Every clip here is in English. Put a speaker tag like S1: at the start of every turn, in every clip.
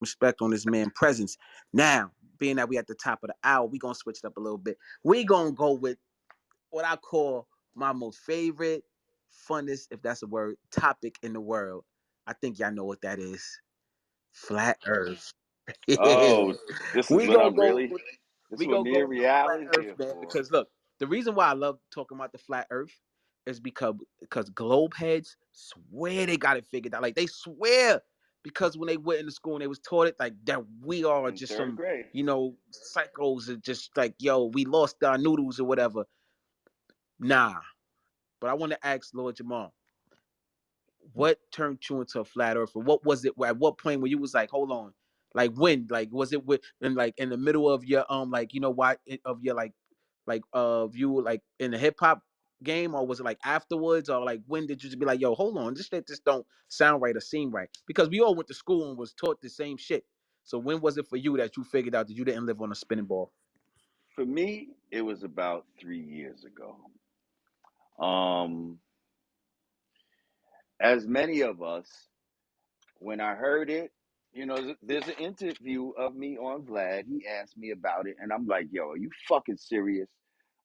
S1: respect on this man's presence. Now, being that we at the top of the hour, we gonna switch it up a little bit. We gonna go with what I call my most favorite, funnest, if that's a word, topic in the world. I think y'all know what that is. Flat Earth.
S2: Oh, this is
S1: we
S2: what
S1: gonna
S2: I'm
S1: go.
S2: really. This is
S1: We
S2: what
S1: gonna
S2: me and
S1: go to Flat
S2: Real is
S1: Earth,
S2: here
S1: man.
S2: for.
S1: Because look, the reason why I love talking about the Flat Earth is because globe heads swear they got it figured out. Like they swear because when they went into school and they was taught it like that we are
S2: In
S1: just
S2: third
S1: some
S2: grade.
S1: psychos that just like we lost our noodles or whatever. Nah, but I want to ask Lord Jamal, what turned you into a flat earther? What was it? At what point where you was like, hold on, like when? Like was it with in like in the middle of your like why of your like of you like in the hip hop game, or was it like afterwards, or like when did you just be like, yo, hold on, this shit just don't sound right or seem right? Because we all went to school and was taught the same shit. So when was it for you that you figured out that you didn't live on a spinning ball?
S2: For me, it was about 3 years ago. Um, as many of us, when I heard it, there's an interview of me on Vlad. He asked me about it, and I'm like, yo, are you fucking serious?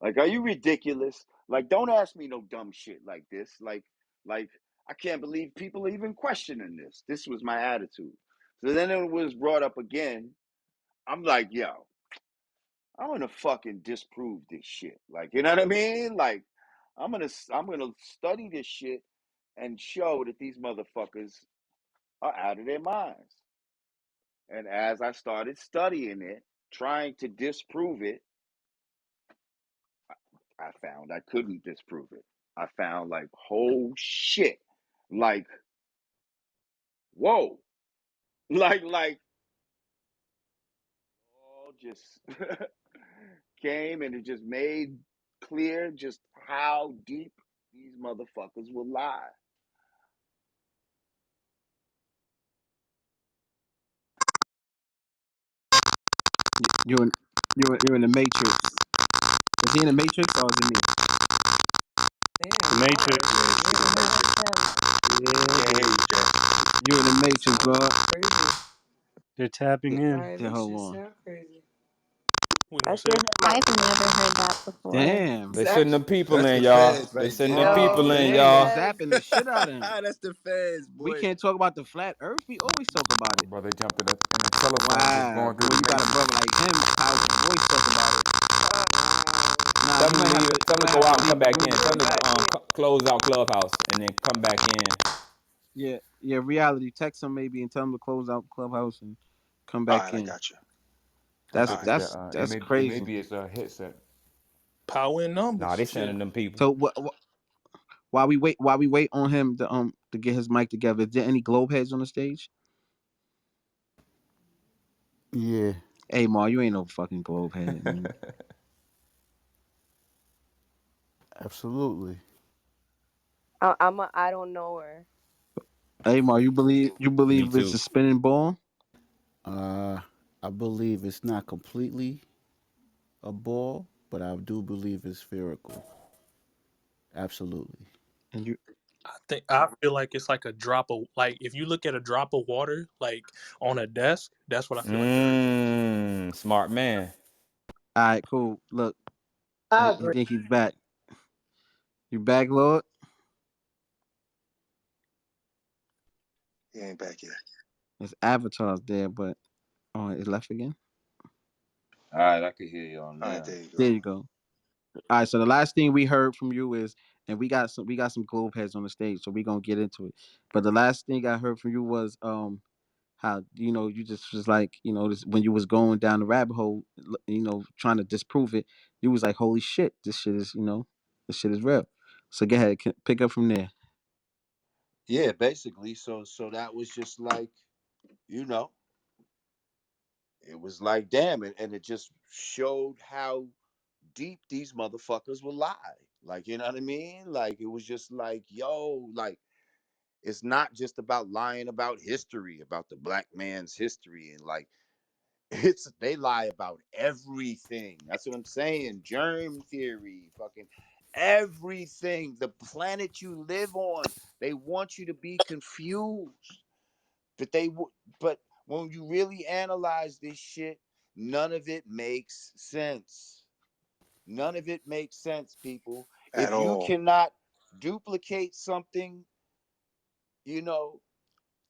S2: Like, are you ridiculous? Like, don't ask me no dumb shit like this. Like, I can't believe people are even questioning this. This was my attitude. So then it was brought up again. I'm like, yo, I'm gonna fucking disprove this shit. Like, you know what I mean? Like, I'm gonna study this shit and show that these motherfuckers are out of their minds. And as I started studying it, trying to disprove it, I found I couldn't disprove it. I found like, oh shit, like, whoa, like, all just came and it just made clear just how deep these motherfuckers will lie.
S1: You're in, you're in the Matrix. Is he in the Matrix or is it me?
S3: The
S4: Damn,
S3: Matrix.
S4: Mars.
S5: Yeah,
S4: I
S5: he's in
S4: didn't
S5: the
S4: know that
S5: Matrix.
S4: happened.
S5: We
S1: Yeah,
S5: can't hear
S1: dude.
S5: you, Jay.
S1: You in the Matrix, bro.
S4: Crazy.
S3: They're tapping
S1: Yeah,
S3: in.
S4: Alright,
S1: yeah,
S4: this
S1: hold
S4: shit
S1: on.
S4: sound crazy.
S3: What
S4: I
S3: you
S4: still
S3: say?
S4: have my
S6: I've never heard that before.
S1: Damn.
S7: They send them people
S5: That's
S7: in,
S5: the
S7: y'all.
S5: feds
S7: They
S5: right
S7: send
S5: there.
S7: them
S4: yo,
S7: people
S4: the
S7: in,
S1: Damn, they
S7: y'all.
S4: feds.
S1: zapping the shit out of him.
S5: That's the feds,
S1: We
S5: boy.
S1: can't talk about the flat earth. We always talk about it.
S7: Bro, they jumped in a telephone just
S1: Wow.
S7: going
S1: But
S7: through
S1: when
S7: the
S1: you got a
S7: matrix.
S1: brother like him, powerful voice talk about it. Nah,
S7: Tell
S1: you
S7: them to
S1: might have
S7: leave.
S1: to
S7: Tell
S1: you
S7: them
S1: might
S7: to go
S1: have to
S7: out and
S1: leave
S7: come
S1: the
S7: back
S1: room
S7: in.
S1: real
S7: Tell them
S1: quick.
S4: Everybody
S7: to
S4: in.
S7: close out Clubhouse and then come back in.
S1: Yeah, yeah, reality. Text him maybe and tell him to close out Clubhouse and come
S5: All
S1: back
S5: right, I
S1: in.
S5: got you.
S7: I
S5: All
S1: That's
S7: think
S5: right.
S7: it's the
S1: that's
S7: it
S1: that's
S7: may
S1: crazy.
S7: be it's a headset.
S3: Power in
S7: Nah,
S3: numbers.
S7: they
S3: Shit.
S7: sending them people.
S1: So while we wait on him to get his mic together, is there any globe heads on the stage?
S8: Yeah,
S1: Hey Ma, you ain't no fucking globe head, man.
S8: absolutely.
S4: I don't know her.
S1: Hey Ma, you
S7: Me
S1: believe it's a
S7: too.
S1: spinning ball?
S8: Uh, I believe it's not completely a ball, but I do believe it's spherical. Absolutely.
S1: And you
S3: I feel like it's like a drop of like if you look at a drop of water like on a desk, that's what I feel like the earth is.
S7: Smart man.
S1: all right, cool. Look,
S4: I
S1: he
S4: agree.
S1: think he's back. You back, Lord?
S5: He ain't back yet.
S1: His avatar's there, but oh, it left again.
S9: All right, I can hear y'all
S5: All right,
S9: now.
S5: there you go.
S1: There you go. All right, so the last thing we heard from you is, and we got some globe heads on the stage, so we gonna get into it. But the last thing I heard from you was how you just was like this when you was going down the rabbit hole, trying to disprove it. You was like, holy shit, this shit is real. So go ahead, pick up from there.
S9: Yeah, basically. So that was just like, you know, it was like damn it, and it just showed how deep these motherfuckers will lie. Like, you know what I mean? Like it was just like, yo, like it's not just about lying about history, about the black man's history, and like it's they lie about everything. That's what I'm saying. Germ theory, fucking everything. The planet you live on, they want you to be confused. But they would, but when you really analyze this shit, none of it makes sense. None of it makes sense, people.
S5: at
S9: If you
S5: all.
S9: cannot duplicate something, you know,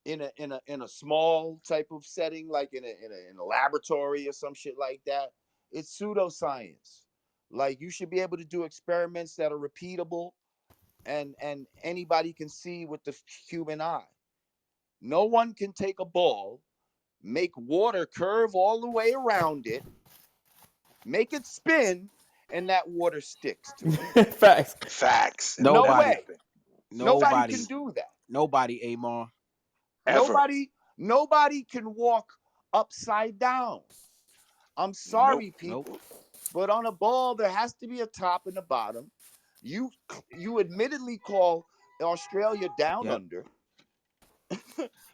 S9: in a small type of setting, like in a laboratory or some shit like that, it's pseudoscience. Like you should be able to do experiments that are repeatable and anybody can see with the human eye. No one can take a ball, make water curve all the way around it, make it spin, and that water sticks to it.
S7: Facts.
S5: Facts. It'll
S9: No
S5: never
S1: Nobody,
S9: way.
S5: happen.
S9: Nobody
S1: nobody,
S9: can
S5: Facts.
S9: do that.
S1: nobody, Amar.
S5: Ever.
S9: Nobody can walk upside down. I'm
S5: Nope.
S9: sorry,
S1: Nope.
S9: people, but on a ball there has to be a top and a bottom. You you admittedly call Australia down
S1: Yep.
S9: under,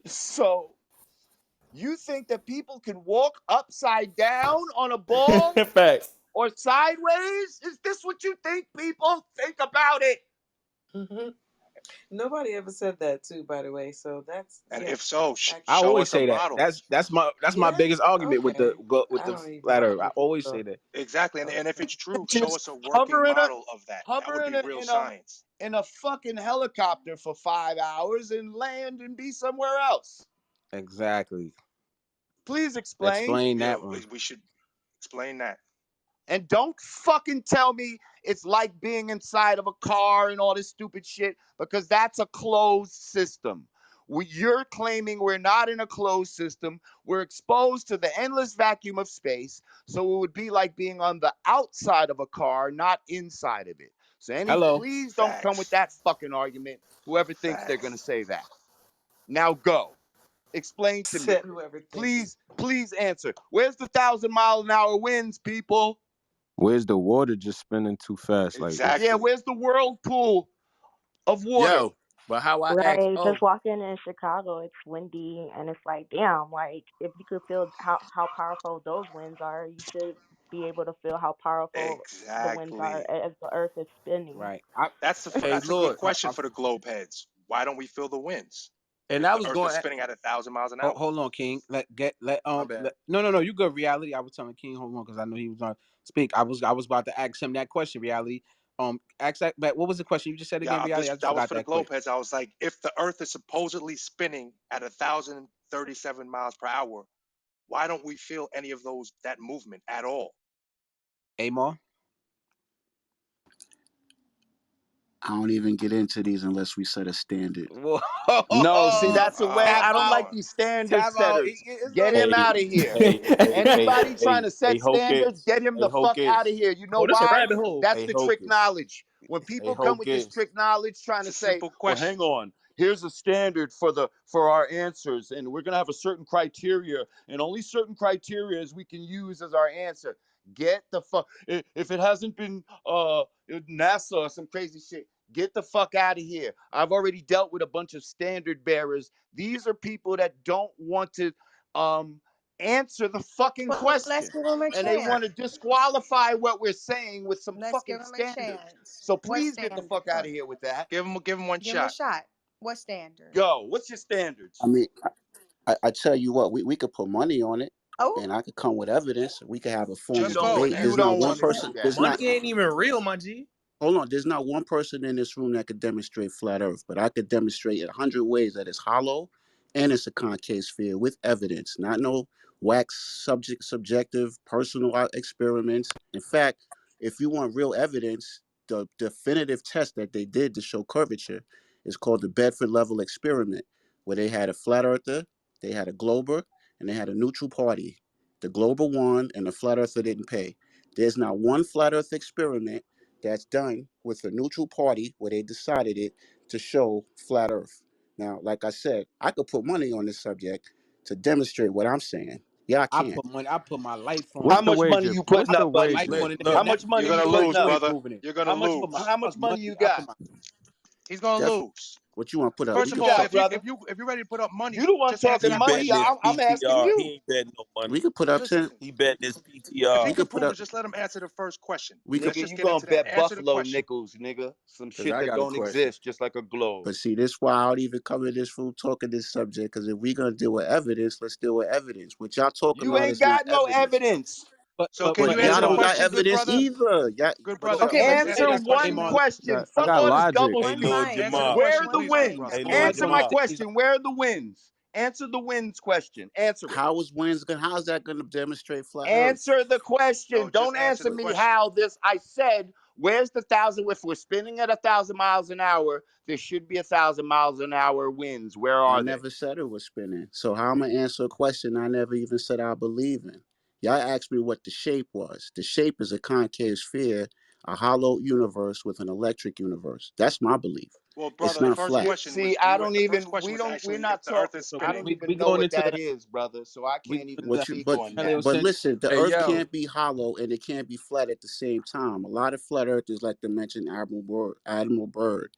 S9: so you think that people can walk upside down on a ball
S7: Facts.
S9: or sideways? Is this what you think, people? Think about it.
S4: Mhm. Nobody ever said that too, by the way. So that's
S5: And
S4: yeah,
S5: if so,
S1: I
S4: accurate.
S5: show
S1: always
S5: us a
S1: say that.
S5: model.
S1: That's my
S4: Yeah.
S1: biggest argument with
S4: Okay.
S1: the
S4: I don't even
S1: flat
S4: know
S1: earth.
S4: how
S1: I
S4: to
S1: always
S4: feel.
S1: say that.
S5: Exactly. And if
S4: Okay.
S5: it's true, show
S9: Just
S5: us a working
S9: hover in a
S5: model of that. That
S9: hover
S5: would
S9: in
S5: be
S9: a
S5: real
S9: in a
S5: science.
S9: in a fucking helicopter for 5 hours and land and be somewhere else.
S1: Exactly.
S9: Please explain.
S1: Explain
S5: Yeah,
S1: that one.
S5: we should explain that.
S9: And don't fucking tell me it's like being inside of a car and all this stupid shit, because that's a closed system. You're claiming we're not in a closed system. We're exposed to the endless vacuum of space. So it would be like being on the outside of a car, not inside of it. So
S1: Hello.
S9: please don't come with
S5: Facts.
S9: that fucking argument. Whoever thinks they're gonna
S5: Facts.
S9: say that. Now go. Explain to me.
S4: Said whoever thinks.
S9: Please answer. Where's the 1,000-mile-an-hour winds, people?
S10: Where's the water just spinning too fast? Like
S9: Yeah,
S10: it's
S5: Exactly.
S9: where's the whirlpool of water?
S1: Yo, but how I asked,
S6: Right,
S1: oh,
S6: just walking in Chicago, it's windy, and it's like, damn, like if you could feel how powerful those winds are, you should be able to feel how powerful the winds are
S5: Exactly.
S6: as the Earth is spinning.
S1: right. Hey,
S5: That's a good
S1: Lord,
S5: question for the globe heads. Why don't we feel the winds
S1: and
S5: if
S1: I
S5: the
S1: was
S5: Earth is
S1: going.
S5: spinning at 1,000 miles an
S1: Hold,
S5: hour?
S1: hold on, King. Let
S10: my bad.
S1: no, you good. Reality. I was telling King, hold on, because I know he was on speak. I was about to ask him that question. Reality. Ask that. But what was the question you just said
S5: Yeah,
S1: again? Reality. I just
S5: that was
S1: forgot
S5: for the
S1: that quick.
S5: globe heads. I was like, if the Earth is supposedly spinning at 1,037 miles per hour, why don't we feel any of that movement at all?
S1: Amar.
S8: I don't even get into these unless we set a standard.
S1: Whoa.
S9: No, see, that's a way.
S1: Tap
S9: I don't like
S1: out.
S9: these standard
S1: Tap out.
S9: setters.
S1: It's
S9: Get
S1: like
S9: him
S10: Hey,
S9: out of here. Anybody trying to
S10: hey,
S9: set standards,
S10: Hocus.
S9: get him
S10: Hey,
S9: the fuck out of
S10: Hocus.
S9: here. You know
S3: Oh, this a
S9: why?
S3: rabbit hole.
S9: That's
S10: Hey,
S9: the trick
S10: Hocus.
S9: knowledge. When
S10: Hey,
S9: people come with this
S10: Hocus.
S9: trick knowledge trying
S5: It's
S9: to
S5: a
S9: say,
S5: simple
S9: well, hang
S5: question.
S9: on, here's a standard for our answers, and we're gonna have a certain criteria, and only certain criteria we can use as our answer. Get the fuck if it hasn't been NASA or some crazy shit. Get the fuck out of here. I've already dealt with a bunch of standard bearers. These are people that don't want to um, answer the fucking
S11: Well, let's
S9: question.
S11: give them a
S9: And they
S11: chance.
S9: want to disqualify what we're saying with some
S11: Let's give
S9: fucking
S11: them a
S9: standards.
S11: chance.
S9: So
S11: What
S9: please get the
S11: standard?
S9: fuck out of here with that.
S5: Give him one
S11: Give them a
S5: shot.
S11: shot. What standard?
S9: Go. What's your
S8: I
S9: standards?
S8: mean, I tell you what, we could put money on it,
S11: Oh,
S8: and I could come with evidence. We could have a
S1: you
S8: formal
S5: Just
S1: don't
S5: go
S1: want
S8: debate.
S1: that.
S9: You
S8: There's
S5: ahead.
S8: not
S9: don't
S8: one
S9: want to
S8: person.
S9: do that.
S8: There's
S3: Money
S8: not.
S3: ain't even real, my G.
S8: Hold on. There's not one person in this room that could demonstrate flat Earth, but I could demonstrate 100 ways that it's hollow, and it's a concave sphere with evidence. Not no wax subjective personal experiments. In fact, if you want real evidence, the definitive test that they did to show curvature is called the Bedford level experiment, where they had a flat earther, they had a glober, and they had a neutral party. The glober won, and the flat earther didn't pay. There's not one flat Earth experiment that's done with a neutral party where they decided it to show flat Earth. Now, like I said, I could put money on this subject to demonstrate what I'm saying. Yeah, I
S1: I
S8: can.
S1: put money. I put my life on
S9: How
S10: What's
S1: it.
S10: the
S9: much money
S10: wager?
S9: you
S10: What's
S9: putting
S10: the
S9: up,
S1: My
S9: buddy?
S1: life
S10: wager?
S1: on it,
S9: How
S1: and
S10: Look,
S1: that
S9: much money
S5: You're
S9: you
S5: gonna
S1: ain't
S9: putting
S5: lose,
S9: up?
S1: you ain't
S5: brother.
S1: proving it.
S5: You're gonna
S9: How much
S5: lose.
S9: how much money
S1: Money.
S9: you
S1: I
S9: got?
S1: put my.
S5: He's gonna
S8: Def,
S5: lose.
S8: What you want to put up?
S9: What
S8: We
S5: First of
S9: you
S8: could
S5: all,
S8: put.
S9: got, brother?
S5: if you're ready to put up money,
S9: You the one
S5: just answer
S9: talking
S11: He
S5: that
S9: money.
S11: betting
S5: question.
S11: his
S9: I'm asking
S11: PTR. He
S9: you.
S11: ain't betting no
S8: We
S11: money.
S8: could put up
S5: Listen,
S8: 10.
S11: He betting his
S5: if
S8: We
S5: he
S11: PTR.
S5: could
S8: could put
S5: prove
S8: up.
S5: it, just let him answer the first question.
S8: We could.
S5: Let's
S9: Nigga,
S5: just
S9: you
S5: get
S9: gonna
S5: into that.
S9: bet
S5: Answer the
S9: buffalo
S5: question.
S9: nickels, nigga. Some
S10: Cause
S9: shit
S10: I
S9: that
S10: got a
S9: don't
S10: question.
S9: exist, just like a globe.
S8: But see, this why I don't even come in this room talking this subject. Because if we gonna deal with evidence, let's deal with evidence. What y'all talking
S9: You
S8: about
S9: ain't
S8: is not
S9: got no
S8: evidence.
S9: evidence.
S5: So can
S8: But
S5: you
S8: y'all
S5: answer the
S8: don't
S10: Amon,
S8: got
S5: question, good
S8: evidence
S5: brother?
S8: either.
S5: Good
S8: But
S5: brother,
S8: okay,
S5: can
S8: let
S5: you
S8: me
S5: answer
S9: Answer
S8: finish.
S5: that question,
S9: one
S5: please?
S8: Amon,
S9: question.
S10: I
S9: Fuck
S10: got
S9: all this
S10: logic.
S9: double
S11: Hey,
S4: One
S9: speak.
S11: Lord
S4: time.
S5: Answer the
S11: Jamar.
S9: Where are
S5: question,
S9: the
S5: please, good
S9: winds?
S5: brother.
S11: Hey, Lord
S9: Answer my
S11: Jamar.
S9: question. Where are the winds? Answer the winds question. Answer it.
S8: how is winds gonna? How's that gonna demonstrate flat Earth?
S9: Answer the question.
S5: No, just
S9: Don't
S5: answer
S9: answer
S5: the
S9: me
S5: question.
S9: how this. I said, where's the thousand? If we're spinning at 1,000 miles an hour, there should be 1,000 miles an hour winds. Where
S8: I
S9: are they?
S8: never said it was spinning. So how am I gonna answer a question I never even said I believe in? Y'all asked me what the shape was. The shape is a concave sphere, a hollow universe with an electric universe. That's my belief.
S5: Well,
S8: It's
S5: brother, the
S8: not
S5: first
S8: flat.
S9: You
S5: question
S9: see,
S5: was
S9: I don't
S5: the first
S9: even.
S5: question
S9: We
S5: was
S9: don't. We're
S5: actually if
S9: not
S5: the Earth
S9: talking.
S5: is
S8: So
S9: I
S5: spinning.
S9: don't
S1: We
S9: even know
S1: going
S9: what
S1: into
S9: that
S1: the
S9: is, brother. So I
S1: we
S9: can't even
S1: going into
S8: what
S1: the
S8: you
S9: speak on that.
S8: but
S1: heliocentric.
S8: listen, the
S10: Hey
S8: earth
S10: yo,
S8: can't be hollow and it can't be flat at the same time. A lot of flat earthers like to mention Admiral Byrd.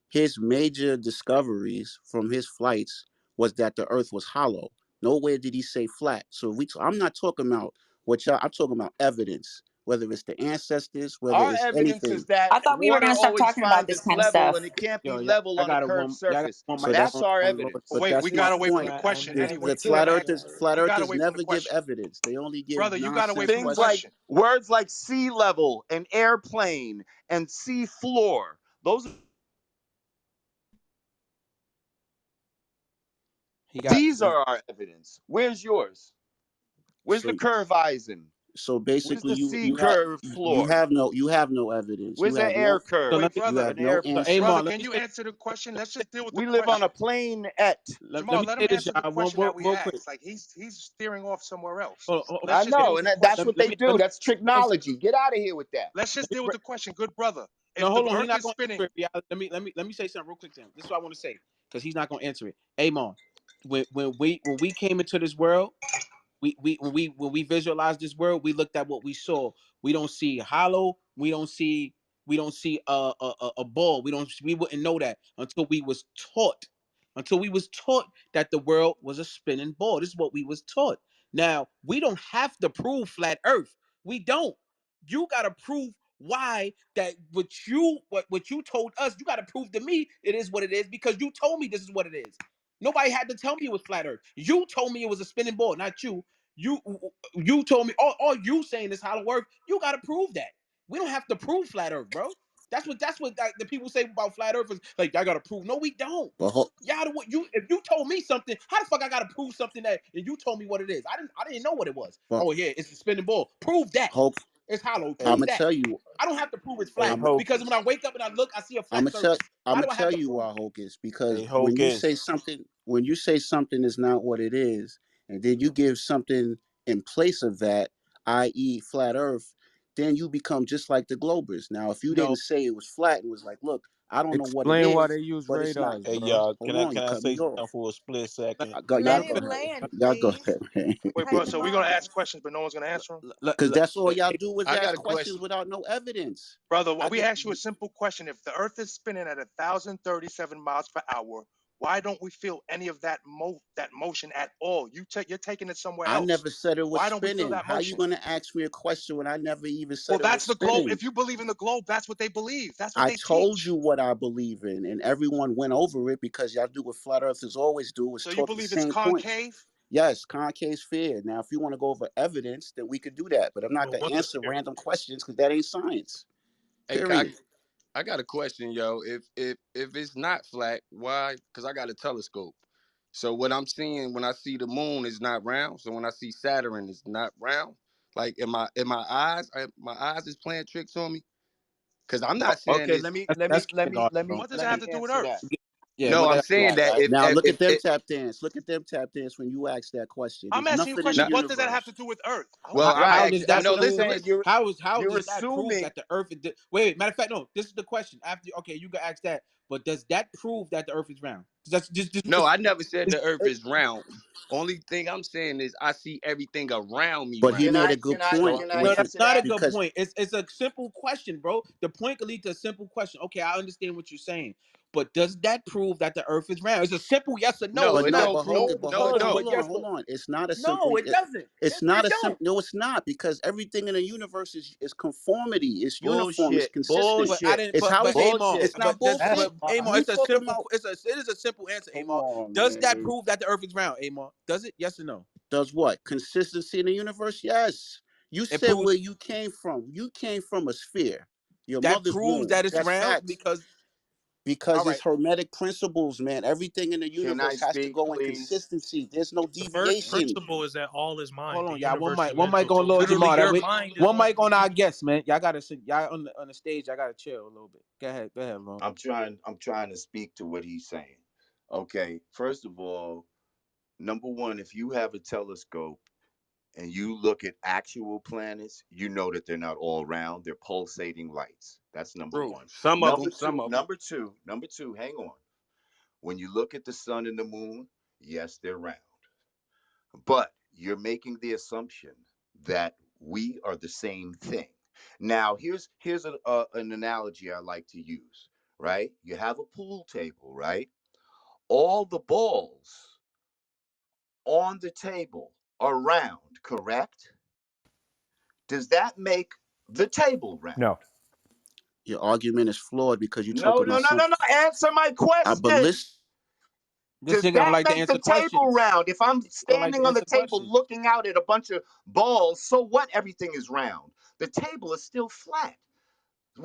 S8: His major discoveries from his flights was that the earth was hollow. Nowhere did he say flat. So I'm not talking about what y'all, I'm talking about evidence, whether it's the ancestors, whether
S9: Our
S8: it's
S9: evidence is
S8: anything.
S9: that
S12: I thought we were
S9: water
S12: gonna start
S9: always
S12: talking about
S9: finds
S12: this
S9: its
S12: kind of
S9: level, and
S12: stuff.
S9: it can't
S1: Yo,
S9: be level
S1: y'all
S9: on a
S1: got a
S9: curved
S1: one. Y'all got
S9: surface.
S1: one
S8: So
S1: mic
S9: That's
S8: that's
S9: our
S1: on Lord,
S5: Well,
S9: evidence.
S1: but
S5: wait,
S1: that's
S5: we
S1: my
S5: got
S8: the
S5: away from
S8: point.
S5: the
S4: And
S5: question
S8: The,
S5: anyway.
S8: the
S5: Go
S8: flat
S5: ahead,
S4: anyway,
S8: earthers, flat
S5: you got
S8: earthers
S5: away from the
S8: never give
S5: question,
S8: evidence. They only give
S5: brother. You got away
S8: nonsense
S5: from the
S9: Things like
S8: questions.
S5: question.
S9: words like sea level and airplane and sea floor.
S1: he got.
S9: These are our evidence. Where's yours? Where's
S8: So
S9: the curve Eisen?
S8: so
S9: Where's
S8: basically
S9: the sea curve floor?
S8: you have no evidence.
S9: Where's an air
S1: So
S9: curve?
S5: Wait,
S1: let me.
S8: You
S5: brother,
S8: have
S9: An
S8: no
S1: So
S8: answer.
S9: airplane.
S5: brother,
S1: Amon, let
S5: can
S1: me
S5: you
S1: say.
S5: answer the question? Let's just deal with the
S9: We live on a
S5: question.
S9: plane at.
S1: Let
S5: Jamal,
S1: me
S5: let
S1: say
S5: him
S1: this,
S5: answer the
S1: y'all. One
S5: question that we
S1: real quick.
S5: asked. Like he's steering off somewhere else.
S1: Hold
S5: Let's
S9: I
S5: just
S1: on.
S5: deal
S9: know,
S5: with
S9: and
S5: the
S9: that's
S1: Let
S5: question.
S1: me
S9: what
S1: let
S9: they
S1: me let
S9: do.
S1: me
S9: That's
S1: break some.
S9: technology. Get out of here with that.
S5: Let's just
S1: Let me
S5: deal with
S1: break.
S5: the question, good brother.
S1: No,
S5: If the
S1: hold on. He's
S5: Earth
S1: not
S5: is
S1: gonna
S5: spinning,
S1: answer it. Yeah, let me say something real quick to him. This is what I want to say because he's not gonna answer it. Amon, when we came into this world, we visualized this world, we looked at what we saw. We don't see hollow. We don't see a ball. We wouldn't know that until we was taught. Until we was taught that the world was a spinning ball. This is what we was taught. Now we don't have to prove flat Earth. We don't. You gotta prove why that what you told us. You gotta prove to me it is what it is because you told me this is what it is. Nobody had to tell me it was flat Earth. You told me it was a spinning ball, not you. You you told me all you saying is hollow Earth. You got to prove that. We don't have to prove flat Earth, bro. That's what like, the people say about flat Earth is like y'all got to prove. No, we don't.
S8: But
S1: Y'all what you if you told me something, how the fuck I got to prove something that and you told me what it is? I didn't know what it was.
S8: but
S1: Oh yeah, it's a spinning ball. Prove that.
S8: Hulk,
S1: It's hollow.
S8: I'm
S11: Hey,
S1: Prove
S8: gonna
S1: that.
S8: tell you.
S1: I don't have to prove it's
S11: hey,
S1: flat
S8: I'm
S1: because when I
S11: Hocus.
S1: wake up and I look, I see a
S8: I'm
S1: flat
S8: gonna tell.
S1: surface.
S8: I'm
S1: Why
S8: gonna
S1: do I have
S8: tell
S1: to
S8: you
S1: prove
S8: why,
S1: it?
S8: Hocus.
S11: Hey,
S8: Because
S11: Hocus.
S8: when you say something is not what it is, and then you give something in place of that, i.e., flat Earth, then you become just like the Globers. Now, if you
S1: No,
S8: didn't say it was flat and was like, "Look, I don't know what it
S10: explain why they
S8: is,
S10: use
S8: but it's not."
S10: radars,
S11: Hey,
S10: bro.
S11: y'all.
S8: Hold
S11: Can I
S8: on,
S11: can
S8: you
S11: I
S8: cut
S11: say
S8: me
S11: something
S8: off.
S11: for a split second?
S4: let
S8: Y'all
S1: let
S8: go
S1: him
S4: him
S1: finish.
S8: ahead.
S4: land,
S8: Y'all go
S4: please.
S8: ahead, man.
S5: wait,
S4: Cut
S5: bro.
S4: him
S5: So we're gonna
S4: off.
S5: ask questions, but no one's gonna answer them,
S8: Because that's all
S1: Let-
S8: y'all do is
S11: I
S8: ask
S11: got a
S8: questions
S11: question.
S8: without no evidence.
S5: brother.
S11: I
S5: We
S11: think
S5: asked you a simple question. If the Earth is spinning at 1,037 miles per hour, why don't we feel any of that motion at all? You're taking it somewhere
S8: I
S5: else.
S8: never said it was
S5: Why don't we feel
S8: spinning.
S5: that
S8: How you
S5: motion?
S8: gonna ask me a question when I never even
S5: Well,
S8: said it was
S5: that's the globe.
S8: spinning?
S5: If you believe in the globe, that's what they believe. That's what
S8: I
S5: they
S8: told
S5: teach.
S8: you what I believe in, and everyone went over it because y'all do what flat earthers always do, was
S5: So you
S8: taught the
S5: believe it's
S8: same points.
S5: concave?
S8: Yes, concave sphere. Now, if you want to go over evidence, then we could do that. But I'm not
S3: Well,
S8: gonna
S3: what's a
S8: answer
S3: sphere?
S8: random questions because that ain't science.
S11: hey,
S8: Period.
S11: I got a question, yo. If it's not flat, why? Because I got a telescope. So what I'm seeing when I see the moon is not round. So when I see Saturn, it's not round. Like my eyes is playing tricks on me. Because I'm not saying
S9: Okay,
S11: this.
S1: that's kindergarten, bro.
S5: What does it
S9: let
S5: have
S9: me
S5: to do with
S9: answer that.
S5: Earth?
S1: Yeah,
S9: Let
S11: No,
S1: what
S9: me
S11: I'm
S1: that
S9: answer
S11: saying
S9: that,
S11: that
S9: right?
S8: Now look at them
S11: if
S8: tap dance. Look at them tap dance when you ask that question.
S5: I'm
S8: There's
S5: asking you a
S8: nothing in the
S5: question.
S11: not,
S5: What does that have to
S8: universe.
S5: do with Earth? I want
S11: well,
S5: to
S1: how,
S5: know.
S11: I'm
S1: how
S11: actually
S1: does
S9: I'm
S1: that
S11: no.
S9: just
S11: Listen,
S1: prove
S9: saying
S11: listen.
S1: how
S9: you're
S1: does that prove
S9: assuming.
S1: that the earth is wait, matter of fact, no, this is the question. After okay, you can ask that, but does that prove that the earth is round? That's just
S11: No, I never said
S1: it's,
S11: the Earth is round. Only thing I'm saying is I see everything around me
S8: But he
S9: Can
S11: round.
S8: made
S9: I
S8: a good
S9: can I
S8: point.
S9: can I
S1: no,
S8: What you
S1: that's
S9: answer
S1: not a
S9: that?
S1: good
S8: because
S1: point. It's a simple question, bro. The point could lead to a simple question. Okay, I understand what you're saying, But does that prove that the Earth is round? It's a simple yes or no.
S11: No,
S1: It's
S8: But
S11: it
S8: no,
S1: not
S11: don't
S8: but hold
S11: prove.
S8: it,
S1: no,
S8: but
S11: No, it
S8: hold
S1: no,
S8: on,
S11: don't.
S1: but yes,
S8: hold
S1: no.
S8: on. It's not a
S1: No,
S8: simple.
S1: it doesn't.
S8: It's not
S1: It
S8: a
S1: don't.
S8: simple. No, it's not, because everything in the universe is conformity. It's uniform. It's
S9: Bullshit.
S8: consistent.
S1: But I
S9: Bullshit.
S1: didn't.
S8: It's how
S1: But
S8: it's.
S1: Amon.
S9: Bullshit.
S8: It's not
S1: But
S8: bullshit.
S1: Amon.
S8: You
S1: It's a
S8: talking
S1: simple.
S8: about?
S1: It is a simple answer,
S8: Come
S1: Amon.
S8: on,
S1: Does that
S8: man.
S1: prove that the Earth is round, Amon? Does it? Yes or no?
S8: Does what? Consistency in the universe? Yes. You
S1: It
S8: said
S1: proves
S8: where you came from. You came from a sphere, your
S1: that
S8: mother's
S1: proves
S8: womb.
S1: that it's
S8: That's
S1: round
S8: facts.
S1: because all
S8: Because it's
S1: right.
S8: hermetic principles, man. Everything in the
S9: Can I
S8: universe has to
S9: speak,
S8: go in
S9: please?
S8: consistency. There's no
S3: The first
S8: deviation.
S3: principle is that all is mind.
S1: Hold
S3: The
S1: on, y'all.
S3: universe is
S1: One mic
S3: mental.
S1: on
S3: So
S1: Lord
S3: literally,
S1: Jamar. That
S3: your
S1: way.
S3: mind is
S1: One
S3: going
S1: mic
S3: to
S1: on
S3: be.
S1: our guests, man. Y'all gotta sit. Y'all on the stage. I gotta chill a little bit. Go ahead. Go ahead, Lord.
S9: I'm trying to speak to what he's saying. Okay, first of all, number one, if you have a telescope and you look at actual planets, you know that they're not all round. They're pulsating lights. That's number
S11: True.
S9: one.
S11: Some of
S9: Number
S11: them.
S9: two,
S11: Some of them.
S9: number two, hang on. When you look at the sun and the moon, yes, they're round. But you're making the assumption that we are the same thing. Now, here's an analogy I like to use, right? You have a pool table, right? All the balls on the table are round, correct? Does that make the table round?
S7: No.
S8: Your argument is flawed because you're
S9: No,
S8: talking
S9: no,
S8: about
S9: no, no,
S8: something.
S9: no. Answer my
S8: But
S9: question.
S8: listen,
S1: This
S9: Does
S1: nigga don't
S9: that
S1: like to
S9: make the
S1: answer
S9: table
S1: questions.
S9: round? If I'm
S1: Don't like to
S9: standing on the
S1: answer
S9: table
S1: questions.
S9: looking out at a bunch of balls, so what? Everything is round. The table is still flat.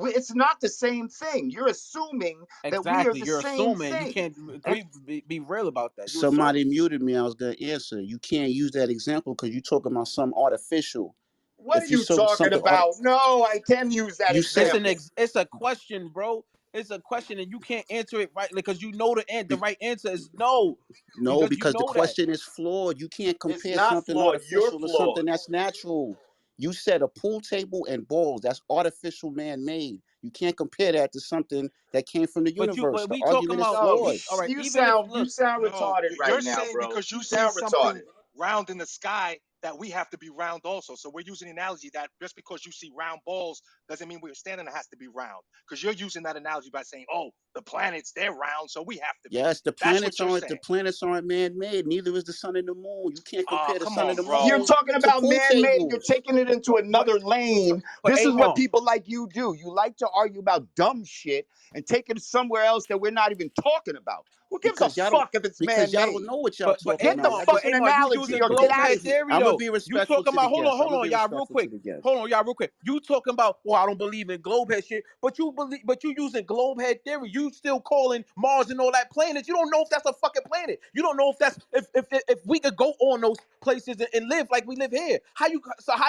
S9: It's not the same thing. You're assuming that we are
S1: Exactly.
S9: the
S1: You're
S9: same
S1: assuming. You
S9: thing.
S1: can't
S9: And
S1: agree. Be real about that. You
S8: somebody
S1: assuming.
S8: muted me. I was gonna answer. You can't use that example because you're talking about some artificial.
S9: what are
S8: If you
S9: you
S8: saw
S9: talking
S8: something,
S9: about? No, I can use that
S8: you said
S9: example.
S1: It's a question, bro. It's a question, and you can't answer it right because you know the
S8: be-
S1: right answer is no,
S8: no,
S1: because you
S8: because the
S1: know that.
S8: question is flawed. You can't
S9: It's
S8: compare
S9: not
S8: something
S9: flawed. You're
S8: artificial to something
S9: flawed.
S8: that's natural. You said a pool table and balls. That's artificial, man-made. You can't compare that to something that came from the universe.
S1: But
S8: The
S1: we talking
S8: argument is
S1: about
S9: No,
S8: flawed.
S1: all right.
S9: you
S1: Even if
S9: sound you
S1: look,
S9: sound
S5: No,
S9: retarded right
S5: you're
S9: now,
S5: saying
S9: bro.
S5: because
S9: You
S5: you see
S9: sound
S5: something
S9: retarded.
S5: round in the sky that we have to be round also. So we're using the analogy that just because you see round balls doesn't mean where you're standing has to be round. Because you're using that analogy by saying, "Oh, the planets they're round, so we have to be."
S8: Yes,
S5: That's what you're
S8: the
S5: saying.
S8: planets aren't man-made. Neither is the sun and the moon. You can't
S5: Oh,
S8: compare the
S5: come
S8: sun and
S5: on,
S8: the
S5: bro.
S9: You're
S8: moon
S9: talking
S8: to
S9: about
S8: pool
S9: man-made. You're
S8: tables.
S9: taking it into
S1: but
S9: another lane.
S1: but
S9: This is what
S1: Amon,
S9: people like you do. You like to argue about dumb shit and take it somewhere else that we're not even talking about. Who gives a
S8: because y'all don't
S9: fuck if it's
S8: because y'all don't
S9: man-made?
S8: know what y'all talking
S9: Get the
S8: about. Y'all just
S9: fucking
S1: Amon, you
S9: analogy
S1: using
S9: or get
S1: globe
S9: out of
S1: head
S9: here.
S1: theory
S8: I'm gonna
S1: though.
S8: be
S1: You
S8: respectful
S1: talking
S8: to the
S1: about
S8: guests. I'm
S1: hold
S8: gonna
S1: on,
S8: be
S1: y'all, real
S8: respectful to
S1: quick.
S8: the guests.
S1: Hold on, y'all, real quick. You talking about, well, I don't believe in globe head shit, but you using globe head theory. You still calling Mars and all that planets. You don't know if that's a fucking planet. You don't know if that's if we could go on those places and live like we live here. How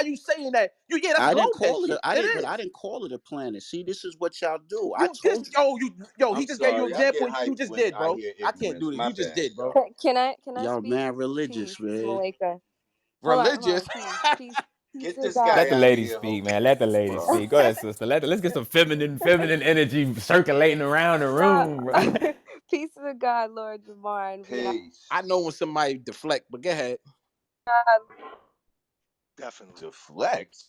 S1: you saying that? Yeah, that's
S8: I didn't
S1: globe head
S8: call it.
S1: shit.
S8: I
S1: It
S8: didn't, but I
S1: is.
S8: didn't call it a planet. See, this is what y'all do. I
S1: You just
S8: told you,
S1: he
S9: I'm
S1: just gave you an
S9: sorry. I
S1: example
S9: get
S1: and you
S9: hyped
S1: just
S9: when
S1: did,
S9: I
S1: bro.
S9: hear
S1: I can't
S9: ignorance.
S1: do this.
S9: My
S1: You just
S9: bad,
S1: did, bro.
S9: y'all.
S6: Can I
S8: y'all
S6: speak?
S8: mad religious,
S6: Peace,
S8: man.
S6: Malika. Hold
S1: Religious.
S6: on, peace, peace
S9: Get
S6: to
S9: this
S6: God.
S7: Let
S9: guy
S7: the
S9: out of
S7: ladies
S9: here,
S7: speak, man. Let
S9: Hocus.
S7: the ladies
S9: Fuck.
S7: speak. Go ahead, sister. Let's get some feminine energy circulating around the
S6: Nah,
S7: room, bro.
S6: peace to God, Lord Jamar, and be
S9: Peace.
S1: I know when somebody deflect, but go ahead.
S6: God
S5: Definitely.
S9: Deflect.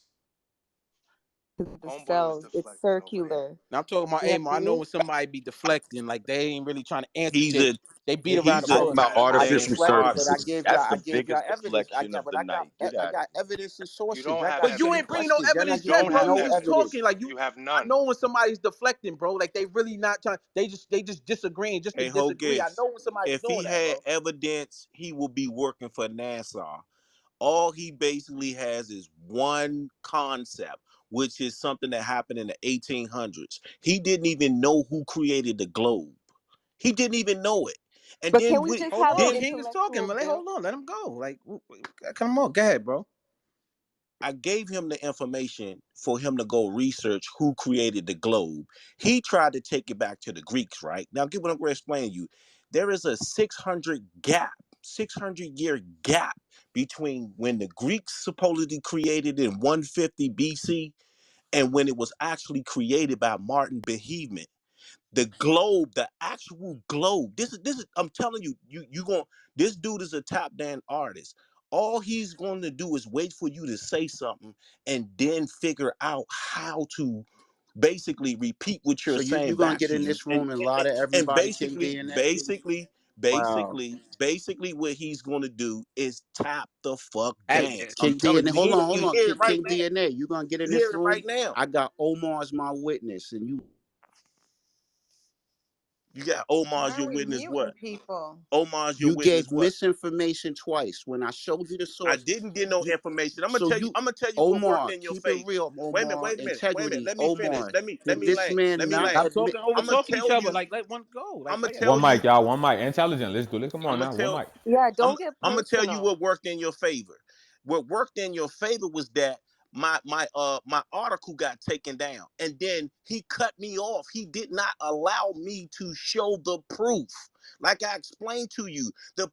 S6: to the
S5: Homeboy was
S6: cells. It's
S5: deflecting over here.
S6: circular.
S1: Now I'm talking about
S6: You
S1: aim. I know
S6: agree?
S1: when somebody be deflecting, like they ain't really trying to answer
S9: He's
S1: shit.
S9: a
S1: They beat around the
S9: he's
S8: I
S9: a
S1: bush.
S9: talking
S8: didn't.
S9: about
S8: I
S9: artificial
S8: deflected, but I
S9: services.
S8: gave
S9: That's
S8: y'all.
S9: the
S8: I gave y'all
S9: biggest
S8: evidence.
S9: deflection of
S8: But
S9: the night. Get
S8: I
S9: out of
S8: got
S9: here.
S8: evidence and
S5: You
S8: sources.
S5: don't
S8: Y'all
S5: have
S8: got
S1: But you
S8: silly
S1: ain't
S5: evidence.
S1: bringing no
S8: questions. Y'all not
S1: evidence
S5: You
S8: giving
S1: yet,
S5: don't
S8: me
S1: bro.
S5: have
S1: You
S8: no
S1: just
S5: evidence.
S8: evidence.
S1: talking like
S5: You have
S1: I
S5: none.
S1: know when somebody's deflecting, bro. Like they really not trying. They just disagreeing just to
S12: Hey,
S1: disagree. I
S12: Hocus,
S1: know when somebody's
S12: if he
S1: doing that,
S12: had
S1: bro.
S12: evidence, he would be working for NASA. All he basically has is one concept, which is something that happened in the 1800s. He didn't even know who created the globe. He didn't even know it. And
S6: But can
S12: then
S6: we
S12: we
S6: just
S1: Hold
S6: have an
S1: on,
S12: then
S1: King is talking,
S6: intellectual
S1: man. Like,
S6: build?
S1: hold on, let him go. Like, come on, go ahead, bro.
S12: I gave him the information for him to go research who created the globe. He tried to take it back to the Greeks, right? Now, get what I'm going to explain to you. There is a 600-year gap between when the Greeks supposedly created in 150 BC and when it was actually created by Martin Behemoth. The globe, the actual globe. This is I'm telling you, you going this dude is a top down artist. All he's going to do is wait for you to say something and then figure out how to basically repeat what you're
S8: So you
S12: saying
S8: gonna
S12: back
S8: get
S12: to
S8: in
S12: you,
S8: this room and lie to
S12: and
S8: everybody, King D, and that? Wow.
S12: basically what he's going to do is tap the fuck
S1: Hey,
S12: dance. I'm
S8: King D,
S12: telling
S8: and
S12: you,
S8: hold
S12: you
S8: on,
S12: hear it right
S8: King
S12: now.
S8: D, and you gonna get in
S12: You hear
S8: this
S12: it right
S8: room?
S12: now.
S8: I got Omar as my witness, and
S12: You got Omar's
S13: Why are
S12: your
S13: we
S12: witness.
S13: muting
S12: What?
S13: people?
S12: Omar's your
S8: you
S12: witness.
S8: gave
S12: What?
S8: misinformation twice. When I showed you the
S12: I
S8: source,
S12: didn't get no
S8: you
S12: information. I'm gonna
S8: so
S12: tell you.
S8: you
S12: I'm gonna tell you what worked
S8: Omar,
S12: in your
S8: keep it
S12: favor.
S8: real,
S12: Wait a minute.
S8: Omar,
S12: Wait a minute. Wait a minute.
S8: integrity,
S12: Let me finish.
S8: Omar.
S12: Let
S8: Did
S12: me
S8: this
S12: land.
S8: man
S12: Let me
S8: not
S12: land.
S1: stop
S8: admit?
S1: talking over
S12: I'm gonna
S1: talking each
S12: tell
S1: other.
S12: you.
S1: Like let one go.
S12: I'm
S1: Like
S12: gonna
S1: let
S12: tell
S7: One
S1: everybody.
S7: mic,
S12: you.
S7: y'all. One mic. Intelligent. Let's do this. Come
S12: I'm
S7: on
S12: gonna
S7: now. One
S12: tell.
S7: mic.
S13: Yeah,
S12: I'm
S13: don't get
S12: I'm gonna tell you
S13: personal.
S12: what worked in your favor. What worked in your favor was that my article got taken down, and then he cut me off. He did not allow me to show the proof. Like I explained to you, the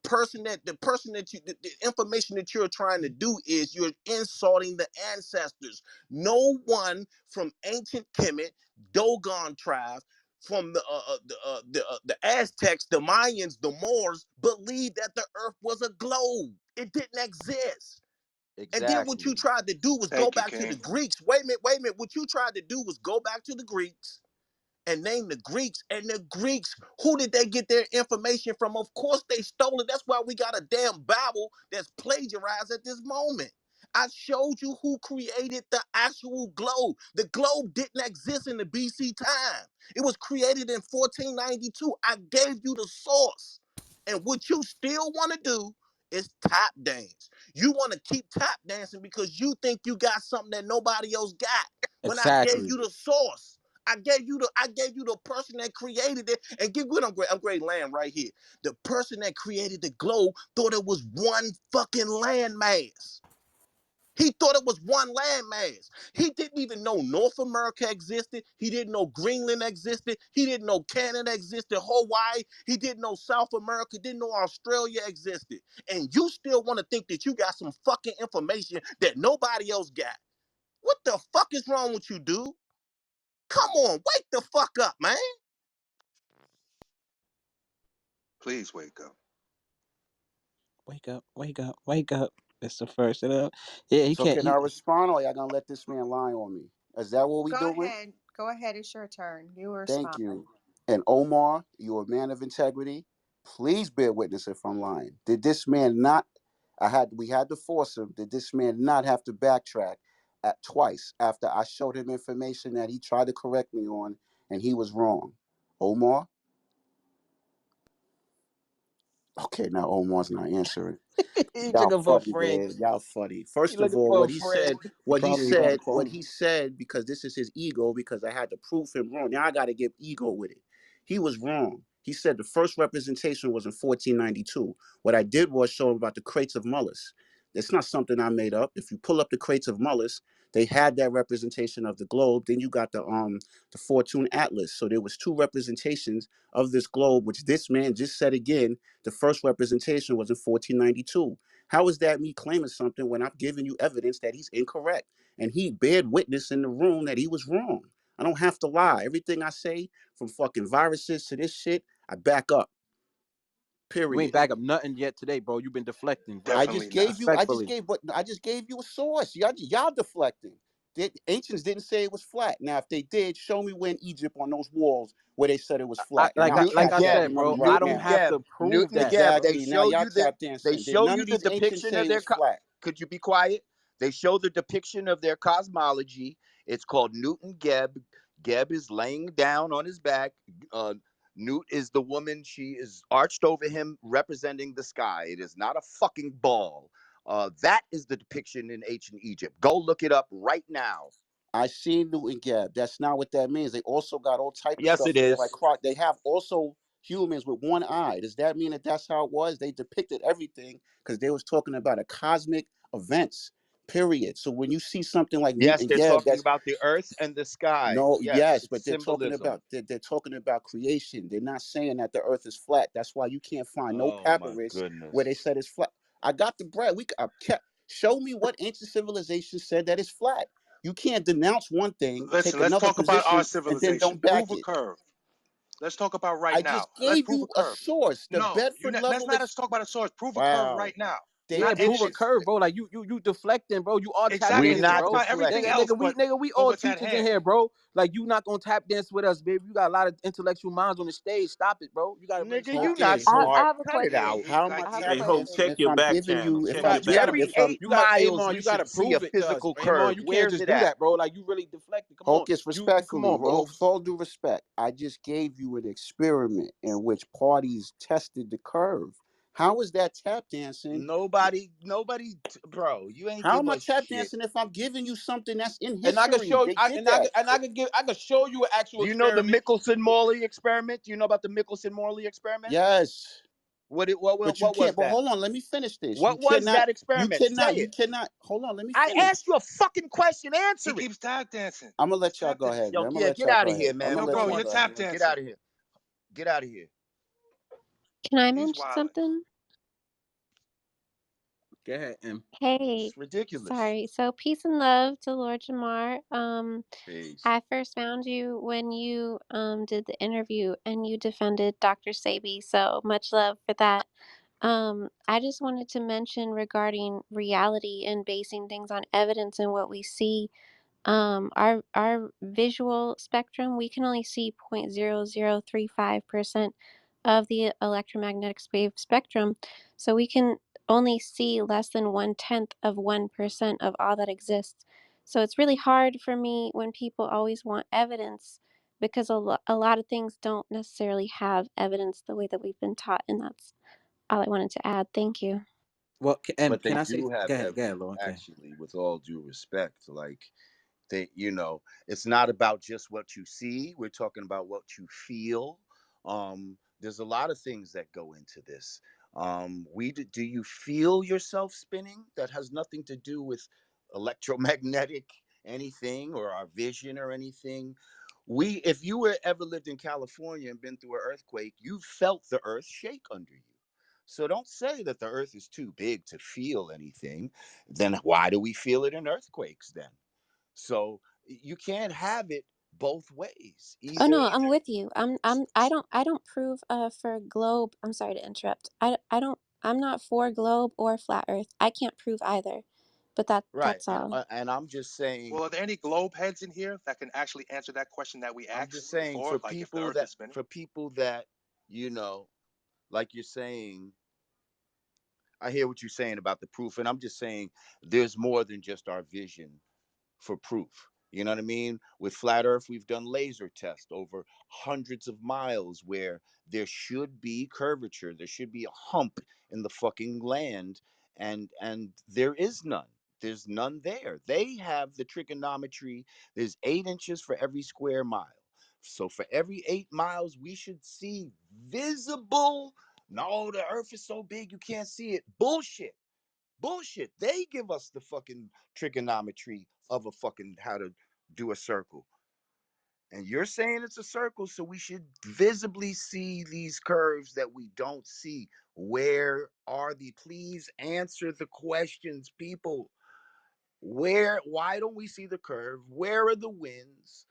S12: information that you're trying to do is you're insulting the ancestors. No one from ancient Kemet, Dogon tribe, from the Aztecs, the Mayans, the Moors believed that the Earth was a globe. It didn't exist. And then what you
S9: Exactly.
S12: tried to do was go
S5: Thank you,
S12: back to the
S5: King.
S12: Greeks. Wait a minute, wait a minute. What you tried to do was go back to the Greeks and name the Greeks. And the Greeks, who did they get their information from? Of course, they stole it. That's why we got a damn Bible that's plagiarized at this moment. I showed you who created the actual globe. The globe didn't exist in the BC time. It was created in 1492. I gave you the source. And what you still want to do is tap dance. You want to keep tap dancing because you think you got something that nobody else got. When I gave
S1: Exactly.
S12: you the source. I gave you the person that created it, and get what I'm great land right here. The person that created the globe thought it was one fucking landmass. He thought it was one landmass. He didn't even know North America existed. He didn't know Greenland existed. He didn't know Canada existed, Hawaii. He didn't know South America, didn't know Australia existed. And you still want to think that you got some fucking information that nobody else got. What the fuck is wrong with you, dude? Come on, wake the fuck up, man.
S5: Please wake up.
S1: Wake up, wake up, wake up. It's the first of the. Yeah, he
S8: So
S1: can't.
S8: can I
S1: He,
S8: respond, or y'all gonna let this man lie on me? Is that what we
S13: Go
S8: doing?
S13: ahead. Go ahead. It's your turn. You
S8: Thank
S13: respond.
S8: you. And Omar, you're a man of integrity. Please bear witness if I'm lying. Did this man not? We had to force him. Did this man not have to backtrack at twice after I showed him information that he tried to correct me on and he was wrong? Omar. Okay, now Omar's not answering.
S1: he's
S8: Y'all
S1: looking for a
S8: funny,
S1: friend.
S8: man. Y'all funny.
S1: He
S8: First of
S1: looking
S8: all,
S1: for a friend. He probably about to
S8: what
S1: call
S8: he said, because this is his ego, because I had to prove him wrong. Now I got to give ego with it. He was wrong. He said the first representation was in 1492. What I did was show him about the crates of Mullis. It's not something I made up. If you pull up the crates of Mullis, they had that representation of the globe. Then you got the Fortune Atlas. So there was two representations of this globe, which this man just said again. The first representation was in 1492. How is that me claiming something when I've given you evidence that he's incorrect? And he bared witness in the room that he was wrong. I don't have to lie. Everything I say, from fucking viruses to this shit, I back up.
S1: You ain't
S8: Period.
S1: back up nothing yet today, bro. You've been deflecting
S5: Definitely not.
S1: respectfully.
S8: I just gave you a source. Y'all deflecting. The ancients didn't say it was flat. Now, if they did, show me where in Egypt on those walls where they said it was flat, and I'll
S9: Newton
S1: Like I
S8: cap that
S9: Geb,
S1: said,
S8: money
S1: bro. I
S8: right
S1: don't
S9: Newton
S8: now.
S1: have
S9: Geb,
S1: to prove
S9: Newton
S1: that,
S9: Geb.
S1: bro.
S9: They
S8: Exactly. Now
S9: show
S8: y'all
S9: you the
S8: tap
S9: they
S8: dancing.
S9: show
S8: None
S9: you
S8: of
S9: the
S8: these ancients
S9: depiction
S8: say
S9: of
S8: it was flat.
S9: could you be quiet? They show the depiction of their cosmology. It's called Newton Geb. Geb is laying down on his back. Uh, Newt is the woman. She is arched over him, representing the sky. It is not a fucking ball. That is the depiction in ancient Egypt. Go look it up right now.
S8: I seen Newton Gap. That's not what that means. They also got all type of
S9: Yes,
S8: stuff
S9: it
S8: in there, like
S9: is.
S8: croc. They have also humans with one eye. Does that mean that that's how it was? They depicted everything because they was talking about a cosmic events. Period. So when you see something like
S9: Yes,
S8: Newton
S9: they're
S8: Gap,
S9: talking
S8: that's
S9: about the earth and the sky.
S8: no,
S9: Yes,
S8: yes,
S9: it's
S8: but they're talking
S9: symbolism.
S8: about they're talking about creation. They're not saying that the Earth is flat. That's why you can't find no
S9: Oh my
S8: papyrus where they
S9: goodness.
S8: said it's flat. I got the bread. I kept show me what ancient civilization said that it's flat. You can't denounce one thing,
S5: Listen,
S8: take
S5: let's
S8: another
S5: talk about our
S8: position, and then
S5: civilization.
S8: don't
S5: Prove
S8: back
S5: a
S8: it.
S5: curve. Let's talk about right
S8: I
S5: now.
S8: just
S5: Let's
S8: gave
S5: prove
S8: you
S5: a
S8: a
S5: curve.
S8: source. The
S5: No,
S8: Bedford
S5: let's
S8: level.
S5: not talk about a source. Prove a curve
S8: Wow.
S5: right now.
S12: Yeah,
S2: Not
S12: prove a
S2: inches.
S12: curve, bro. Like you deflecting, bro. You are tap
S2: We're
S5: Exactly.
S12: dancing,
S5: We're
S2: not
S5: talking
S12: bro.
S5: about everything
S12: Nigga,
S2: deflecting.
S5: else,
S12: nigga,
S5: but
S12: we all
S5: what's at
S12: teachers in
S5: hand?
S12: here, bro. Like you not gonna tap dance with us, baby. You got a lot of intellectual minds on the stage. Stop it, bro. You gotta really
S2: Nigga,
S12: stop
S2: you
S12: that
S2: not
S12: shit,
S8: Okay.
S12: bro.
S6: I
S2: smart.
S6: have a
S2: Cut it
S6: question.
S2: out.
S8: How am I
S5: Like
S6: I have
S8: tap
S6: a
S12: Hey,
S5: you,
S12: Hope,
S6: question.
S8: dancing
S12: check
S8: if
S12: your
S8: I'm
S12: back
S8: giving
S12: channel.
S8: you
S12: Check
S8: if
S2: For
S8: I
S12: you gotta
S2: every
S8: if I'm
S2: 8 miles,
S12: Amon,
S2: we
S12: you
S2: should
S12: gotta
S2: see a
S12: prove it to us,
S2: physical
S12: bro. Amon,
S2: curve.
S12: you can't
S2: Where's
S12: just
S2: it
S12: do
S2: at?
S12: that, bro. Like you really deflecting. Come on.
S8: Hocus,
S12: You come
S8: respectfully,
S12: on, bro.
S8: with all due respect, I just gave you an experiment in which parties tested the curve. How is that tap dancing?
S2: Bro, you ain't
S8: How
S2: give
S8: am I
S2: us
S8: tap
S2: shit.
S8: dancing if I'm giving you something that's in
S12: And I can
S8: history?
S12: show you
S8: They did that.
S12: I can show you an actual
S2: Do you know the
S12: experiment.
S2: Michelson-Morley experiment? Do you know about the Michelson-Morley experiment?
S8: Yes.
S2: What it what
S8: But you
S2: what was
S8: can't, but
S2: that?
S8: hold on, let me finish this.
S2: What was that experiment? Say
S8: You
S2: it.
S8: cannot, hold on, let me
S2: I
S8: finish.
S2: asked you a fucking question.
S5: he
S2: Answer it.
S5: keeps tap dancing.
S8: I'm gonna
S5: He's
S8: let y'all
S5: tap
S8: go
S5: dancing.
S8: ahead, man.
S2: Yo,
S8: I'm gonna
S2: yeah,
S8: let
S2: get
S8: y'all
S2: out
S8: go
S2: of here,
S8: ahead. I'm
S2: man.
S8: gonna
S5: Yo,
S2: We
S8: let
S2: don't
S5: bro,
S8: y'all
S5: you're
S2: want
S8: go
S2: this,
S5: tap
S8: ahead.
S2: man. Get
S5: dancing.
S2: out of here. Get out of here.
S14: Can I
S5: He's
S14: mention
S5: wilding.
S14: something?
S12: Go ahead, M.
S14: Hey,
S2: It's ridiculous.
S14: sorry. So peace and love to Lord Jamar.
S2: Peace.
S14: I first found you when you did the interview and you defended Dr. Sabi. So much love for that. I just wanted to mention regarding reality and basing things on evidence and what we see. Our visual spectrum, we can only see 0.0035% of the electromagnetic wave spectrum, so we can only see less than 1/10 of 1% of all that exists. So it's really hard for me when people always want evidence, because a lot of things don't necessarily have evidence the way that we've been taught, and that's all I wanted to add. Thank you.
S12: Well, M,
S2: But
S12: can
S2: they
S12: I say?
S2: do have
S12: Go ahead,
S2: evidence,
S12: Lord. Okay.
S2: actually, with all due respect. Like, it's not about just what you see. We're talking about what you feel. There's a lot of things that go into this. Do you feel yourself spinning? That has nothing to do with electromagnetic anything or our vision or anything. If you were ever lived in California and been through an earthquake, you felt the earth shake under you. So don't say that the earth is too big to feel anything. Then why do we feel it in earthquakes then? So you can't have it both ways.
S14: Oh
S2: Either
S14: no, I'm with you. I don't prove for globe. I'm sorry to interrupt. I'm not for globe or flat earth. I can't prove either. But
S2: right,
S14: that's all.
S2: and I'm just saying,
S5: Well, are there any globe heads in here that can actually answer that question that we asked before? Like if the Earth is spinning?
S2: for people that you know, like you're saying, I hear what you're saying about the proof, and I'm just saying there's more than just our vision for proof. You know what I mean? With flat earth, we've done laser tests over hundreds of miles where there should be curvature, there should be a hump in the fucking land, and there is none. There's none there. They have the trigonometry. There's 8 inches for every square mile. So for every 8 miles, we should see visible. No, the earth is so big you can't see it. Bullshit. Bullshit. They give us the fucking trigonometry of a fucking how to do a circle. And you're saying it's a circle, so we should visibly see these curves that we don't see. Where are the Please answer the questions, people. Why don't we see the curve? Where are the winds?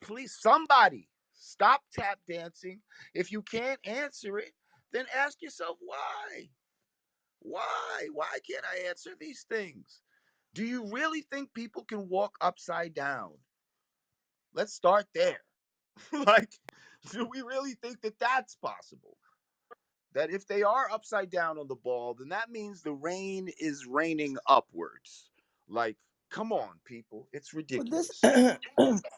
S2: Please, somebody stop tap dancing. If you can't answer it, then ask yourself why. Why can't I answer these things? Do you really think people can walk upside down? Let's start there. Like, do we really think that that's possible? That if they are upside down on the ball, then that means the rain is raining upwards. Like, come on, people. It's
S15: Well, this,
S2: ridiculous.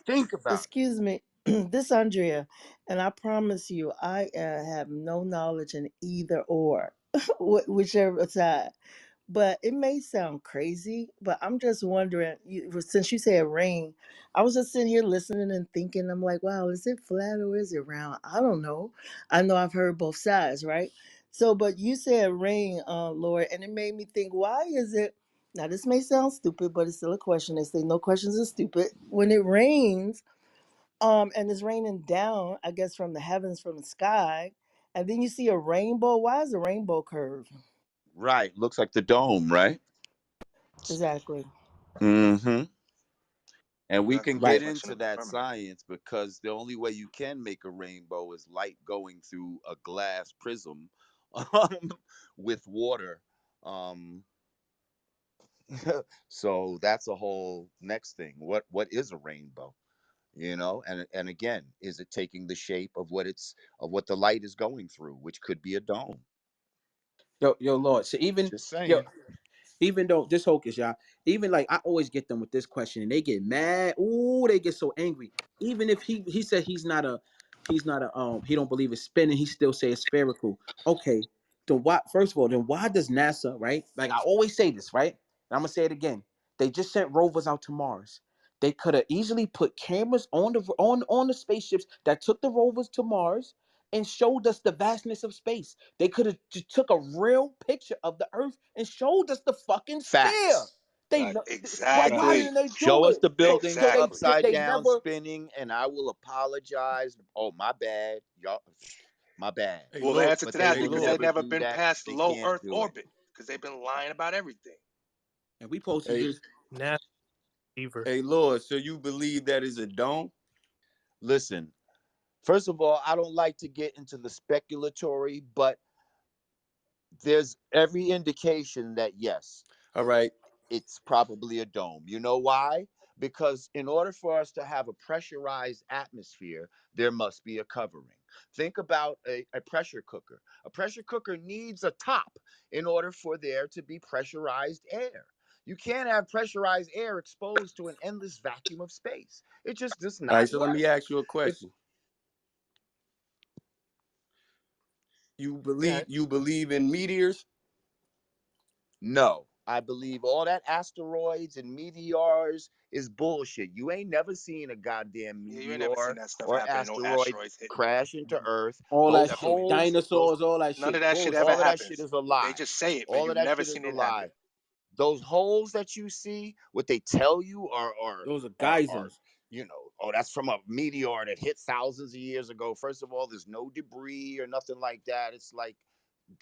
S2: Think about it.
S15: excuse me, this Andrea, and I promise you, I have no knowledge in either or, whichever side. But it may sound crazy, but I'm just wondering, since you said rain, I was just sitting here listening and thinking, I'm like, wow, is it flat or is it round? I don't know. I know I've heard both sides, right? So, but you said rain, Lord, and it made me think, why is it? Now, this may sound stupid, but it's still a question. They say no questions are stupid. When it rains, and it's raining down, I guess, from the heavens, from the sky, and then you see a rainbow. Why is the rainbow curved?
S2: Right. Looks like the dome, right?
S15: Exactly.
S2: Mm-hmm. And we
S5: That's a
S2: can
S5: good
S2: get
S12: Right.
S5: reflection
S2: into
S5: of the
S2: that
S5: firmament.
S2: science because the only way you can make a rainbow is light going through a glass prism um, with water.
S9: Um, so that's a whole next thing. What is a rainbow? You know, and again, is it taking the shape of what the light is going through, which could be a dome?
S1: Yo, Lord. So even
S9: Just
S1: yo,
S9: saying.
S1: even though this Hocus, y'all, even like I always get them with this question and they get mad. Ooh, they get so angry. Even if he said he's not a he don't believe it's spinning, he still say it's spherical. Okay, then why first of all, then why does NASA, right? Like I always say this, right? And I'm gonna say it again. They just sent rovers out to Mars. They could have easily put cameras on the spaceships that took the rovers to Mars and showed us the vastness of space. They could have just took a real picture of the Earth and showed us the fucking sphere.
S9: Facts.
S1: They
S5: Right.
S1: know why
S9: Facts.
S5: Exactly.
S1: didn't they do
S9: Show us
S1: it?
S9: the buildings
S1: So
S5: Exactly.
S9: upside
S1: they
S9: down
S1: never
S9: spinning, and I will apologize. Oh, my bad, y'all. My bad.
S3: Hey,
S5: Well, the
S3: Lord.
S5: answer
S9: But
S5: to
S9: they
S5: that is
S3: Hey,
S9: would
S5: because
S3: Lord.
S5: they've
S9: never
S5: never
S9: do
S5: been
S9: that because
S5: past
S9: they
S5: low
S9: can't
S5: Earth
S9: do it.
S5: orbit because they've been lying about everything.
S1: and we supposed to
S11: Hey,
S1: just
S3: NASA receiver.
S11: hey, Lord. So you believe that is a dome?
S9: Listen, first of all, I don't like to get into the speculatory, but there's every indication that yes,
S11: All right.
S9: it's probably a dome. You know why? Because in order for us to have a pressurized atmosphere, there must be a covering. Think about a pressure cooker. A pressure cooker needs a top in order for there to be pressurized air. You can't have pressurized air exposed to an endless vacuum of space. It just does
S11: All right.
S9: not
S11: So let
S9: work.
S11: me ask you a
S9: If
S11: question. You
S9: yeah,
S11: believe in meteors?
S9: no, I believe all that asteroids and meteors is bullshit. You ain't never seen a goddamn
S5: Yeah, you ain't never seen
S9: meteor
S5: that stuff
S9: or
S5: happening. No
S9: asteroid
S5: asteroids hitting.
S9: crash into Earth.
S1: all that
S9: Those
S1: shit,
S5: Definitely not.
S9: holes, those
S1: dinosaurs, all that
S5: None of
S1: shit,
S5: that shit ever
S9: all
S1: bullshit.
S9: of that shit
S5: happens.
S9: is a
S5: They
S9: lie.
S5: just say it, but
S9: All of
S5: you've
S9: that
S5: never
S9: shit is
S5: seen
S9: a
S5: it happen.
S9: lie. Those holes that you see, what they tell you
S1: Those are
S9: are
S1: geysers.
S9: oh, that's from a meteor that hit thousands of years ago. First of all, there's no debris or nothing like that. It's like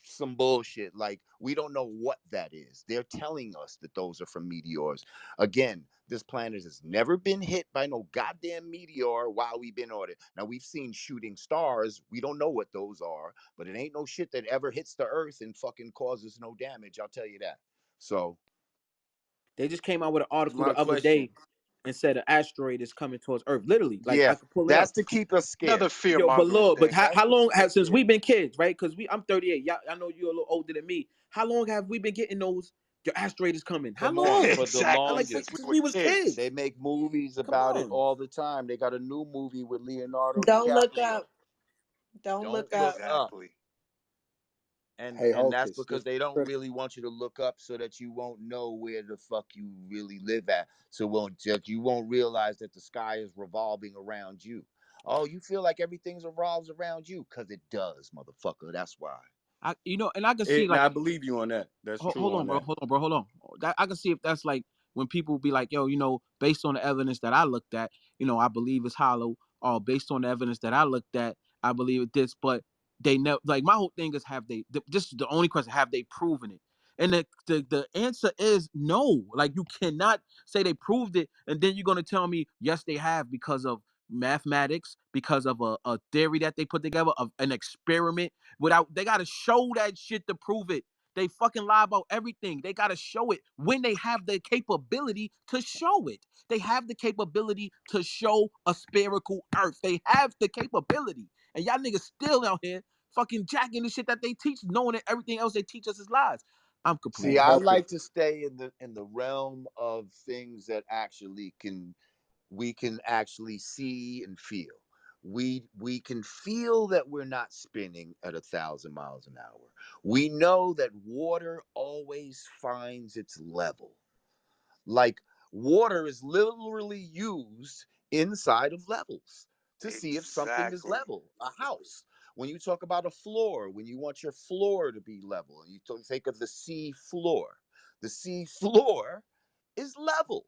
S9: some bullshit. Like, we don't know what that is. They're telling us that those are from meteors. Again, this planet has never been hit by no goddamn meteor while we've been on it. Now, we've seen shooting stars. We don't know what those are, but it ain't no shit that ever hits the Earth and fucking causes no damage. I'll tell you that. So,
S1: They just came out with an article
S11: My
S1: the other
S11: question.
S1: day and said an asteroid is coming towards Earth. Literally, like
S9: yeah,
S1: I could pull it
S9: that's
S1: up.
S9: to keep us
S5: Another
S9: scared.
S5: fear
S1: Yo, but
S5: mongering
S1: Lord, but
S5: thing.
S1: how
S9: That's to
S1: long
S9: keep
S1: have
S9: us
S1: since we've
S9: scared.
S1: been kids, right? Because I'm 38. Y'all, I know you're a little older than me. How long have we been getting those? Your asteroid is coming. How
S9: Come on,
S1: long?
S9: for the
S1: I
S5: Exactly.
S1: like
S5: Since we
S9: longest.
S1: since
S5: were
S1: we was
S5: kids.
S9: They
S1: kids.
S9: make movies
S1: Come
S9: about it
S1: on.
S9: all the time. They got a new movie with Leonardo
S13: Don't look
S9: DiCaprio.
S13: up. Don't
S9: Don't
S13: look up.
S9: look up.
S5: Exactly.
S1: Hey,
S9: And that's
S1: Hocus,
S9: because they don't really want you to look up so that you won't know where the fuck you really live at. So you won't realize that the sky is revolving around you. Oh, you feel like everything revolves around you? Cause it does, motherfucker. That's why.
S1: and I can see like
S11: Now I believe you on that. That's true
S1: hold on,
S11: on
S1: bro.
S11: that.
S1: Hold on, bro. Hold on. That I can see if that's like when people be like, yo, based on the evidence that I looked at, I believe it's hollow. Or based on the evidence that I looked at, I believe it this. But they never like my whole thing is have they? This is the only question: have they proven it? And the answer is no. Like you cannot say they proved it, and then you're gonna tell me yes they have because of mathematics, because of a theory that they put together, of an experiment. Without they gotta show that shit to prove it. They fucking lie about everything. They gotta show it when they have the capability to show it. They have the capability to show a spherical earth. They have the capability. And y'all niggas still out here fucking jacking the shit that they teach, knowing that everything else they teach us is lies. I'm
S9: See,
S1: completely
S9: I
S1: hopeless.
S9: like to stay in the realm of things that actually can we can actually see and feel. We can feel that we're not spinning at 1,000 miles an hour. We know that water always finds its level. Like, water is literally used inside of levels to see if something is
S5: Exactly.
S9: level. A house. When you talk about a floor, when you want your floor to be level, and you think of the sea floor, the sea floor is level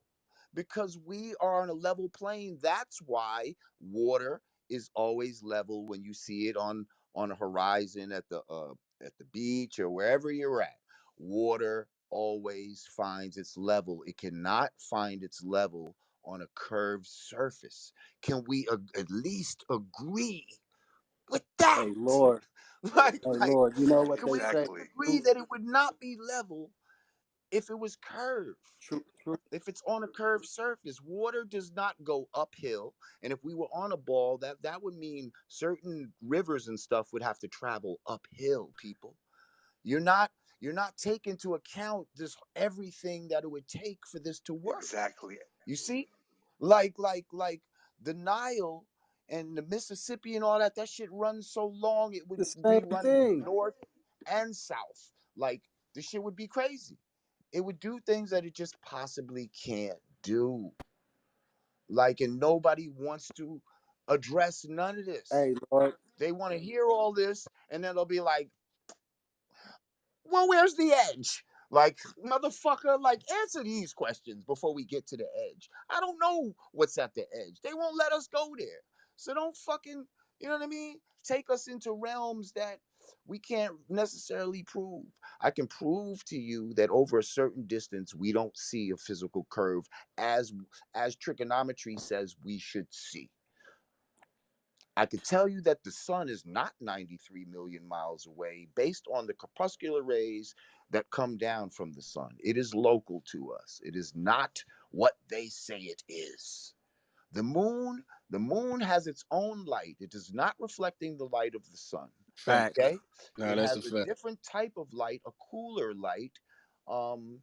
S9: because we are on a level plane. That's why water is always level when you see it on a horizon at the beach or wherever you're at. Water always finds its level. It cannot find its level on a curved surface. Can we at least agree with that.
S8: Hey, Lord. Hey,
S9: Like,
S8: Lord, you know what
S9: can
S8: they
S9: we
S8: say?
S9: just agree that it would not be level if it was curved?
S8: True.
S9: If it's on a curved surface, water does not go uphill. And if we were on a ball, that would mean certain rivers and stuff would have to travel uphill, people. You're not you're not taking into account this everything that it would take for this to work.
S5: Exactly.
S9: You see? Like the Nile and the Mississippi and all that, that shit runs so long it would
S8: The
S9: be
S8: same
S9: running
S8: thing.
S9: north and south. Like this shit would be crazy. It would do things that it just possibly can't do. Like, and nobody wants to address none of this.
S8: Hey, Lord.
S9: They want to hear all this, and then they'll be like, well, where's the edge? Like, motherfucker, like, answer these questions before we get to the edge. I don't know what's at the edge. They won't let us go there. So don't fucking, you know what I mean? Take us into realms that we can't necessarily prove. I can prove to you that over a certain distance, we don't see a physical curve as trigonometry says we should see. I could tell you that the sun is not 93 million miles away based on the corpuscular rays that come down from the sun. It is local to us. It is not what they say it is. The moon, the moon has its own light. It is not reflecting the light of the sun.
S1: Fact.
S9: Okay?
S11: Nah,
S9: It
S11: that's a
S9: has a
S11: fact.
S9: different type of light, a cooler light. Um,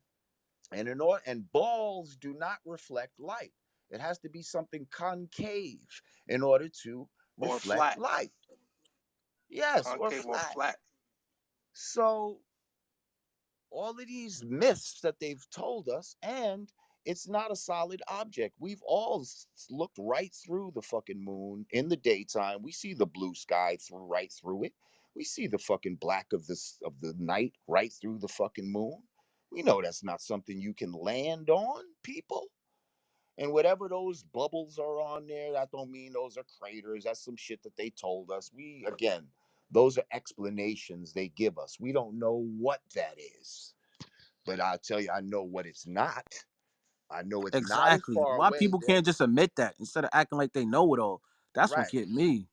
S9: and balls do not reflect light. It has to be something concave in order to
S5: Or
S9: reflect
S5: flat,
S9: light. Yes, or
S5: concave or
S9: flat.
S5: flat.
S9: So all of these myths that they've told us, and it's not a solid object. We've all looked right through the fucking moon in the daytime. We see the blue sky through right through it. We see the fucking black of this of the night right through the fucking moon. We know that's not something you can land on, people. And whatever those bubbles are on there, that don't mean those are craters. That's some shit that they told us. We again, those are explanations they give us. We don't know what that is. But I'll tell you, I know what it's not. I know it's not as
S1: Exactly.
S9: far
S1: Why
S9: away
S1: people
S9: then.
S1: can't just admit that instead of acting like they know it all? That's what
S9: Right.
S1: get me.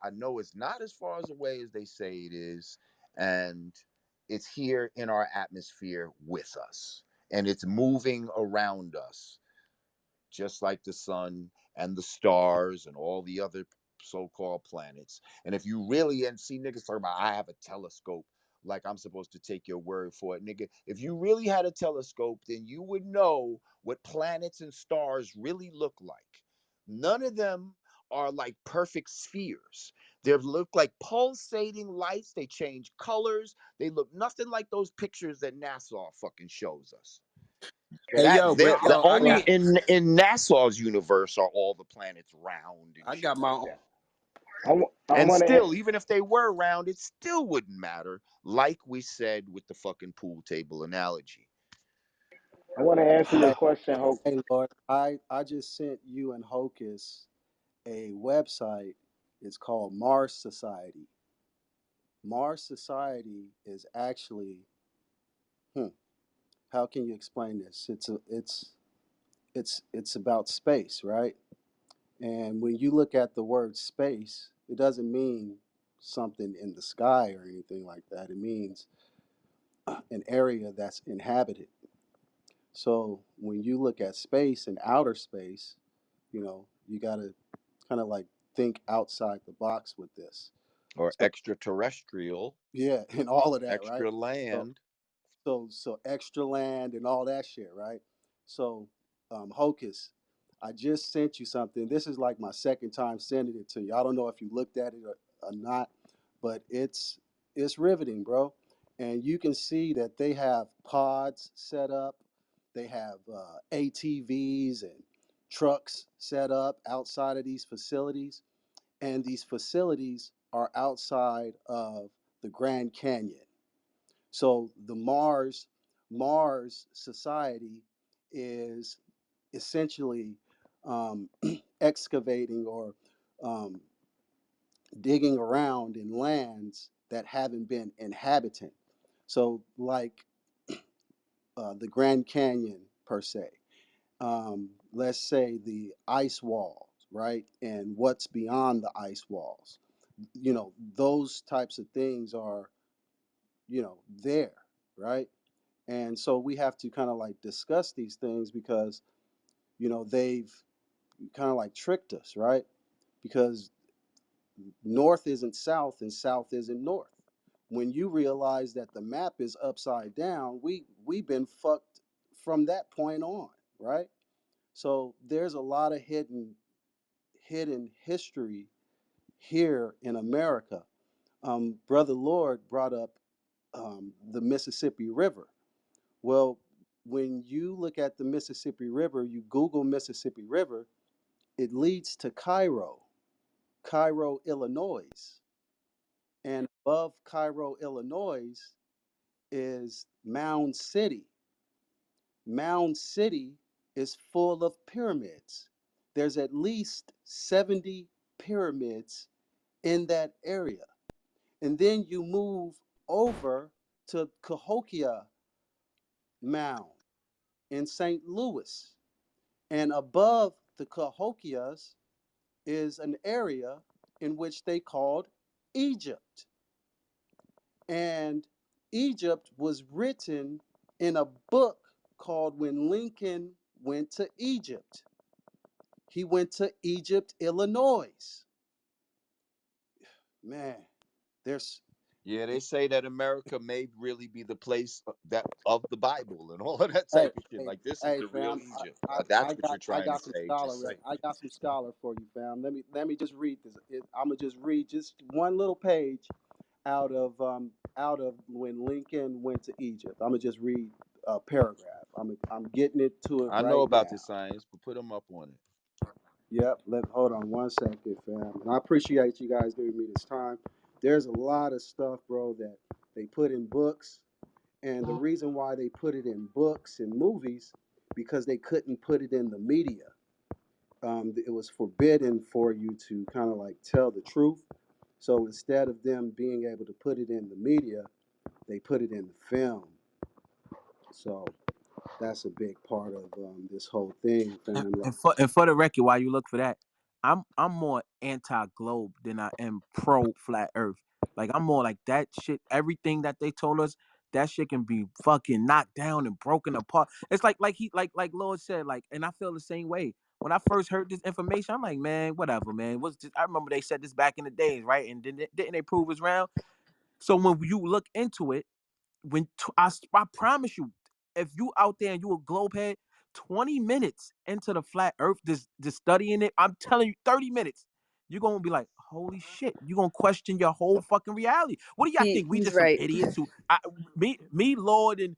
S9: I know it's not as far as away as they say it is. And it's here in our atmosphere with us. And it's moving around us, just like the sun and the stars and all the other so-called planets. And if you really and see niggas talking about I have a telescope, like I'm supposed to take your word for it, nigga. If you really had a telescope, then you would know what planets and stars really look like. None of them are like perfect spheres. They look like pulsating lights. They change colors. They look nothing like those pictures that NASA fucking shows us.
S1: Hey
S9: That
S1: yo,
S9: they're
S1: but
S9: the
S1: yo, I
S9: only
S1: got
S9: in NASA's universe are all the planets round and
S11: I
S9: shit
S11: got my
S9: like
S11: own.
S9: that.
S2: I
S9: And
S2: want to
S9: still, even if they were round, it still wouldn't matter. Like we said with the fucking pool table analogy.
S2: answer your
S8: Hey,
S2: question, Hope.
S8: hey, Lord. I just sent you and Hocus a website. It's called Mars Society. Mars Society is actually, hmm, how can you explain this? It's about space, right? And when you look at the word space, it doesn't mean something in the sky or anything like that. It means an area that's inhabited. So when you look at space and outer space, you got to kind of like think outside the box with this.
S9: Or
S8: So
S9: extraterrestrial,
S8: yeah, and all of that, right?
S9: extra
S8: So
S9: land.
S8: so extra land and all that shit, right? So Hocus, I just sent you something. This is like my second time sending it to you. I don't know if you looked at it or not, but it's riveting, bro. And you can see that they have pods set up. They have ATVs and trucks set up outside of these facilities, and these facilities are outside of the Grand Canyon. So the Mars Society is essentially um, excavating or um, digging around in lands that haven't been inhabited. So like the Grand Canyon per se. Let's say the ice walls, right? And what's beyond the ice walls. those types of things are, there, right? And so we have to kind of like discuss these things because, they've kind of like tricked us, right? Because north isn't south and south isn't north. When you realize that the map is upside down, we've been fucked from that point on, right? So there's a lot of hidden history here in America. Brother Lord brought up the Mississippi River. Well, when you look at the Mississippi River, you Google Mississippi River, it leads to Cairo, Illinois. And above Cairo, Illinois is Mound City. Mound City is full of pyramids. There's at least 70 pyramids in that area. And then you move over to Cahokia Mound in St. Louis. And above the Cahokias is an area in which they called Egypt. And Egypt was written in a book called When Lincoln Went to Egypt. He went to Egypt, Illinois. Man, there's
S9: Yeah, they say that America may really be the place that of the Bible and all of that
S8: hey,
S9: type of shit.
S8: hey,
S9: Like this is
S8: hey,
S9: the real
S8: fam.
S9: Egypt.
S8: I, I
S9: That's what
S8: got
S9: you're
S8: I
S9: trying to
S8: got some
S9: say.
S8: scholar.
S9: Just say.
S8: I got some scholar for you, fam. Let me just read this. I'm gonna just read just one little page out of when Lincoln went to Egypt. I'm gonna just read a paragraph. I'm getting it to it
S9: I know
S8: right
S9: about
S8: now.
S9: the science, but put them up on it.
S8: Yep. Hold on one second, fam. And I appreciate you guys giving me this time. There's a lot of stuff, bro, that they put in books, and the reason why they put it in books and movies because they couldn't put it in the media. It was forbidden for you to kind of like tell the truth. So instead of them being able to put it in the media, they put it in the film. So that's a big part of this whole thing,
S1: And,
S8: fam. Like,
S1: and for the record, while you look for that, I'm more anti-globe than I am pro flat Earth. Like I'm more like that shit. Everything that they told us, that shit can be fucking knocked down and broken apart. It's like Lord said, like, and I feel the same way. When I first heard this information, I'm like, man, whatever, man. What's this? I remember they said this back in the days, right? And didn't they prove it's round? So when you look into it, I promise you, if you out there and you a globe head, 20 minutes into the flat earth, just studying it, I'm telling you, 30 minutes, you're gonna be like, holy shit, you're gonna question your whole fucking reality. What do y'all think? We
S4: He's
S1: just some
S4: right.
S1: idiots who Lord and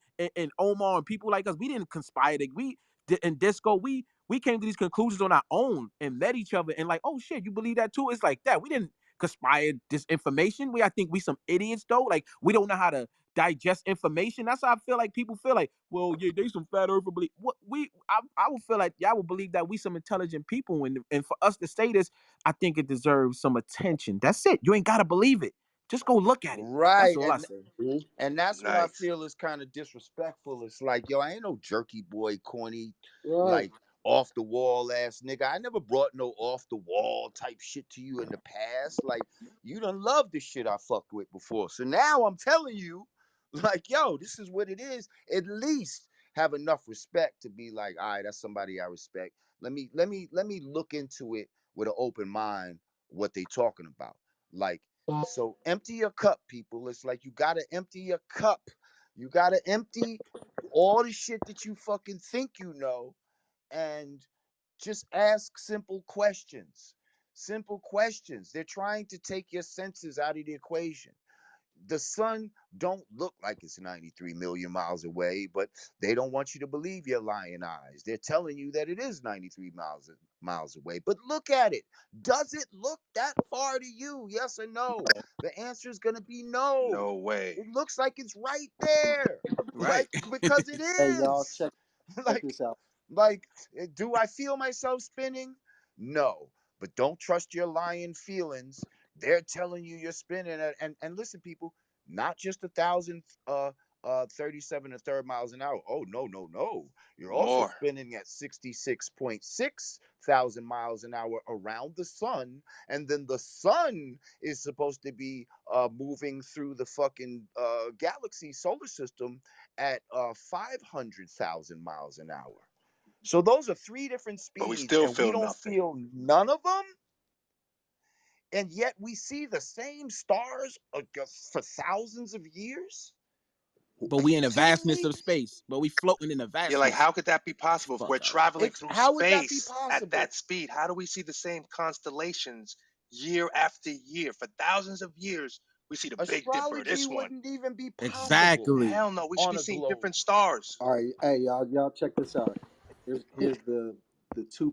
S1: Omar and people like us, we didn't conspire to we in disco, we came to these conclusions on our own and met each other and like, oh shit, you believe that too? It's like that. We didn't conspire this information. I think we some idiots though. Like we don't know how to digest information. That's how I feel like people feel like, well, yeah, they some flat earther believe. What I would feel like y'all would believe that we some intelligent people, and for us to say this, I think it deserves some attention. That's it. You ain't gotta believe it. Just go look at it. That's
S9: Right,
S1: all I say.
S8: mhm.
S9: and that's what I
S5: Nice.
S9: feel is kind of disrespectful. It's like, yo, I ain't no jerky boy, corny,
S8: Right.
S9: like off the wall ass nigga. I never brought no off the wall type shit to you in the past. Like, you done love the shit I fucked with before. So now I'm telling you, like, yo, this is what it is. At least have enough respect to be like, all right, that's somebody I respect. Let me look into it with an open mind. What they talking about? Like, so empty your cup, people. It's like you gotta empty your cup. You gotta empty all the shit that you fucking think you know, and just ask simple questions. Simple questions. They're trying to take your senses out of the equation. The sun don't look like it's 93 million miles away, but they don't want you to believe your lying eyes. They're telling you that it is 93 miles away. But look at it. Does it look that far to you? Yes or no? The answer is going to be no.
S5: No way.
S9: It looks like it's right there.
S1: Right.
S9: Like, because it
S8: Hey, y'all,
S9: is.
S8: check
S9: like
S8: this out.
S9: like, do I feel myself spinning? No. But don't trust your lying feelings. They're telling you you're spinning. And listen, people, not just 37 and a third miles an hour. Oh, no, no, no. You're also
S5: More.
S9: spinning at 66.6 thousand miles an hour around the sun, and then the sun is supposed to be moving through the fucking galaxy solar system at 500,000 miles an hour. So those are three different
S5: But we
S9: speeds,
S5: still
S9: and we
S5: feel
S9: don't
S5: nothing.
S9: feel none of them, and yet we see the same stars for thousands of years.
S1: But
S9: Are
S1: we
S9: you
S1: in the
S9: kidding
S1: vastness
S9: me?
S1: of space. But we floating in the
S5: You're like,
S1: vastness.
S5: how could that be possible if we're
S1: Fuck out of here.
S5: traveling
S9: It's
S5: through
S9: how would that be
S5: space at
S9: possible?
S5: that speed? How do we see the same constellations year after year for thousands of years? We see the Big Dipper,
S9: Astrology
S5: this one.
S9: wouldn't even be possible
S1: Exactly.
S5: Hell no, we should
S9: on
S5: be
S9: a
S5: seeing
S9: globe.
S5: different stars.
S16: All right, hey y'all check this out. Here's the two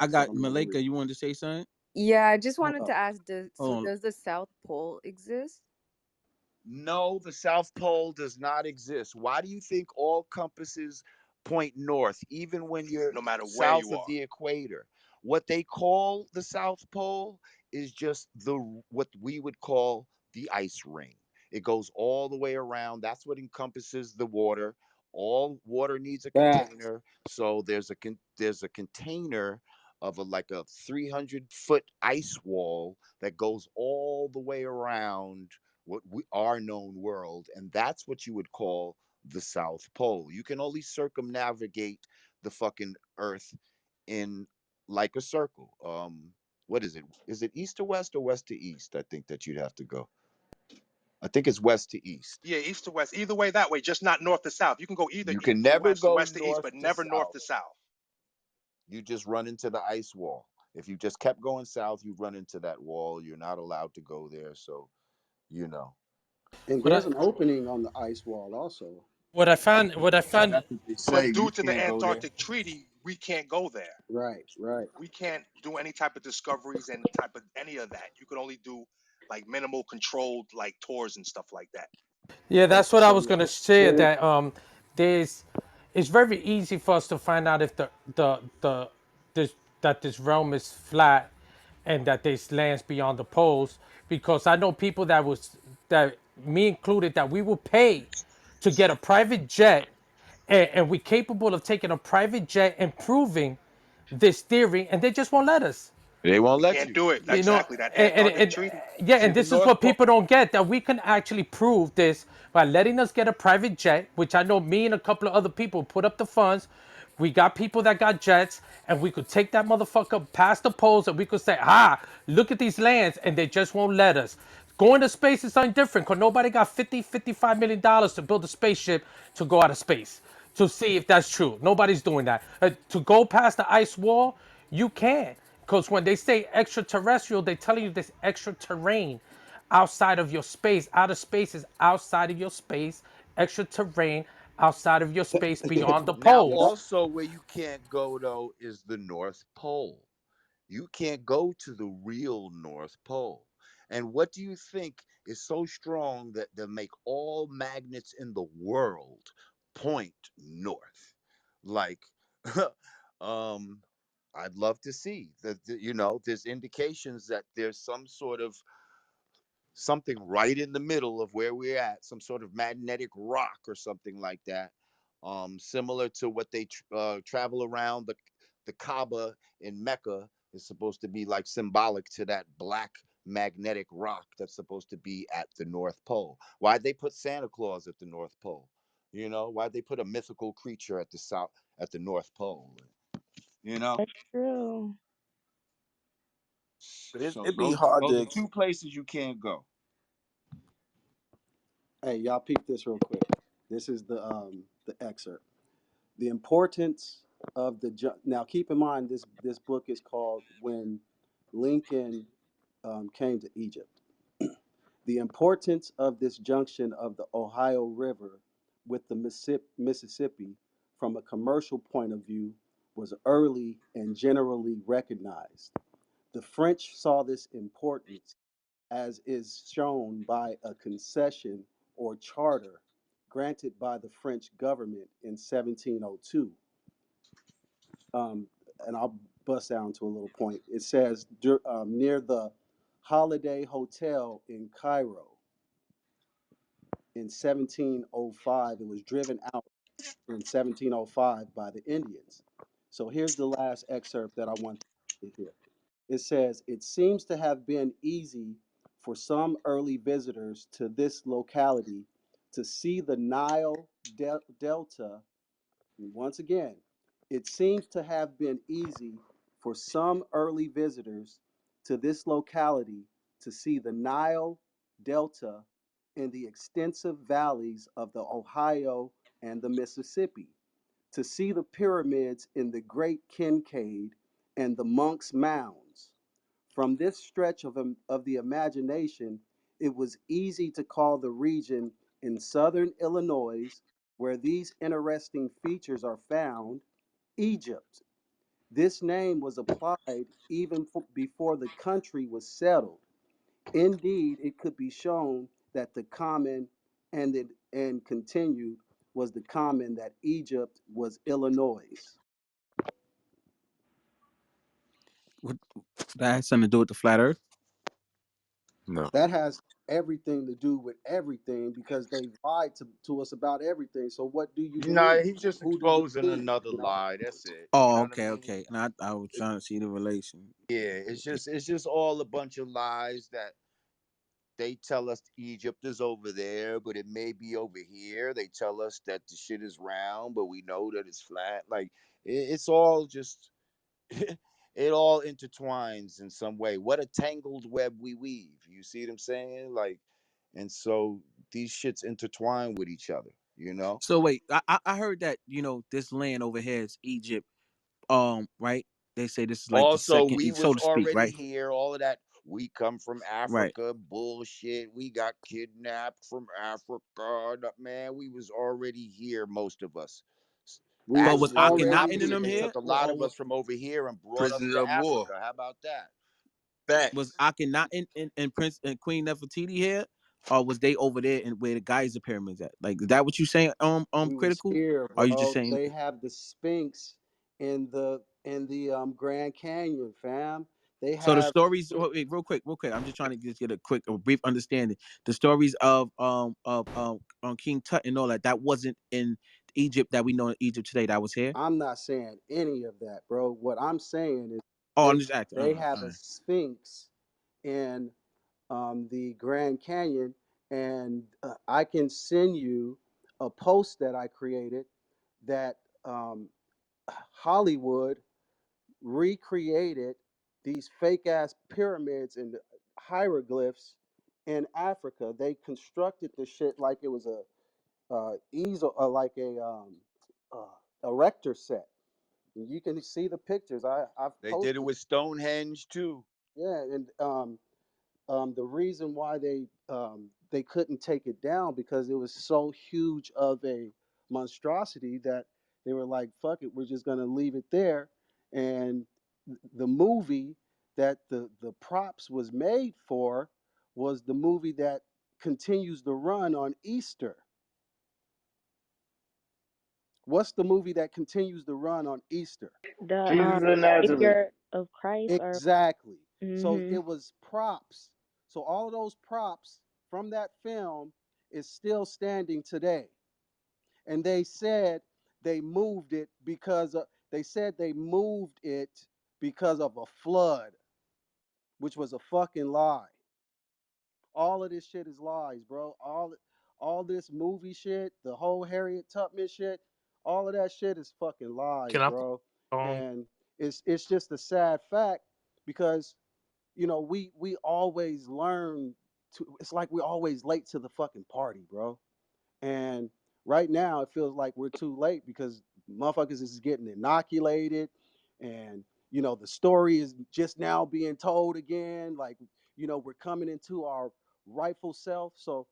S1: I
S16: paragraphs that
S1: got
S16: I'm gonna
S1: Malika,
S16: read.
S1: you wanted to say something?
S17: Yeah, I just
S16: Hold
S17: wanted to
S16: up.
S17: ask, so
S1: Hold on.
S17: does the South Pole exist?
S9: No, the South Pole does not exist. Why do you think all compasses point north, even when you're
S5: No matter where
S9: south
S5: you
S9: of
S5: are.
S9: the equator? What they call the South Pole is just the what we would call the ice ring. It goes all the way around. That's what encompasses the water. All water needs a
S16: Facts.
S9: container, so there's a container of like a 300-foot ice wall that goes all the way around what we our known world, and that's what you would call the South Pole. You can only circumnavigate the fucking Earth in like a circle. What is it? Is it east to west or west to east? I think that you'd have to go. I think it's west to east.
S5: Yeah, east to west. Either way, that way, just not north to south. You can go either
S9: You
S5: east
S9: can
S5: to
S9: never
S5: west or
S9: go
S5: west to east,
S9: north
S5: but
S9: to
S5: never north
S9: south.
S5: to south.
S9: You just run into the ice wall. If you just kept going south, you run into that wall. You're not allowed to go there. So, you know.
S16: And
S3: What I
S16: there's an opening on the ice wall also.
S3: what I found
S9: That's what they say.
S5: But
S9: You
S5: due to the
S9: can't go there.
S5: Antarctic Treaty, we can't go there.
S16: Right, right.
S5: We can't do any type of discoveries and type of any of that. You could only do like minimal controlled like tours and stuff like that.
S3: Yeah, that's what I
S16: So
S3: was
S16: yeah.
S3: gonna say.
S16: There
S3: That there's, it's very easy for us to find out if the this that this realm is flat, and that there's lands beyond the poles. Because I know people that me included, that we will pay to get a private jet, and we're capable of taking a private jet and proving this theory, and they just won't let us.
S9: They won't
S5: We
S9: let
S5: can't
S9: you.
S5: do it.
S3: You know,
S5: Exactly. That Antarctic Treaty.
S3: yeah,
S9: See,
S3: and
S9: the
S3: this is
S9: North
S3: what
S9: Pole.
S3: people don't get, that we can actually prove this by letting us get a private jet, which I know me and a couple of other people put up the funds. We got people that got jets, and we could take that motherfucker past the poles, and we could say, look at these lands, and they just won't let us. Going to space is something different, because nobody got $50, $55 million to build a spaceship to go out of space to see if that's true. Nobody's doing that. To go past the ice wall, you can. Because when they say extraterrestrial, they're telling you this extra terrain outside of your space. Outer space is outside of your space. Extra terrain outside of your space beyond the
S9: Now,
S3: poles.
S16: that
S9: also where you can't go though is the North Pole. You can't go to the real North Pole. And what do you think is so strong that they make all magnets in the world point north? Like, um, I'd love to see that. There's indications that there's some sort of something right in the middle of where we're at, some sort of magnetic rock or something like that, similar to what they travel around the Kaaba in Mecca is supposed to be like symbolic to that black magnetic rock that's supposed to be at the North Pole. Why'd they put Santa Claus at the North Pole? Why'd they put a mythical creature at the North Pole? You know,
S6: That's true.
S12: But it,
S9: so
S12: it'd be
S9: those
S12: hard
S9: those
S12: to
S9: are two places you can't go.
S16: Hey, y'all peep this real quick. This is the excerpt. The importance of now keep in mind this book is called When Lincoln Came to Egypt. The importance of this junction of the Ohio River with the Mississippi from a commercial point of view was early and generally recognized. The French saw this importance, as is shown by a concession or charter granted by the French government in 1702. And I'll bust down to a little point. It says near the Holiday Hotel in Cairo in 1705. It was driven out in 1705 by the Indians. So here's the last excerpt that I want to hear. It says, it seems to have been easy for some early visitors to this locality to see the Nile Delta. And once again, it seems to have been easy for some early visitors to this locality to see the Nile Delta in the extensive valleys of the Ohio and the Mississippi, to see the pyramids in the Great Kincaid and the monks' mounds. From this stretch of the imagination, it was easy to call the region in southern Illinois where these interesting features are found Egypt. This name was applied even before the country was settled. Indeed, it could be shown that the common and continued was the common that Egypt was Illinois.
S1: What that has something to do with the flat Earth?
S10: No.
S16: That has everything to do with everything because they lied to us about everything. So what do you
S9: Nah,
S16: believe?
S9: he's just
S16: Who do you
S9: exposing
S16: believe?
S9: another
S16: You know,
S9: lie. That's it. You
S1: Oh,
S9: know what I
S1: okay,
S9: mean?
S1: okay. And I was trying to see the relation.
S9: Yeah, it's just all a bunch of lies that they tell us Egypt is over there, but it may be over here. They tell us that the shit is round, but we know that it's flat. Like it's all just it all intertwines in some way. What a tangled web we weave. You see what I'm saying? Like, and so these shits intertwine with each other. You know.
S1: So wait, I heard that this land over here is Egypt. Right? They say this is like the
S9: Also,
S1: second,
S9: we
S1: so
S9: was
S1: to speak,
S9: already
S1: right?
S9: here. All of that. We come from
S1: Right.
S9: Africa. Bullshit. We got kidnapped from Africa. Man, we was already here. Most of us.
S16: we
S1: But
S16: was
S1: was
S9: Actually, the
S16: already
S1: Akhenaten and
S9: opposite.
S1: them
S9: They
S16: here.
S1: here,
S9: took a lot
S1: or
S9: of us from over here and brought us
S11: Prisoner
S9: to
S11: of war.
S9: Africa. How about that?
S1: was
S11: Facts.
S1: Akhenaten and Prince and Queen Nefertiti here, or was they over there and where the Giza pyramids at? Like, is that what you saying?
S16: We was
S1: Critical?
S16: here,
S1: Or are you just
S16: bro.
S1: saying?
S16: They have the Sphinx in the Grand Canyon, fam. They
S1: So the
S16: have
S1: stories, wait, real quick. I'm just trying to just get a brief understanding. The stories of King Tut and all that. That wasn't in Egypt that we know in Egypt today. That was here.
S16: I'm not saying any of that, bro. What I'm saying is
S1: Oh, I'm
S16: they
S1: just acting. All
S16: they
S1: right,
S16: have
S1: all
S16: a
S1: right.
S16: Sphinx in the Grand Canyon, and I can send you a post that I created that Hollywood recreated these fake ass pyramids and hieroglyphs in Africa. They constructed the shit like it was a easel, like uh, a rector set. You can see the pictures. I've
S9: They did it
S16: posted.
S9: with Stonehenge too.
S16: Yeah, and the reason why they couldn't take it down because it was so huge of a monstrosity that they were like, "Fuck it, we're just gonna leave it there." And the movie that the props was made for was the movie that continues to run on Easter. What's the movie that continues to run on Easter?
S6: The
S2: Jesus of Nazareth.
S6: Savior of Christ, or
S16: Exactly. So
S6: mhm.
S16: it was props. So all of those props from that film is still standing today. And they said they moved it because of a flood, which was a fucking lie. All of this shit is lies, bro. All this movie shit, the whole Harriet Tubman shit, all of that shit is fucking lies,
S3: Can I
S16: bro.
S3: um
S16: And it's just a sad fact because we always learn to. It's like we're always late to the fucking party, bro. And right now, it feels like we're too late because motherfuckers is getting inoculated, and the story is just now being told again. Like we're coming into our rightful self. So,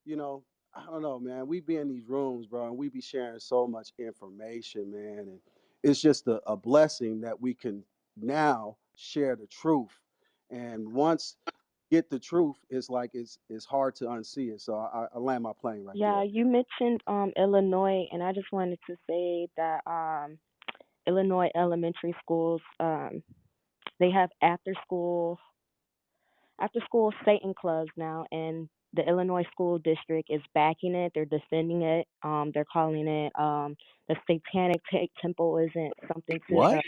S16: you know, I don't know, man. We be in these rooms, bro, and we be sharing so much information, man, and it's just a blessing that we can now share the truth. And once get the truth, it's like it's hard to unsee it. So I land my plane right
S6: Yeah,
S16: there.
S6: you mentioned Illinois, and I just wanted to say that Illinois elementary schools they have after school Satan clubs now, and The Illinois school district is backing it. They're defending it. They're calling it the Satanic Temple isn't something to.
S1: What?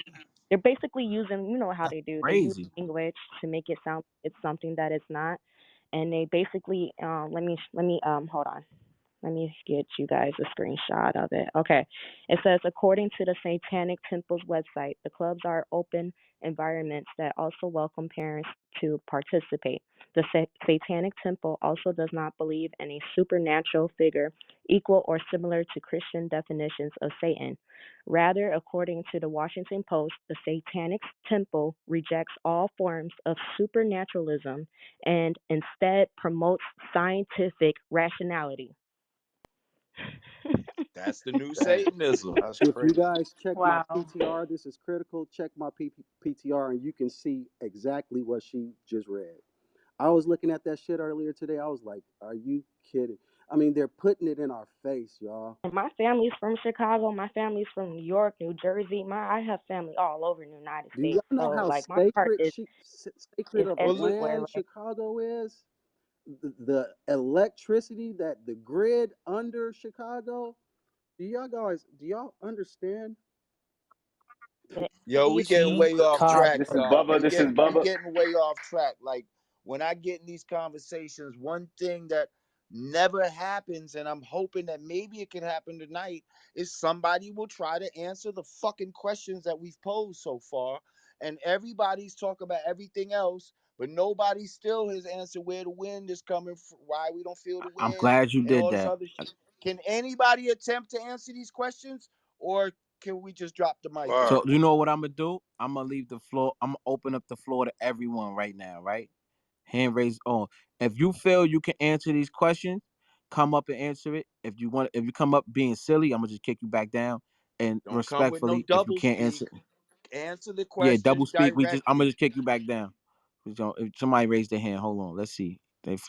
S6: They're basically using, you know how
S1: That's
S6: they do. They use
S1: crazy.
S6: language to make it sound it's something that it's not, and they basically let me hold on. Let me get you guys a screenshot of it. Okay. It says, according to the Satanic Temple's website, the clubs are open environments that also welcome parents to participate. The Satanic Temple also does not believe in a supernatural figure equal or similar to Christian definitions of Satan. Rather, according to the Washington Post, the Satanic Temple rejects all forms of supernaturalism and instead promotes scientific rationality.
S9: That's the new
S16: Dang.
S9: Satanism.
S1: That's
S16: If you
S1: crazy.
S16: guys check my
S6: Wow.
S16: PTR, this is critical. Check my PTR, and you can see exactly what she just read. I was looking at that shit earlier today. I was like, "Are you kidding?" I mean, they're putting it in our face, y'all.
S6: And my family's from Chicago. My family's from New York, New Jersey. I have family all over the United
S16: Do y'all
S6: States.
S16: know
S6: So
S16: how
S6: like my heart
S16: sacred
S6: is
S16: sacred of a
S9: Well, look,
S6: everywhere.
S16: land
S6: Like
S16: Chicago is? The electricity that the grid under Chicago. Do y'all understand?
S6: the
S9: yo, we getting
S3: T
S9: way off track,
S2: This is
S9: y'all.
S2: Bubba.
S9: We
S2: This is
S9: getting we
S2: Bubba.
S9: getting way off track. Like when I get in these conversations, one thing that never happens, and I'm hoping that maybe it can happen tonight, is somebody will try to answer the fucking questions that we've posed so far, and everybody's talking about everything else, but nobody still has answered where the wind is coming from, why we don't feel the
S1: I'm
S9: wind,
S1: glad you
S9: and
S1: did
S9: all this
S1: that.
S9: other shit. Can anybody attempt to answer these questions, or can we just drop the mic
S11: Word.
S1: So
S9: down?
S1: you know what I'm gonna do? I'm gonna leave the floor. I'm gonna open up the floor to everyone right now. Right? Hand raised on. If you feel you can answer these questions, come up and answer it. If you come up being silly, I'm gonna just kick you back down. And
S9: Don't come with no
S1: respectfully, if you
S9: double
S1: can't
S9: speak.
S1: answer,
S9: Answer the
S1: yeah, double
S9: question
S1: speak. I'm gonna
S9: directly.
S1: just kick you back down. So if somebody raised their hand, hold on. Let's see. If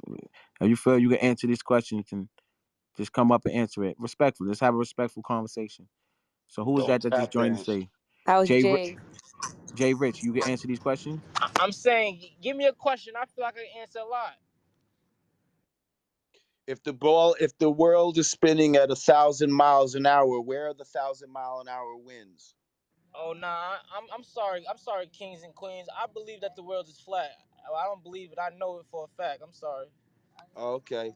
S1: you feel you can answer these questions, then just come up and answer it respectfully. Let's have a respectful conversation. So who is
S2: Don't
S1: that just
S2: tap
S1: joined the
S2: dance.
S1: stage?
S17: That was
S1: Jay
S17: Jay.
S1: Jay Rich, you can answer these questions.
S18: I'm saying, give me a question. I feel like I can answer a lot.
S9: If the world is spinning at 1,000 miles an hour, where are the 1,000 mile an hour winds?
S18: Oh nah, I'm sorry. I'm sorry, kings and queens. I believe that the world is flat. I don't believe it. I know it for a fact. I'm sorry.
S9: Oh, okay,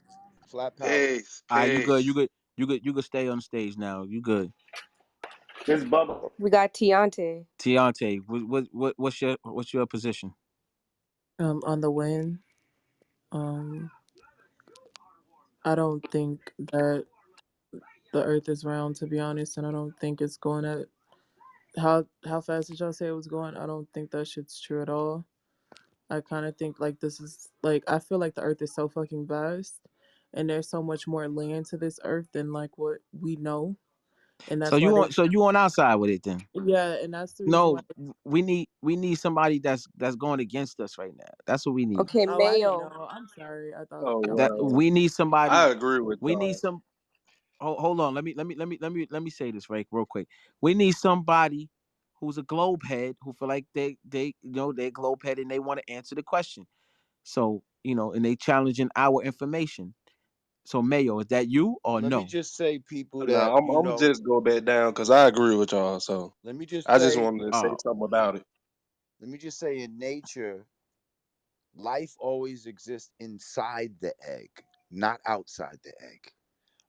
S9: flat power.
S11: Peace,
S1: All right, you good.
S11: peace.
S1: You could stay on stage now. You good.
S2: This is Bubba.
S17: We got Tiante.
S1: Tiante, what's your position?
S19: On the win. Um, I don't think that the Earth is round, to be honest, and I don't think it's going at how fast did y'all say it was going? I don't think that shit's true at all. I kind of think like this is like I feel like the Earth is so fucking vast, and there's so much more land to this Earth than like what we know, and that's why they
S1: So you on our side with it then?
S19: yeah, and that's the reason why.
S1: No, we need somebody that's going against us right now. That's what we need.
S17: Okay,
S19: Oh, I didn't
S17: Mayo.
S19: know. I'm sorry. I thought
S11: Oh
S19: that was
S1: That
S11: well,
S1: we need somebody.
S11: I agree with
S1: We need
S11: y'all.
S1: some. Hold on. Let me say this right real quick. We need somebody who's a globe head who feel like they're globe head and they want to answer the question. So and they challenging our information. So Mayo, is that you or
S9: Let me
S1: no?
S9: just say, people that
S11: Now I'm just go back down because I agree with y'all. So
S9: let me just
S11: I just
S9: say,
S11: wanted to say
S1: Uh
S11: something about it.
S9: let me just say, in nature, life always exists inside the egg, not outside the egg.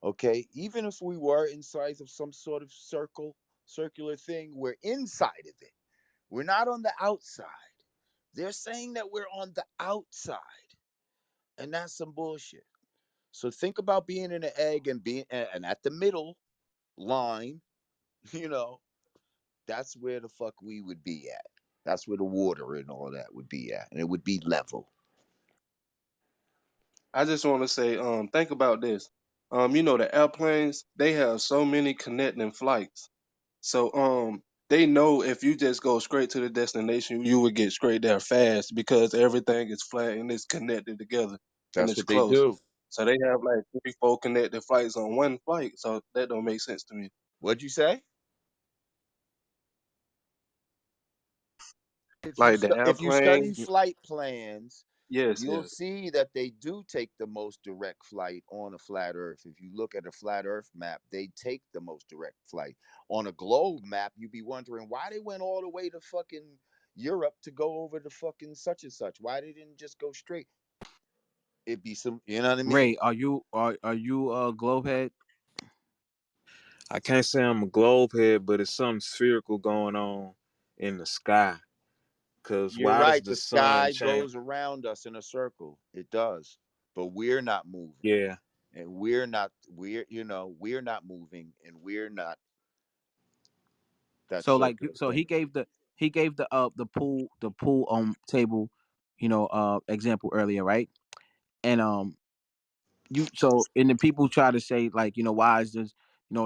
S9: Okay, even if we were inside of some sort of circular thing, we're inside of it. We're not on the outside. They're saying that we're on the outside, and that's some bullshit. So think about being in an egg and being and at the middle line, you know, that's where the fuck we would be at. That's where the water and all that would be at, and it would be level.
S11: I just want to say, think about this. The airplanes, they have so many connecting flights. So they know if you just go straight to the destination, you would get straight there fast because everything is flat and it's connected together and
S9: That's
S11: it's
S9: what they
S11: close.
S9: do.
S11: So they have like 3, 4 connected flights on one flight. So that don't make sense to me.
S9: What'd you say?
S11: Like the
S9: If you study
S11: airplane,
S9: flight plans, Yes,
S2: you'll
S9: yes.
S2: see that they do take the most direct flight on a flat Earth. If you look at a flat Earth map, they take the most direct flight. On a globe map, you'd be wondering why they went all the way to fucking Europe to go over to fucking such and such. Why they didn't just go straight? It'd be some, you know what I mean?
S1: Ray, are you a globe head? I can't say I'm a globe head, but it's something spherical going on in the sky. Cause
S2: You're
S1: why does
S2: right.
S1: the
S2: The
S1: sun
S2: sky
S1: change?
S2: goes around us in a circle. It does. But we're not moving.
S1: Yeah.
S2: And we're not moving and we're not that
S1: So like
S2: circular
S1: so
S2: thing.
S1: he gave the table, example earlier, right? And you so and then people try to say like why is this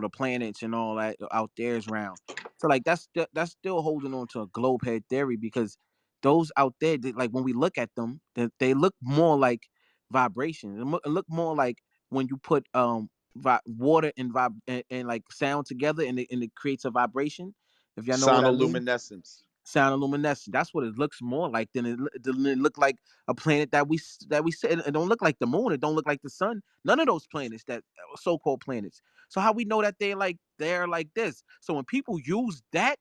S1: the planets and all that out there is round, so like that's still holding on to a globe head theory because those out there like when we look at them they look more like vibrations. It look more like when you put water and like sound together and it creates a vibration, if y'all know what I mean.
S2: Sonoluminescence.
S1: Sound luminescent. That's what it looks more like than it look like a planet that we see. It don't look like the moon. It don't look like the sun. None of those planets that so-called planets. So how we know that they're like this? So when people use that,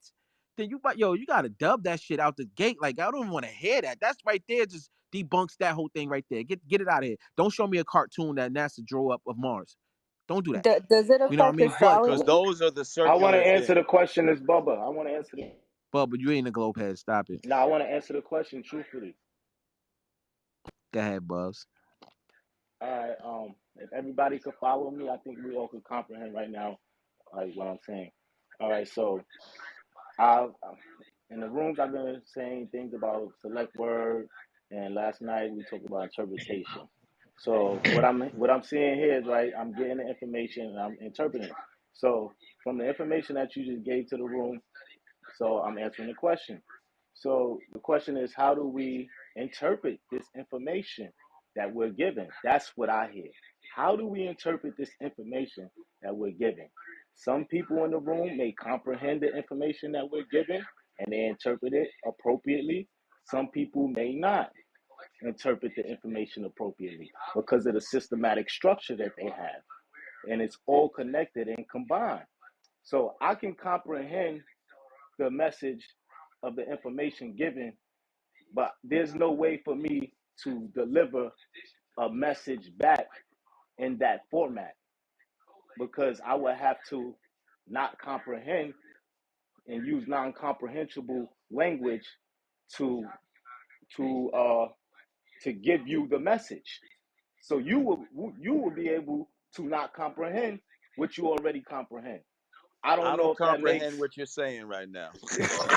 S1: then you gotta dub that shit out the gate. Like I don't want to hear that. That's right there just debunks that whole thing right there. Get it out of here. Don't show me a cartoon that NASA drew up of Mars. Don't do that.
S17: Does it
S1: You know what I
S17: affect
S1: mean? But
S2: Because
S17: astrology?
S2: those are the
S20: I want to
S2: circular
S20: answer the
S2: things.
S20: question, as Bubba. I want to answer the.
S1: but you ain't a globe head. Stop it.
S20: No, I want to answer the question truthfully.
S1: Go ahead, Bubs.
S20: All right. If everybody could follow me, I think we all could comprehend right now, like what I'm saying. All right. So, I in the rooms I've been saying things about select word, and last night we talked about interpretation. So what I'm seeing here is right. I'm getting the information and I'm interpreting it. So from the information that you just gave to the room, so I'm answering the question. So the question is, how do we interpret this information that we're given? That's what I hear. How do we interpret this information that we're given? Some people in the room may comprehend the information that we're given and they interpret it appropriately. Some people may not interpret the information appropriately because of the systematic structure that they have. And it's all connected and combined. So I can comprehend the message of the information given, but there's no way for me to deliver a message back in that format because I would have to not comprehend and use non-comprehensible language to to uh to give you the message. So you will be able to not comprehend what you already comprehend. I
S2: I
S20: don't know
S2: don't
S20: if that makes.
S2: comprehend what you're saying right now.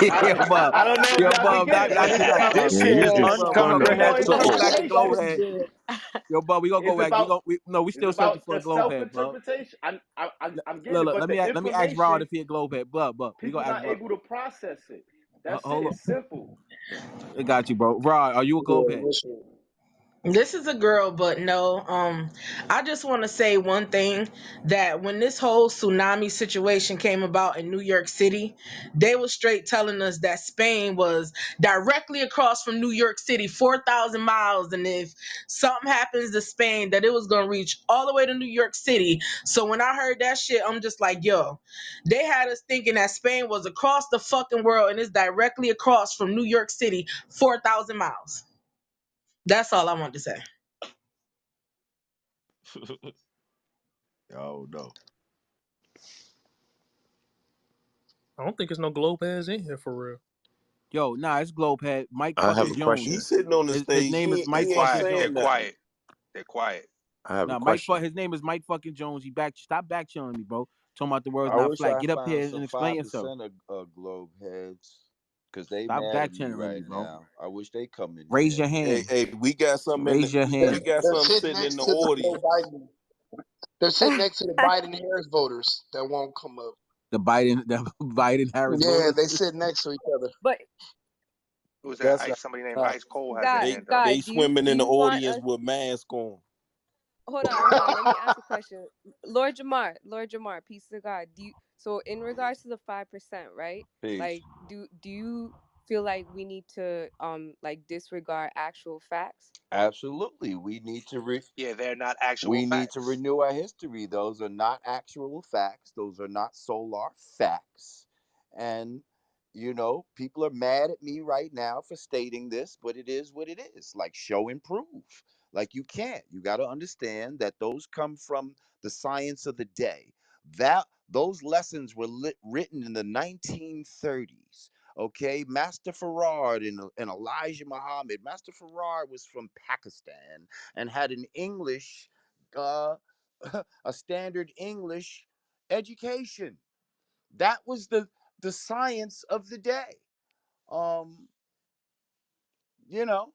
S20: I
S1: Yo,
S20: don't,
S1: Bob.
S20: I don't know if
S1: Yo,
S20: y'all can
S1: Bob.
S20: get
S1: Not,
S20: it, but
S1: not
S20: it's
S1: too much,
S20: about
S1: Bob.
S2: This
S9: Yeah,
S2: shit
S9: you
S2: is
S20: it's
S9: just
S1: We gonna
S20: it's
S1: go.
S20: about
S1: We gonna go
S9: uncomprehensible.
S1: back to globe
S20: interpretation.
S1: head.
S17: Good.
S1: Yo, Bob. We gonna
S20: It's
S1: go back.
S20: about
S1: We
S20: it's
S1: still searching
S20: about
S1: for
S20: the
S1: a globe
S20: self
S1: head, Bob.
S20: interpretation. I'm getting
S1: Look,
S20: it,
S1: look.
S20: but the
S1: Let me ask Rod
S20: information
S1: if he a globe head. Bob. We
S20: people
S1: gonna ask
S20: not
S1: Rod.
S20: able to process it. That's it.
S1: Hold
S20: It's simple.
S1: on. I got you, bro. Rod, are you a
S21: Yeah,
S1: globe head?
S21: what's up? This is a girl, but no. I just want to say one thing, that when this whole tsunami situation came about in New York City, they were straight telling us that Spain was directly across from New York City, 4,000 miles, and if something happens to Spain, that it was gonna reach all the way to New York City. So when I heard that shit, I'm just like, yo, they had us thinking that Spain was across the fucking world and it's directly across from New York City, 4,000 miles. That's all I wanted to say.
S9: Oh no.
S3: I don't think there's no globe heads in here for real.
S1: Yo, nah, it's globe head. Mike
S10: I have
S1: fucking
S10: a
S1: Jones.
S10: question.
S9: He's sitting on the
S1: His
S9: stage.
S1: name is
S11: They're
S1: Mike
S9: He ain't
S1: fucking
S11: quiet. They're
S9: saying
S1: Jones.
S9: nothing.
S11: quiet. They're quiet.
S10: I have a
S1: Nah,
S10: question.
S1: his name is Mike fucking Jones. Stop back chilling me, bro. Talking about the world's
S2: I
S1: not
S2: wish
S1: flat.
S2: I
S1: Get up
S2: found
S1: here and
S2: some
S1: explain
S2: five
S1: yourself.
S2: percent of globe heads because they
S1: Stop
S2: mad
S1: back
S2: at me
S1: channeling me,
S2: right
S1: bro.
S2: now. I wish they come in
S1: Raise
S2: here.
S1: your
S9: Hey,
S1: hand.
S9: hey, we got some in the,
S1: Raise your
S21: They're,
S9: we
S1: hand.
S9: got
S21: they're
S9: some
S21: sitting
S9: sitting in
S21: next
S9: the
S21: to the Joe
S9: audience.
S21: Biden. They're sitting next to the Biden Harris voters that won't come up.
S1: The Biden Harris
S21: Yeah,
S1: voters.
S21: they sit next to each other.
S17: But
S11: Who's that?
S9: That's
S11: Ice. Somebody named
S9: how
S11: Ice Cole has their
S17: guy,
S9: they
S11: hand up.
S17: guy,
S9: they
S17: do you
S9: swimming
S17: do
S9: in the
S17: you want
S9: audience
S17: us?
S9: with masks on.
S17: Hold on. Let me ask a question. Lord Jamar, peace to God. Do you, so in regards to the 5%, right?
S2: Peace.
S17: Like, do you feel like we need to like disregard actual facts?
S9: Absolutely.
S5: Yeah, they're not actual
S9: We need to
S5: facts.
S9: renew our history. Those are not actual facts. Those are not solar facts. And, people are mad at me right now for stating this, but it is what it is. Like, show and prove. Like, you can't. You got to understand that those come from the science of the day. Those lessons were written in the 1930s. Okay, Master Farad and Elijah Muhammad. Master Farad was from Pakistan and had an English uh, a standard English education. That was the science of the day. Um, you know,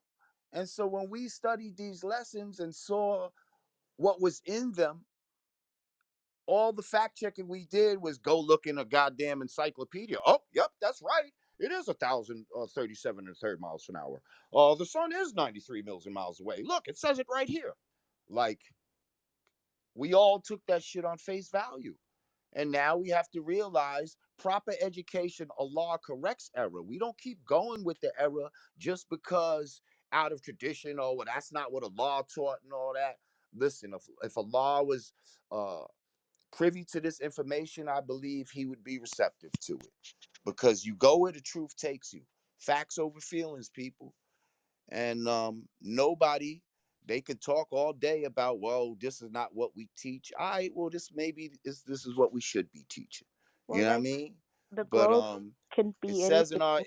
S9: and so when we studied these lessons and saw what was in them, all the fact checking we did was go look in a goddamn encyclopedia. Oh, yep, that's right. It is 1,037 and a third miles an hour. Oh, the sun is 93 million miles away. Look, it says it right here. Like, we all took that shit on face value. And now we have to realize proper education, Allah corrects error. We don't keep going with the error just because out of tradition, oh, well, that's not what Allah taught and all that. Listen, if Allah was uh, privy to this information, I believe he would be receptive to it because you go where the truth takes you. Facts over feelings, people. And nobody, they can talk all day about, well, this is not what we teach. All right, well, this is what we should be teaching. You
S6: Well,
S9: know what I
S6: guys,
S9: mean?
S6: the
S9: But
S6: globe can
S9: it
S6: be
S9: says in
S6: anything.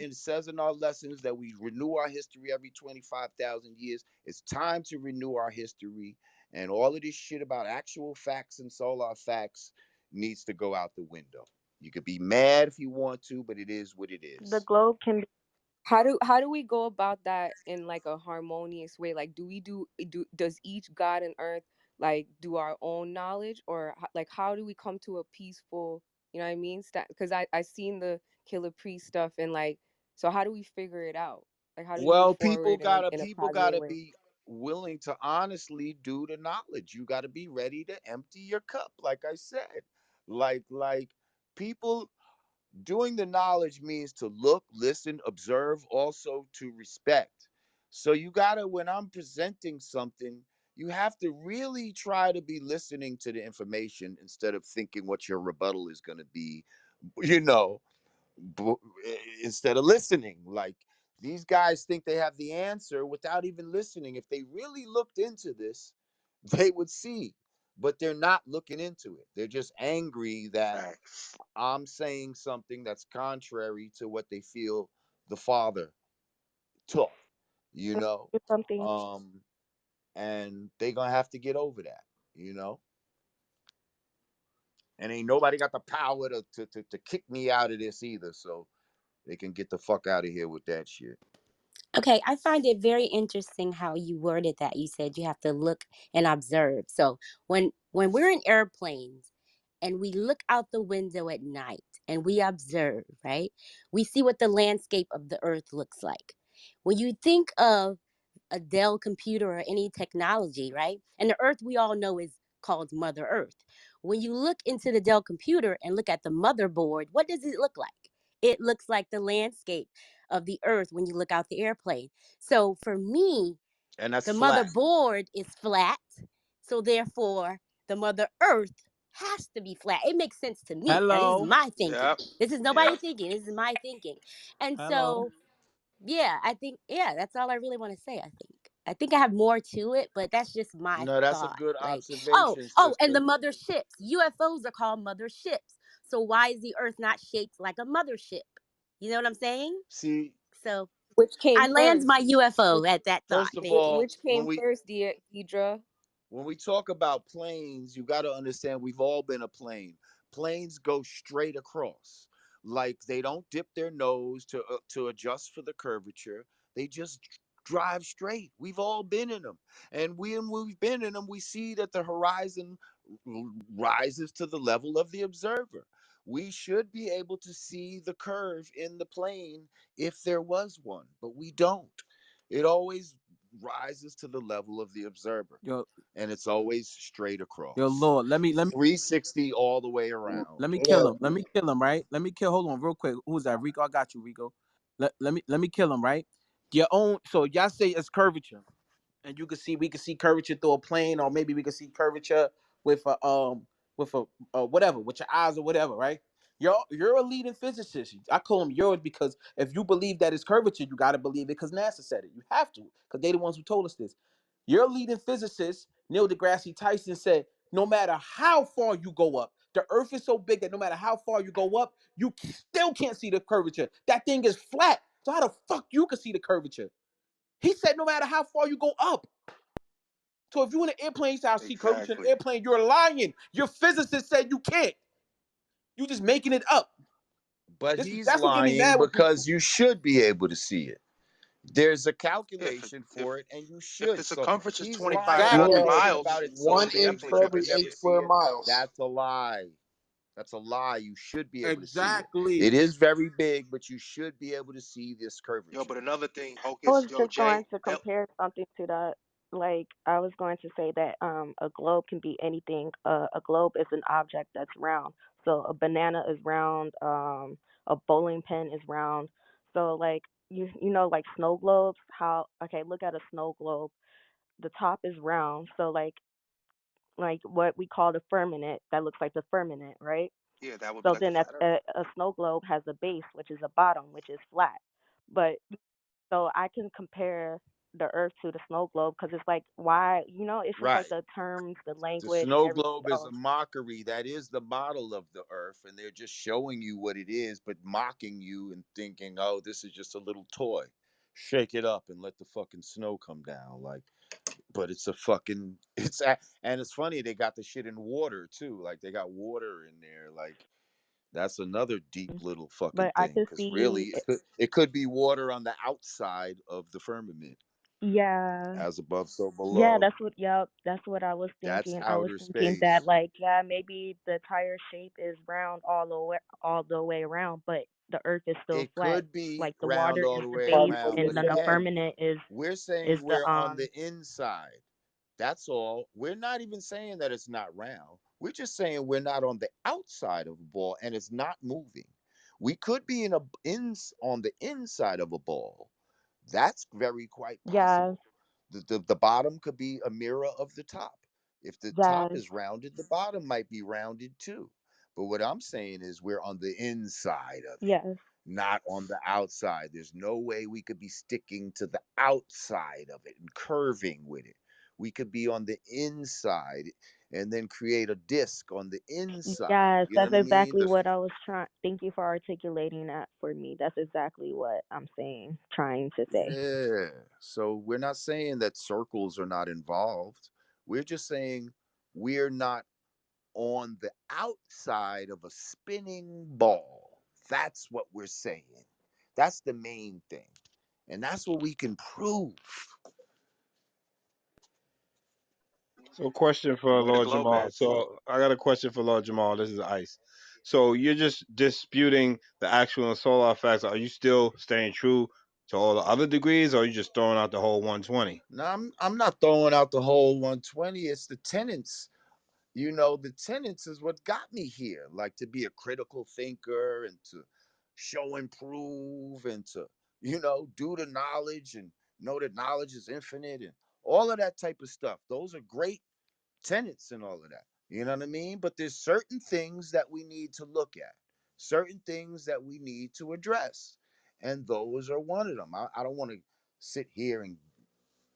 S9: our lessons that we renew our history every 25,000 years. It's time to renew our history, and all of this shit about actual facts and solar facts needs to go out the window. You could be mad if you want to, but it is what it
S6: The
S9: is.
S6: globe can be.
S17: How do we go about that in like a harmonious way? Like, does each God and earth like do our own knowledge, or like how do we come to a peaceful, you know what I mean? Because I seen the Killer Priest stuff, and like, so how do we figure it out? Like, how do we move
S9: Well, people
S17: forward in
S9: gotta
S17: a
S9: people
S17: positive
S9: gotta
S17: way?
S9: be willing to honestly do the knowledge. You gotta be ready to empty your cup, like I said. Like people doing the knowledge means to look, listen, observe, also to respect. So you gotta, when I'm presenting something, you have to really try to be listening to the information instead of thinking what your rebuttal is gonna be, you know instead of listening. Like, these guys think they have the answer without even listening. If they really looked into this, they would see, but they're not looking into it. They're just angry that
S5: Facts.
S9: I'm saying something that's contrary to what they feel the father taught, you know?
S6: It's something.
S9: Um, and they're gonna have to get over that, you know? And ain't nobody got the power to kick me out of this either. So they can get the fuck out of here with that shit.
S7: Okay, I find it very interesting how you worded that. You said you have to look and observe. So when we're in airplanes and we look out the window at night and we observe, right? We see what the landscape of the earth looks like. When you think of a Dell computer or any technology, right? And the earth we all know is called Mother Earth. When you look into the Dell computer and look at the motherboard, what does it look like? It looks like the landscape of the earth when you look out the airplane. So for me,
S9: And that's
S7: the
S9: flat.
S7: motherboard is flat. So therefore, the Mother Earth has to be flat. It makes sense to me. Now, this is
S8: Hello,
S7: my thinking.
S5: Yep.
S7: This is
S5: Yep.
S7: nobody thinking. This is my thinking. And
S8: hello.
S7: so yeah, I think yeah, that's all I really want to say, I think. I think I have more to it, but that's just my
S9: No, that's a
S7: thought.
S9: good
S7: Like,
S9: observation,
S7: and the
S9: sister.
S7: mother ships. UFOs are called mother ships. So why is the earth not shaped like a mothership? You know what I'm saying?
S9: See,
S7: So
S17: Which came
S7: I land my
S17: first?
S7: UFO
S17: Which
S7: at that thought.
S9: first of
S7: Thank you.
S9: all,
S17: which came first, Deidre?
S9: when we talk about planes, you got to understand we've all been a plane. Planes go straight across. Like, they don't dip their nose to adjust for the curvature. They just drive straight. We've all been in them. And when we've been in them, we see that the horizon rises to the level of the observer. We should be able to see the curve in the plane if there was one, but we don't. It always rises to the level of the observer,
S8: Yo,
S9: and it's always straight
S8: yo,
S9: across.
S8: Lord, let me
S9: 360 all the way around.
S8: let me kill
S2: Yeah,
S8: him. Let me kill him. Right? Let me kill. Hold on, real quick. Who's that? Rico. I got you, Rico.
S1: Let me kill him, right? Your own. So y'all say it's curvature, and we can see curvature through a plane, or maybe we can see curvature with a whatever, with your eyes or whatever, right? You're a leading physicist. I call them yours because if you believe that it's curvature, you got to believe it because NASA said it. You have to because they the ones who told us this. Your leading physicist, Neil deGrasse Tyson, said no matter how far you go up, the Earth is so big that no matter how far you go up, you still can't see the curvature. That thing is flat. So how the fuck you can see the curvature? He said no matter how far you go up. So if you in an airplane, you say I see curvature in an
S5: Exactly.
S1: airplane, you're lying. Your physicist said you can't. You just making it up.
S9: But
S1: This is
S9: he's
S1: that's what made me
S9: lying
S1: mad with
S9: because
S1: people.
S9: you should be able to see it. There's a
S5: If
S9: calculation
S5: if
S9: for it, and you
S5: if the
S9: should. So
S5: circumference is
S9: he's lying and
S5: twenty-five thousand
S1: Exactly.
S9: talking
S5: miles,
S9: about it so
S5: you
S20: one
S9: big
S20: inch
S5: definitely
S9: that
S20: for
S9: you
S5: could
S20: every
S9: can
S5: see
S20: 8
S9: never
S5: it.
S9: see
S20: square
S9: it.
S20: miles.
S9: That's a lie. That's a lie. You should be able to see it. It
S1: Exactly.
S9: is very big, but you should be able to see this
S5: Yo, but
S9: curvature.
S5: another thing,
S6: I
S5: Hocus,
S6: was
S5: yo,
S6: just going
S5: Jay,
S6: to compare something to that. Like I was going to say that a globe can be anything. A globe is an object that's round. So a banana is round. A bowling pin is round. So like you know like snow globes. How okay? Look at a snow globe. The top is round. So like what we call the firmament that looks like the firmament, right?
S5: yeah, that would be
S6: So
S5: like the
S6: then
S5: flat Earth.
S6: a snow globe has a base, which is a bottom, which is flat. But so I can compare the Earth to the snow globe because it's like why it's just like
S9: Right.
S6: the terms, the
S9: The
S6: language,
S9: snow
S6: everything
S9: globe is a
S6: else.
S9: mockery. That is the model of the earth, and they're just showing you what it is, but mocking you and thinking, oh, this is just a little toy. Shake it up and let the fucking snow come down. Like, but it's a fucking and it's funny they got the shit in water too. Like they got water in there. Like that's another deep little fucking
S6: But I
S9: thing
S6: could
S9: because really
S6: see,
S9: it could be water on the outside of the firmament,
S6: yeah,
S9: as above, so
S6: yeah,
S9: below.
S6: that's what I was
S9: That's
S6: thinking. I was
S9: outer
S6: thinking that
S9: space.
S6: like yeah, maybe the tire shape is round all the way around, but the Earth is still
S9: It
S6: flat.
S9: could be
S6: Like the
S9: round
S6: water
S9: all
S6: is
S9: the
S6: the
S9: way
S6: base,
S9: around,
S6: and
S9: but
S6: then the
S9: again,
S6: firmament is
S9: we're
S6: is
S9: saying
S6: the
S9: we're on the inside. That's all. We're not even saying that it's not round. We're just saying we're not on the outside of a ball and it's not moving. We could be on the inside of a ball. That's very quite
S6: yes,
S9: possible. The bottom could be a mirror of the top. If the top
S6: yes,
S9: is rounded, the bottom might be rounded too. But what I'm saying is we're on the inside of it,
S6: yes.
S9: not on the outside. There's no way we could be sticking to the outside of it and curving with it. We could be on the inside and then create a disc on the inside.
S6: Yes,
S9: You know
S6: that's
S9: what I mean?
S6: exactly what I was trying. Thank you for articulating that for me. That's exactly what I'm saying, trying to say.
S9: Yeah. So we're not saying that circles are not involved. We're just saying we're not on the outside of a spinning ball. That's what we're saying. That's the main thing. And that's what we can prove.
S14: So, question for
S5: Where the
S14: Lord
S5: globe
S14: Jamal.
S5: at?
S14: So, I got a question for Lord Jamal. This is Ice. So, you're just disputing the actual and solar effects. Are you still staying true to all the other degrees, or are you just throwing out the whole 120?
S9: Now I'm not throwing out the whole 120. It's the tenets. The tenets is what got me here. Like to be a critical thinker and to show and prove and to, do the knowledge and know that knowledge is infinite and all of that type of stuff. Those are great tenets and all of that. You know what I mean? But there's certain things that we need to look at, certain things that we need to address. And those are one of them. I don't want to sit here and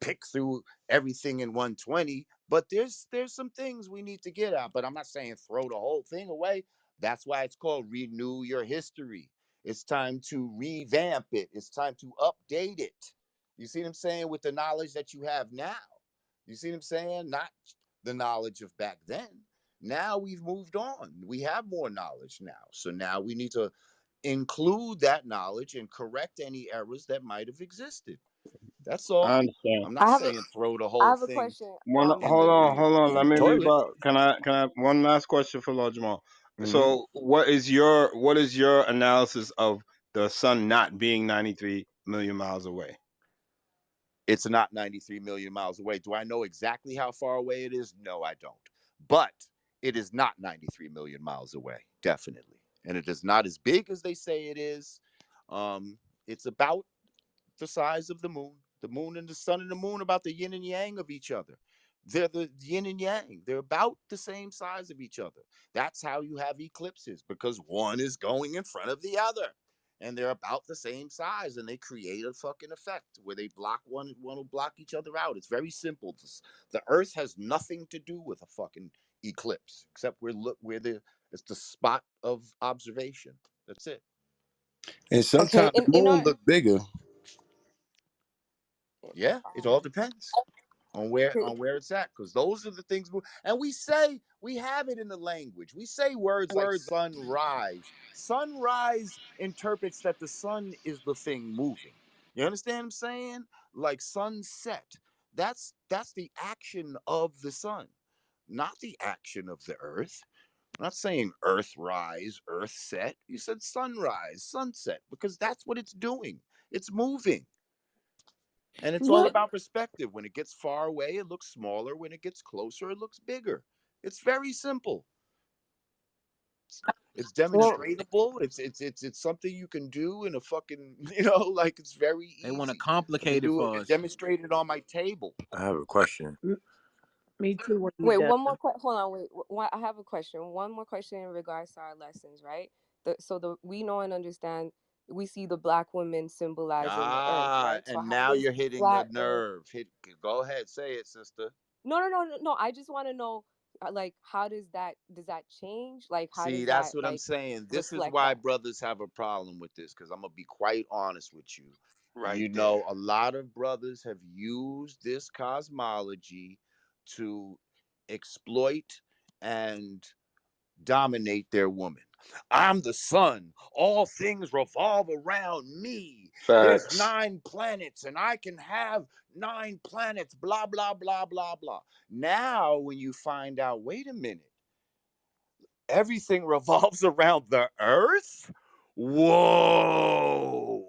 S9: pick through everything in 120, but there's some things we need to get at. But I'm not saying throw the whole thing away. That's why it's called renew your history. It's time to revamp it. It's time to update it. You see what I'm saying? With the knowledge that you have now. You see what I'm saying? Not the knowledge of back then. Now we've moved on. We have more knowledge now. So now we need to include that knowledge and correct any errors that might have existed. That's
S14: I
S9: all.
S14: understand.
S9: I'm not
S17: I have a
S9: saying throw the
S17: I
S9: whole
S17: have a
S9: thing
S17: question.
S14: One,
S9: in the in the
S14: hold on.
S9: in
S14: Let
S9: the
S14: me
S9: toilet.
S14: rebut. Can I? One last question for Lord Jamal.
S9: Hmm.
S14: So, what is your analysis of the sun not being 93 million miles away?
S9: It's not 93 million miles away. Do I know exactly how far away it is? No, I don't. But it is not 93 million miles away, definitely. And it is not as big as they say it is. Um,
S12: It's about the size of the moon. The moon and the sun and the moon about the yin and yang of each other. They're the yin and yang. They're about the same size of each other. That's how you have eclipses, because one is going in front of the other. And they're about the same size, and they create a fucking effect where they block one will block each other out. It's very simple. The Earth has nothing to do with a fucking eclipse, except we're the it's the spot of observation. That's it.
S9: And
S17: Okay,
S9: sometimes the
S17: in
S9: moon
S17: our
S9: look bigger.
S12: Yeah, it all depends
S17: okay,
S12: on where it's at, because those are the things and we say, we have it in the language. We say words like sunrise. Sunrise interprets that the sun is the thing moving. You understand what I'm saying? Like sunset, that's the action of the sun, not the action of the earth. I'm not saying earth rise, earth set. You said sunrise, sunset, because that's what it's doing. It's moving. And it's all
S17: yeah.
S12: about perspective. When it gets far away, it looks smaller. When it gets closer, it looks bigger. It's very simple. It's
S17: Well,
S12: demonstratable. It's something you can do in a fucking like it's very
S1: They want to
S12: easy. I can
S1: complicate it
S12: do it.
S1: for
S12: I
S1: us.
S12: demonstrate it on my table.
S10: I have a question.
S19: Me too when you
S17: wait,
S19: done.
S17: one more hold on, wait. I have a question. One more question in regards to our lessons, right? We know and understand. We see the black women symbolizing the earth,
S12: Ah,
S17: right? So
S12: and
S17: how
S12: now
S17: does
S12: you're hitting a
S17: flat earth?
S12: nerve. Go ahead, say it, sister.
S17: No. I just want to know, like, how does that change? Like, how
S12: See,
S17: does
S12: that's
S17: that
S12: what I'm
S17: like
S12: saying. This is
S17: reflect
S12: why
S17: that?
S12: brothers have a problem with this, because I'm gonna be quite honest with you.
S5: Right there.
S12: A lot of brothers have used this cosmology to exploit and dominate their woman. I'm the sun. All things revolve around me. There's
S11: Facts.
S12: 9 planets, and I can have 9 planets, blah, blah, blah, blah, blah. Now, when you find out, wait a minute, everything revolves around the earth? Whoa.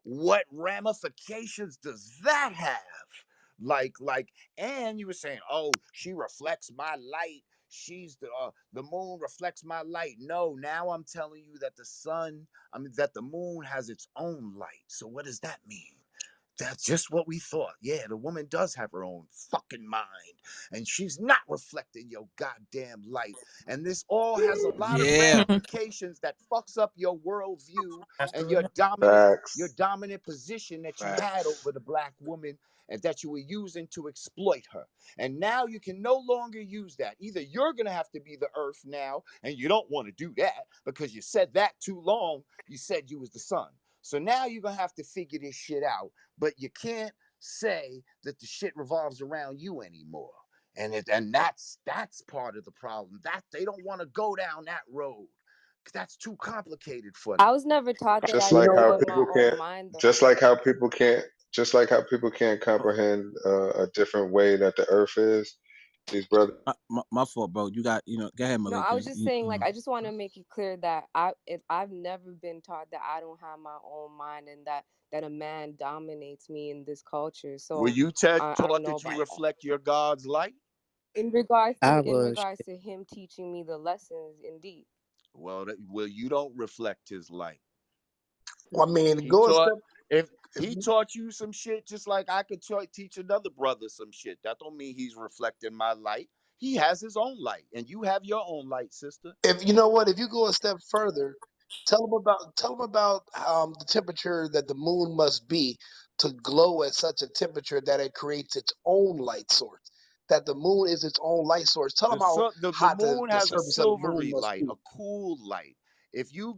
S12: What ramifications does that have? And you were saying, oh, she reflects my light. She's the moon reflects my light. No, now I'm telling you that that the moon has its own light. So what does that mean? That's just what we thought. Yeah, the woman does have her own fucking mind, and she's not reflecting your goddamn light. And this all has a lot of
S1: Yeah.
S12: ramifications that fucks up your worldview and
S19: Master.
S12: your
S11: Facts.
S12: dominant position that you had
S5: Facts.
S12: over the black woman and that you were using to exploit her. And now you can no longer use that. Either you're gonna have to be the earth now, and you don't want to do that because you said that too long. You said you was the sun. So now you're gonna have to figure this shit out, but you can't say that the shit revolves around you anymore. And that's part of the problem. That they don't want to go down that road. That's too complicated for
S17: I
S12: them.
S17: was never taught that
S11: Just
S17: I
S21: You
S11: like
S21: know
S17: rule
S11: how
S21: what?
S17: in my
S11: people
S17: own
S11: can't.
S17: mind, though.
S11: Just like how people can't. Just like how people can't comprehend a different way that the earth is. These brothers.
S1: My fault, bro. You got, go ahead,
S17: No,
S1: Malik.
S17: I was just saying, like, I just want to make it clear that I've never been taught that I don't have my own mind and that a man dominates me in this culture.
S12: Were
S17: So
S12: you
S17: I don't
S12: taught
S17: know
S12: that you
S17: about that.
S12: reflect your God's light?
S6: I
S17: In
S6: was.
S17: regards to him teaching me the lessons, indeed.
S12: Well, you don't reflect his light.
S21: I mean,
S12: He
S21: go a
S12: taught
S21: step.
S12: if
S21: If
S12: he
S21: you,
S12: taught you some shit, just like I could teach another brother some shit. That don't mean he's reflecting my light. He has his own light, and you have your own light, sister.
S21: if you know what, if you go a step further, tell them about the temperature that the moon must be to glow at such a temperature that it creates its own light source. That the moon is its own light source. Tell them how
S12: The
S21: hot
S12: moon
S21: the
S12: has a
S21: surface of the moon
S12: silvery
S21: must
S12: light,
S21: be.
S12: a cool light. If you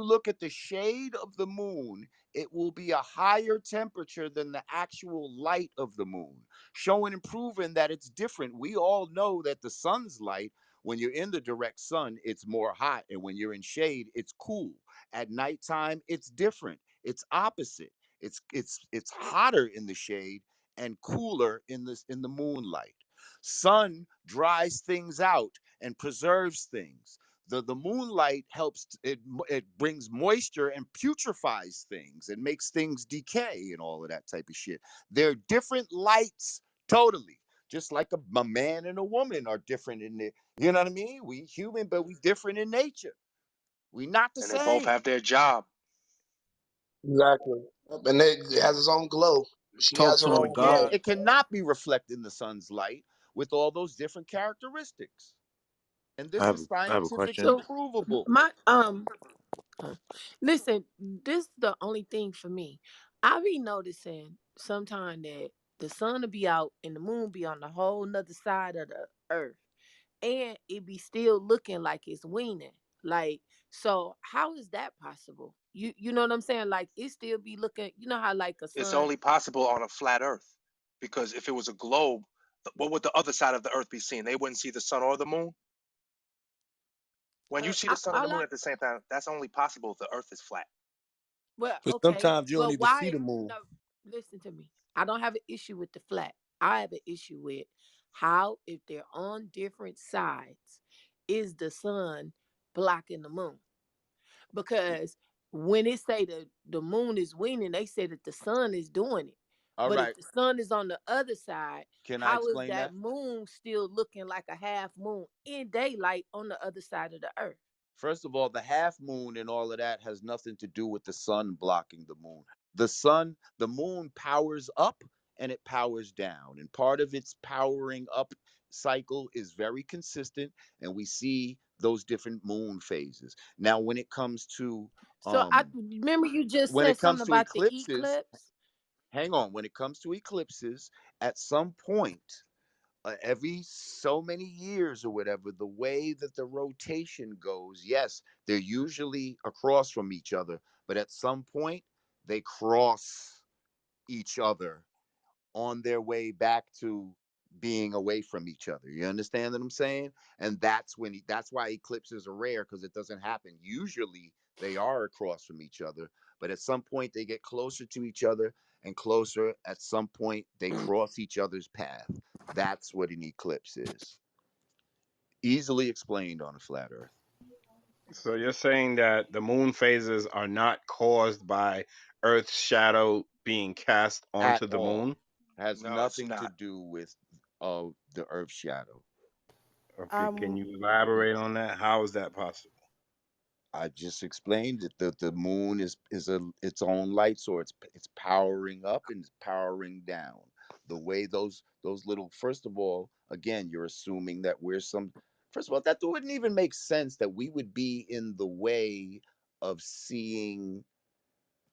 S12: look at the shade of the moon, it will be a higher temperature than the actual light of the moon, showing and proving that it's different. We all know that the sun's light, when you're in the direct sun, it's more hot, and when you're in shade, it's cool. At nighttime, it's different. It's opposite. It's hotter in the shade and cooler in the moonlight. Sun dries things out and preserves things. The moonlight it brings moisture and putrefies things and makes things decay and all of that type of shit. They're different lights totally. Just like a man and a woman are different in the, you know what I mean? We human, but we different in nature. We not the
S5: And they both
S12: same.
S5: have their job.
S15: Exactly. And it has its own glow. She
S12: So
S15: has her
S12: so
S15: own
S12: God,
S15: glow.
S9: It cannot be reflected in the sun's light with all those different characteristics. And this is
S10: I have a
S9: scientifically
S10: question.
S19: So
S9: provable.
S19: my listen, this is the only thing for me. I be noticing sometime that the sun will be out and the moon be on the whole nother side of the earth. And it be still looking like it's weaning. Like, so how is that possible? You know what I'm saying? Like it still be looking, you know how like a
S5: It's
S19: sun.
S5: only possible on a flat Earth, because if it was a globe, what would the other side of the Earth be seeing? They wouldn't see the sun or the moon. When you see the sun and the
S19: All
S5: moon
S19: I
S5: at the same time, that's only possible if the Earth is flat.
S19: Well,
S12: but
S19: okay,
S12: sometimes you don't
S19: but
S12: even see
S19: why?
S12: the moon.
S19: No, listen to me. I don't have an issue with the flat. I have an issue with how, if they're on different sides, is the sun blocking the moon? Because when it say the moon is winning, they say that the sun is doing it.
S9: All
S19: But if
S9: right.
S19: the sun is on the other side,
S9: Can I
S19: how is
S9: explain
S19: that
S9: that?
S19: moon still looking like a half moon in daylight on the other side of the earth?
S9: First of all, the half moon and all of that has nothing to do with the sun blocking the moon. The moon powers up and it powers down. And part of its powering up cycle is very consistent. And we see those different moon phases. Now,
S19: So I
S9: um,
S19: remember you just
S9: when
S19: said
S9: it
S19: something
S9: comes to
S19: about the
S9: eclipses,
S19: eclipse.
S9: hang on, when it comes to eclipses, at some point, every so many years or whatever, the way that the rotation goes, yes, they're usually across from each other, but at some point they cross each other on their way back to being away from each other. You understand what I'm saying? And that's why eclipses are rare, because it doesn't happen. Usually they are across from each other, but at some point they get closer to each other and closer. At some point they cross each other's path. That's what an eclipse is. Easily explained on a flat earth.
S14: So you're saying that the moon phases are not caused by Earth's shadow being cast
S9: At
S14: onto the
S9: all.
S14: moon?
S9: Has
S5: No, it's
S9: nothing to
S5: not.
S9: do with the earth's shadow.
S14: Okay, can
S7: Um,
S14: you elaborate on that? How is that possible?
S9: I just explained that the moon is its own light source. It's powering up and it's powering down. The way those little, first of all, again, you're assuming that we're some. First of all, that wouldn't even make sense that we would be in the way of seeing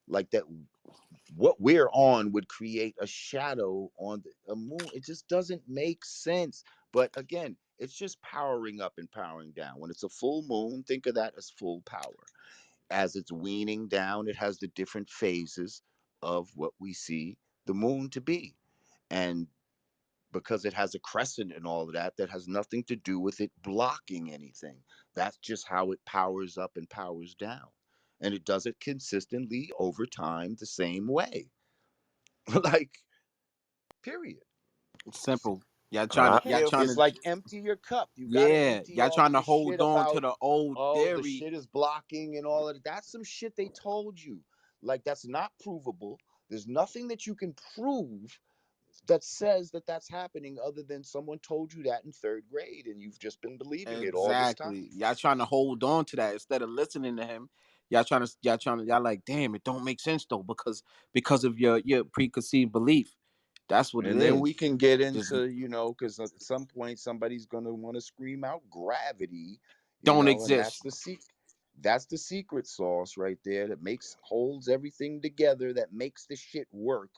S9: like that. What we're on would create a shadow on a moon. It just doesn't make sense. But again, it's just powering up and powering down. When it's a full moon, think of that as full power. As it's weaning down, it has the different phases of what we see the moon to be. And because it has a crescent and all of that, that has nothing to do with it blocking anything. That's just how it powers up and powers down. And it does it consistently over time the same way. Like, period.
S12: It's simple. Y'all trying to
S10: I,
S12: y'all
S7: can
S12: trying
S9: It's
S12: to
S9: like empty your cup. You got to
S12: yeah,
S9: empty
S12: y'all
S9: all
S12: trying
S9: of
S12: to
S9: the shit
S12: hold on to
S9: about,
S12: the old
S9: oh, the
S12: theory.
S9: shit is blocking and all of that. That's some shit they told you. Like, that's not provable. There's nothing that you can prove that says that that's happening other than someone told you that in third grade and you've just been believing it all this time.
S12: Exactly. Y'all trying to hold on to that instead of listening to him. Y'all like, damn, it don't make sense though, because of your preconceived belief. That's what it
S9: And then we
S12: is.
S9: can get
S12: Just
S9: into, because at some point somebody's gonna want to scream out gravity,
S12: don't
S9: and that's
S12: exist.
S9: the secret sauce right there that holds everything together, that makes the shit work.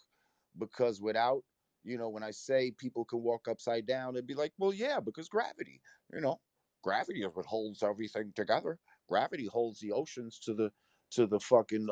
S9: Because without, when I say people can walk upside down, it'd be like, well, yeah, because gravity, you know, gravity is what holds everything together. Gravity holds the oceans to the fucking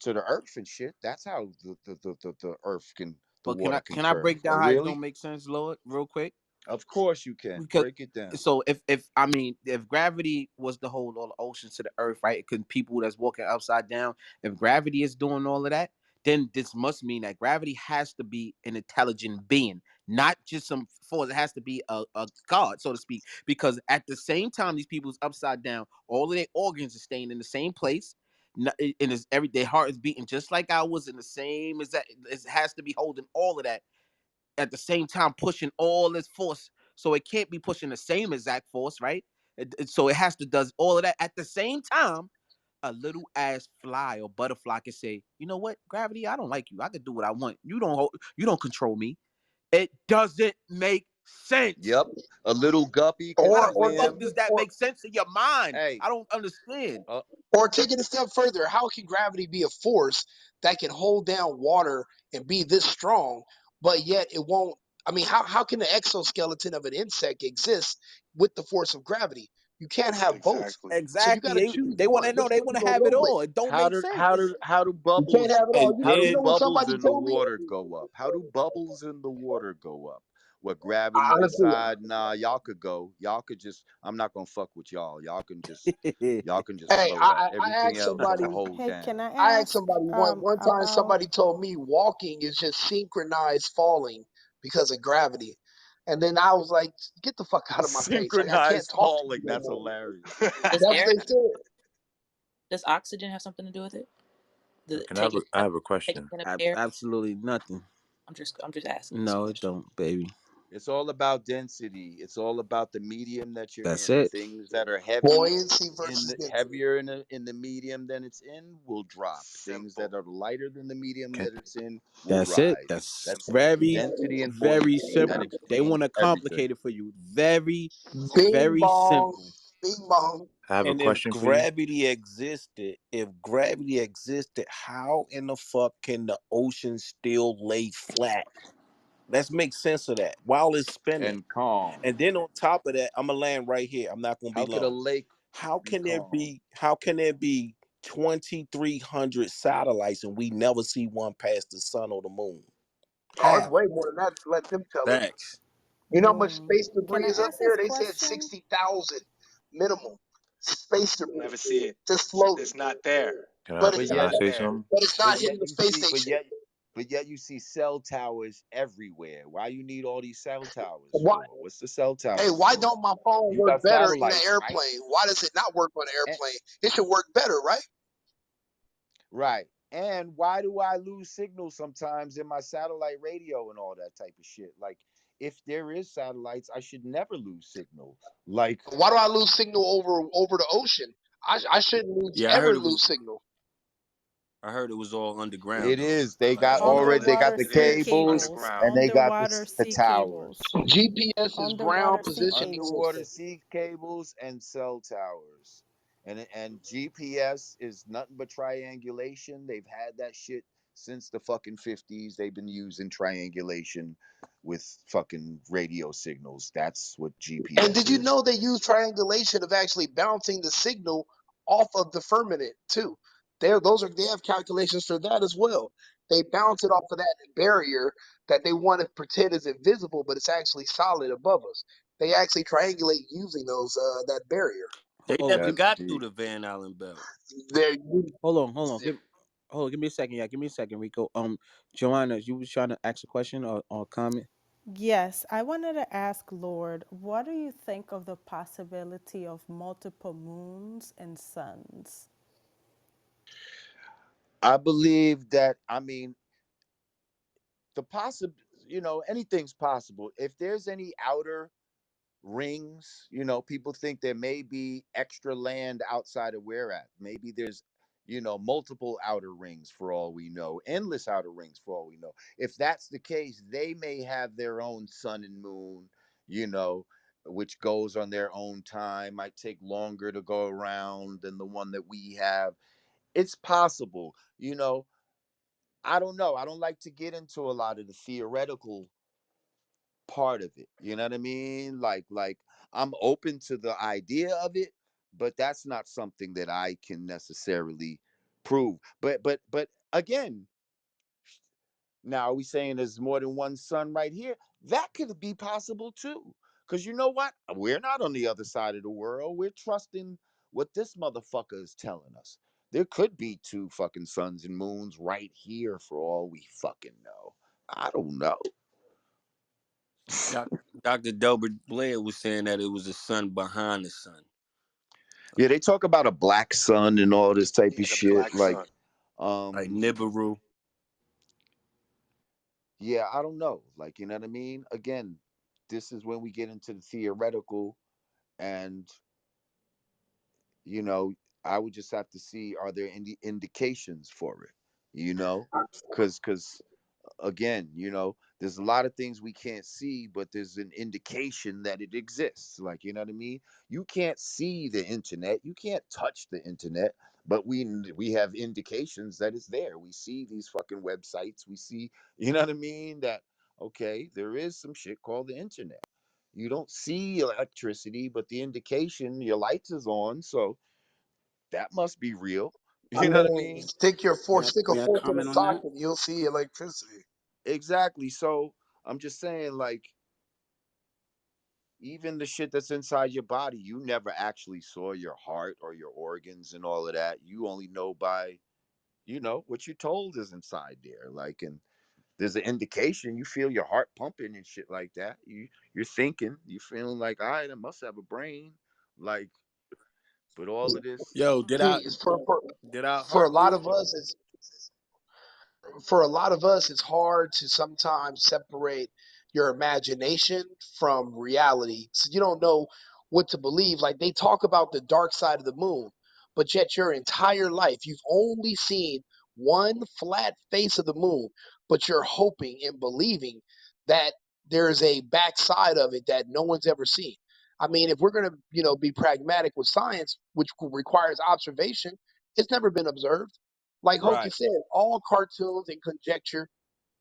S9: to the earth and shit. That's how the earth the
S12: But can I
S9: water can
S12: can I
S9: curve.
S12: break
S9: Oh,
S12: down how it don't
S9: really?
S12: make sense, Lord, real quick?
S9: Of course you can.
S12: Because
S9: Break it down.
S12: so if I mean if gravity was to hold all the oceans to the earth, right? Because people that's walking upside down, if gravity is doing all of that, then this must mean that gravity has to be an intelligent being, not just some force. It has to be a god, so to speak. Because at the same time, these people's upside down, all of their organs are staying in the same place. And it's every their heart is beating just like ours in the same as that. It has to be holding all of that at the same time pushing all this force. So it can't be pushing the same exact force, right? So it has to does all of that at the same time.
S1: a little ass fly or butterfly can say, you know what, gravity, I don't like you. I can do what I want. You don't control me. It doesn't make sense.
S2: Yep. A little guppy could
S1: How
S15: Or
S1: the
S15: or take
S1: fuck
S2: swim.
S1: does
S15: it,
S1: that make sense in your mind?
S2: Hey,
S1: I don't understand.
S2: uh,
S15: or take it a step further. How can gravity be a force that can hold down water and be this strong, but yet it won't? I mean, how can the exoskeleton of an insect exist with the force of gravity? You can't have both.
S5: Exactly.
S15: So you got
S1: Exactly.
S15: to choose
S1: They want
S15: one.
S1: to know.
S15: Which
S1: They
S15: one
S1: want
S15: you
S1: to
S15: gonna
S1: have it
S15: roll with?
S1: all. It don't make sense. It's
S15: You can't have it all.
S1: and
S15: You
S2: how
S15: know,
S2: do
S15: you know
S1: then
S15: what
S2: bubbles
S15: somebody
S2: in the
S15: told me?
S2: water go up? How do bubbles in the water go up? What
S15: I
S2: gravity
S15: honestly,
S2: decide? Nah, y'all could go. Y'all could just. I'm not gonna fuck with y'all. Y'all can just
S15: hey,
S2: float up.
S15: I
S2: Everything
S15: asked
S2: else
S15: somebody.
S2: will hold
S13: Hey, can
S2: down.
S13: I
S15: I asked
S13: ask
S15: somebody one time.
S13: about
S15: Somebody told me walking is just synchronized falling because of gravity, and then I was like, "Get the fuck out of my face! Like I can't
S2: Synchronized
S15: talk to you
S2: falling.
S15: no
S2: That's
S15: more."
S2: hilarious.
S22: Does
S15: That's what
S22: air
S15: they said.
S22: does oxygen have something to do with it? The
S10: Can
S22: taking
S10: I have a
S22: taking
S10: question?
S22: in of air?
S1: absolutely nothing.
S22: I'm just asking. It's a
S1: No, it
S22: question.
S1: don't, baby.
S2: It's all about density. It's all about the medium that you're
S1: That's
S2: in.
S1: it.
S2: Things that are heavy
S15: Buoyancy
S2: in
S15: versus
S2: the
S15: density.
S2: heavier in the medium than it's in will drop. Things
S5: Simple.
S2: that are lighter than the medium
S10: Can
S2: that it's in will
S1: That's it.
S2: rise.
S1: That's
S2: That's it.
S1: very,
S2: Density and
S1: very
S2: buoyancy. That
S1: simple. They want
S2: explains
S1: to
S2: everything.
S1: complicate it for you. Very,
S15: Bing
S1: very
S15: bong,
S1: simple.
S15: bing bong.
S10: I have a
S12: And if
S10: question for you?
S12: gravity existed, how in the fuck can the ocean still lay flat? Let's make sense of that while it's spinning.
S2: And calm.
S12: And then on top of that, I'm gonna land right here. I'm not gonna be
S2: How could a
S12: long.
S2: lake be calm?
S12: How can there be 2,300 satellites and we never see one past the sun or the moon?
S15: Oh, it's
S12: How?
S15: way more than that. Let them tell it.
S12: Thanks.
S15: You know how much
S13: boom.
S15: space
S13: Can
S15: debris
S13: I
S15: is up
S13: ask
S15: there?
S13: this
S15: They said
S13: question?
S15: 60,000 minimum space debris
S5: Never see it.
S15: just floating.
S5: It's not there.
S15: But
S2: But
S15: it,
S5: It's
S10: Can I
S2: yet,
S5: not
S10: say
S5: there.
S10: something?
S15: but it's
S2: but
S15: not
S2: yet
S15: hitting the
S2: you
S15: space
S2: see,
S15: station.
S2: but yet you see cell towers everywhere. Why you need all these cell towers
S15: Why?
S2: for? What's the cell
S15: Hey,
S2: towers
S15: why
S2: for?
S15: don't my phone
S2: You
S15: work
S2: got
S15: better in an
S2: satellites, right?
S15: airplane? Why does it not work on an
S2: And,
S15: airplane? It should work better, right?
S2: right. And why do I lose signal sometimes in my satellite radio and all that type of shit? Like, if there is satellites, I should never lose signal. Like,
S15: Why do I lose signal over the ocean? I shouldn't lose
S12: Yeah,
S15: ever lose signal.
S12: I heard it was all underground
S2: it
S12: though.
S2: is. They
S5: Like
S2: got
S5: all of
S2: already.
S5: it.
S2: They got
S13: Underwater
S2: the
S5: It
S13: sea
S5: is. It's
S2: cables
S13: cables.
S5: underground.
S2: and they got
S13: Underwater
S2: the
S13: sea
S2: towers.
S13: cables.
S15: GPS is ground
S13: Underwater sea
S15: positioning
S2: Underwater
S15: system.
S13: cables.
S2: sea cables and cell towers. And GPS is nothing but triangulation. They've had that shit since the fucking 50s. They've been using triangulation with fucking radio signals. That's what
S15: And
S2: GPS
S15: did you
S2: is.
S15: know they use triangulation of actually bouncing the signal off of the firmament too? They have calculations for that as well. They bounce it off of that barrier that they want to pretend is invisible, but it's actually solid above us. They actually triangulate using those that barrier.
S12: They
S1: Hold on,
S12: never
S2: That's
S12: got through
S2: deep.
S12: the Van Allen belt.
S15: They're
S1: hold on. Hold on, give me a second. Yeah, give me a second, Rico. Joanna, you was trying to ask a question or comment.
S13: Yes, I wanted to ask Lord, what do you think of the possibility of multiple moons and suns?
S2: I believe that, I mean, the possible, anything's possible. If there's any outer rings, people think there may be extra land outside of where at. Maybe there's, multiple outer rings for all we know, endless outer rings for all we know. If that's the case, they may have their own sun and moon, you know, which goes on their own time, might take longer to go around than the one that we have. It's possible, I don't know. I don't like to get into a lot of the theoretical part of it. You know what I mean? Like I'm open to the idea of it, but that's not something that I can necessarily prove. But again, now are we saying there's more than one sun right here? That could be possible too. Cause you know what? We're not on the other side of the world. We're trusting what this motherfucker is telling us. There could be two fucking suns and moons right here for all we fucking know. I don't know.
S12: Dr. Delbert Blair was saying that it was a sun behind the sun,
S2: Yeah, they talk about a black sun and all this type
S5: Yeah,
S2: of
S5: the
S2: shit.
S5: black
S2: Like,
S5: sun.
S12: like
S2: um,
S12: Nibiru.
S2: yeah, I don't know. Like, you know what I mean? Again, this is when we get into the theoretical, and you know,
S9: I would just have to see, are there any indications for it, you know? Because again, there's a lot of things we can't see, but there's an indication that it exists. Like, you know what I mean? You can't see the internet, you can't touch the internet, but we have indications that it's there. We see these fucking websites. We see, you know what I mean? That okay, there is some shit called the internet. You don't see electricity, but the indication your lights is on, so that must be real.
S15: I
S9: You know what I
S15: mean,
S9: mean?
S15: stick a
S8: May I
S15: fork in a
S8: comment on that?
S15: socket, you'll see electricity.
S9: Exactly. So I'm just saying, like, even the shit that's inside your body, you never actually saw your heart or your organs and all of that. You only know by, what you're told is inside there. Like, and there's an indication. You feel your heart pumping and shit like that. You're thinking, you're feeling like, all right, I must have a brain. Like, but all of this,
S12: Yo,
S15: See,
S12: did our
S15: for a
S12: heart
S15: lot
S12: move?
S15: of us, for a lot of us, it's hard to sometimes separate your imagination from reality. So you don't know what to believe. Like they talk about the dark side of the moon, but yet your entire life, you've only seen one flat face of the moon, but you're hoping and believing that there's a backside of it that no one's ever seen. I mean, if we're going to, be pragmatic with science, which requires observation, it's never been observed. Like
S9: right?
S15: Hokey said, all cartoons and conjecture,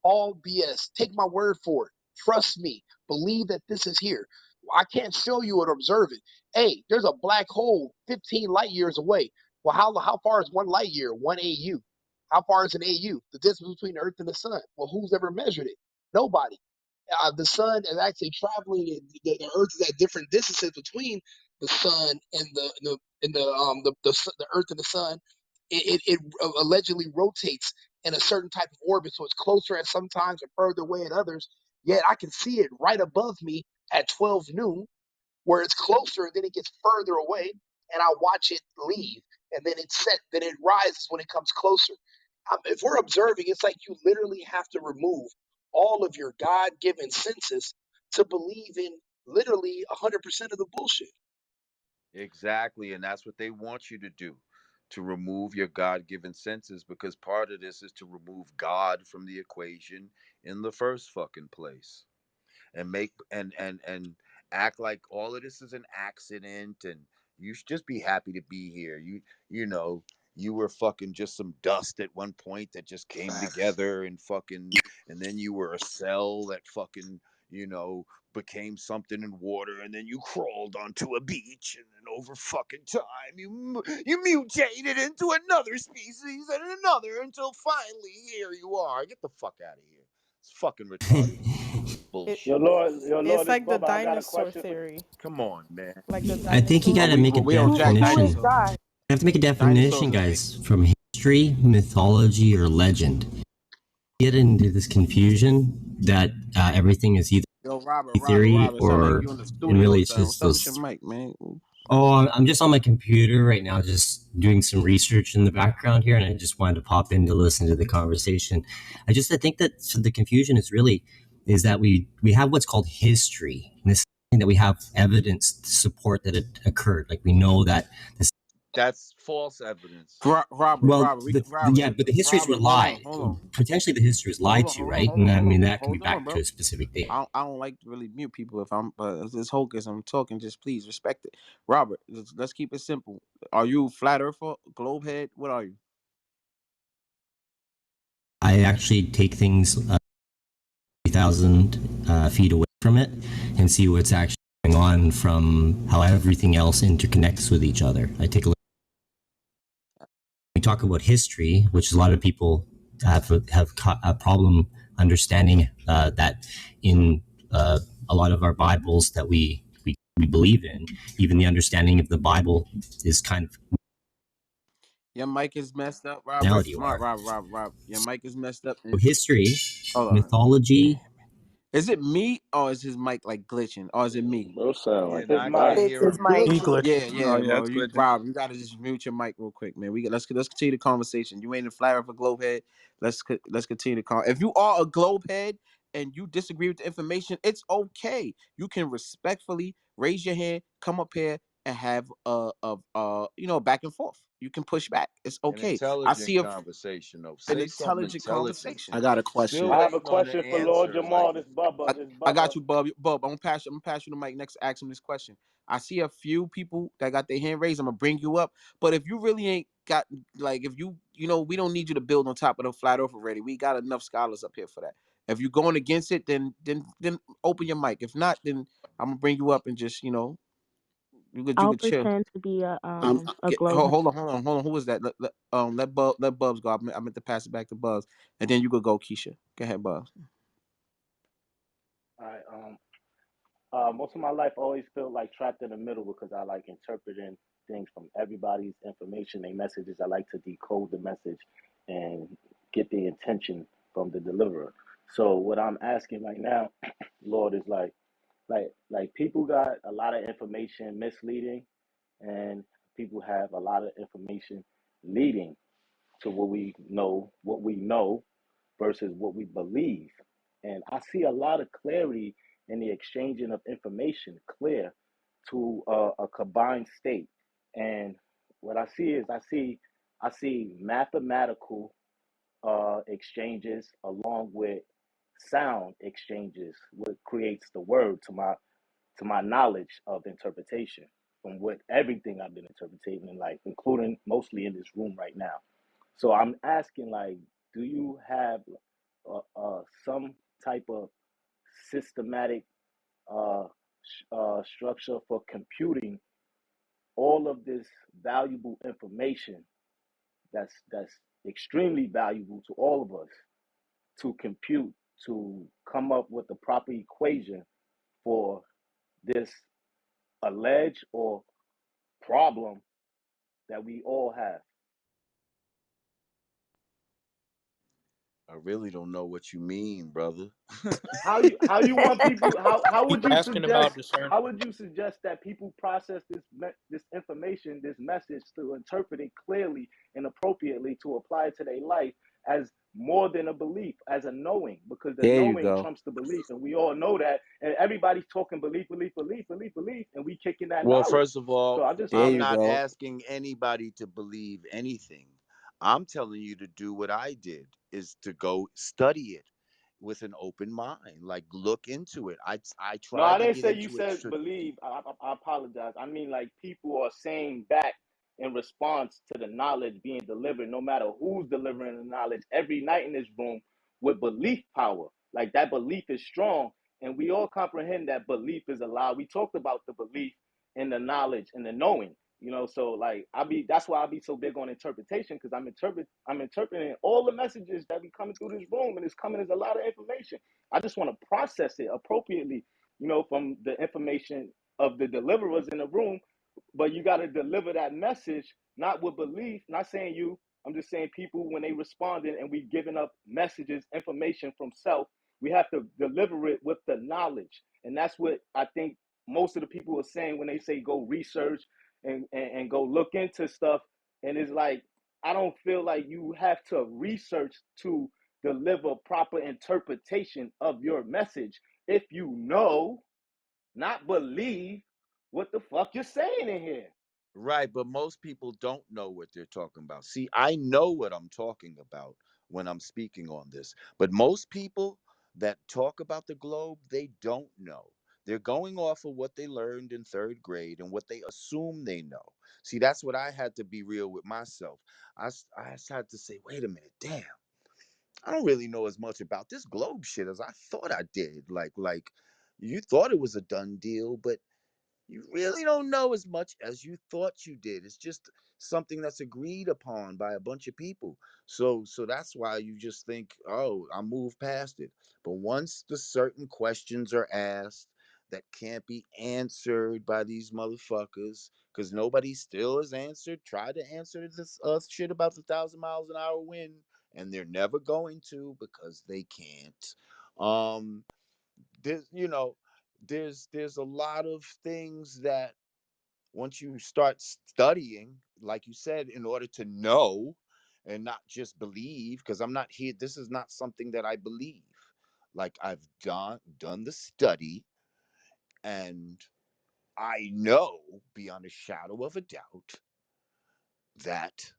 S15: all BS. Take my word for it. Trust me. Believe that this is here. I can't show you or observe it. Hey, there's a black hole 15 light years away. Well, how far is one light year? One AU. How far is an AU? The distance between the Earth and the Sun. Well, who's ever measured it? Nobody. The Sun is actually traveling. The Earth is at different distances between the Sun and the Earth and the Sun. It allegedly rotates in a certain type of orbit, so it's closer at some times and further away at others. Yet I can see it right above me at 12 noon, where it's closer and then it gets further away, and I watch it leave, and then it rises when it comes closer. If we're observing, it's like you literally have to remove all of your God-given senses to believe in literally 100% of the bullshit.
S9: Exactly. And that's what they want you to do, to remove your God given senses, because part of this is to remove God from the equation in the first fucking place. And make and act like all of this is an accident, and you should just be happy to be here. You were fucking just some dust at one point that just came
S14: Facts.
S9: together and fucking, and then you were a cell that fucking, you know became something in water, and then you crawled onto a beach, and then over fucking time you mutated into another species and another, until finally here you are. Get the fuck out of here. It's fucking retarded
S13: It,
S9: bullshit.
S20: Your Lord,
S13: it's
S20: this
S13: like the
S20: brother, I got a
S13: dinosaur
S20: question for.
S13: theory.
S9: Come on, man.
S13: Like the
S4: I think you
S13: dinosaur
S14: Oh,
S4: gotta make a
S13: theory.
S14: we on Jack
S17: Who is
S4: definition.
S14: Dinosaur.
S17: God?
S4: You have to make a definition,
S14: Dinosaurs are fake.
S4: guys, from history, mythology, or legend. Get into this confusion that everything is either
S8: Yo, Robert, Robert,
S4: theory
S8: Robert. Sound like
S4: or,
S8: you in the
S4: and
S8: studio,
S4: really it's
S8: son. What's up with your
S4: just.
S8: mic, man?
S4: Oh, I'm just on my computer right now, just doing some research in the background here, and I just wanted to pop in to listen to the conversation. I think that the confusion is that we have what's called history, and this is something that we have evidence to support that it occurred. Like we know that this.
S9: That's false evidence.
S8: Robert,
S4: Well,
S8: Robert,
S4: yeah, but the history
S8: Robert,
S4: was lied.
S8: hold on,
S4: Potentially, the history was
S8: hold
S4: lied
S8: on,
S4: to,
S8: hold on,
S4: right?
S8: hold
S4: And
S8: on,
S4: I
S8: hold
S4: mean
S8: on,
S4: that can be
S8: hold on,
S4: back to
S8: bro.
S4: a specific date.
S8: I don't like to really mute people if I'm, but if this Hocus, I'm talking, just please respect it. Robert, let's keep it simple. Are you flat earther, globe head? What are you?
S4: I actually take things 3,000 feet away from it and see what's actually going on from how everything else interconnects with each other. I take a look. We talk about history, which a lot of people have a problem understanding that in a lot of our Bibles that we believe in, even the understanding of the Bible is kind of
S8: Your mic is messed up, Robert.
S4: personality
S8: Robert,
S4: are.
S8: Robert, Robert, Robert. Your mic is messed up.
S4: So history,
S8: Hold on.
S4: mythology.
S8: Is it me or is his mic like glitching, or is it me?
S2: Bro, sound
S9: Yeah,
S2: like
S9: no,
S2: he
S9: I can't
S2: died.
S17: It's
S9: hear
S17: his
S9: him.
S17: mic.
S3: He glitching.
S8: Yeah,
S11: Oh
S8: yeah,
S11: yeah,
S8: bro.
S11: that's
S8: You,
S11: glitching.
S8: Rob, you gotta just mute your mic real quick, man. Let's continue the conversation. You ain't a flyer for globe head. Let's continue the con. If you are a globe head and you disagree with the information, it's okay. You can respectfully raise your hand, come up here,
S1: and have back and forth. You can push back. It's
S9: An
S1: okay. I
S9: intelligent
S1: see
S9: conversation though.
S1: an
S9: Say something
S1: intelligent
S9: intelligent.
S1: conversation.
S8: I got a
S9: Still
S8: question.
S20: I have a
S9: ain't gonna
S20: question for Lord
S9: answer like
S20: Jamal. This Bubba.
S1: I,
S20: This
S1: I
S20: Bubba.
S1: got you, Bub. Bub, I'm gonna pass you the mic next. Ask him this question. I see a few people that got their hand raised. I'm gonna bring you up. But if you really ain't got like, if we don't need you to build on top of the flat earth already. We got enough scholars up here for that. If you're going against it, then open your mic. If not, then I'm gonna bring you up and just you
S6: I'll
S1: could chill.
S6: pretend to be
S8: Um,
S6: a globe.
S1: Hold on. Who is that? Let Bubs go. I meant to pass it back to Bubs, and then you could go, Keisha. Go ahead, Bubs.
S20: All right. Most of my life, I always feel like trapped in the middle because I like interpreting things from everybody's information, their messages. I like to decode the message and get the intention from the deliverer. So what I'm asking right now, Lord, is like people got a lot of information misleading, and people have a lot of information leading to what we know versus what we believe. And I see a lot of clarity in the exchanging of information, clear to a combined state. And what I see is I see mathematical exchanges along with sound exchanges, what creates the word to my knowledge of interpretation from what everything I've been interpreting in life, including mostly in this room right now. So I'm asking, like, do you have some type of systematic structure for computing all of this valuable information that's extremely valuable to all of us to compute to come up with the proper equation for this alleged or problem that we all have?
S9: I really don't know what you mean, brother.
S20: How you want people, how
S22: He's
S20: would you
S22: asking
S20: suggest
S22: about discernment.
S20: how would you suggest that people process this information, this message, to interpret it clearly and appropriately to apply it to their life as more than a belief, as a knowing, because the
S1: There you
S20: knowing
S1: go.
S20: trumps the belief, and we all know that, and everybody's talking belief, and we kicking that
S9: Well,
S20: knowledge.
S9: first of
S20: So
S9: all,
S20: I just
S1: There
S9: I'm
S20: want to
S1: you
S9: not
S1: go.
S9: asking anybody to believe anything. I'm telling you to do what I did, is to go study it with an open mind. Like, look into it. I
S20: No, I
S9: tried to
S20: didn't
S9: get
S20: say you
S9: into it.
S20: said believe. I apologize. I mean, like, people are saying back in response to the knowledge being delivered, no matter who's delivering the knowledge, every night in this room with belief power. Like, that belief is strong, and we all comprehend that belief is a lie. We talked about the belief and the knowledge and the knowing. So like that's why I be so big on interpretation, because I'm interpreting all the messages that be coming through this room, and it's coming as a lot of information. I just want to process it appropriately, from the information of the deliverers in the room. But you got to deliver that message, not with belief. Not saying you. I'm just saying people, when they responded and we giving up messages, information from self, we have to deliver it with the knowledge. And that's what I think most of the people are saying when they say go research and go look into stuff. And it's like, I don't feel like you have to research to deliver proper interpretation of your message if you know, not believe, what the fuck you're saying in here.
S9: Right, but most people don't know what they're talking about. See, I know what I'm talking about when I'm speaking on this, but most people that talk about the globe, they don't know. They're going off of what they learned in third grade and what they assume they know. See, that's what I had to be real with myself. I had to say, wait a minute, damn, I don't really know as much about this globe shit as I thought I did. Like you thought it was a done deal, but you really don't know as much as you thought you did. It's just something that's agreed upon by a bunch of people. So that's why you just think, oh, I move past it. But once the certain questions are asked that can't be answered by these motherfuckers, because nobody still has answered, try to answer this shit about the 1,000 miles an hour wind, and they're never going to because they can't. Um, there's there's a lot of things that once you start studying, like you said, in order to know and not just believe, because I'm not here, this is not something that I believe. Like, I've done the study, and I know beyond a shadow of a doubt that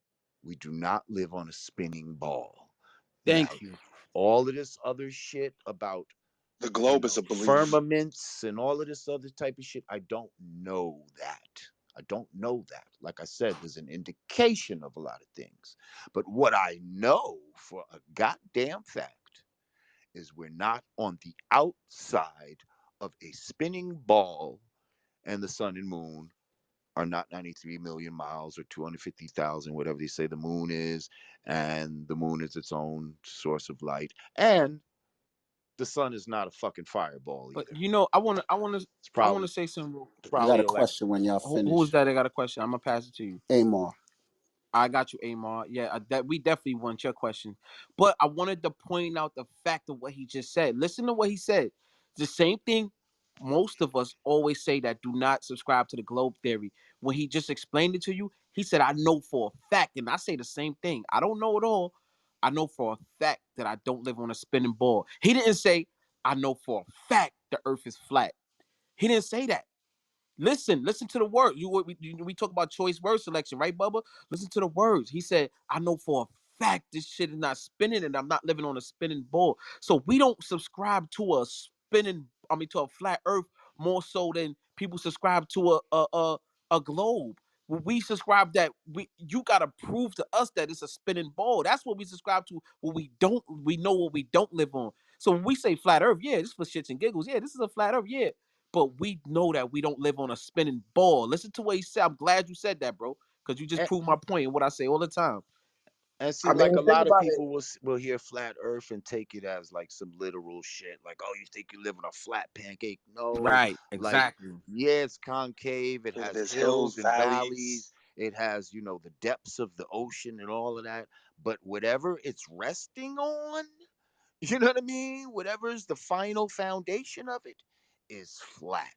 S9: we do not live on a spinning ball. Now,
S1: Thank you.
S9: all of this other shit about,
S5: The globe is a belief.
S9: firmaments and all of this other type of shit, I don't know that. I don't know that. Like I said, there's an indication of a lot of things. But what I know for a goddamn fact is we're not on the outside of a spinning ball, and the sun and moon are not 93 million miles or 250,000, whatever they say the moon is, and the moon is its own source of light. And the sun is not a fucking fireball
S1: But
S9: either.
S1: I want to
S9: It's
S1: I want to
S9: probably
S1: say something
S8: I got
S9: probably
S8: a question
S9: electrical.
S8: when y'all
S1: who is
S8: finish.
S1: that? I got a question. I'm gonna pass it to you.
S8: Amar.
S1: I got you, Amar. Yeah, that we definitely want your question, but I wanted to point out the fact of what he just said. Listen to what he said. The same thing most of us always say that do not subscribe to the globe theory. When he just explained it to you, he said, "I know for a fact," and I say the same thing. I don't know it all. I know for a fact that I don't live on a spinning ball. He didn't say, "I know for a fact the Earth is flat." He didn't say that. Listen to the word. We talk about choice word selection, right, Bubba? Listen to the words. He said, "I know for a fact this shit is not spinning, and I'm not living on a spinning ball." So we don't subscribe to a spinning. I mean, to a flat Earth more so than people subscribe to a globe. We subscribe that you gotta prove to us that it's a spinning ball. That's what we subscribe to. What we don't, we know what we don't live on. So when we say flat Earth, yeah, this is for shits and giggles. Yeah, this is a flat Earth. Yeah, but we know that we don't live on a spinning ball. Listen to what he said. I'm glad you said that, bro, because you just
S9: And,
S1: proved my point and what I say all the time.
S9: and see,
S15: I
S9: like a
S15: mean, think
S9: lot of
S15: about it.
S9: people will hear flat Earth and take it as like some literal shit. Like, oh, you think you live on a flat pancake? No,
S1: Right,
S9: like,
S1: exactly.
S9: yeah, it's concave. It has
S5: There's hills,
S9: hills and
S5: valleys.
S9: valleys. It has, the depths of the ocean and all of that. But whatever it's resting on, you know what I mean? Whatever's the final foundation of it is flat.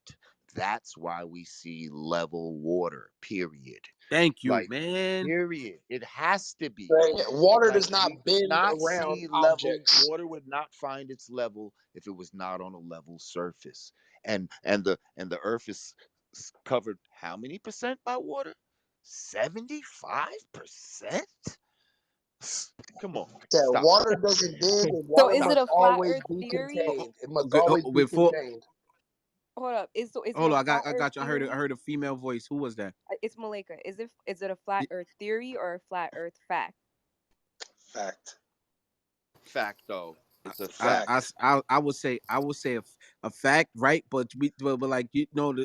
S9: That's why we see level water, period.
S1: Thank you,
S9: Like,
S1: man.
S9: period. It has to be.
S15: Right? Water
S9: Like,
S15: does not
S9: we do
S15: bend
S9: not
S15: around
S9: see level
S15: objects.
S9: water would not find its level if it was not on a level surface. And the earth is covered how many percent by water? 75%? Come on.
S15: Yeah,
S9: Stop it.
S15: water doesn't bend, and
S17: So
S15: water
S17: is
S9: Stop
S17: it
S15: must
S17: a
S9: it.
S17: flat
S15: always
S17: Earth
S15: be
S17: theory?
S15: contained. It must
S1: Okay,
S15: always be
S1: before
S15: contained.
S17: Hold up. Is it
S1: hold
S17: a
S1: on,
S17: flat
S1: I
S17: Earth
S1: got you. I
S17: theory?
S1: heard a female voice. Who was that?
S17: It's Malika. Is it a flat Earth theory or a flat Earth fact?
S5: Fact.
S9: Fact, though. It's a
S1: I,
S9: fact.
S1: I,
S5: Fact.
S1: I would say a fact, right? But like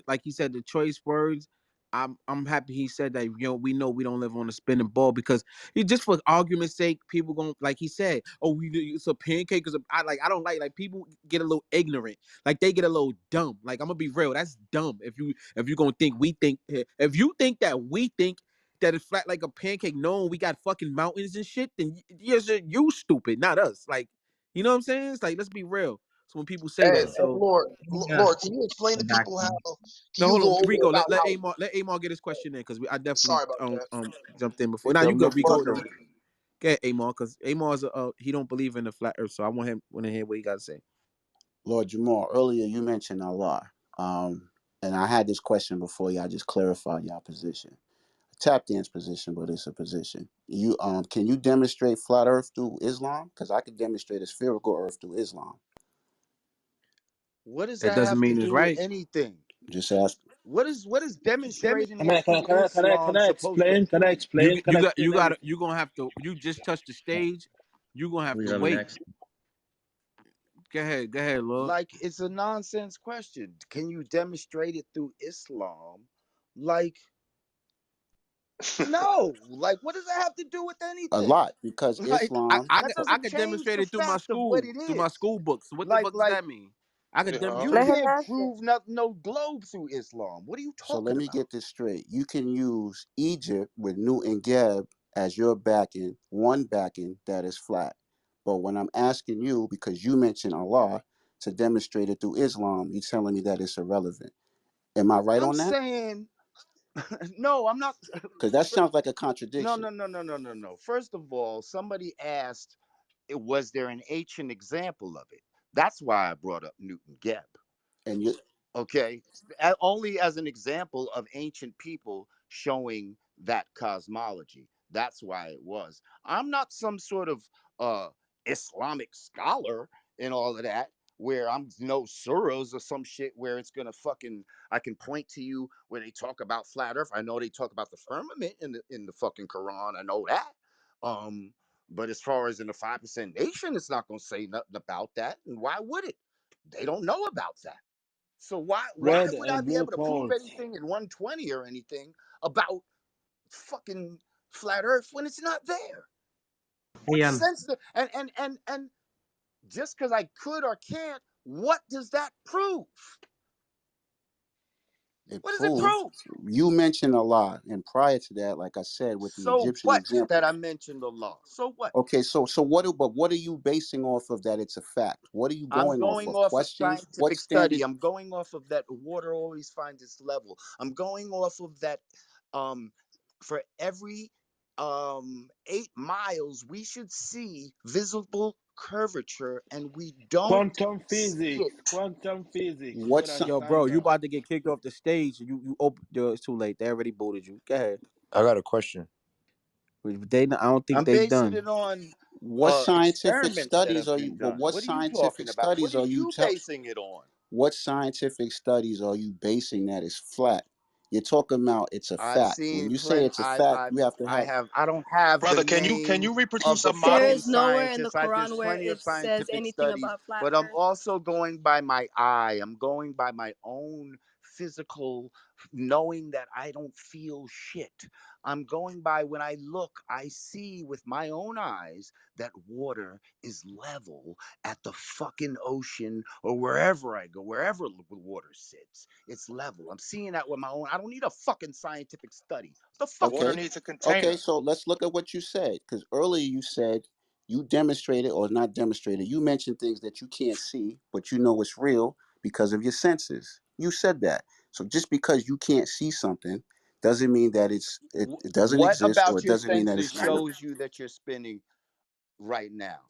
S1: like he said, the choice words. I'm happy he said that. We know we don't live on a spinning ball because just for argument's sake, people going like he said, oh, it's a pancake. Cause I don't like people get a little ignorant, like they get a little dumb. Like I'm gonna be real, that's dumb. If you gonna think we think if you think that we think that it's flat like a pancake, no, we got fucking mountains and shit, then you stupid, not us. Like you know what I'm saying? It's like let's be real. So when people say
S15: Hey,
S1: that,
S15: hey,
S1: so
S15: Lord,
S4: Yeah,
S15: Lord, can you explain
S4: the
S15: to people how?
S4: background.
S15: Can
S1: no,
S15: you
S1: hold
S15: go
S1: on,
S15: over
S1: Rico.
S15: about how?
S1: Let Amar get his question in because I definitely
S15: Sorry about that.
S1: jumped in before.
S9: Hey,
S1: Now
S9: give
S1: you
S9: him the
S1: good, Rico.
S9: floor.
S1: No, get Amar because Amar's he don't believe in the flat Earth, so I want to hear what he got to say.
S8: Lord Jamar, earlier you mentioned Allah. And I had this question before y'all just clarified y'all position. Tapped in's position, but it's a position. You can you demonstrate flat earth through Islam? Because I could demonstrate a spherical earth through Islam.
S9: What does
S1: That
S9: that
S1: doesn't
S9: have to
S1: mean it's
S9: do with
S1: right.
S9: anything?
S8: Just ask.
S9: What is demonstrating
S20: Can
S9: it
S20: I can I
S9: through
S20: can I can I can
S9: Islam
S20: I
S9: supposed to
S20: explain? Can I
S9: prove?
S20: explain? Can I explain everything?
S1: You gonna have to. You just touched the stage. You gonna have
S4: Who's
S1: to
S4: up
S1: wait.
S4: next?
S1: Go ahead, Lord.
S9: Like, it's a nonsense question. Can you demonstrate it through Islam? Like, no. Like, what does that have to do with
S8: A
S9: anything?
S8: lot because
S9: Like,
S8: Islam.
S9: that
S1: I
S9: doesn't
S1: could
S9: change
S1: demonstrate
S9: the
S1: it
S9: fact of what it
S1: through my
S9: is.
S1: school books. So what the
S9: Like,
S1: fuck does
S9: like
S1: that mean? I could
S9: you
S5: Yup.
S17: Let him
S1: demonstrate.
S9: can't
S17: answer.
S9: prove no globe through Islam. What are you
S8: So let
S9: talking
S8: me
S9: about?
S8: get this straight. You can use Egypt with Nu and Geb as your backing, one backing that is flat. But when I'm asking you, because you mentioned Allah, to demonstrate it through Islam, you're telling me that it's irrelevant. Am I right
S9: I'm
S8: on that?
S9: saying no. I'm not.
S8: Because that sounds like a
S9: No,
S8: contradiction.
S9: no, no, no, no, no, no. First of all, somebody asked, was there an ancient example of it? That's why I brought up Newton Geb.
S8: And you,
S2: Okay, only as an example of ancient people showing that cosmology. That's why it was. I'm not some sort of Islamic scholar and all of that, where I'm no surahs or some shit where it's gonna fucking, I can point to you where they talk about flat earth. I know they talk about the firmament in the fucking Quran. I know that. um but as far as in the 5% nation, it's not gonna say nothing about that. And why would it? They don't know about that. So why
S20: Red
S2: would I
S20: and
S2: be
S20: blue
S2: able to prove
S20: phones.
S2: anything in 120 or anything about fucking flat Earth when it's not there?
S16: Hey,
S2: What sense? And just because I could or can't, what does that prove?
S8: It
S2: What does it
S8: proved,
S2: prove?
S8: you mentioned a lot, and prior to that, like I said, with the
S2: So
S8: Egyptian
S2: what that
S8: example.
S2: I mentioned the law? So what?
S8: Okay, so what? But what are you basing off of that? It's a fact. What are you
S2: I'm
S8: going off
S2: going
S8: of?
S2: off of
S8: Questions? What
S2: scientific
S8: standard?
S2: study. I'm going off of that water always finds its level. I'm going off of that. Um, for every 8 miles, we should see visible curvature, and we don't
S20: Quantum
S2: see
S20: physics.
S2: it.
S20: Quantum physics. You
S8: What?
S20: gotta
S1: Yo, bro,
S20: understand
S1: you
S20: that.
S1: about to get kicked off the stage. You open. Yo, it's too late. They already booted you. Go ahead.
S10: I got a question.
S1: I don't think
S2: I'm
S1: they
S2: basing
S1: done.
S2: it on
S8: What scientific
S2: experiments that
S8: studies
S2: have
S8: are you?
S2: been
S8: But
S2: done.
S8: what
S2: What are you
S8: scientific
S2: talking about? What
S8: studies
S2: are
S8: are you
S2: you
S8: tell?
S2: basing it on?
S8: What scientific studies are you basing that is flat? You're talking about it's a
S2: I've
S8: fact. When
S2: seen
S8: you say
S2: plenty.
S8: it's a fact, you have to have.
S2: I don't have the
S5: Brother, can
S2: name
S5: you
S2: of
S5: reproduce a
S2: the
S5: model?
S2: fucking
S18: There's nowhere in the
S2: scientist. There's
S18: Quran where
S2: plenty of
S18: it says
S2: scientific
S18: anything
S2: studies,
S18: about flat
S2: but I'm
S18: Earth.
S2: also going by my eye. I'm going by my own physical knowing that I don't feel shit. I'm going by when I look, I see with my own eyes that water is level at the fucking ocean or wherever I go, wherever the water sits. It's level. I'm seeing that with my own. I don't need a fucking scientific study. What the fuck you
S5: Water
S8: Okay.
S2: think?
S5: needs a
S8: Okay,
S5: container.
S8: so let's look at what you said. Because earlier you said you demonstrated or not demonstrated, you mentioned things that you can't see, but you know it's real because of your senses. You said that. So just because you can't see something doesn't mean that it doesn't
S2: What
S8: exist, or
S2: about
S8: it
S2: your
S8: doesn't mean that
S2: senses
S8: it's not real.
S2: shows you that you're spinning right now?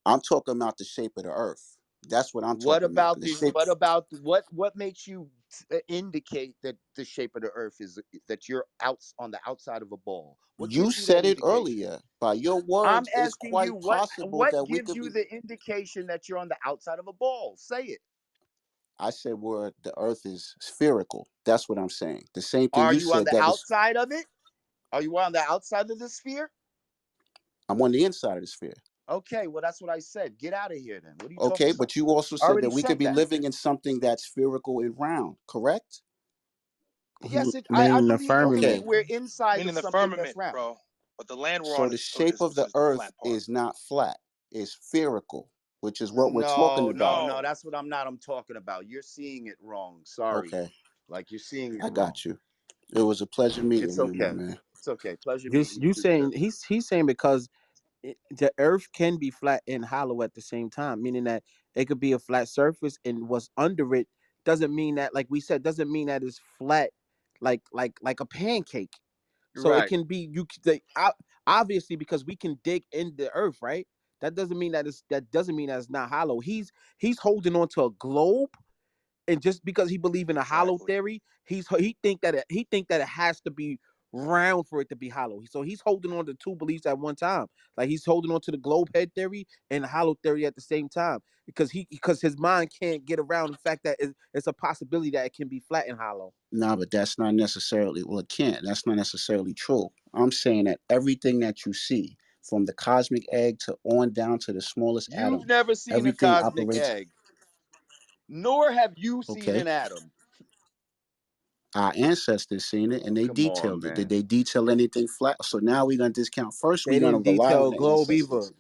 S8: I'm talking about the shape of the earth. That's what I'm
S2: What
S8: talking about.
S2: about
S8: The
S2: the?
S8: shape.
S2: What about what makes you indicate that the shape of the Earth is that you're out on the outside of a ball? What
S8: You
S2: gives you that
S8: said it
S2: indication?
S8: earlier. By your
S2: I'm
S8: words, it's
S2: asking you
S8: quite possible
S2: what
S8: that we
S2: gives
S8: could
S2: you
S8: be.
S2: the indication that you're on the outside of a ball? Say it.
S8: I said where the earth is spherical. That's what I'm saying. The same thing
S2: Are
S8: you
S2: you on
S8: said
S2: the
S8: that was.
S2: outside of it? Are you on the outside of the sphere?
S8: I'm on the inside of the sphere.
S2: Okay, well that's what I said. Get out of here then. What are you talking
S8: Okay,
S2: about?
S8: but you also
S2: I
S8: said
S2: already
S8: that we could
S2: said
S8: be
S2: that.
S8: living in something that's spherical and round, correct?
S1: He
S2: Yes,
S1: made
S2: I
S1: an
S2: believe it can be.
S8: Okay.
S1: affirmative.
S2: We're inside
S5: Meaning
S2: of
S5: the
S2: something that's
S5: firmament,
S2: round.
S5: bro. But the land we're
S8: So
S5: on
S8: the
S5: is
S8: shape of the
S5: is the
S8: earth
S5: flat part.
S8: is not flat. It's spherical, which is what we're talking
S2: No,
S8: about.
S2: no,
S5: No.
S2: that's what I'm talking about. You're seeing it wrong. Sorry.
S8: Okay,
S2: Like you're seeing it
S8: I
S2: wrong.
S8: got you. It was a pleasure
S2: It's
S8: meeting you, my
S2: okay.
S8: man.
S2: It's okay. Pleasure
S1: You
S2: meeting you
S1: you
S2: too, sir.
S1: saying he's saying because the Earth can be flat and hollow at the same time, meaning that it could be a flat surface and what's under it doesn't mean that, like we said, doesn't mean that it's flat, like a pancake. So it
S2: Right.
S1: can be obviously because we can dig in the Earth, right? That doesn't mean that it's not hollow. He's holding on to a globe, and just because he believe in a hollow
S5: Exactly.
S1: theory, he think that it has to be round for it to be hollow. So he's holding on to two beliefs at one time. Like he's holding on to the globe head theory and the hollow theory at the same time because his mind can't get around the fact that it's a possibility that it can be flat and hollow.
S8: Nah, but that's not necessarily, well, it can't. That's not necessarily true. I'm saying that everything that you see, from the cosmic egg to on down to the smallest
S2: You've
S8: atom,
S2: never seen a
S8: everything
S2: cosmic
S8: operates.
S2: egg, nor have you seen
S8: Okay.
S2: an atom.
S8: Our ancestors seen it and
S2: Oh,
S8: they
S2: come on,
S8: detailed it. Did
S2: man.
S8: they detail anything flat? So now we're gonna discount. First,
S1: They
S8: we're gonna
S1: didn't
S8: rely on
S1: detail
S8: the
S1: globe either.
S8: ancestors.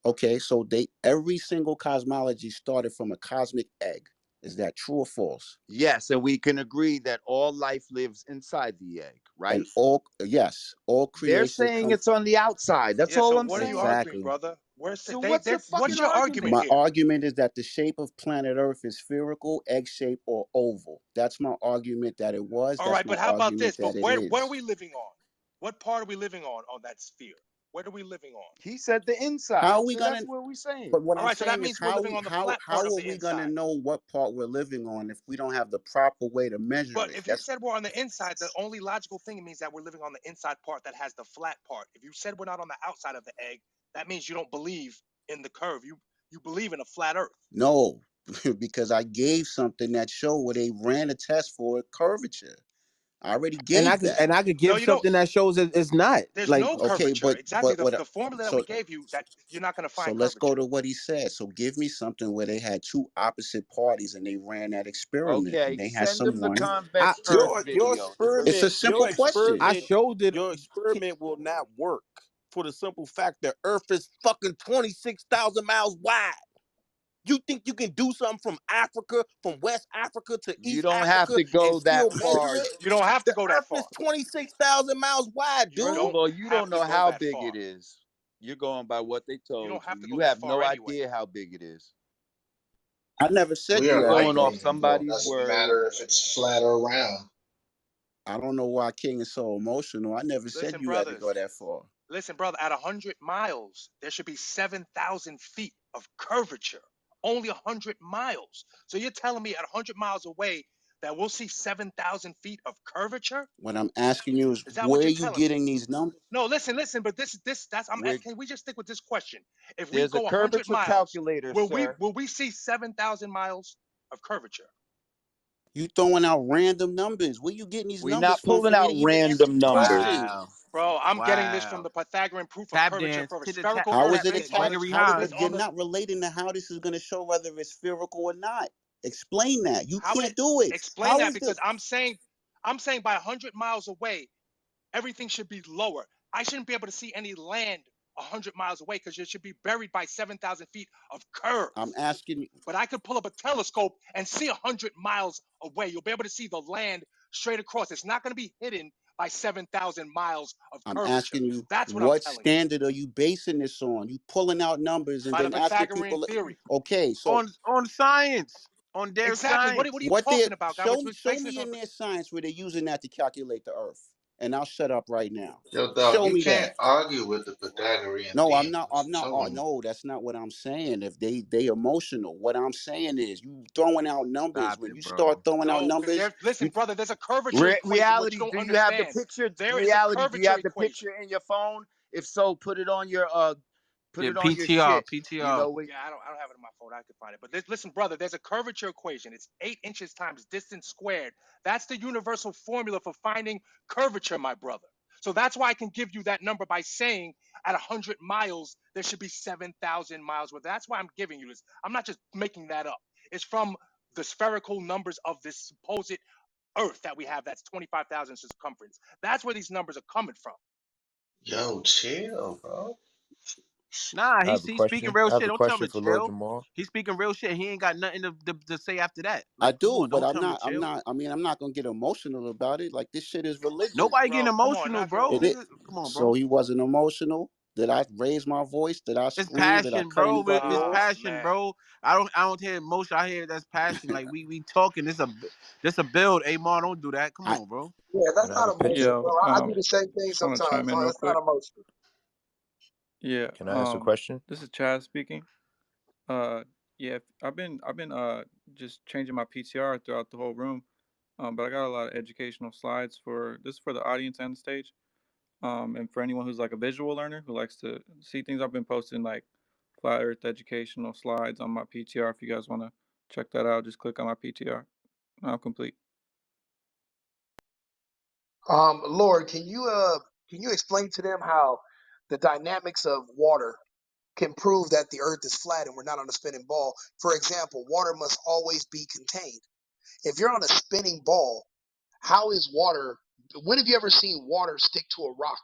S8: Okay, so they every single cosmology started from a cosmic egg. Is that true or false?
S2: Yes, and we can agree that all life lives inside the egg,
S8: And
S2: right?
S8: all, yes, all
S2: They're
S8: creation
S2: saying
S8: comes.
S2: it's on the outside. That's
S5: Yeah, so
S2: all I'm
S5: what are you
S2: saying.
S5: arguing,
S1: Exactly.
S5: brother?
S2: So
S5: They
S2: what's the
S5: what's
S2: fucking
S5: your argument
S2: argument?
S8: My
S5: here?
S8: argument is that the shape of planet Earth is spherical, egg shaped, or oval. That's my argument that it was.
S5: All
S8: That's
S5: right,
S8: my
S5: but how about
S8: argument
S5: this?
S8: that
S5: But
S8: it
S5: where are
S8: is.
S5: we living on? What part are we living on that sphere? What are we living on?
S2: He said the
S8: How
S2: inside,
S8: are we
S2: so that's
S8: gonna?
S2: what we're saying.
S8: But what
S5: All
S8: I'm
S5: right, so that
S8: saying is
S5: means we're living on the flat
S8: how
S5: part of
S8: are
S5: the
S8: we gonna
S5: inside.
S8: know what part we're living on if we don't have the proper way to measure
S5: But
S8: it?
S5: if you
S8: That's
S5: said we're on the inside, the only logical thing means that we're living on the inside part that has the flat part. If you said we're not on the outside of the egg, that means you don't believe in the curve. You believe in a flat Earth.
S8: no, because I gave something that showed where they ran a test for curvature. I already gave that.
S1: And I could
S5: No,
S1: give
S5: you don't.
S1: something that shows it's not
S5: There's
S1: like.
S5: no
S8: Okay,
S5: curvature. Exactly
S8: but what?
S5: the formula that we
S8: So
S5: gave you, that you're not going to
S8: so
S5: find
S8: let's go
S5: curvature.
S8: to what he said. So give me something where they had two opposite parties and they ran that experiment and
S2: Okay,
S8: they had
S2: send them the
S8: someone.
S1: I
S2: convex Earth
S12: Your
S2: video because
S8: It's a
S12: experiment,
S8: simple
S1: I
S8: question.
S1: showed it.
S12: your experiment will not work for the simple fact that Earth is fucking 26,000 miles wide. You think you can do something from Africa, from West Africa to
S2: you
S12: East
S2: don't have
S12: Africa
S2: to
S12: and
S2: go
S12: still
S2: that
S12: measure
S2: far.
S12: it?
S5: You don't have to
S12: The
S5: go that
S12: Earth is
S5: far.
S12: 26,000 miles wide,
S5: You
S2: First
S12: dude.
S2: of
S5: don't
S2: all, you
S5: have
S2: don't
S5: to
S2: know
S5: go
S2: how
S5: that
S2: big
S5: far.
S2: it is. You're going by what they
S5: You
S2: told
S5: don't
S2: you.
S5: have to go
S2: You
S5: that
S2: have
S5: far
S2: no
S5: anyway.
S2: idea how big it is.
S8: I never said
S15: We
S8: you
S15: are
S2: You're
S8: had to
S2: going
S15: light
S8: go.
S2: off
S15: beings, bro.
S2: somebody's
S15: Doesn't
S2: word.
S15: matter if it's flat or round.
S8: I don't know why King is so emotional. I never said
S5: Listen,
S8: you had to
S5: brothers.
S8: go that far.
S5: Listen, brother. At 100 miles, there should be 7,000 feet of curvature. Only 100 miles. So you're telling me at 100 miles away that we'll see 7,000 feet of curvature?
S8: What I'm asking you is
S5: Is that what
S8: where
S5: you're
S8: you
S5: telling me?
S8: getting these numbers?
S5: No, listen. But that's I'm
S2: Where
S5: asking. Can we just stick with this question? If we
S2: there's a
S5: go 100
S2: curvature
S5: miles,
S2: calculator,
S5: will we
S2: sir.
S5: will we see 7,000 miles of curvature?
S8: You throwing out random numbers. Where you getting these
S2: We're
S8: numbers
S2: not
S8: from
S2: pulling
S8: for me
S2: out
S8: to even answer
S2: random
S8: these
S2: numbers.
S8: questions?
S1: Wow,
S5: Bro, I'm getting this from
S1: wow.
S5: the Pythagorean proof of
S1: Tap
S5: curvature
S1: dance,
S5: for a
S1: hit the tap,
S5: spherical
S8: How
S5: Earth
S8: is
S1: tap
S8: it
S1: that
S8: how,
S5: that
S1: Gregory
S8: how
S5: is
S1: Hines.
S8: you're
S5: on the
S8: not relating to how this is going to show whether it's spherical or not? Explain that. You
S5: how would it
S8: can't do it.
S5: explain
S8: How
S5: that?
S8: is the
S5: Because I'm saying by 100 miles away, everything should be lower. I shouldn't be able to see any land 100 miles away because it should be buried by 7,000 feet of curve.
S8: I'm asking you
S5: But I could pull up a telescope and see 100 miles away. You'll be able to see the land straight across. It's not going to be hidden by 7,000 miles of
S8: I'm
S5: curvature.
S8: asking you
S5: That's what I'm
S8: what
S5: telling you.
S8: standard are you basing this on? You pulling out numbers and
S5: By the
S8: then asking
S5: Pythagorean
S8: people
S5: theory.
S8: okay, so
S1: On science, on their
S5: Exactly. What are you
S1: science.
S8: what they
S5: talking about, God?
S8: show
S5: Which
S8: show
S5: basing this
S8: me
S5: on?
S8: in their science where they're using that to calculate the earth. And I'll shut up right now.
S15: Yo, dog,
S8: Show
S15: you
S8: me that.
S15: can't argue with the Pythagorean
S8: No, I'm
S15: theorem.
S8: not.
S15: It's telling
S8: No, that's not what I'm saying. If they emotional, what I'm saying is you throwing out numbers.
S1: Stop
S8: When
S1: it,
S8: you start
S1: bro.
S8: throwing out
S5: No, because
S8: numbers,
S5: listen,
S8: you
S5: brother, there's a curvature equation which you
S2: Reality,
S5: don't
S2: do you have the
S5: understand.
S2: picture?
S5: There is a
S2: Reality, do you
S5: curvature
S2: have the
S5: equation.
S2: picture in your phone? If so, put
S1: Yeah,
S2: it on your
S1: PTR,
S2: shit. You
S1: PTR.
S2: know, we,
S5: Yeah, I don't have it in my phone. I could find it. But listen, brother, there's a curvature equation. It's 8 inches times distance squared. That's the universal formula for finding curvature, my brother. So that's why I can give you that number by saying at 100 miles, there should be 7,000 miles worth. That's why I'm giving you this. I'm not just making that up. It's from the spherical numbers of this supposed Earth that we have that's 25,000 circumference. That's where these numbers are coming from.
S15: yo, chill, bro.
S1: Nah,
S10: I have a
S1: he's speaking
S10: question.
S1: real
S10: I have
S1: shit.
S10: a
S1: Don't tell him
S10: question
S1: to
S10: for Lord
S1: chill.
S10: Jamal.
S1: He's speaking real shit. He ain't got nothing to say after that.
S8: I
S1: Like, come
S8: do,
S1: on,
S8: but
S1: don't
S8: I'm
S1: tell him to
S8: not. I'm
S1: chill.
S8: not. I mean, I'm not gonna get emotional about it. Like this shit is religion.
S1: Nobody getting
S5: Bro, come on,
S1: emotional,
S5: knock it
S1: bro.
S8: It
S5: off.
S8: is.
S1: Nigga, come on,
S8: So
S1: bro.
S8: he wasn't emotional. Did I raise my voice? Did I
S1: It's
S8: scream? Did I
S1: passion,
S8: cut
S1: bro.
S8: anybody
S1: It's
S8: off?
S5: Oh
S1: passion,
S5: man.
S1: bro. I don't hear emotion. I hear that's passion. Like we talking. This a build. Amon, don't do that. Come
S8: I
S1: on, bro.
S15: Yeah, that's
S10: And I have a
S15: not emotion,
S10: picture.
S15: bro.
S16: Yo,
S15: I do the same thing
S16: just want to
S15: sometimes,
S16: chime in
S15: bro.
S16: real
S15: That's not
S16: quick.
S15: emotion.
S16: Yeah,
S10: Can I ask a question?
S16: this is Chad speaking. Uh, yeah, I've been just changing my PTR throughout the whole room. But I got a lot of educational slides for this for the audience and the stage. And for anyone who's like a visual learner who likes to see things, I've been posting like flat Earth educational slides on my PTR. If you guys want to check that out, just click on my PTR. I'm complete.
S15: Lord, can you explain to them how the dynamics of water can prove that the earth is flat and we're not on a spinning ball? For example, water must always be contained. If you're on a spinning ball, how is water? When have you ever seen water stick to a rock?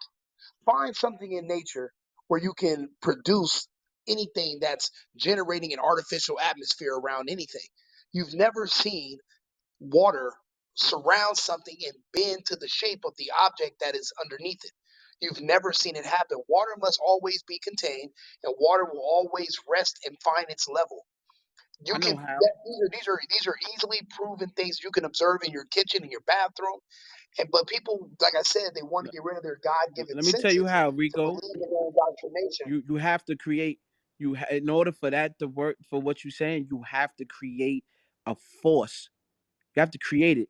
S15: Find something in nature where you can produce anything that's generating an artificial atmosphere around anything. You've never seen water surround something and bend to the shape of the object that is underneath it. You've never seen it happen. Water must always be contained, and water will always rest and find its level.
S1: I
S15: You
S1: know
S15: can
S1: how.
S15: these are easily proven things you can observe in your kitchen, in your bathroom. But people, like I said, they want to get rid of their God-given
S1: Let me tell you
S15: senses
S1: how,
S15: to
S1: Rico.
S15: believe in their indoctrination.
S1: You have to create. In order for that to work for what you're saying, you have to create a force. You have to create it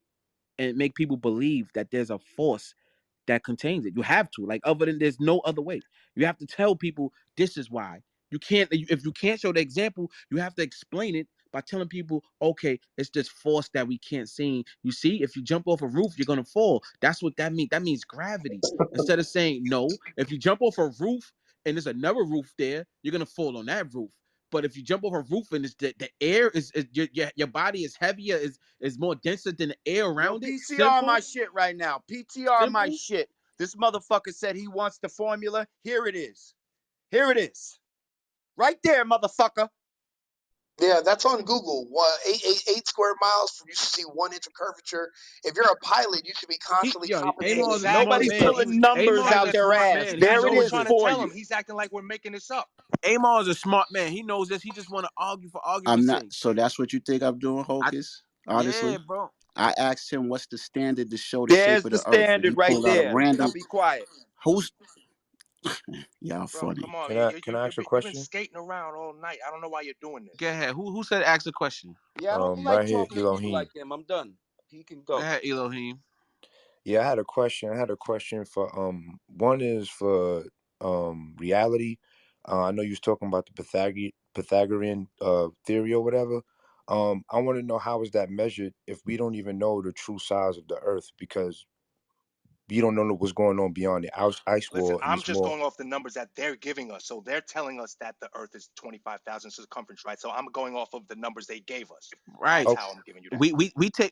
S1: and make people believe that there's a force that contains it. You have to, like, other than there's no other way. You have to tell people this is why. You can't, if you can't show the example, you have to explain it by telling people, okay, it's this force that we can't see. You see, if you jump off a roof, you're gonna fall. That's what that means. That means gravity. Instead of saying no, if you jump off a roof and there's another roof there, you're gonna fall on that roof. But if you jump off a roof and it's the air is your body is heavier, is more denser than the air
S2: Yo,
S1: around it.
S2: PTR
S1: Simple,
S2: my shit right now. PTR my
S1: simple.
S2: shit. This motherfucker said he wants the formula. Here it is. Here it is. Right there, motherfucker.
S15: Yeah, that's on Google. 8 square miles. You should see 1 inch of curvature. If you're a pilot, you should be constantly
S1: Amos
S15: compensating
S1: is a smart
S2: Nobody's
S15: because
S1: man.
S2: pulling numbers
S1: Amos is
S2: out
S1: a
S2: their
S1: smart
S2: ass.
S1: man. He
S2: There
S5: That's
S2: it
S5: what we're
S1: knows
S2: is
S5: trying
S1: this.
S5: to
S2: for
S5: tell
S2: you.
S5: him. He's acting like we're making this up.
S1: Amos is a smart man. He knows this. He just want to argue for
S8: I'm
S1: argument's
S8: not.
S1: sake.
S8: So that's what you think I'm doing,
S1: I
S8: Hocus?
S1: Yeah,
S8: Honestly,
S1: bro.
S8: I asked him what's the standard to show the shape
S2: There's
S8: of
S2: the
S8: the Earth, and he
S2: standard right
S8: pulled out a
S2: there. Now
S8: random.
S2: be quiet.
S8: Who's y'all
S5: Bro,
S8: funny?
S5: come on.
S10: Can I ask a
S5: You've been
S10: question?
S5: skating around all night. I don't know why you're doing
S1: Go
S5: this.
S1: ahead. Who said ask a question?
S2: Yeah, I don't like
S10: Right here,
S2: talking to people
S10: Elohim.
S2: like them. I'm done. He can
S1: Go
S2: go.
S1: ahead, Elohim.
S10: Yeah, I had a question. I had a question for one is for reality. I know you was talking about the Pythagorean theory or whatever. I want to know how is that measured if we don't even know the true size of the Earth because we don't know what's going on beyond the ice
S5: Listen,
S10: wall and
S5: I'm
S10: it's
S5: just
S10: more
S5: going off the numbers that they're giving us. So they're telling us that the Earth is 25,000 circumference, right? So I'm going off of the numbers they gave us. That's
S1: Right.
S10: okay.
S5: how I'm giving you that.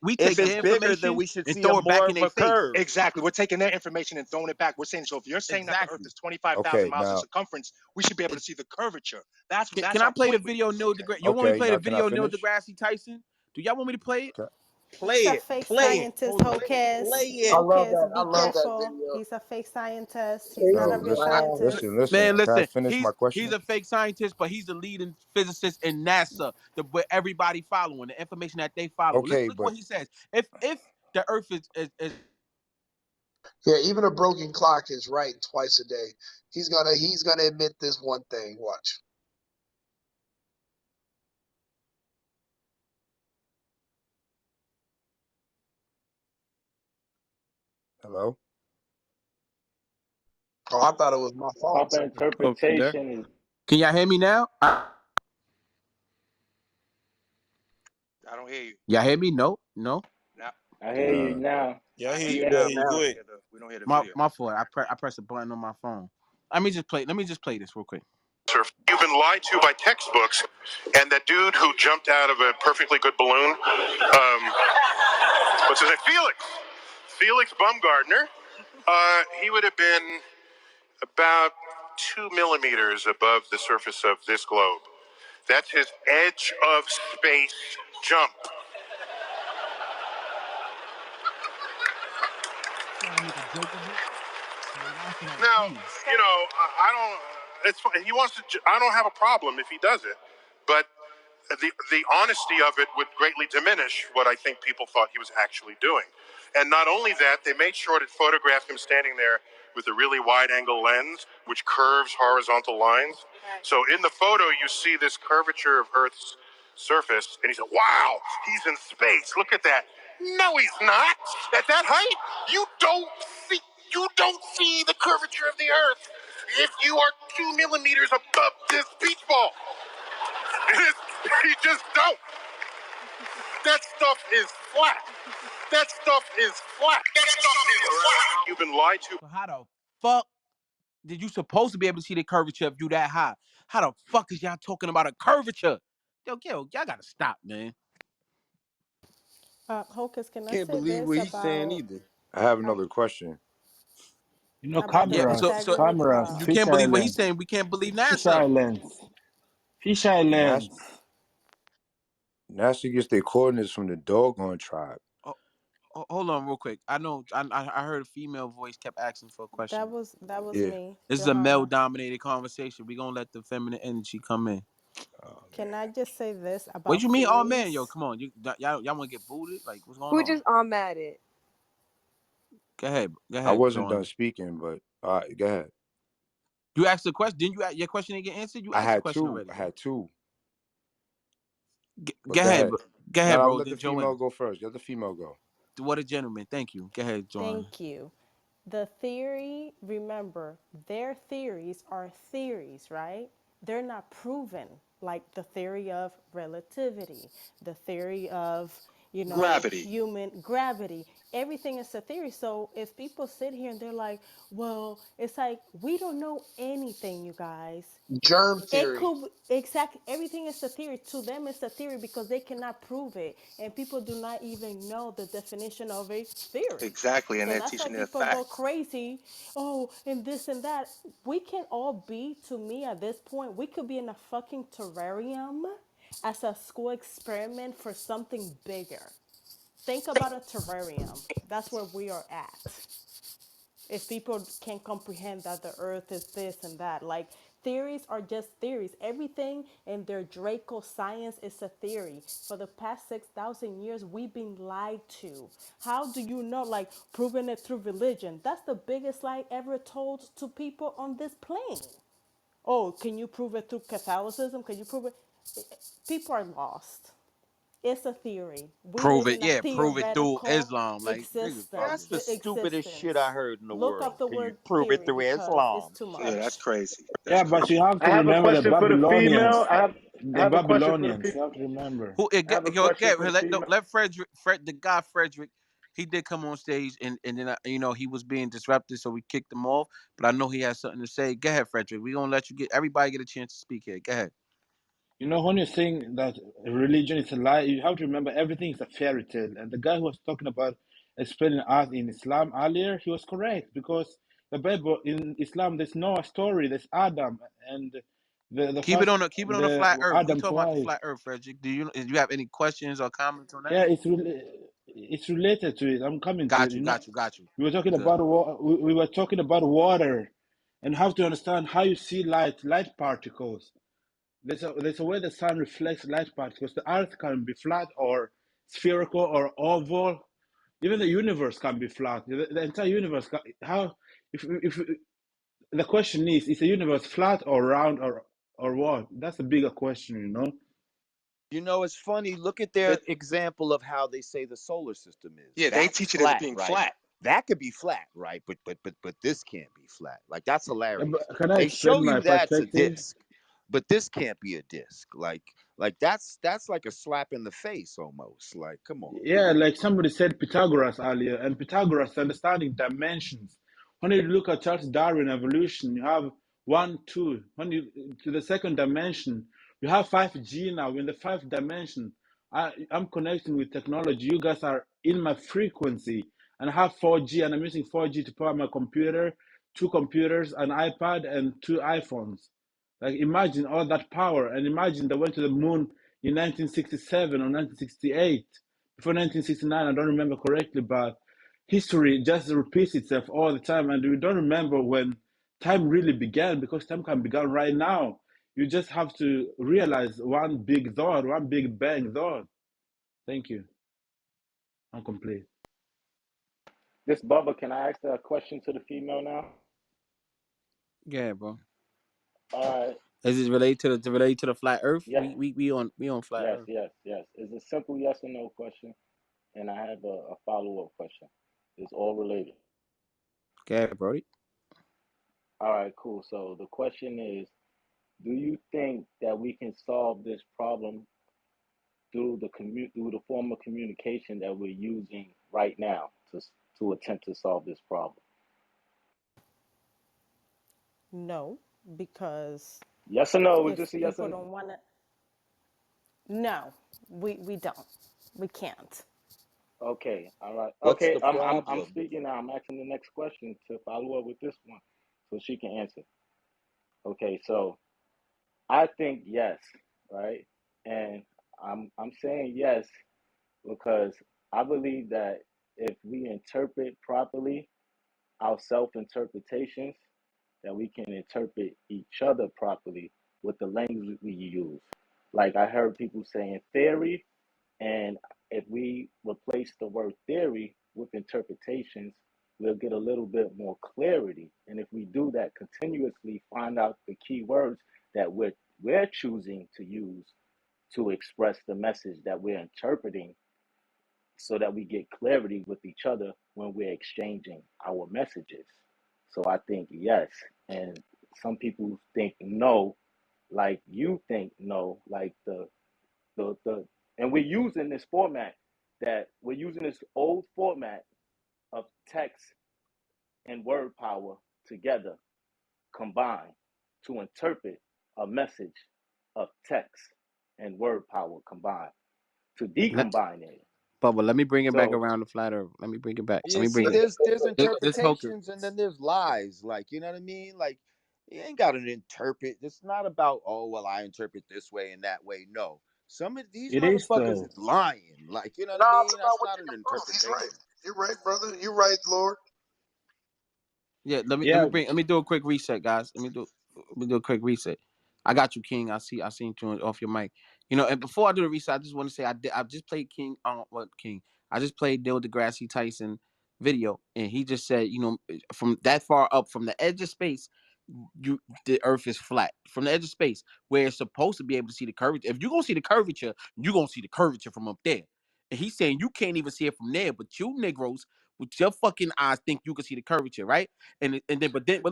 S1: We
S2: If
S1: take
S2: it's
S1: their
S2: bigger, then
S1: information
S2: we should
S1: and
S2: see a
S1: throw it back
S2: more
S1: in
S2: of
S1: their
S2: a
S1: face.
S2: curve.
S5: Exactly. We're taking their information and throwing it back. We're saying, so if you're saying that the Earth
S1: Exactly.
S5: is 25,000
S10: Okay,
S5: miles in
S10: now
S5: circumference, we should be able to
S1: It's,
S5: see the curvature. That's
S1: can I
S5: our
S1: play the
S5: point with
S1: video
S5: this.
S1: Neil
S5: Okay.
S1: deGrasse? You want me to
S10: okay,
S1: play the
S10: now can I
S1: video Neil
S10: finish?
S1: deGrasse Tyson? Do y'all want me to play it?
S10: Can-
S13: He's
S1: Play
S13: a
S1: it.
S13: fake
S1: Play it.
S13: scientist,
S1: Hold on. Play
S13: Hocus.
S15: I
S1: it.
S15: love
S13: Hocus,
S15: that. I
S13: be
S15: love that
S13: careful.
S15: video.
S13: He's a fake scientist. He's not
S15: Crazy
S13: a
S10: No,
S13: real
S10: listen,
S15: clown.
S13: scientist.
S10: listen.
S1: Man,
S10: Can I
S1: listen,
S10: finish my
S1: he's
S10: question?
S1: a fake scientist, but he's the leading physicist in NASA, where everybody following the information that they follow.
S10: Okay,
S1: Look
S10: but
S1: what he says. If the Earth is
S15: Yeah, even a broken clock is right twice a day. He's gonna admit this one thing. Watch.
S10: hello.
S15: Oh, I thought it was my phone
S20: Proper
S15: something.
S16: Oh, you there?
S20: interpretation is
S1: can y'all hear me now?
S5: I don't hear you.
S1: Y'all hear me? No, no.
S5: Now,
S20: I hear you
S10: Nah.
S20: now.
S12: Yeah, I
S5: I
S12: hear
S5: hear
S12: you.
S5: you
S15: Yeah,
S12: Yeah,
S5: now,
S12: you
S5: but
S15: now.
S12: go ahead.
S5: we don't hear the
S1: My
S5: video.
S1: my fault. I press a button on my phone. Let me just play this real quick.
S18: You've been lied to by textbooks, and that dude who jumped out of a perfectly good balloon, what's his name? Felix Baumgartner. He would have been about 2 millimeters above the surface of this globe. That's his edge of space jump.
S1: Trying to make a joke of it.
S18: Now, I don't. It's he wants to. I don't have a problem if he does it, but the honesty of it would greatly diminish what I think people thought he was actually doing. And not only that, they made sure to photograph him standing there with a really wide-angle lens, which curves horizontal lines. So in the photo, you see this curvature of Earth's surface, and he said, "Wow, he's in space. Look at that." No, he's not. At that height, you don't see. You don't see the curvature of the Earth if you are 2 millimeters above this beach ball. You just don't. That stuff is flat. That stuff is flat. That stuff is flat. You've been lied to.
S1: So how the fuck did you supposed to be able to see the curvature if you that high? How the fuck is y'all talking about a curvature? Y'all gotta stop, man.
S13: Hocus, can I
S11: Can't
S13: say
S11: believe
S13: this
S11: what he's saying
S13: about
S11: either.
S10: I have
S13: um
S10: another question.
S13: about the
S1: Yeah, so
S13: Pythagorean
S1: you can't
S21: Fish
S1: believe what he's
S21: Islands.
S1: saying. We can't believe
S21: Fish
S1: NASA.
S21: Islands. Fish
S10: NASA,
S21: Islands.
S10: NASA gets their coordinates from the doggone tribe.
S1: Oh, hold on, real quick. I know. I heard a female voice kept asking for a question.
S13: that was
S10: Yeah.
S13: me,
S1: This is a
S13: Johanna.
S1: male-dominated conversation. We gonna let the feminine energy come in.
S10: Oh
S13: Can
S10: man.
S13: I just say this
S1: What
S13: about
S1: you mean? Oh man, yo,
S13: fleas?
S1: come on. Y'all want to get booted? Like, what's going
S17: Who
S1: on?
S17: just on at it?
S1: Go
S10: I
S1: ahead,
S10: wasn't done
S1: John.
S10: speaking, but all right, go ahead.
S1: You asked the question. Didn't you? Your question didn't get answered. You
S10: I
S1: asked the
S10: had
S1: question
S10: two.
S1: already,
S10: I
S1: bro.
S10: had two,
S1: Go
S10: but go
S1: ahead,
S10: ahead.
S1: bro. Go
S10: No,
S1: ahead,
S10: I'll
S1: bro.
S10: let the
S1: Then Joanne.
S10: female go first. Let the female go.
S1: What a gentleman. Thank you. Go ahead, John.
S13: Thank you. The theory, remember, their theories are theories, right? They're not proven, like the theory of relativity, the theory of,
S5: Gravity.
S13: human gravity. Everything is a theory. So if people sit here and they're like, well, it's like, we don't know anything, you guys.
S15: Germ
S13: It
S15: theory.
S13: could exactly everything is a theory. To them, it's a theory because they cannot prove it, and people do not even know the definition of a theory.
S5: Exactly, and
S13: So
S5: they're
S13: that's why
S5: teaching their
S13: people go
S5: facts.
S13: crazy. Oh, and this and that. We can all be, to me, at this point, we could be in a fucking terrarium as a school experiment for something bigger. Think about a terrarium. That's where we are at, if people can't comprehend that the earth is this and that. Like, theories are just theories. Everything in their Draco science is a theory. For the past 6,000 years, we've been lied to. How do you know? Like, proving it through religion. That's the biggest lie ever told to people on this plane. Oh, can you prove it through Catholicism? Can you prove it? People are lost. It's a theory. We
S1: Prove
S13: live
S1: it.
S13: in a
S1: Yeah, prove it through
S13: theoretical
S1: Islam. Like niggas
S2: That's
S1: talking.
S2: the stupidest shit I
S13: existence.
S2: heard in the
S13: Look up
S2: world.
S13: the
S2: Can you
S13: word
S2: prove it
S13: theory
S2: through
S13: because it's
S2: Islam?
S13: too
S5: Yeah,
S2: Shit.
S5: that's
S13: much.
S5: crazy. That's
S7: Yeah, but
S5: crazy.
S7: you have
S21: I
S7: to
S21: have a
S7: remember the
S21: question for the female.
S7: Babylonians.
S21: I
S7: The
S21: have a question for the
S7: Babylonians. You
S21: female.
S7: have to remember.
S1: Who?
S21: I have a
S1: Yo,
S21: question
S1: get
S21: for the female.
S1: let Frederick. The guy Frederick. He did come on stage, and then he was being disrupted, so we kicked him off. But I know he has something to say. Go ahead, Frederick. We gonna let you get everybody get a chance to speak here. Go ahead.
S7: You know, when you're saying that religion is a lie, you have to remember everything is a fairy tale. And the guy who was talking about explaining us in Islam earlier, he was correct because the Bible in Islam there's no story. There's Adam and the first
S1: Keep it on the
S7: the
S1: flat Earth. We
S7: Adam's
S1: talk about the
S7: wife.
S1: flat Earth, Frederick. Do you have any questions or comments on that?
S7: Yeah, it's related to it. I'm coming to it.
S1: Got you.
S7: You know,
S1: Got you. Got you.
S7: we were talking
S1: Good.
S7: about we were talking about water, and how to understand how you see light particles. There's a way the sun reflects light particles. The Earth can be flat or spherical or oval. Even the universe can be flat. The entire universe. How if the question is the universe flat or round or what? That's a bigger question, you know.
S2: You know, it's funny. Look at
S5: They,
S2: their example of how they say the solar system is.
S5: yeah, they
S2: That's
S5: teach it as
S2: flat,
S5: being
S2: right?
S5: flat.
S2: That could be flat, right? But this can't be flat. Like that's
S7: Yeah,
S2: hilarious.
S7: but can I
S2: They show
S7: explain my
S2: you that's a
S7: perspective?
S2: disc, but this can't be a disc. Like that's like a slap in the face almost. Like, come on, man.
S7: Yeah, like somebody said Pythagoras earlier, and Pythagoras understanding dimensions. When you look at Charles Darwin evolution, you have one, two. When you to the second dimension, you have 5G now. In the fifth dimension, I'm connecting with technology. You guys are in my frequency, and I have 4G, and I'm using 4G to power my computer, two computers, an iPad, and two iPhones. Like imagine all that power, and imagine they went to the moon in 1967 or 1968. Before 1969, I don't remember correctly, but history just repeats itself all the time, and we don't remember when time really began because time can begin right now. You just have to realize one big thought, one big bang thought. Thank you. I'm complete.
S21: This Bubba, can I ask a question to the female now?
S1: Yeah, bro.
S21: All right.
S1: Is it related to the flat Earth?
S21: Yes,
S1: We on flat
S21: yes,
S1: Earth.
S21: yes, yes. It's a simple yes or no question, and I have a follow up question. It's all related.
S1: Okay, Brody.
S21: All right, cool. So the question is, do you think that we can solve this problem through through the form of communication that we're using right now to attempt to solve this problem?
S13: No, because
S21: Yes or no? It's
S13: if
S21: just a yes
S13: people
S21: or no.
S13: don't want to, no, we don't. We can't.
S21: Okay, all right.
S2: What's
S21: Okay,
S2: the
S21: I'm
S2: problem?
S21: speaking now. I'm asking the next question to follow up with this one, so she can answer. Okay, so I think yes, right, and I'm saying yes because I believe that if we interpret properly our self interpretations, that we can interpret each other properly with the language we use. Like I heard people saying theory, and if we replace the word theory with interpretations,
S20: we'll get a little bit more clarity. And if we do that continuously, find out the key words that we're choosing to use to express the message that we're interpreting, so that we get clarity with each other when we're exchanging our messages. So I think yes, and some people think no, like you think no, like the and we're using this format, that we're using this old format of text and word power together, combined, to interpret a message of text and word power combined, to
S1: Let,
S20: decombine it.
S1: Bubba, let me bring it back
S20: So
S1: around to flat earth. Let me bring it back. Let
S9: Yeah,
S1: me bring
S9: see,
S1: it.
S9: there's
S1: This Hocus.
S9: interpretations and then there's lies. Like, you know what I mean? Like, you ain't got to interpret. It's not about, oh well, I interpret this way and that way. No, some of these
S7: It is
S9: motherfuckers
S7: though.
S9: is lying. Like, you know what I
S15: No, it's
S9: mean?
S15: about
S9: That's
S15: what
S9: not
S15: you
S9: an
S15: can prove. He's right.
S9: interpretation.
S15: You're right, brother. You're right, Lord.
S1: Yeah,
S7: Yeah,
S1: let me do a quick reset, guys. Let me do a quick reset. I got you, King. I seen you off your mic. You know, and before I do the reset, I just want to say I just played King. What King? I just played Neil deGrasse Tyson video, and he just said, you know, from that far up, from the edge of space, the Earth is flat. From the edge of space, where it's supposed to be able to see the curvature. If you're gonna see the curvature, you're gonna see the curvature from up there. And he's saying you can't even see it from there, but you Negroes with your fucking eyes think you can see the curvature, right? But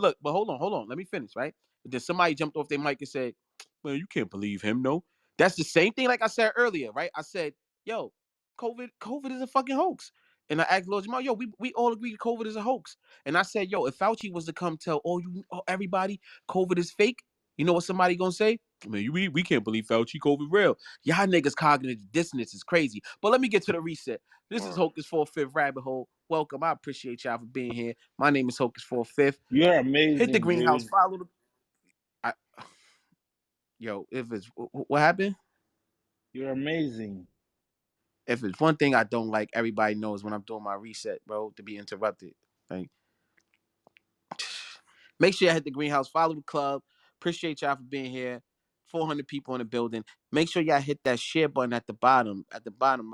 S1: look, but hold on, let me finish, right? But then somebody jumped off their mic and said, "Well, you can't believe him, no." That's the same thing like I said earlier, right? I said, "Yo, COVID is a fucking hoax." And I asked Lord Jamal, "Yo, we all agree COVID is a hoax." And I said, "Yo, if Fauci was to come tell everybody COVID is fake, you know what somebody gonna say? Man, we can't believe Fauci, COVID real. Y'all niggas cognitive dissonance is crazy." But let me get to the reset. This is
S9: Or
S1: Hocus for Fifth Rabbit Hole. Welcome. I appreciate y'all for being here. My name is Hocus for Fifth.
S7: you're
S1: Hit the
S7: amazing,
S1: greenhouse.
S7: dude.
S1: Follow the. I, yo, if it's what happened,
S7: You're amazing.
S1: if it's one thing I don't like, everybody knows when I'm doing my reset, bro, to be interrupted. Like, make sure you hit the greenhouse, follow the club. Appreciate y'all for being here. 400 people in the building. Make sure y'all hit that share button at the bottom. At the bottom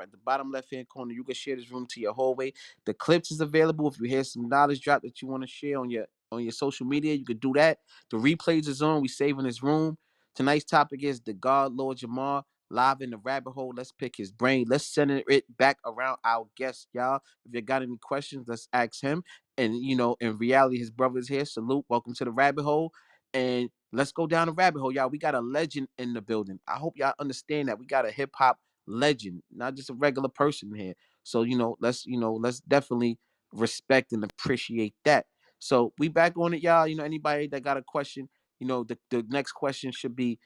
S1: left hand corner. You can share this room to your hallway. The clips is available. If you hear some knowledge drop that you want to share on your social media, you could do that. The replays is on. We saving this room. Tonight's topic is the God Lord Jamar live in the rabbit hole. Let's pick his brain. Let's center it back around our guest, y'all. If you got any questions, let's ask him. And you know, in reality, his brother's here. Salute. Welcome to the rabbit hole. And let's go down the rabbit hole, y'all. We got a legend in the building. I hope y'all understand that we got a hip hop legend, not just a regular person here. So let's definitely respect and appreciate that. So we back on it, y'all. You know, anybody that got a question, you know, the next question should be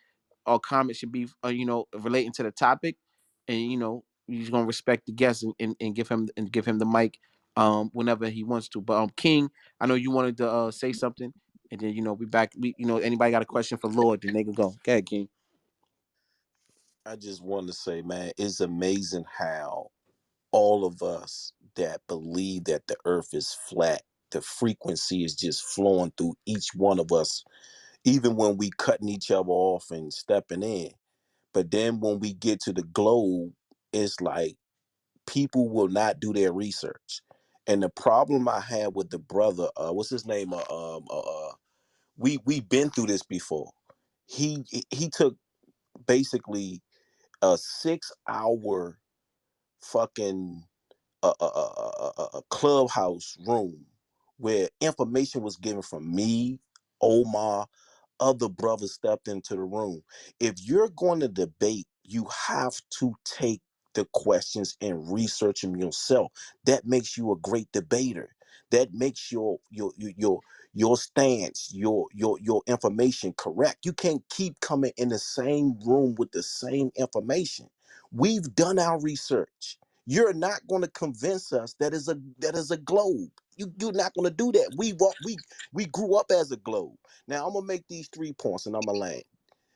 S1: or comment should be, relating to the topic, and you know, you're gonna respect the guest and give him the mic, whenever he wants to. But King, I know you wanted to say something, and then you know we back. Anybody got a question for Lord, then they can go. Go ahead, King.
S12: I just want to say, man, it's amazing how all of us that believe that the earth is flat, the frequency is just flowing through each one of us, even when we cutting each other off and stepping in. But then when we get to the globe, it's like people will not do their research. And the problem I had with the brother, what's his name? We been through this before. He took basically a 6 hour fucking a clubhouse room where information was given from me, Omar, other brothers stepped into the room. If you're going to debate, you have to take the questions and research them yourself. That makes you a great debater. That makes your stance, your information correct. You can't keep coming in the same room with the same information. We've done our research. You're not going to convince us that is a globe. You're not going to do that. We grew up as a globe. Now I'm gonna make these 3 points and I'm gonna land.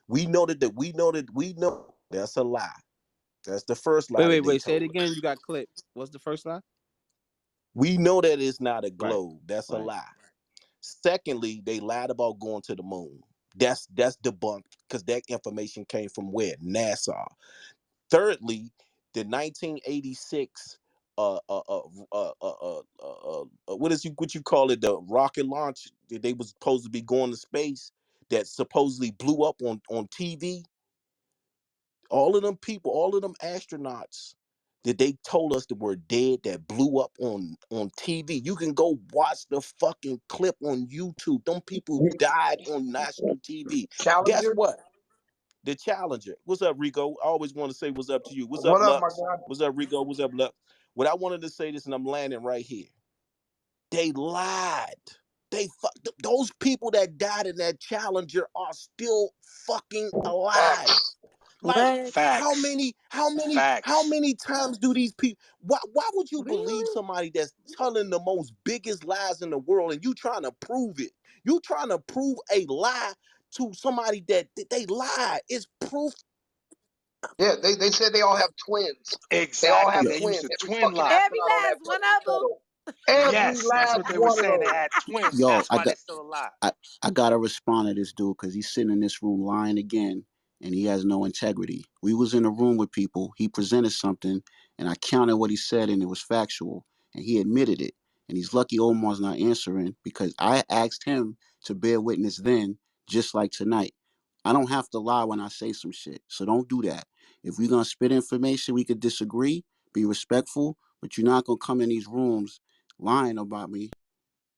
S12: We know that's a lie. That's the first lie that they
S1: Wait. Say it
S12: told
S1: again.
S12: us.
S1: You got clipped. What's the first line?
S12: We know that it's not a
S1: Right.
S12: globe. That's a
S1: Right.
S12: lie. Secondly, they lied about going to the moon. That's debunked because that information came from where? NASA. Thirdly, the 1986 what you call it, the rocket launch that they was supposed to be going to space that supposedly blew up on TV. All of them people, all of them astronauts that they told us that were dead, that blew up on TV. You can go watch the fucking clip on YouTube. Them people died on national TV. Guess
S15: Challenger.
S12: what? The Challenger. What's up, Rico? I always want to say what's up to you. What's up,
S15: What up, my
S12: Lux?
S15: guy?
S12: What's up, Rico? What's up, Lux? What I wanted to say this, and I'm landing right here. They lied. Those people that died in that Challenger are still fucking alive.
S15: Facts.
S12: Like
S17: What?
S5: Facts.
S12: how
S5: Facts.
S12: many times do these people? Why would you believe
S17: Really?
S12: somebody that's telling the most biggest lies in the world, and you trying to prove it? You trying to prove a lie to somebody that they lied? It's proof.
S15: Yeah, they said they all have twins. They all
S5: Exactly.
S15: have
S12: Yo,
S5: They used
S15: twins.
S5: the
S15: Every
S5: twin
S15: fucking
S5: lie.
S17: Every
S15: astronaut on that
S17: last one
S15: fucking
S17: of them.
S15: shuttle. Every
S5: Yes, that's
S15: last
S5: what they were
S15: one of
S5: saying. They
S15: those.
S5: had twins.
S8: Yo,
S5: That's why they're still alive.
S8: I gotta respond to this dude because he's sitting in this room lying again, and he has no integrity. We was in a room with people. He presented something, and I counted what he said, and it was factual, and he admitted it. And he's lucky Omar's not answering because I asked him to bear witness then, just like tonight. I don't have to lie when I say some shit, so don't do that. If we're gonna spit information, we could disagree, be respectful, but you're not gonna come in these rooms lying about me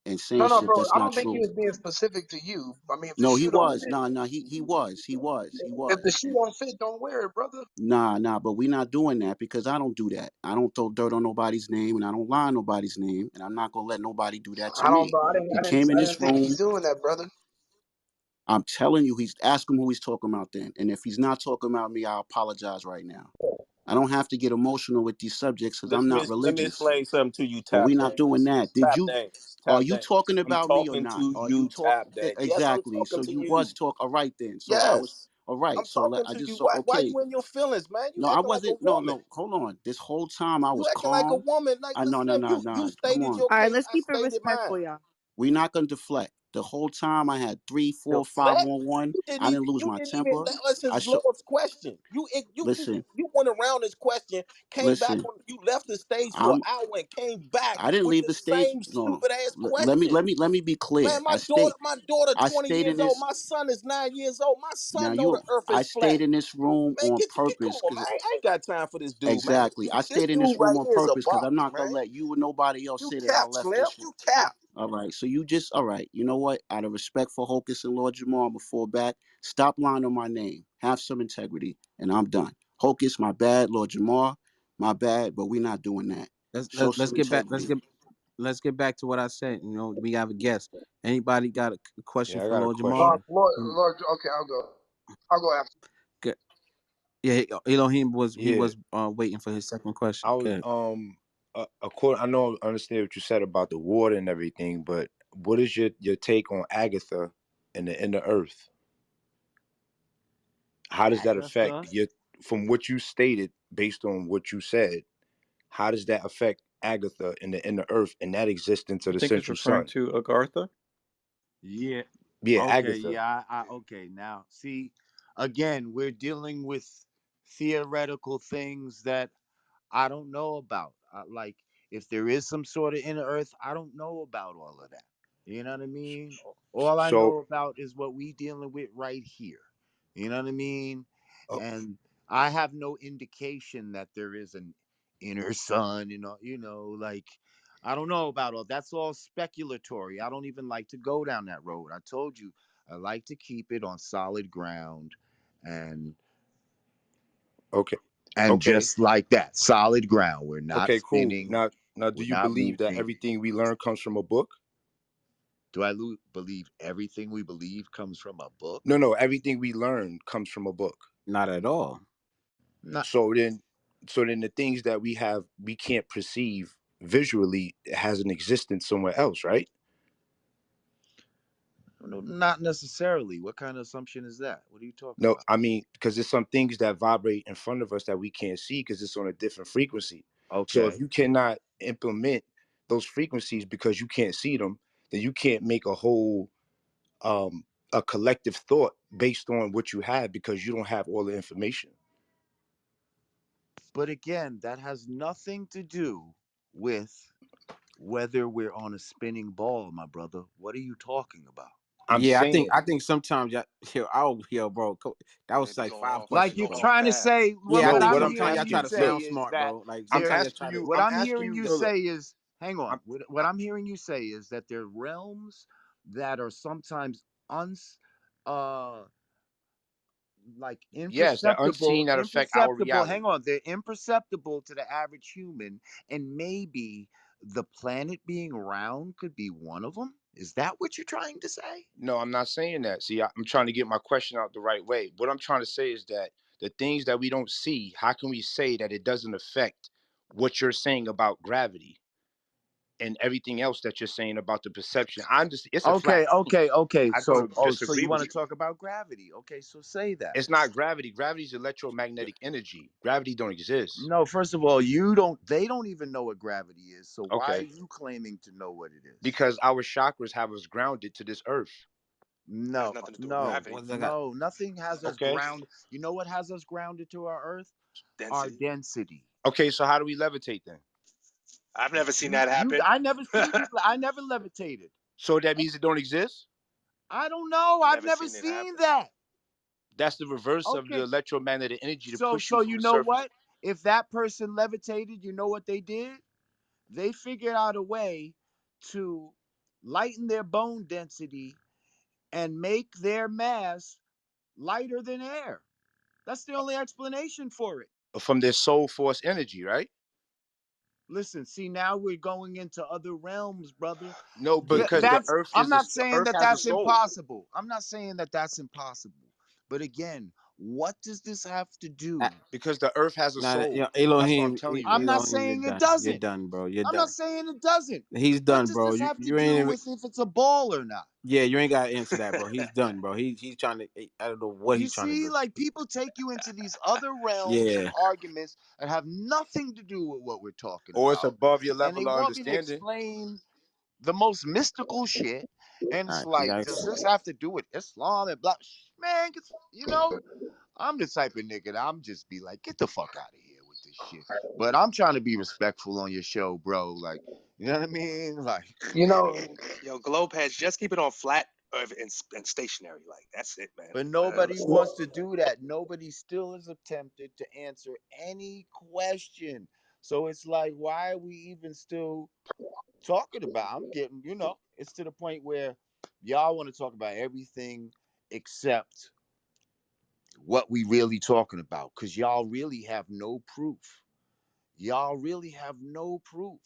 S8: and saying
S15: No, no,
S8: shit
S15: bro.
S8: that's
S15: I
S8: not
S15: don't think he
S8: true.
S15: was being specific to you. I mean, if the
S8: No, he
S15: shoe don't
S8: was.
S15: fit,
S8: No, no, he
S15: if the
S8: was.
S15: shoe don't fit, don't wear it, brother.
S8: Nah, but we not doing that because I don't do that. I don't throw dirt on nobody's name and I don't lie on nobody's name and I'm not gonna let nobody do that to
S15: I don't,
S8: me.
S15: bro.
S8: He came in
S15: I
S8: this
S15: didn't think he's
S8: room.
S15: doing that, brother.
S8: I'm telling you, he's ask him who he's talking about then. And if he's not talking about me, I apologize right now. I don't have to get emotional with these subjects because I'm not
S12: let me
S8: religious.
S12: explain something to you,
S8: But
S12: Tap
S8: we're not doing
S12: Dance.
S8: that. Did
S12: Tap
S8: you
S12: Dance.
S8: are
S12: Tap
S8: you
S12: Dance.
S8: talking
S12: I'm
S8: about me or
S12: talking
S8: not?
S12: to
S8: Are you
S12: you,
S8: talk
S12: Tap Dance. Yes, I'm
S8: exactly.
S12: talking
S8: So
S12: to
S8: you was
S12: you.
S8: talk all right then. So I was
S12: Yes,
S8: all right.
S12: I'm
S8: So let
S12: talking
S8: I
S12: to you.
S8: just so
S12: Why
S8: okay.
S12: you in your feelings, man? You
S8: No, I
S12: acting like a
S8: wasn't. No,
S12: woman.
S8: no. Hold on. This whole time I
S12: You
S8: was
S12: acting like a
S8: calm.
S12: woman. Like,
S8: I no, no,
S12: listen,
S8: no,
S12: you
S8: no. Come
S12: stated
S8: on.
S12: your
S17: All right,
S12: case.
S17: let's
S12: I
S17: keep it
S12: stated mine.
S17: respectful, y'all.
S8: We're not gonna deflect. The whole time I had three, four, five
S12: Deflect.
S8: on one.
S12: You didn't
S8: I
S12: even.
S8: didn't lose
S12: You
S8: my
S12: didn't even
S8: temper.
S12: answer
S8: I should
S12: Lord's question.
S8: listen,
S12: You went around this question, came back
S8: listen.
S12: on. You left the stage for
S8: I'm.
S12: an hour and came back
S8: I didn't
S12: with
S8: leave
S12: the
S8: the stage.
S12: same
S8: No.
S12: stupid ass
S8: Let me
S12: question.
S8: let me let me be clear.
S12: Man, my daughter,
S8: I
S12: 20
S8: stayed in
S12: years old.
S8: this.
S12: My son is 9 years old. My
S8: Now
S12: son know the
S8: you.
S12: earth
S8: I
S12: is flat.
S8: stayed in this room
S12: Man,
S8: on
S12: come
S8: purpose
S12: on, man.
S8: because
S12: I ain't got time for this dude, man.
S8: exactly. I
S12: This
S8: stayed in this
S12: dude
S8: room
S12: right
S8: on
S12: here is a
S8: purpose because I'm
S12: bust,
S8: not gonna
S12: man.
S8: let you or nobody else
S12: You
S8: say that I
S12: cap,
S8: left
S12: Slim.
S8: this room.
S12: You cap.
S8: All right. So you just all right. You know what? Out of respect for Hocus and Lord Jamar, before back, stop lying on my name. Have some integrity, and I'm done. Hocus, my bad. Lord Jamar, my bad. But we're not doing that. Show
S1: Let's
S8: some
S1: get back.
S8: integrity.
S1: Let's get back to what I said. You know, we have a guest. Anybody got a question
S10: Yeah, I
S1: for
S10: got a
S1: Lord Jamal?
S10: question.
S15: Lord, okay, I'll go. I'll go after.
S1: Good. Yeah, Elohim
S10: Yeah,
S1: was waiting for his second question.
S10: I was
S1: Good.
S10: according. I understand what you said about the water and everything, but what is your take on Agatha and the inner earth? How does that affect
S1: Agatha.
S10: your from what you stated based on what you said? How does that affect Agatha and the inner earth and that existence of
S16: I
S10: the
S16: think it's
S10: central
S16: referring
S10: sun?
S16: to Agartha.
S9: Yeah.
S10: Yeah,
S9: Okay.
S10: Agatha.
S9: Yeah. Okay. Now, see, again, we're dealing with theoretical things that I don't know about. Like, if there is some sort of inner earth, I don't know about all of that. You know what I mean? All I
S10: So
S9: know about is what we dealing with right here. You know what I mean?
S10: uh,
S9: And I have no indication that there is an inner sun. Like, I don't know about all. That's all speculatory. I don't even like to go down that road. I told you I like to keep it on solid ground, and
S10: okay,
S9: and
S10: okay,
S9: just like that, solid ground. We're not
S10: okay, cool.
S9: spinning.
S10: Now, do
S9: We're
S10: you
S9: not
S10: believe that
S9: moving.
S10: everything we learn comes from a book?
S9: Do I believe everything we believe comes from a
S10: No,
S9: book?
S10: no, everything we learn comes from a book.
S1: Not at all.
S9: Not.
S10: So then, the things that we can't perceive visually has an existence somewhere else, right?
S9: No, not necessarily. What kind of assumption is that? What are you talking
S10: No,
S9: about?
S10: I mean, because there's some things that vibrate in front of us that we can't see because it's on a different frequency. So if
S9: Okay.
S10: you cannot implement those frequencies because you can't see them, then you can't make um a collective thought based on what you have because you don't have all the information.
S9: But again, that has nothing to do. with whether we're on a spinning ball, my brother. What are you talking about?
S11: I'm
S1: Yeah,
S11: saying
S1: I think sometimes yo, bro, that
S5: They
S1: was
S5: be
S1: like
S5: going
S1: five
S5: off. They
S9: Like
S5: be
S1: questions,
S9: you're
S5: going
S1: bro.
S5: off
S9: trying to
S5: fast.
S9: say,
S1: Yeah, I
S9: what
S11: no.
S1: think
S11: What
S9: I'm
S11: I'm
S1: sometimes
S11: trying
S9: hearing
S1: y'all
S11: to
S9: you
S1: try
S11: do,
S1: to
S9: say
S1: sound
S11: look,
S9: is
S1: smart,
S9: that
S1: bro. Like
S11: I'm
S1: sometimes
S9: there,
S1: y'all
S11: asking
S1: try to.
S11: you.
S9: what
S11: I'm
S9: I'm
S11: asking
S9: hearing
S11: you.
S9: you
S11: No, look.
S9: say is, hang on,
S11: I'm,
S9: what I'm hearing you say is that there are realms that are sometimes uns, uh, like
S11: yes, that unseen that affect our
S9: imperceptible.
S11: reality.
S9: Hang on, they're imperceptible to the average human, and maybe the planet being round could be one of them. Is that what you're trying to say?
S11: No, I'm not saying that. See, I'm trying to get my question out the right way. What I'm trying to say is that the things that we don't see, how can we say that it doesn't affect what you're saying about gravity and everything else that you're saying about the perception? I'm just, it's a flat
S9: Okay,
S11: plane.
S9: okay, okay.
S11: I don't
S9: So, oh, so
S11: disagree
S9: you want
S11: with
S9: to
S11: you.
S9: talk about gravity? Okay, so say that.
S11: It's not gravity. Gravity is electromagnetic energy. Gravity don't exist.
S9: No, first of all, you don't. They don't even know what gravity is. So why are
S11: Okay.
S9: you claiming to know what it is?
S11: Because our chakras have us grounded to this earth.
S5: Has
S9: No,
S5: nothing to do with
S9: no,
S5: gravity.
S1: What I got?
S9: no. Nothing has us
S11: Okay.
S9: grounded. You know what has us grounded to our Earth? Our
S5: Density.
S9: density.
S11: Okay, so how do we levitate then?
S5: I've never seen that
S9: You.
S5: happen.
S9: I never seen people. I never levitated.
S11: So that means it don't exist?
S9: I don't know. I've
S5: Never
S9: never
S5: seen it
S9: seen
S5: happen.
S9: that.
S11: That's the reverse of the
S9: Okay.
S11: electromagnetic energy to
S9: So,
S11: push you
S9: so
S11: from
S9: you
S11: the
S9: know
S11: surface.
S9: what? If that person levitated, you know what they did? They figured out a way to lighten their bone density and make their mass lighter than air. That's the only explanation for it.
S11: From their soul force energy, right?
S9: Listen, see, now we're going into other realms, brother.
S11: No, because
S9: That's, I'm not
S11: the
S9: saying
S11: earth
S9: that
S11: has a
S9: that's
S11: soul.
S9: impossible. I'm not saying that that's impossible. But again, what does this have to
S1: Uh,
S9: do?
S11: Because the earth has a
S1: Nah,
S11: soul. That's what I'm
S1: Elohim,
S11: telling you.
S9: I'm not
S1: Elohim, you're
S9: saying it
S1: done. You're
S9: doesn't.
S1: done, bro. You're
S9: I'm not
S1: done.
S9: saying it doesn't.
S1: He's
S9: What
S1: done,
S9: does
S1: bro.
S9: this
S1: You
S9: have to
S1: you ain't
S9: do
S1: even.
S9: with if it's a ball or not?
S1: Yeah, you ain't got to answer that, bro. He's done, bro. He's trying to. I don't know what
S9: You
S1: he's trying to
S9: see,
S1: do.
S9: like people take you into these other realms of
S1: Yeah.
S9: arguments that have nothing to do with what we're talking
S11: Or it's
S9: about.
S11: above your
S9: And they
S11: level of
S9: want me to
S11: understanding.
S9: explain the most mystical shit. And
S1: All
S9: it's
S1: right.
S9: like, does
S1: That's,
S9: this have to do with Islam and blah? Man, I'm the type of nigga that I'm just be like, get the fuck out of here with this shit. But I'm trying to be respectful on your show, bro. Like, you know what I mean? Like,
S15: You know,
S5: Yo, globe heads, just keep it on flat and stationary. Like that's it, man.
S9: but
S5: Let
S9: nobody
S5: us know.
S9: wants to do that. Nobody still has attempted to answer any question. So it's like, why are we even still talking about? I'm getting, it's to the point where y'all want to talk about everything except what we really talking about, because y'all really have no proof. Y'all really have no proof.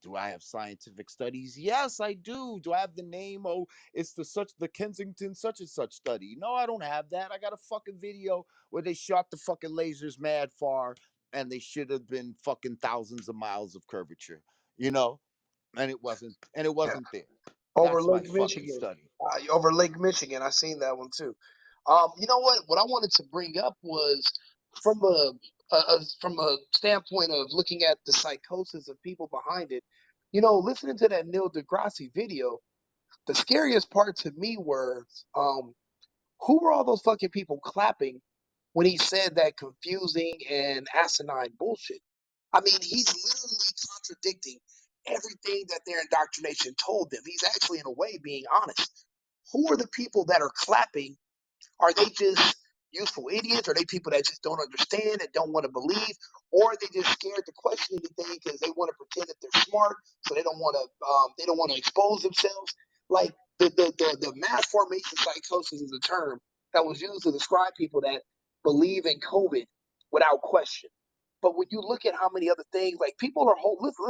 S9: Do I have scientific studies? Yes, I do. Do I have the name? Oh, it's the Kensington such and such study. No, I don't have that. I got a fucking video where they shot the fucking lasers mad far and they should have been fucking thousands of miles of curvature, you know? And it wasn't there.
S15: over
S9: That's my
S15: Lake
S9: fucking
S15: Michigan.
S9: study.
S15: Over Lake Michigan, I seen that one too. You know what? What I wanted to bring up was from a standpoint of looking at the psychosis of people behind it. You know, listening to that Neil deGrasse video, the scariest part to me was who were all those fucking people clapping when he said that confusing and asinine bullshit? I mean, he's literally contradicting everything that their indoctrination told them. He's actually, in a way, being honest. Who are the people that are clapping? Are they just useful idiots? Are they people that just don't understand and don't want to believe? Or are they just scared to question anything because they want to pretend that they're smart, so they don't want to expose themselves? Like the mass formation psychosis is a term that was used to describe people that believe in COVID without question. But when you look at how many other things, like people are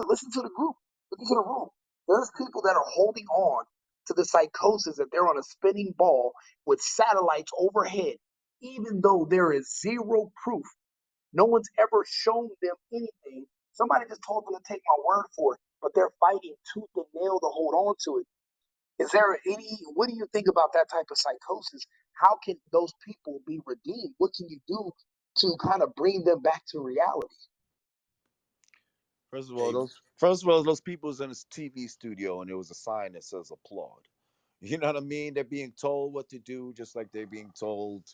S15: listen to the group, listen to the room. There's people that are holding on to the psychosis that they're on a spinning ball with satellites overhead, even though there is zero proof. No one's ever shown them anything. Somebody just told them to take my word for it, but they're fighting tooth and nail to hold on to it. Is there what do you think about that type of psychosis? How can those people be redeemed? What can you do to kind of bring them back to reality?
S1: hey,
S9: First of all, those people was in a TV studio and there was a sign that says applaud. You know what I mean? They're being told what to do, just like they're being told,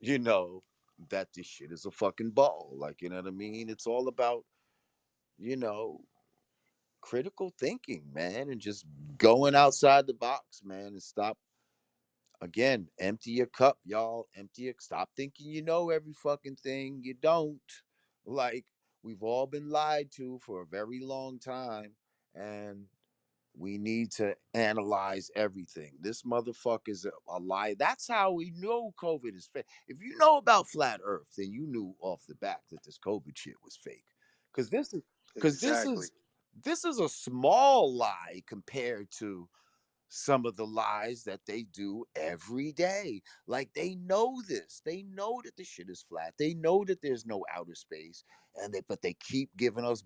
S9: you know, that this shit is a fucking ball. Like, you know what I mean? It's all about, you know, critical thinking, man, and just going outside the box, man, and stop. Again, empty your cup, y'all. Empty it. Stop thinking you know every fucking thing. You don't. Like, we've all been lied to for a very long time, and we need to analyze everything. This motherfucker is a lie. That's how we know COVID is fake. If you know about flat Earth, then you knew off the bat that this COVID shit was fake. Because this is because
S5: Exactly.
S9: this is a small lie compared to some of the lies that they do every day. Like, they know this. They know that the shit is flat. They know that there's no outer space, and but they keep giving us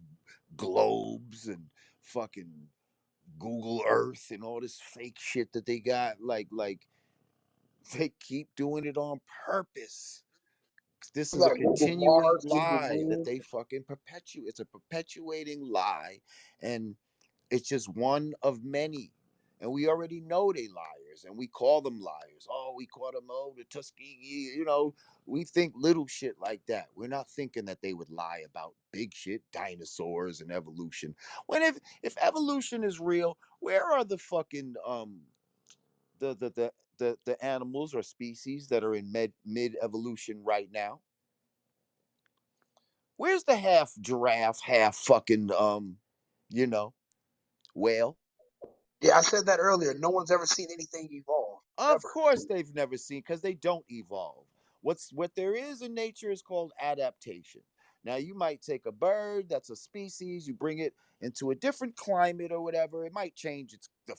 S9: globes and fucking Google Earth and all this fake shit that they got. Like they keep doing it on purpose. This is a
S15: Like Google
S9: continuing
S15: Mars, Google
S9: lie that
S15: Moon.
S9: they fucking perpetuate. It's a perpetuating lie, and it's just one of many. And we already know they liars, and we call them liars. Oh, we call them, oh, the Tuskegee. We think little shit like that. We're not thinking that they would lie about big shit, dinosaurs and evolution. When if evolution is real, where are the fucking the animals or species that are in mid evolution right now? Where's the half giraffe, half fucking you know, whale?
S15: Yeah, I said that earlier. No one's ever seen anything evolve.
S9: Of
S15: Ever.
S9: course they've never seen, because they don't evolve. What there is in nature is called adaptation. Now you might take a bird that's a species, you bring it into a different climate or whatever. It might change the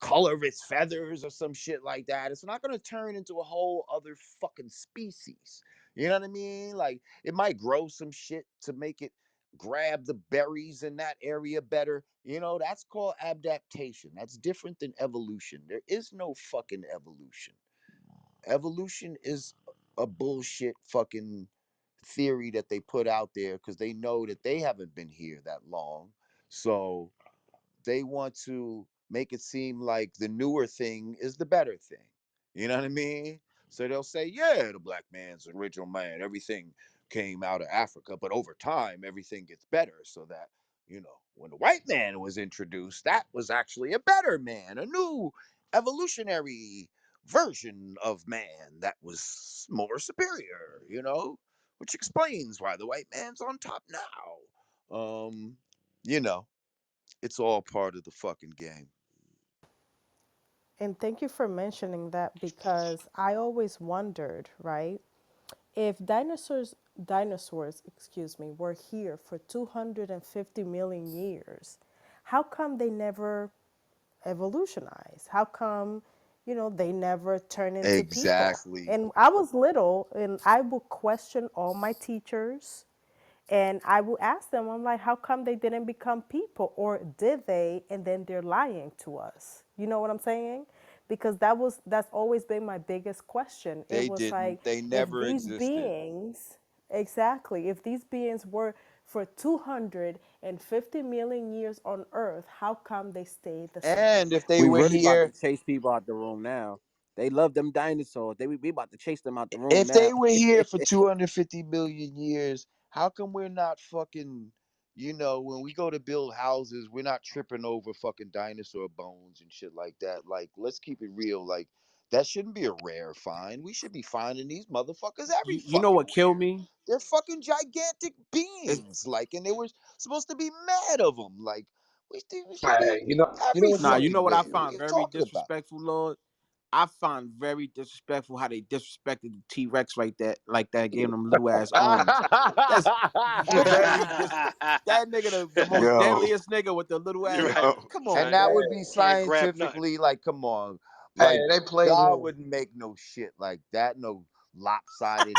S9: color of its feathers or some shit like that. It's not going to turn into a whole other fucking species. You know what I mean? Like, it might grow some shit to make it grab the berries in that area better. That's called adaptation. That's different than evolution. There is no fucking evolution. Evolution is a bullshit fucking theory that they put out there because they know that they haven't been here that long. So they want to make it seem like the newer thing is the better thing. You know what I mean? So they'll say, yeah, the black man's the original man. Everything came out of Africa, but over time, everything gets better. So that, when the white man was introduced, that was actually a better man, a new evolutionary version of man that was more superior, which explains why the white man's on top now. You know, it's all part of the fucking game.
S13: And thank you for mentioning that because I always wondered, right? If dinosaurs, were here for 250 million years, how come they never evolutionize? How come, they never turn into people?
S9: Exactly.
S13: And I was little and I would question all my teachers and I would ask them, I'm like, how come they didn't become people? Or did they? And then they're lying to us. You know what I'm saying? Because that's always been my biggest question. It
S9: They
S13: was
S9: didn't.
S13: like,
S9: They
S13: if
S9: never
S13: these
S9: existed.
S13: beings, exactly, if these beings were for 250 million years on Earth, how come they stayed the same?
S9: And if they
S1: We
S9: were
S1: really about to
S9: here,
S1: chase people out the room now. They love them dinosaurs. We about to chase them out the room
S9: if
S1: now.
S9: they were here for 250 million years, how come we're not fucking, when we go to build houses, we're not tripping over fucking dinosaur bones and shit like that? Like, let's keep it real. Like, that shouldn't be a rare find. We should be finding these motherfuckers every
S1: You know what
S9: fucking
S1: killed
S9: where.
S1: me?
S9: They're fucking gigantic
S1: It's,
S9: beings. Like, and they were supposed to be mad of them. Like, we should be
S15: Hey, you know
S9: every
S15: what's
S1: nah, you
S15: funny?
S1: know
S9: fucking
S1: what I
S9: where. What are
S1: find
S9: you
S1: very
S9: talking about?
S1: disrespectful, Lord? I find very disrespectful how they disrespected the T Rex like that, gave them little ass arms. That's very dis. That nigga, the most
S9: Yo,
S1: deadliest nigga with the little
S5: You're
S1: ass.
S5: right.
S9: yo.
S1: Come
S9: And
S1: on,
S9: that
S1: man.
S9: would be
S5: Can't grab nothing.
S9: scientifically, like, come on.
S15: Hey,
S9: Like,
S15: they play
S9: God
S15: with.
S9: wouldn't make no shit like that. No lopsided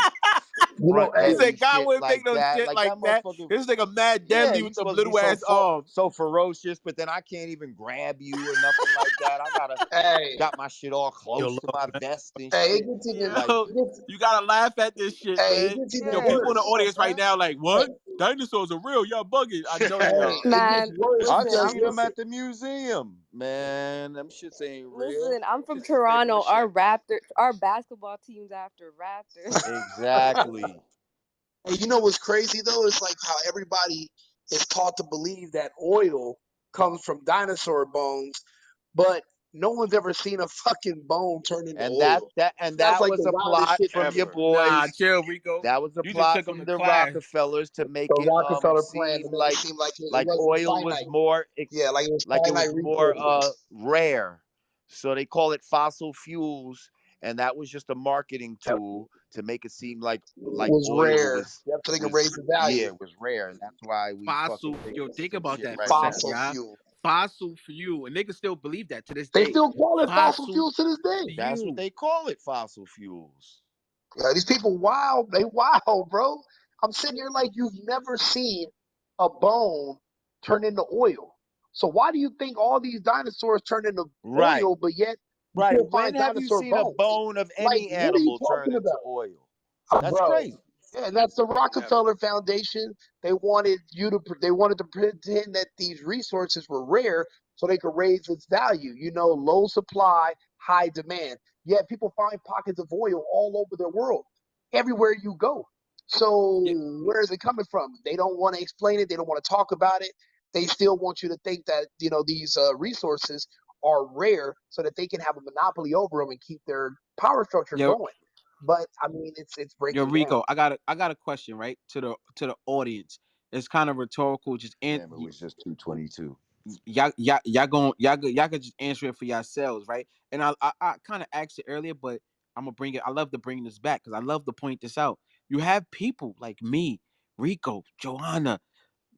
S15: You know,
S9: front
S1: He
S15: hey,
S9: heavy
S1: said God
S9: shit
S1: wouldn't make
S9: like
S1: no
S9: that.
S1: shit
S9: Like, that
S1: like that.
S9: motherfucker.
S1: This nigga mad
S9: Yeah,
S1: deadly with
S9: he's
S1: them
S9: supposed to be
S1: little
S9: so
S1: ass arms.
S9: so ferocious, but then I can't even grab you or nothing like that. I gotta
S15: hey,
S9: got my shit all
S3: Yo,
S9: close to
S3: Lord,
S9: my vest and
S15: hey,
S9: shit. Like,
S1: Yo, you gotta laugh at this shit,
S15: it
S1: man.
S15: gets even
S1: Yo,
S9: yeah,
S1: people in the
S9: come
S15: worse.
S9: on,
S1: audience right
S9: man.
S1: now, like,
S15: Hey,
S1: what? Dinosaurs are real. Y'all bugging. I know they
S15: hey,
S1: are.
S15: it gets
S17: Man,
S15: worse
S9: I
S17: listen,
S15: because
S9: just
S17: I'm
S9: seen them
S15: listen,
S9: at the museum. Man, them shits ain't real.
S17: listen, I'm from
S5: Disrespecting the
S17: Toronto.
S5: shit.
S17: Our basketball team's after Raptors.
S9: Exactly.
S15: hey, you know what's crazy though? It's like how everybody is taught to believe that oil comes from dinosaur bones, but no one's ever seen a fucking bone turn into
S9: And
S15: oil. That's
S9: that
S15: like
S9: was
S15: the
S9: a
S15: wildest
S9: plot
S15: shit
S9: from your
S15: ever.
S1: Nah,
S9: boys.
S1: chill, Rico.
S9: That was a
S1: You just
S9: plot
S1: took him
S9: from
S1: to
S9: the
S1: class.
S9: Rockefellers to
S15: The
S9: make it
S15: Rockefeller plan to
S9: seem
S15: make it seem like it
S9: like
S15: wasn't
S9: oil was
S15: finite.
S9: more
S15: Yeah, like it was
S9: like it was
S15: finite
S9: more
S15: resources.
S9: rare. So they call it fossil fuels, and that was just a marketing
S15: Yep.
S9: tool to make it seem like
S15: Was
S9: oil
S15: rare. Yep, so they could raise
S9: was
S15: the value.
S9: yeah, was rare, and that's why we fucking
S1: Fossil,
S9: think
S1: yo,
S9: this
S1: think
S9: some
S1: about
S9: shit
S1: that
S9: right
S1: sentence,
S9: now.
S15: Fossil
S1: yeah.
S15: fuel.
S1: Fossil fuel, and niggas still believe that to this
S15: They
S1: day.
S15: still call it fossil
S1: Fossil
S15: fuels to this day.
S9: That's what
S1: fuel.
S9: they call it, fossil fuels.
S15: Yeah, these people wild. They wild, bro. I'm sitting here like you've never seen a bone turn into oil. So why do you think all these dinosaurs turn into
S9: Right.
S15: oil, but yet you
S9: Right.
S15: still
S9: When
S15: find
S9: have you
S15: dinosaur
S9: seen a
S15: bones?
S9: bone of
S15: Like,
S9: any
S15: what are you
S9: animal turn
S15: talking
S9: into
S15: about?
S9: oil? That's
S15: Bro.
S9: crazy.
S15: Yeah, and that's the
S9: Never.
S15: Rockefeller Foundation. They wanted to pretend that these resources were rare so they could raise its value. You know, low supply, high demand. Yet people find pockets of oil all over the world, everywhere you go.
S1: Yeah,
S15: So where is it coming from? They don't want to explain it. They don't want to talk about it. They still want you to think that these resources are rare so that they can have a monopoly over them and keep their power structure
S1: yo,
S15: going. But I mean, it's
S1: yo,
S15: breaking down.
S1: Rico, I got a question, right, to the audience. It's kind of rhetorical. Just
S9: Damn, it was just 222.
S1: y'all could just answer it for yourselves, right? And I kind of asked it earlier, but I'm gonna bring it. I love to bring this back because I love to point this out. You have people like me, Rico, Joanna,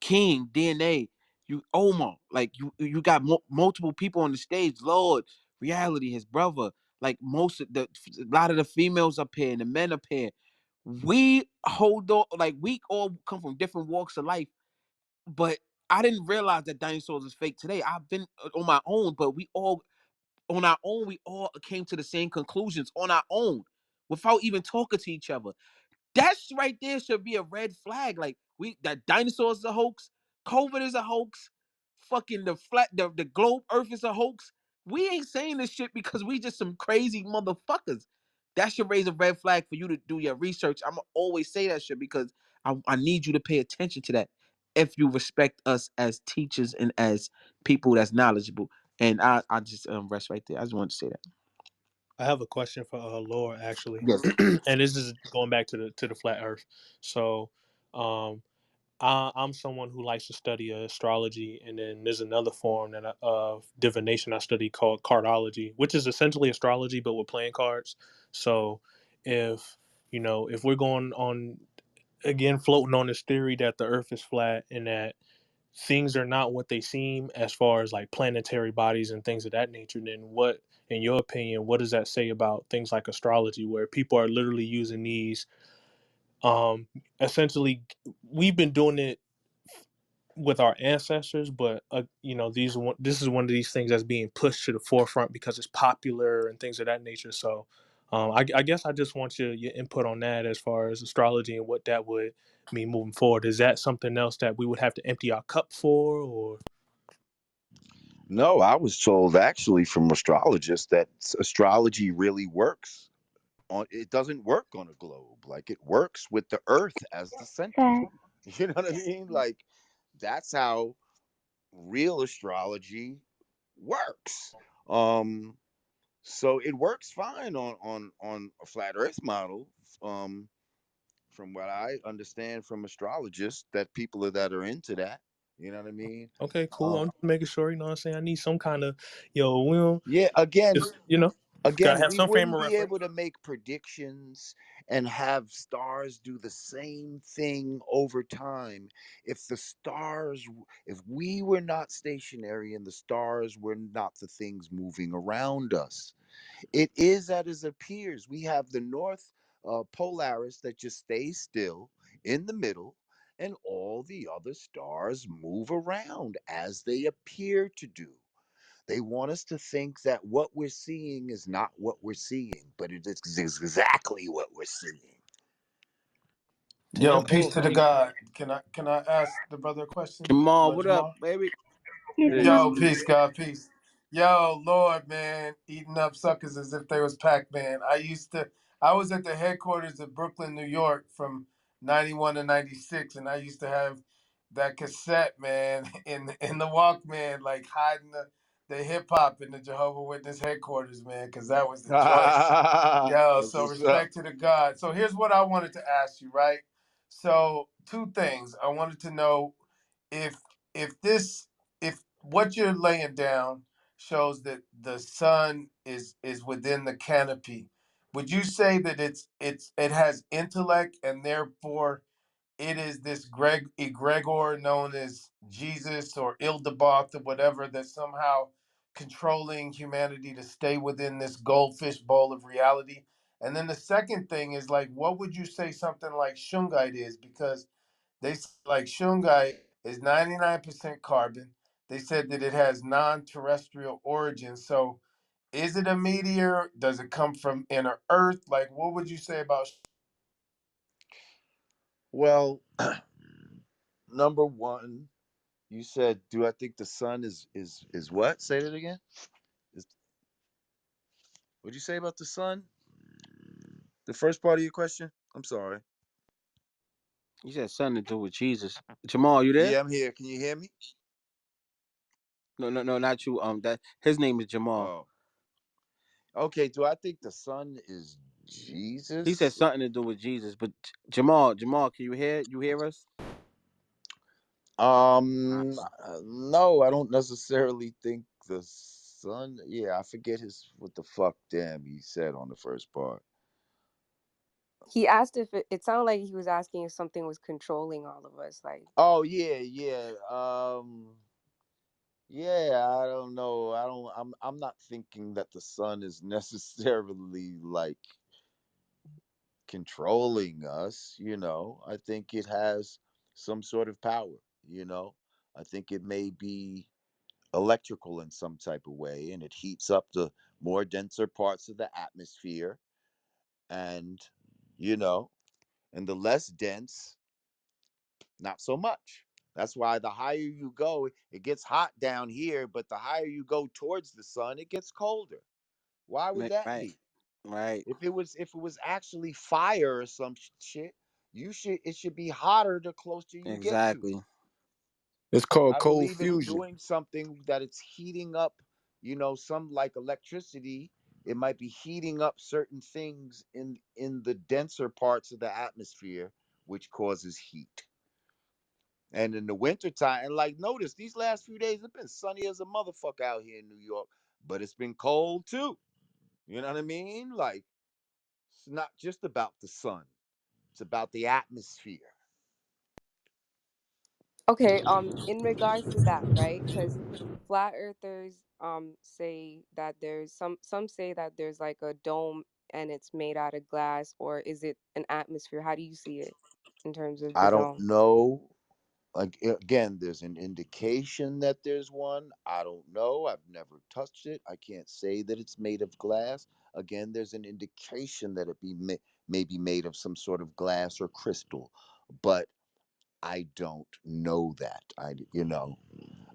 S1: King, DNA, you Omar, like you got multiple people on the stage. Lord, reality, his brother, like most of a lot of the females up here and the men up here. We hold on, like we all come from different walks of life, but I didn't realize that dinosaurs is fake today. I've been on my own, but we all on our own, we all came to the same conclusions on our own without even talking to each other. That's right there should be a red flag. Like that dinosaurs is a hoax, COVID is a hoax, fucking the globe Earth is a hoax. We ain't saying this shit because we just some crazy motherfuckers. That should raise a red flag for you to do your research. I'm gonna always say that shit because I need you to pay attention to that if you respect us as teachers and as people that's knowledgeable. And I just rest right there. I just wanted to say that.
S14: I have a question for Laura actually,
S1: Yes.
S14: and this is going back to the flat Earth. So, um, I'm someone who likes to study astrology, and then there's another form of divination I study called cardology, which is essentially astrology but with playing cards. So, if if we're going on again floating on this theory that the Earth is flat and that things are not what they seem as far as like planetary bodies and things of that nature, then what, in your opinion, what does that say about things like astrology, where people are literally using these essentially we've been doing it with our ancestors, but this is one of these things that's being pushed to the forefront because it's popular and things of that nature. So I guess I just want your input on that as far as astrology and what that would mean moving forward. Is that something else that we would have to empty our cup for, or
S9: No, I was told actually from astrologists that astrology really works on it doesn't work on a globe. Like it works with the earth as the center.
S6: That
S9: You know what I mean? Like that's how real astrology works. Um so it works fine on a flat earth model. From what I understand from astrologists that people that are into that, you know what I mean?
S14: okay, cool.
S9: Um
S14: I'm just making sure. You know what I'm saying? I need some kind of we don't
S9: yeah, again,
S14: just gotta
S9: again,
S14: have
S9: we
S14: some frame
S9: wouldn't
S14: of
S9: be able
S14: reference.
S9: to make predictions and have stars do the same thing over time if if we were not stationary and the stars were not the things moving around us. It is as it appears. We have the north Polaris that just stays still in the middle, and all the other stars move around as they appear to do. They want us to think that what we're seeing is not what we're seeing, but it is exactly what we're seeing.
S14: Ten
S7: Yo, peace
S14: four.
S7: to the God. Can I ask the brother a question?
S1: Jamal, what up,
S7: Jamal?
S1: baby?
S6: yes,
S14: Peace.
S7: Yo,
S6: Mom.
S7: peace, God, peace. Yo, Lord, man, eating up suckers as if they was Pac-Man. I was at the headquarters of Brooklyn, New York from 91 to 96, and I used to have
S19: that cassette, man, in the Walkman, like hiding the hip hop in the Jehovah Witness headquarters, man, because that was the joint. Yo,
S9: That's
S19: so
S9: what's up.
S19: respect to the God. So here's what I wanted to ask you, right? So two things. I wanted to know if if what you're laying down shows that the sun is within the canopy, would you say that it has intellect and therefore it is this egregor known as Jesus or Ildebaoth or whatever that's somehow controlling humanity to stay within this goldfish bowl of reality? And then the second thing is like, what would you say something like Shungite is? Because like Shungite is 99% carbon. They said that it has non-terrestrial origin. So is it a meteor? Does it come from inner Earth? Like, what would you say about?
S9: Well, number one, you said, do I think the sun is what? Say that again. Is, what'd you say about the sun? The first part of your question? I'm sorry.
S1: You said something to do with Jesus. Jamal, you there?
S9: Yeah, I'm here. Can you hear me?
S1: No, no, no, not you. That his name is Jamal.
S9: Oh, okay. Do I think the sun is
S1: He said
S9: Jesus?
S1: something to do with Jesus. But Jamal, can you hear? You hear us?
S9: No, I don't necessarily think the sun. Yeah, I forget his what the fuck. Damn, he said on the first part.
S17: He asked if it sounded like he was asking if something was controlling all of us. Like,
S9: Oh yeah, yeah. Yeah, I don't know. I'm not thinking that the sun is necessarily like controlling us, I think it has some sort of power, you know. I think it may be electrical in some type of way and it heats up the more denser parts of the atmosphere and you know, and the less dense, not so much. That's why the higher you go, it gets hot down here, but the higher you go towards the sun, it gets colder. Why would that
S1: Right,
S9: be?
S1: right.
S9: If it was actually fire or some shit, it should be hotter the closer you get to it.
S1: Exactly.
S10: It's called
S9: I
S10: cold
S9: believe it's
S10: fusion.
S9: doing something that it's heating up, some like electricity. It might be heating up certain things in the denser parts of the atmosphere, which causes heat. And in the wintertime, and like notice these last few days, it's been sunny as a motherfucker out here in New York, but it's been cold too. You know what I mean? Like it's not just about the sun; it's about the atmosphere.
S17: okay, in regards to that, right? Because flat earthers say that there's some say that there's like a dome and it's made out of glass, or is it an atmosphere? How do you see it in terms of the
S9: I don't
S17: dome?
S9: know. Like again, there's an indication that there's one. I don't know. I've never touched it. I can't say that it's made of glass. Again, there's an indication that may be made of some sort of glass or crystal, but I don't know that.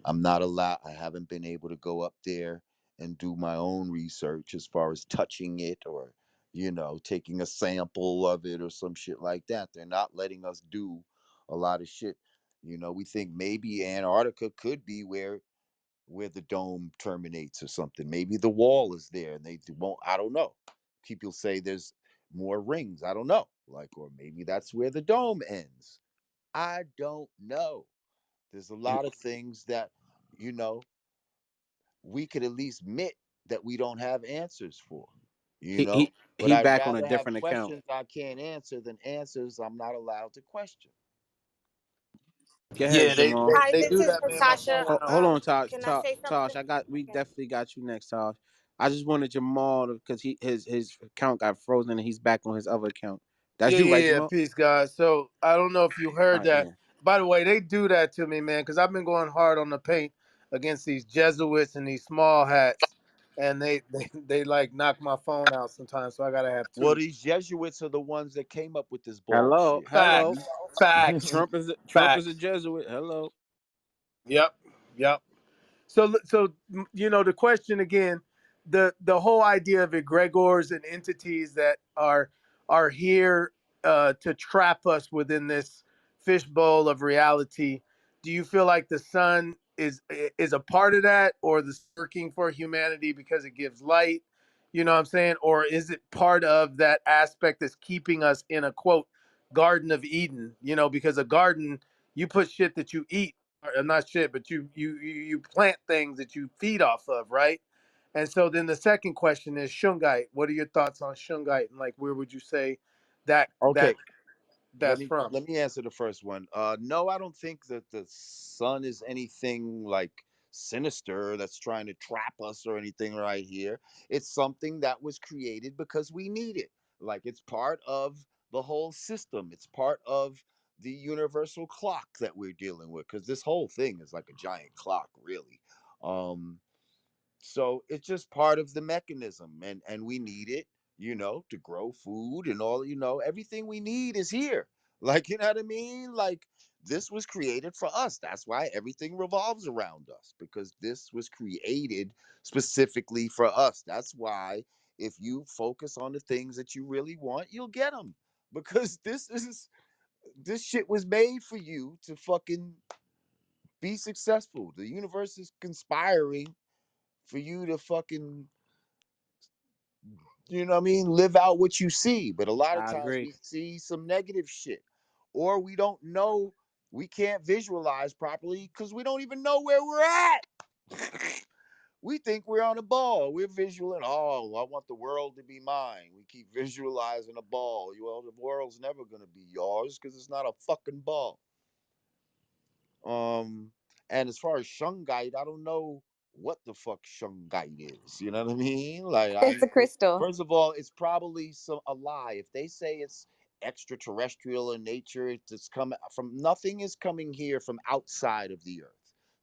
S9: I'm not allowed. I haven't been able to go up there and do my own research as far as touching it or, taking a sample of it or some shit like that. They're not letting us do a lot of shit. We think maybe Antarctica could be where the dome terminates or something. Maybe the wall is there and they won't. I don't know. People say there's more rings. I don't know. Like, or maybe that's where the dome ends. I don't know. There's a
S1: He
S9: lot of things that, you know, we could at least admit that we don't have answers for, you
S1: he
S9: know.
S1: he,
S9: But
S1: he
S9: I'd
S1: back on a
S9: rather have
S1: different account.
S9: questions I can't answer than answers I'm not allowed to question.
S1: Go ahead,
S19: Yeah, they,
S1: Jamal.
S19: they,
S22: Hi,
S19: they
S22: this
S19: do
S22: is
S19: that, man. My phone
S22: Natasha.
S19: went out.
S1: Hold on, Tosh.
S22: Can I
S1: Tosh.
S22: say
S1: Tosh.
S22: something?
S1: We
S22: Okay.
S1: definitely got you next, Tosh. I just wanted Jamal because his account got frozen and he's back on his other account. That's
S19: Yeah,
S1: you, right,
S19: yeah, yeah.
S1: Jamal?
S19: Peace, guys. So I don't know if you
S1: All
S19: heard
S1: right,
S19: that.
S1: yeah.
S19: By the way, they do that to me, man, because I've been going hard on the paint against these Jesuits and these small hats, and they like knock my phone out sometimes. So I gotta have
S9: Well,
S19: two.
S9: these Jesuits are the ones that came up with this
S1: Hello,
S9: bullshit.
S1: hello.
S19: Facts, facts,
S1: Trump is a
S19: facts.
S1: Jesuit. Hello.
S19: Yep, yep. So the question again, the whole idea of egregores and entities that are here to trap us within this fishbowl of reality. do you feel like the sun is a part of that, or the working for humanity because it gives light? You know what I'm saying? Or is it part of that aspect that's keeping us in a quote Garden of Eden? You know, because a garden, you put shit that you eat, or not shit, but you plant things that you feed off of, right? And so then the second question is Shungite. What are your thoughts on Shungite, and like where would you say that
S9: Okay,
S19: that's from?
S9: let me answer the first one. No, I don't think that the sun is anything like sinister that's trying to trap us or anything right here. It's something that was created because we need it. Like it's part of the whole system. It's part of the universal clock that we're dealing with, because this whole thing is like a giant clock, really. Um, so it's just part of the mechanism, and we need it, to grow food and all, everything we need is here. Like, you know what I mean? Like, this was created for us. That's why everything revolves around us, because this was created specifically for us. That's why if you focus on the things that you really want, you'll get them, because this shit was made for you to fucking be successful. The universe is conspiring for you to fucking, what I mean, live out what you see. But a lot of
S1: I
S9: times
S1: agree.
S9: we see some negative shit, or we don't know, we can't visualize properly because we don't even know where we're at. We think we're on a ball. We're visualing, oh, I want the world to be mine. We keep visualizing a ball. Well, the world's never going to be yours because it's not a fucking ball. Um, and as far as Shungite, I don't know what the fuck Shungite is. You know what I mean? Like,
S17: It's a crystal.
S9: first of all, it's probably a lie. If they say it's extraterrestrial in nature, it's coming from, nothing is coming here from outside of the earth.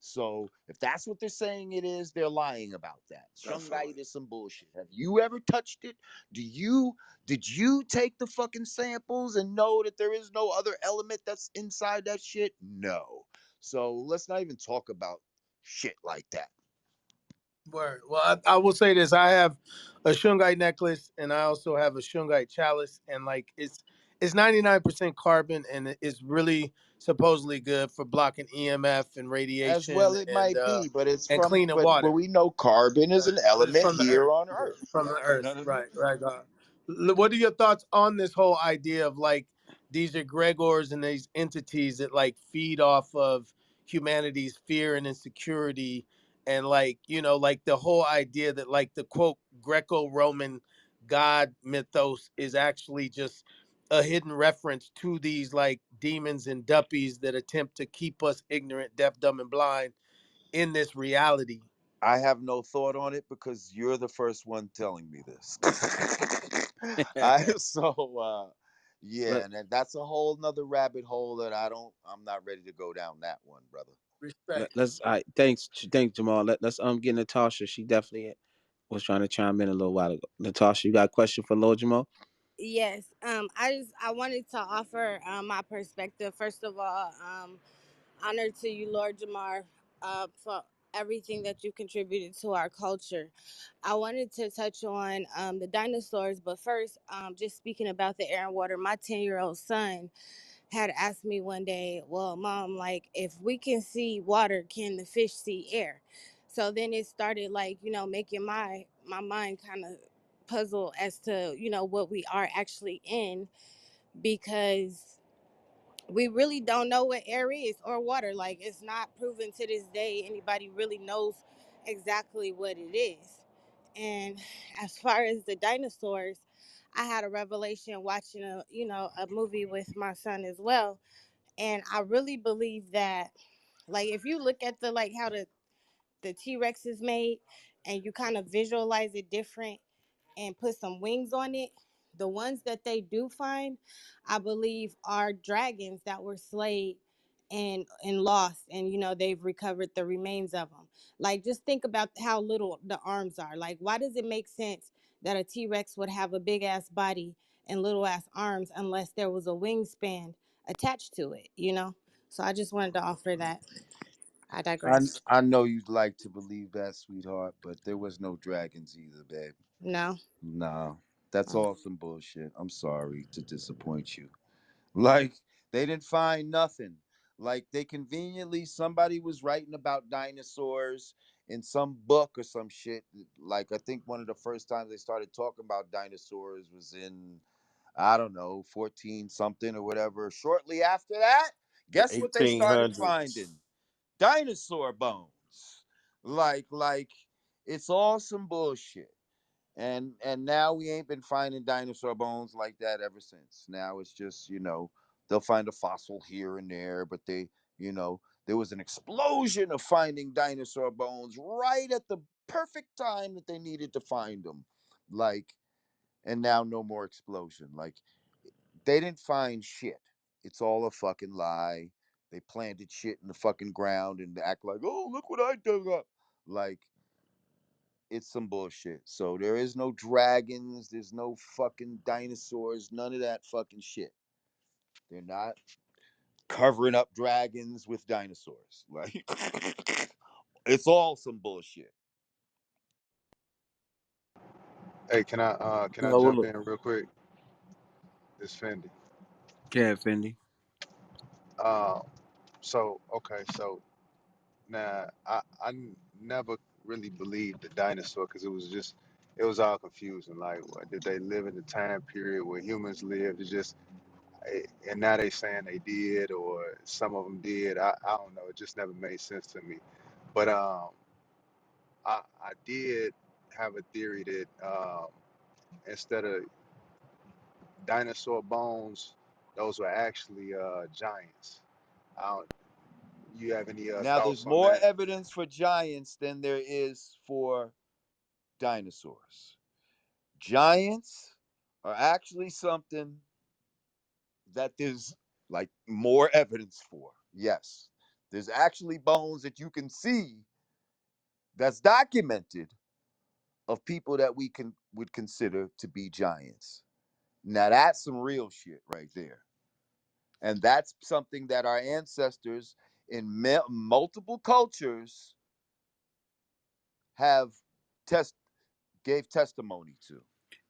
S9: So if that's what they're saying it is, they're lying about that.
S5: Definitely.
S9: Shungite is some bullshit. Have you ever touched it? Do you did you take the fucking samples and know that there is no other element that's inside that shit? No. So let's not even talk about shit like that.
S19: Word. Well, I will say this: I have a shungite necklace, and I also have a shungite chalice, and like it's 99% carbon, and it's really supposedly good for blocking EMF and
S9: As
S19: radiation
S9: well, it might be, but
S19: and cleaning water.
S9: we know carbon is an
S19: But it's
S9: element
S19: from the
S9: here
S19: earth.
S9: on Earth.
S19: From the
S9: You know
S19: earth,
S9: what I mean?
S19: right, right. What are your thoughts on this whole idea of like these egregores and these entities that like feed off of humanity's fear and insecurity, and like like the whole idea that like the quote Greco-Roman god mythos is actually just a hidden reference to these like demons and duppies that attempt to keep us ignorant, deaf, dumb, and blind in this reality.
S9: I have no thought on it because you're the first one telling me this. I so yeah,
S1: let,
S9: and that's a whole nother rabbit hole that I'm not ready to go down that one, brother.
S19: Respect.
S1: let's. All right, thanks, Jamal. Let's get Natasha. She definitely was trying to chime in a little while ago. Natasha, you got a question for Lord Jamal?
S4: Yes. I wanted to offer my perspective. First of all, honor to you, Lord Jamar, for everything that you contributed to our culture. I wanted to touch on the dinosaurs, but first, just speaking about the air and water. My 10-year-old son had asked me one day, well, Mom, like, if we can see water, can the fish see air? So then it started, like, making my mind kind of puzzle as to, what we are actually in, because we really don't know what air is or water. Like, it's not proven to this day anybody really knows exactly what it is. And as far as the dinosaurs, I had a revelation watching a movie with my son as well, and I really believe that, like, if you look at the like how the T-Rex is made, and you kind of visualize it different and put some wings on it, the ones that they do find, I believe, are dragons that were slayed and lost, and they've recovered the remains of them. Like, just think about how little the arms are. Like, why does it make sense that a T-Rex would have a big ass body and little ass arms unless there was a wingspan attached to it? So I just wanted to offer that. I digress.
S9: I know you'd like to believe that, sweetheart, but there was no dragons either, babe.
S4: No.
S9: No, that's
S4: Oh.
S9: all some bullshit. I'm sorry to disappoint you. Like, they didn't find nothing. Like they conveniently somebody was writing about dinosaurs in some book or some shit. Like I think one of the first times they started talking about dinosaurs was in, I don't know, 14 something or whatever. Shortly after that,
S12: The
S9: guess what they started
S12: 1800s.
S9: finding? Dinosaur bones. Like it's all some bullshit. And now we ain't been finding dinosaur bones like that ever since. Now it's just, they'll find a fossil here and there, but there was an explosion of finding dinosaur bones right at the perfect time that they needed to find them. Like, and now no more explosion. Like, they didn't find shit. It's all a fucking lie. They planted shit in the fucking ground and act like, oh, look what I dug up. Like, it's some bullshit. So there is no dragons, there's no fucking dinosaurs, none of that fucking shit. They're not covering up dragons with dinosaurs. Like, it's all some bullshit.
S18: Hey, can I
S1: No, well,
S18: jump
S1: look,
S18: in real quick? This Fendi.
S1: yeah, Fendi.
S18: Um, so now never really believed the dinosaur because it was all confusing. Like, what, did they live in the time period where humans lived? It's just, and now they saying they did, or some of them did. I don't know. It just never made sense to me. But I did have a theory that instead of dinosaur bones, those were actually giants. I don't, you have any
S9: Now there's
S18: thoughts on
S9: more
S18: that?
S9: evidence for giants than there is for dinosaurs. Giants are actually something that there's like more evidence for. Yes. There's actually bones that you can see that's documented of people that we can would consider to be giants. Now that's some real shit right there. And that's something that our ancestors in multiple cultures have test gave testimony to.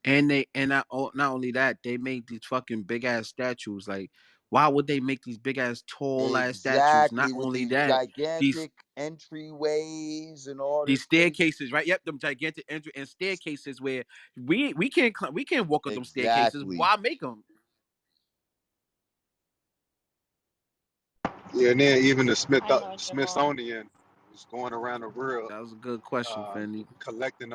S1: And not only that, they made these fucking big ass statues. Like, why would they make these big ass tall ass statues? Not
S9: Exactly, with
S1: only
S9: these
S1: that, these
S9: gigantic entryways and all
S1: these
S9: this crazy.
S1: staircases, right? Yep, them gigantic entry and staircases where we can't walk up them staircases.
S9: Exactly.
S1: Why make them?
S18: Yeah, and then even the
S22: Hi, Lord Jamal.
S18: Smithsonian was going around the world
S1: That was a good question, Fendi.
S18: collecting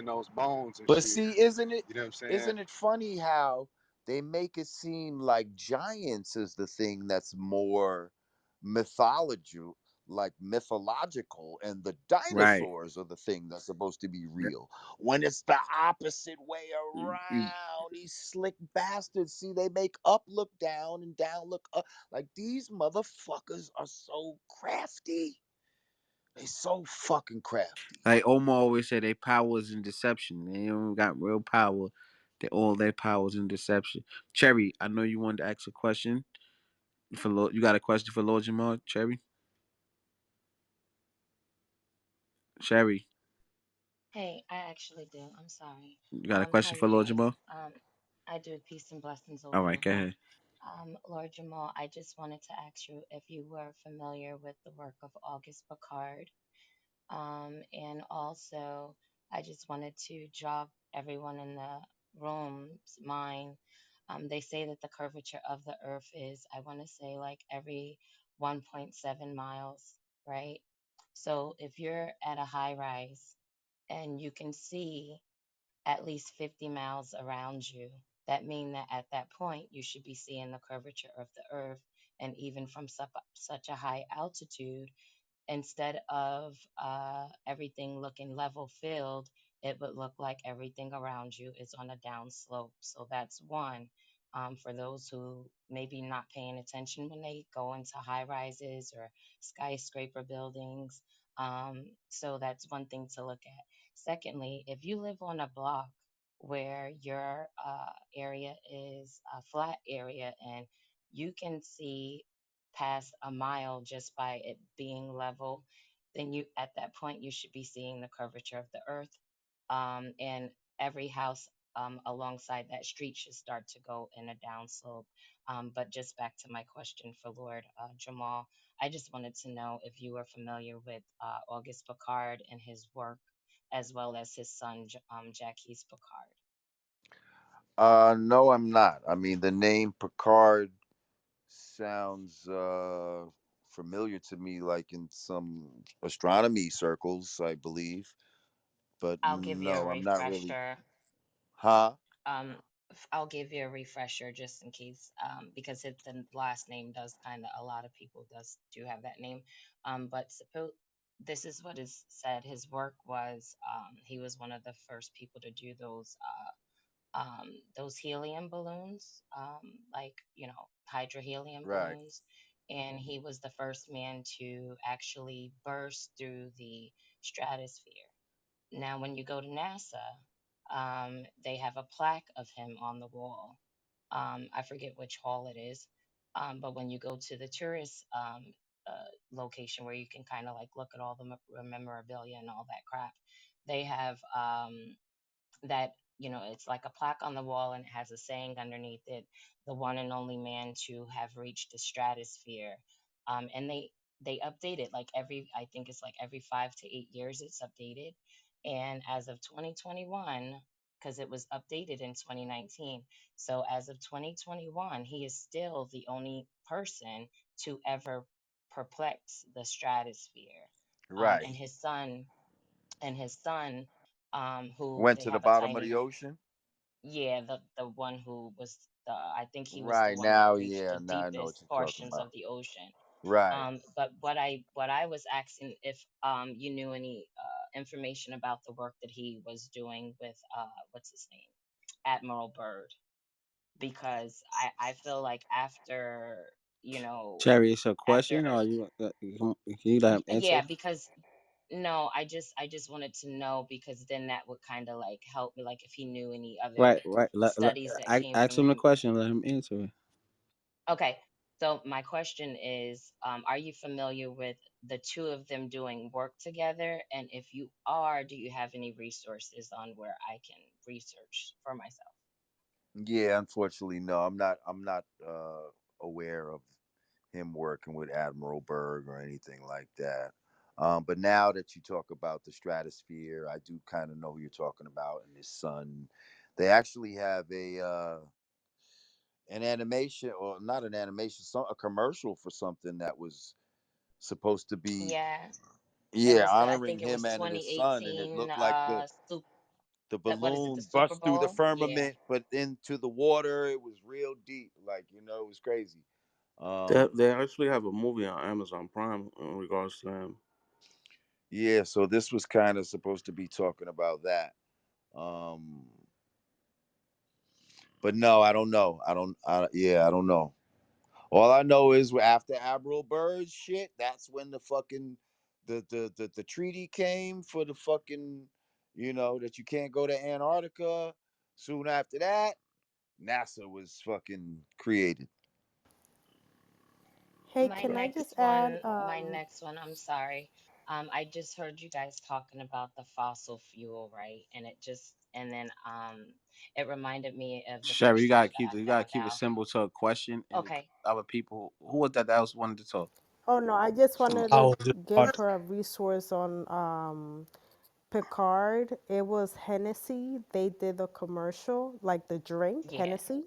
S18: those bones and
S9: But
S18: shit.
S9: see, isn't it
S18: You know what I'm saying?
S9: isn't it funny how they make it seem like giants is the thing that's more mythology, like mythological, and the
S1: Right.
S9: dinosaurs are the thing that's supposed to be real. When it's the opposite way
S1: You- you-
S9: around. These slick bastards, see, they make up look down and down look up. Like these motherfuckers are so crafty. They so fucking crafty.
S1: Like Omar always said, their power is in deception. They don't got real power. They all their power is in deception. Cherry, I know you wanted to ask a question for you got a question for Lord Jamal, Cherry? Cherry,
S22: Hey, I actually do. I'm sorry.
S1: you got a
S22: How
S1: question
S22: you
S1: for Lord
S22: guys?
S1: Jamal?
S22: I do peace and blessings
S1: All
S22: over the
S1: right, go
S22: room.
S1: ahead.
S22: Lord Jamal, I just wanted to ask you if you were familiar with the work of August Picard. And also, I just wanted to jog everyone in the room's mind. They say that the curvature of the Earth is, I want to say, like every 1.7 miles, right? So if you're at a high rise and you can see at least 50 miles around you, that mean that at that point you should be seeing the curvature of the Earth. And even from such a high altitude, instead of everything looking level filled, it would look like everything around you is on a down slope. So that's one, for those who maybe not paying attention when they go into high rises or skyscraper buildings. So that's one thing to look at. Secondly, if you live on a block where your area is a flat area and you can see past a mile just by it being level, then you at that point you should be seeing the curvature of the earth. And every house alongside that street should start to go in a down slope. But just back to my question for Lord Jamal, I just wanted to know if you were familiar with Auguste Piccard and his work, as well as his son, Jacques Piccard.
S9: No, I'm not. I mean, the name Picard sounds familiar to me, like in some astronomy circles, I believe. But
S22: I'll give you a
S9: no, I'm not really.
S22: refresher.
S9: Huh?
S22: Um, I'll give you a refresher just in case, because the last name does kind of a lot of people does do have that name. But suppose this is what is said. His work was he was one of the first people to do those helium balloons, like hydrohelium
S9: Right.
S22: balloons, and he was the first man to actually burst through the stratosphere. Now, when you go to NASA, they have a plaque of him on the wall. I forget which hall it is, but when you go to the tourist location where you can kind of like look at all the memorabilia and all that crap, they have that it's like a plaque on the wall and it has a saying underneath it, the one and only man to have reached the stratosphere. And they update it like every, I think it's like every 5 to 8 years it's updated. And as of 2021, because it was updated in 2019, so as of 2021 he is still the only person to ever perplex the stratosphere.
S9: Right.
S22: And his son who
S9: Went
S22: they
S9: to the
S22: have a
S9: bottom of
S22: tiny,
S9: the ocean.
S22: yeah, the one who was I think he was the
S9: Right
S22: one that
S9: now,
S22: reached
S9: yeah.
S22: the
S9: Now I know what
S22: deepest
S9: you're talking
S22: portions of
S9: about.
S22: the ocean.
S9: Right.
S22: But what I was asking if you knew any information about the work that he was doing with what's his name, Admiral Byrd, because I feel like after you know
S1: Cherry, it's a
S22: after
S1: question, or you let him answer?
S22: yeah, because no, I just wanted to know because then that would kind of like help me, like if he knew any other
S1: Right, right.
S22: studies that came
S1: Ask
S22: from
S1: him the
S22: him.
S1: question. Let him answer it.
S22: Okay, so my question is, are you familiar with the two of them doing work together? And if you are, do you have any resources on where I can research for myself?
S9: Yeah. Unfortunately, no. I'm not aware of him working with Admiral Berg or anything like that. But now that you talk about the stratosphere, I do kind of know who you're talking about and his son. They actually have an animation, or not an animation, a commercial for something that was supposed to be,
S22: Yeah, it
S9: yeah,
S22: was I
S9: honoring
S22: think it was
S9: him and his son, and it
S22: 2018.
S9: looked like the
S22: What is it? The
S9: balloon
S22: Super
S9: bust through the
S22: Bowl? Yeah.
S9: firmament, but into the water. It was real deep, like it was crazy.
S2: They actually have a movie on Amazon Prime in regards to him.
S9: Yeah, so this was kind of supposed to be talking about that. Um, but no, I don't know. Yeah, I don't know. All I know is after Admiral Byrd's shit, that's when the fucking the treaty came for the fucking, that you can't go to Antarctica. Soon after that, NASA was fucking created.
S13: Hey, can I just add?
S22: My next one, I'm sorry. I just heard you guys talking about the fossil fuel, right? And and then it reminded me of the
S1: Sherry,
S22: questions that I
S1: you gotta
S22: found
S1: keep it
S22: out.
S1: simple to a question, and
S22: Okay.
S1: other people. Who was that else wanted to talk?
S13: Oh no, I just
S1: Some.
S13: wanted
S14: I
S13: to
S14: was just
S13: give
S14: about
S13: her a resource on Picard. It was Hennessy. They did the commercial, like the drink
S22: Yeah.
S13: Hennessy.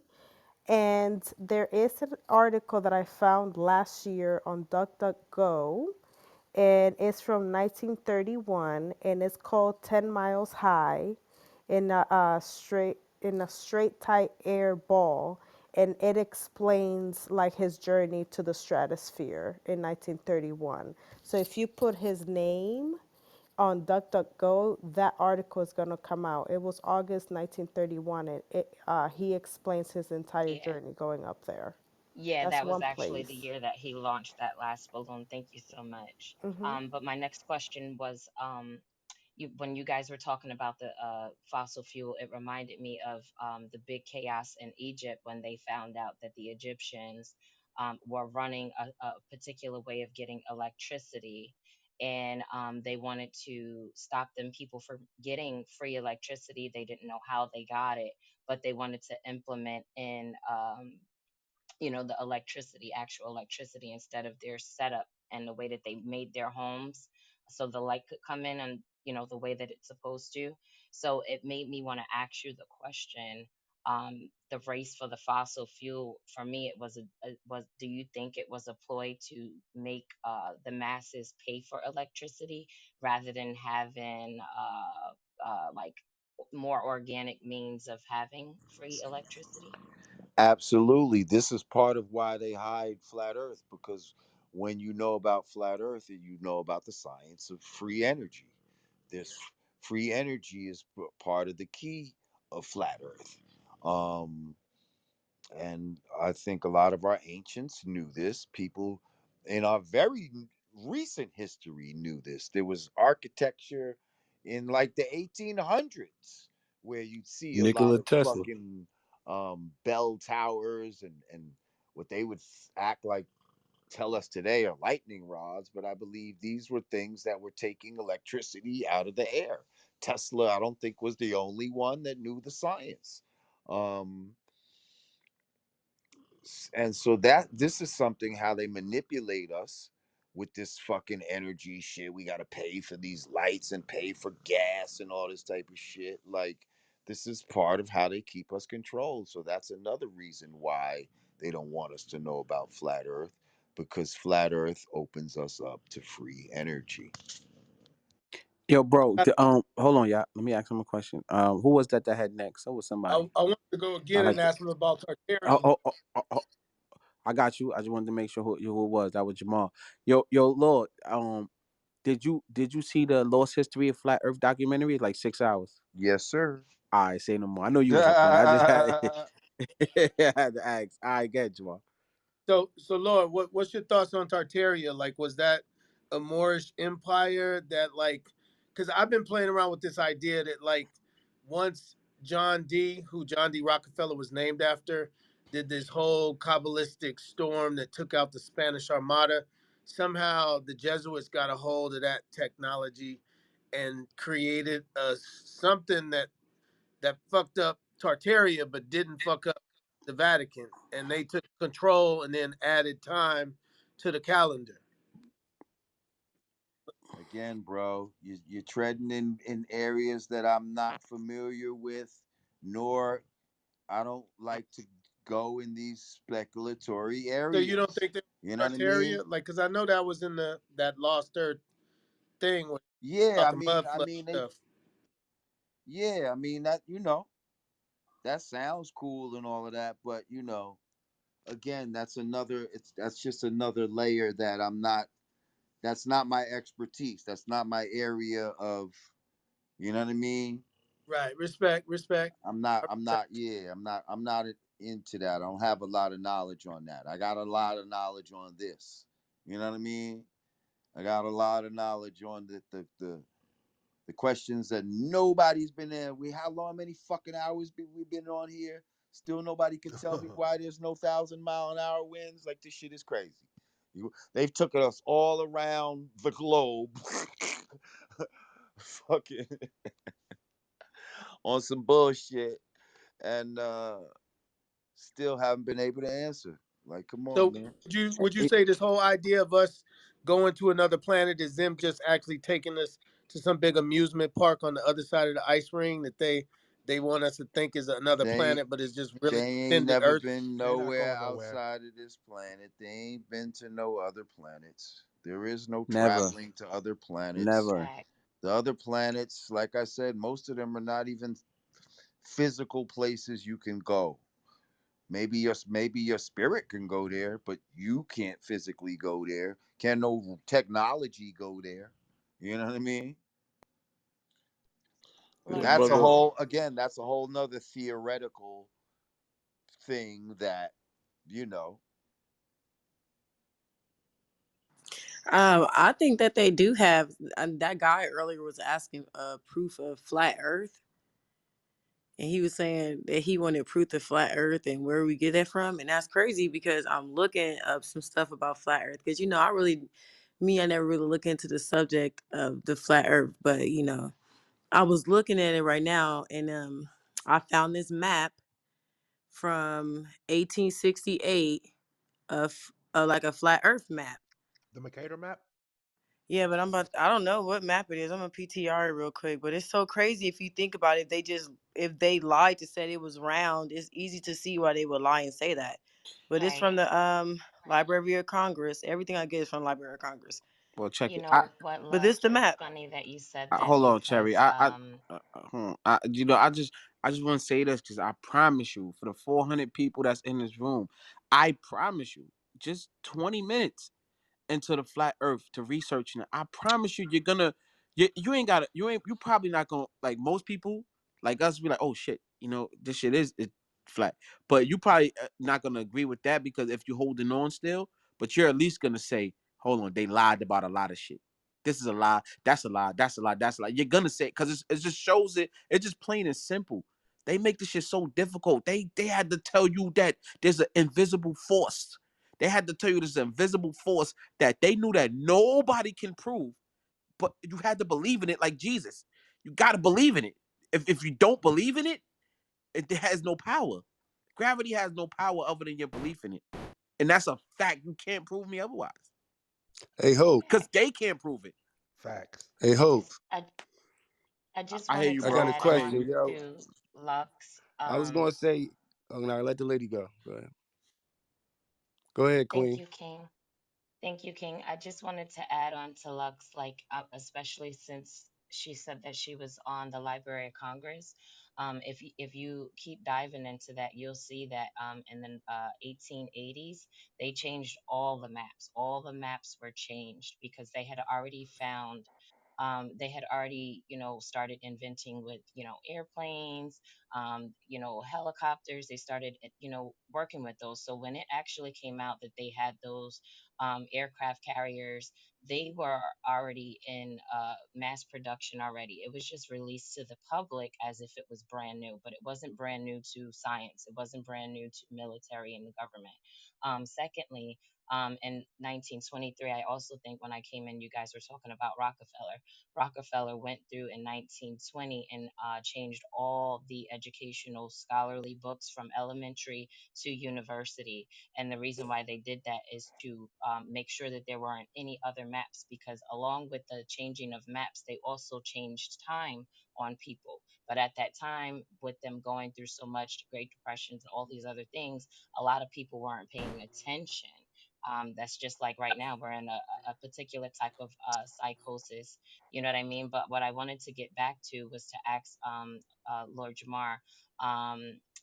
S13: And there is an article that I found last year on DuckDuckGo, and it's from 1931, and it's called 10 Miles High in a straight tight air ball, and it explains like his journey to the stratosphere in 1931. So if you put his name on DuckDuckGo, that article is going to come out. It was August 1931, and he explains his entire
S22: Yeah.
S13: journey going up there.
S22: Yeah,
S13: That's
S22: that was
S13: one
S22: actually the
S13: place.
S22: year that he launched that last balloon. Thank you so much. But my next question was, when you guys were talking about the fossil fuel, it reminded me of the big chaos in Egypt when they found out that the Egyptians were running a particular way of getting electricity. and they wanted to stop them people from getting free electricity. They didn't know how they got it, but they wanted to implement in the electricity, actual electricity, instead of their setup and the way that they made their homes, so the light could come in and the way that it's supposed to. So it made me want to ask you the question. The race for the fossil fuel, for me, it was was, do you think it was a ploy to make the masses pay for electricity rather than having like more organic means of having free electricity?
S9: Absolutely. This is part of why they hide flat earth, because when you know about flat earth, and you know about the science of free energy. This free energy is part of the key of flat earth. Um and I think a lot of our ancients knew this. People in our very recent history knew this. There was architecture in like the 1800s where you'd see a lot
S10: Nikola
S9: of
S10: Tesla.
S9: fucking bell towers and what they would act like, tell us today, are lightning rods, but I believe these were things that were taking electricity out of the air. Tesla, I don't think, was the only one that knew the science. Um, and so that this is something how they manipulate us with this fucking energy shit. We got to pay for these lights and pay for gas and all this type of shit. Like, this is part of how they keep us controlled. So that's another reason why they don't want us to know about flat earth, because flat earth opens us up to free energy.
S20: Yo, bro. Hold on, y'all. Let me ask him a question. Who was that had next? So was somebody.
S19: I want to go
S20: I
S19: again
S20: like
S19: and
S20: to.
S19: ask him about
S20: Oh,
S19: Tartarian.
S20: oh, oh, oh, oh, I got you. I just wanted to make sure who it was. That was Jamal. Yo, Lord. Did you see the Lost History of Flat Earth documentary? It's like 6 hours.
S9: Yes, sir.
S20: All right, say no more. I know you was up on it. I just had, I had to ask. All right, get Jamal.
S19: So Lord, what's your thoughts on Tartaria? Like, was that a Moorish empire that, like, because I've been playing around with this idea that, like, once who John D. Rockefeller was named after, did this whole Kabbalistic storm that took out the Spanish Armada, somehow the Jesuits got a hold of that technology and created something that fucked up Tartaria but didn't fuck up the Vatican, and they took control and then added time to the calendar.
S9: Again, bro, you're treading in areas that I'm not familiar with, nor I don't like to go in these speculatory
S19: So you don't
S9: areas.
S19: think that
S9: You know what I mean?
S19: Tartaria, like, because I know that was in that Lost Earth thing
S9: Yeah,
S19: about the mud flood
S9: they,
S19: stuff.
S9: yeah, I mean that, that sounds cool and all of that, but again, that's just another layer that I'm not. That's not my expertise. That's not my area of. You know what I mean?
S19: Right. Respect.
S9: I'm not.
S19: I
S9: I'm
S19: respect.
S9: not. Yeah, I'm not. I'm not into that. I don't have a lot of knowledge on that. I got a lot of knowledge on this. You know what I mean? I got a lot of knowledge on the questions that nobody's been in. How long, many fucking hours we've been on here? Still nobody can tell me why there's no 1,000-mile-an-hour winds. Like, this shit is crazy. They've took us all around the globe, fucking on some bullshit, and still haven't been able to answer. Like, come on,
S19: So
S9: man.
S19: would you say this whole idea of us going to another planet is them just actually taking us to some big amusement park on the other side of the ice ring that they want us to think is another
S9: They
S19: planet, but it's just really
S9: they ain't
S19: extended
S9: never
S19: Earth?
S9: been
S14: They're not
S9: nowhere
S14: going nowhere.
S9: outside of this planet. They ain't been to no other planets. There is no
S20: Never,
S9: traveling to other planets.
S20: never.
S22: Fact.
S9: The other planets, like I said, most of them are not even physical places you can go. Maybe your spirit can go there, but you can't physically go there. Can no technology go there? You know what I mean? But
S2: Yeah,
S22: Like,
S9: that's a
S2: brother.
S9: whole again, that's a whole nother theoretical thing that, you know,
S21: I think that they do have. That guy earlier was asking proof of flat Earth, and he was saying that he wanted proof of flat Earth and where we get that from. And that's crazy because I'm looking up some stuff about flat Earth because I really Me, I never really look into the subject of the flat Earth, but I was looking at it right now, and I found this map from 1868 of like a flat Earth map.
S15: The Mercator map.
S21: Yeah, but I don't know what map it is. I'm gonna PTR it real quick, but it's so crazy if you think about it. If they lied to say it was round, it's easy to see why they would lie and say that. But it's
S22: Right.
S21: from the Library of Congress. Everything I get is from Library of Congress.
S20: Well, check
S22: You
S20: it.
S22: know what,
S21: But this
S22: Lux?
S21: the
S22: It's
S21: map.
S22: funny that you said that
S20: Hold on, Cherry.
S22: because
S20: I just want to say this because I promise you, for the 400 people that's in this room, I promise you, just 20 minutes into the flat earth to researching it. I promise you, you ain't got to, you probably not gonna, like most people like us, be like, oh shit, this shit is it flat. But you probably not gonna agree with that because if you're holding on still, but you're at least gonna say, hold on, they lied about a lot of shit. This is a lie. That's a lie. That's a lie. That's a lie. You're gonna say it because it just shows it. It's just plain and simple. They make this shit so difficult. They had to tell you that there's an invisible force. They had to tell you there's an invisible force that they knew that nobody can prove, but you had to believe in it like Jesus. You got to believe in it. If you don't believe in it, it has no power. Gravity has no power other than your belief in it. And that's a fact. You can't prove me otherwise.
S8: Hey Hope.
S20: Because they can't prove it.
S15: Facts.
S8: Hey Hope.
S22: I I just
S20: I hear
S22: wanted
S20: you,
S8: I
S22: to
S8: got a
S20: bro.
S22: add
S20: I hear
S22: on
S8: question,
S20: you.
S8: yo.
S22: to Lux.
S8: I was gonna say, oh no, let the lady go. Go ahead. Go ahead,
S22: Thank
S8: Queen.
S22: you, King. Thank you, King. I just wanted to add on to Lux, like, especially since she said that she was on the Library of Congress. If you keep diving into that, you'll see that in the 1880s, they changed all the maps. All the maps were changed because they had already found. They had already, started inventing with, airplanes, helicopters. They started, working with those. So when it actually came out that they had those aircraft carriers, they were already in mass production already. It was just released to the public as if it was brand new, but it wasn't brand new to science. It wasn't brand new to military and the government. Secondly, in 1923, I also think when I came in, you guys were talking about Rockefeller. Rockefeller went through in 1920 and changed all the educational scholarly books from elementary to university. And the reason why they did that is to make sure that there weren't any other maps, because along with the changing of maps, they also changed time on people. But at that time, with them going through so much, Great Depressions and all these other things, a lot of people weren't paying attention. That's just like right now, we're in a particular type of psychosis. You know what I mean? But what I wanted to get back to was to ask Lord Jamar,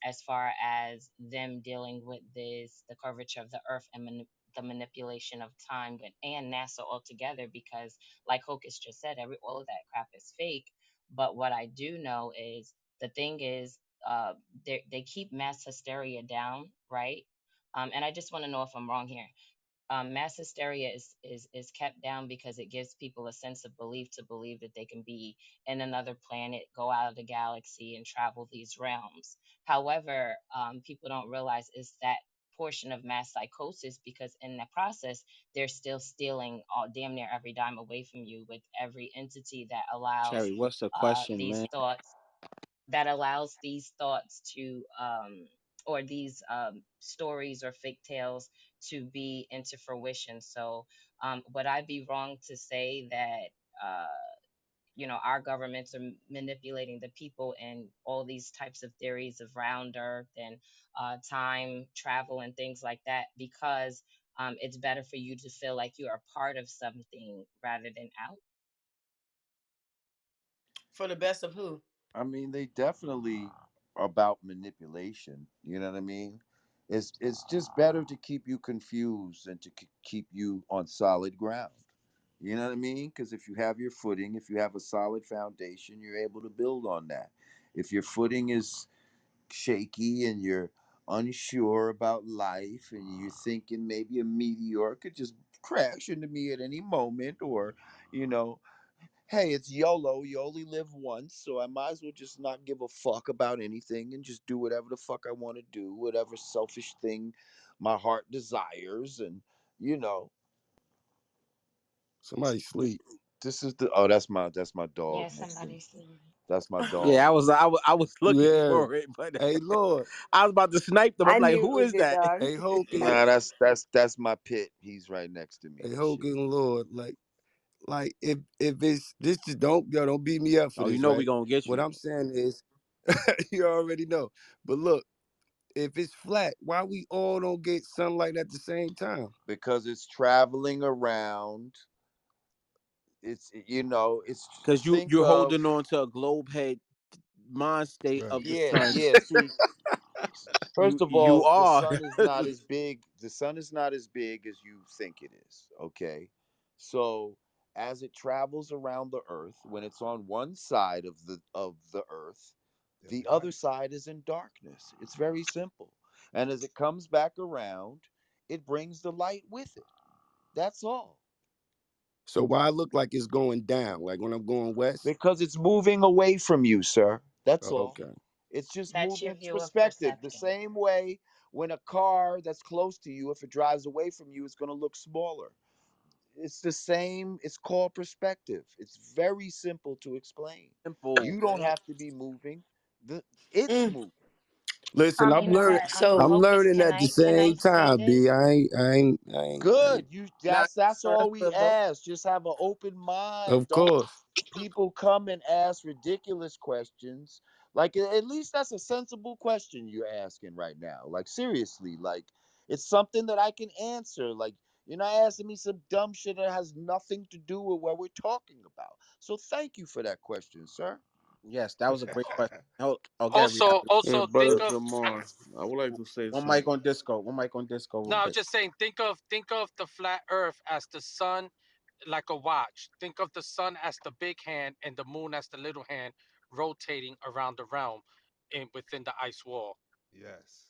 S22: as far as them dealing with the curvature of the earth and the manipulation of time and NASA altogether, because like Hocus just said, all of that crap is fake. But what I do know is the thing is, they keep mass hysteria down, right? And I just want to know if I'm wrong here. Mass hysteria is kept down because it gives people a sense of belief, to believe that they can be in another planet, go out of the galaxy, and travel these realms. However, people don't realize is that portion of mass psychosis, because in the process they're still stealing all, damn near every dime away from you, with every entity that allows
S20: Cherry, what's the question,
S22: these
S20: man?
S22: thoughts to or these stories or fake tales to be into fruition. So would I be wrong to say that our governments are manipulating the people and all these types of theories of round earth and time travel and things like that, because it's better for you to feel like you are part of something rather than out?
S21: For the best of who?
S9: I mean, they definitely are about manipulation. You know what I mean? It's just better to keep you confused than to keep you on solid ground. You know what I mean? Because if you have your footing, if you have a solid foundation, you're able to build on that. If your footing is shaky and you're unsure about life and you're thinking maybe a meteor could just crash into me at any moment, or you know hey, it's YOLO. You only live once, so I might as well just not give a fuck about anything and just do whatever the fuck I want to do, whatever selfish thing my heart desires. And, you know,
S8: Somebody sleep.
S9: This is the oh, that's my dog
S22: Yeah,
S9: next to me.
S22: somebody's sleeping.
S9: That's my
S1: Yeah,
S9: dog.
S1: I was looking
S8: Yeah.
S1: for it, but
S8: Hey, Lord.
S1: I was about to snipe them. I'm
S22: I
S1: like,
S22: knew it
S1: who
S22: was
S1: is
S22: your
S1: that?
S22: dog.
S8: Hey, Hoke and
S9: Nah, that's my pit. He's right next to me
S8: hey,
S9: and
S8: Hoke
S9: shit.
S8: and Lord. Like if it's this, just don't beat me up for
S1: Oh, you
S8: this,
S1: know we
S8: right?
S1: gonna get
S8: What
S1: you.
S8: I'm saying is, you already know. But look, if it's flat, why we all don't get sunlight at the same time?
S9: Because it's traveling around. It's
S1: Because you
S9: think
S1: you're
S9: of
S1: holding on to a globe head mind state
S8: Right.
S1: of the
S9: yeah,
S1: sun.
S9: yeah. See,
S1: You
S9: first of
S1: you
S9: all, the
S1: are.
S9: sun is not as big. The sun is not as big as you think it is. Okay, so as it travels around the Earth, when it's on one side of the Earth,
S18: Them
S9: the other
S18: lights.
S9: side is in darkness. It's very simple. And as it comes back around, it brings the light with it. That's all.
S8: So why I look like it's going down? Like when I'm going west?
S9: Because it's moving away from you, sir. That's
S8: Oh,
S9: all.
S8: okay.
S9: It's just
S22: That's
S9: moving
S22: your
S9: its
S22: view of
S9: perspective. The
S22: perception.
S9: same way when a car that's close to you, if it drives away from you, it's going to look smaller. It's the same. It's called perspective. It's very simple to explain.
S1: Simple.
S9: You don't
S18: Okay.
S9: have to be moving. It's
S21: Mm.
S9: moving.
S8: Listen, I'm
S22: You know
S8: learning.
S22: what?
S21: So
S8: I'm
S22: Hocus,
S8: learning
S22: can
S8: at the
S22: I
S8: same
S22: say
S8: time, B.
S22: this?
S9: Good. You
S1: Nah,
S9: that's
S1: no, that's
S9: all we
S1: good, bro.
S9: ask. Just have an open mind.
S8: Of
S9: Don't
S8: course.
S9: people come and ask ridiculous questions? Like at least that's a sensible question you're asking right now. Like seriously, like it's something that I can answer. Like you're not asking me some dumb shit that has nothing to do with what we're talking about. So thank you for that question, sir.
S1: Yes, that was a great question. Oh, Gary,
S3: Also,
S1: after
S2: Yeah,
S3: also
S2: brother
S3: think of
S2: Jamar, I would like to say
S1: one mic
S2: something.
S1: on disco. One mic on disco, real
S3: no, I was
S1: quick.
S3: just saying think of the flat Earth as the sun like a watch. Think of the sun as the big hand and the moon as the little hand rotating around the realm in within the ice wall.
S18: Yes.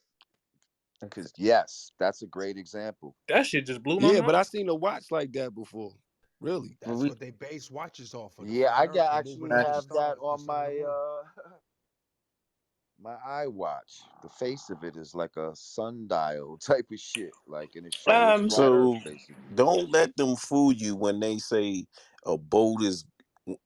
S9: Cause yes, that's a great example.
S2: That shit just blew my
S8: Yeah,
S2: mind.
S8: but I seen a watch like that before. Really?
S1: But
S18: That's
S1: we
S18: what they base watches off of, the
S9: Yeah,
S18: flat
S9: I
S18: earth
S9: got
S18: and moving
S9: actually
S18: around the
S1: exactly.
S9: have that
S18: stars, the
S9: on
S18: sun and the
S9: my
S18: moon.
S9: my iWatch. The face of it is like a sundial type of shit. Like and it shows
S21: um
S9: flat Earth
S12: So
S9: basically.
S12: don't let them fool you when they say a boat is,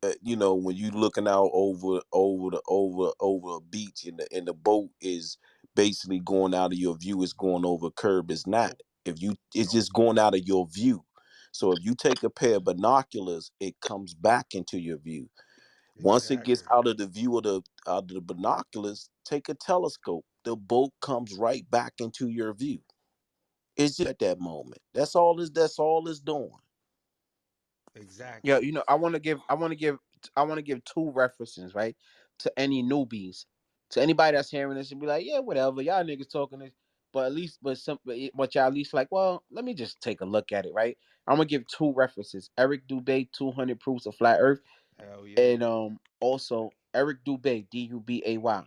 S12: when you looking out over a beach and the boat is basically going out of your view. It's going over a curb. It's not.
S18: Nope.
S12: If you, it's
S18: Nope.
S12: just going out of your view. So if you take a pair of binoculars, it comes back into your view. Once it gets
S18: Exactly.
S12: out of the view of the binoculars, take a telescope. The boat comes right back into your view. It's just at that moment. That's all it's doing.
S1: Yeah,
S18: Exactly.
S1: I want to give two references, right? To any newbies, to anybody that's hearing this and be like, yeah, whatever, y'all niggas talking this, but at least, but y'all at least like, well, let me just take a look at it, right? I'm gonna give two references: Eric Dubay, 200 Proofs of Flat Earth,
S18: Hell yeah.
S1: and also Eric Dubay, Dubay,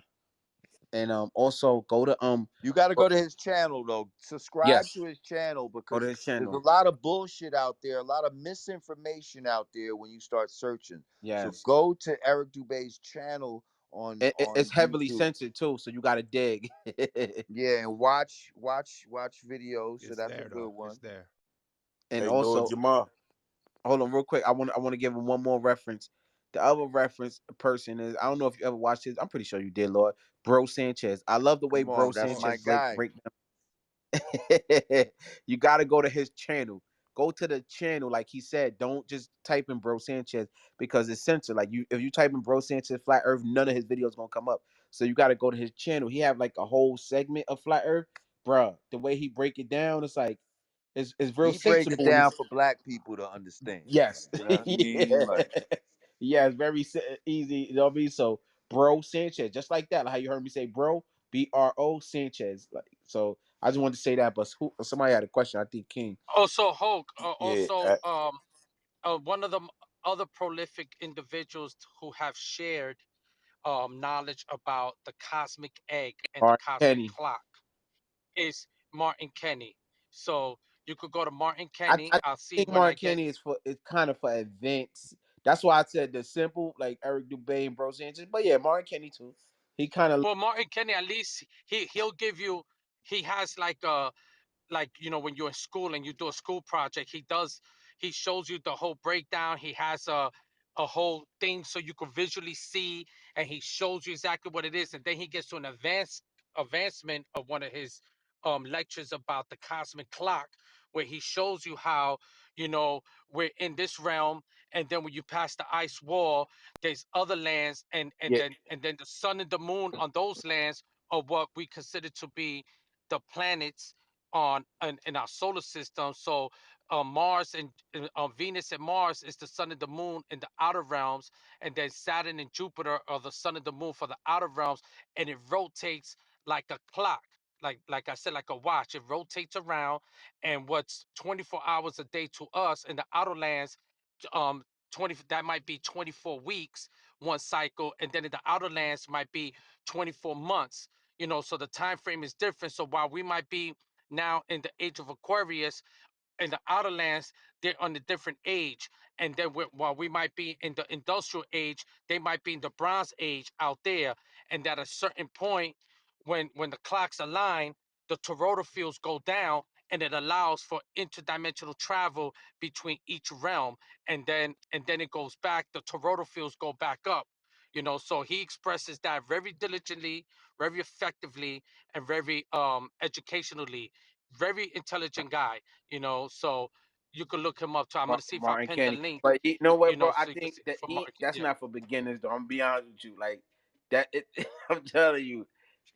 S1: and also go to
S9: You got to
S1: go-
S9: go to his channel though. Subscribe
S1: yes,
S9: to his channel
S1: go to
S9: because
S1: his
S9: there's a
S1: channel.
S9: lot of bullshit out there, a lot of misinformation out there when you start searching. So
S1: Yes,
S9: go to Eric Dubay's channel on
S1: it's
S9: on
S1: heavily
S9: YouTube.
S1: censored too, so you gotta dig.
S9: Yeah, and watch videos. So
S18: It's
S9: that's a
S18: there
S9: good
S18: though. It's
S9: one.
S18: there.
S1: And
S12: Hey, Lord
S1: also,
S12: Jamar.
S1: hold on real quick. I want to give him one more reference. The other reference person is, I don't know if you ever watched his. I'm pretty sure you did, Lord. Bro Sanchez. I love the way
S9: Come
S18: Of
S1: Bro
S9: on, that's my
S1: Sanchez
S18: course.
S9: guy.
S1: break down. You got to go to his channel. Go to the channel, like he said. Don't just type in Bro Sanchez because it's censored. Like if you type in Bro Sanchez Flat Earth, none of his videos gonna come up. So you got to go to his channel. He have like a whole segment of Flat Earth, bruh. The way he break it down, it's like it's real
S9: He break it
S1: sensible and
S9: down
S1: it's
S9: for black people to understand.
S1: yes.
S9: You know what I mean?
S1: Yeah.
S9: Like
S1: Yeah, it's very easy. You know what I mean? So, bro Sanchez, just like that, like how you heard me say, bro, Bro Sanchez. Like, so I just wanted to say that. But somebody had a question. I think King.
S3: Also, Hulk.
S12: Yeah.
S3: One of the other prolific individuals who have shared knowledge about the cosmic egg and
S1: All
S3: the
S1: right,
S3: cosmic
S1: Kenny.
S3: clock is Martin Kenny. So you could go to Martin
S1: I
S3: Kenny. I'll see
S1: think
S3: when I
S1: Mark
S3: get.
S1: Kenny is for it's kind of for advanced. That's why I said the simple, like Eric Dubay and Bro Sanchez. But yeah, Mark Kenny too. He kind of
S3: Well, Martin Kenny, at least he'll give you. He has like a when you're in school and you do a school project, he shows you the whole breakdown. He has a whole thing so you can visually see, and he shows you exactly what it is. And then he gets to an advancement of one of his lectures about the cosmic clock, where he shows you how, you know, we're in this realm, and then when you pass the ice wall, there's other lands,
S1: Yeah,
S3: and then the sun and the moon on those lands are what we consider to be the planets on in our solar system. So Mars and Venus and Mars is the sun and the moon in the outer realms, and then Saturn and Jupiter are the sun and the moon for the outer realms, and it rotates like a clock, like I said, like a watch. It rotates around, and what's 24 hours a day to us in the outer lands, um, 20 that might be 24 weeks one cycle, and then in the outer lands might be 24 months. You know, so the time frame is different. So while we might be now in the age of Aquarius, in the outer lands, they're on a different age. And then while we might be in the industrial age, they might be in the bronze age out there. And at a certain point, when the clocks align, the toroidal fields go down, and it allows for interdimensional travel between each realm. And then it goes back, the toroidal fields go back up. You know, so he expresses that very diligently, very effectively, and very educationally. Very intelligent guy, you know. So you could look him up too. I'm gonna see if I
S1: Martin
S3: pinned the
S1: Kenny.
S3: link,
S1: But you know
S3: you
S1: what, bro?
S3: know,
S1: I
S3: so you can
S1: think
S3: see
S1: that
S3: for
S1: he
S3: Mark.
S1: that's
S3: Yeah.
S1: not for beginners though. I'm gonna be honest with you. Like that it, I'm telling you,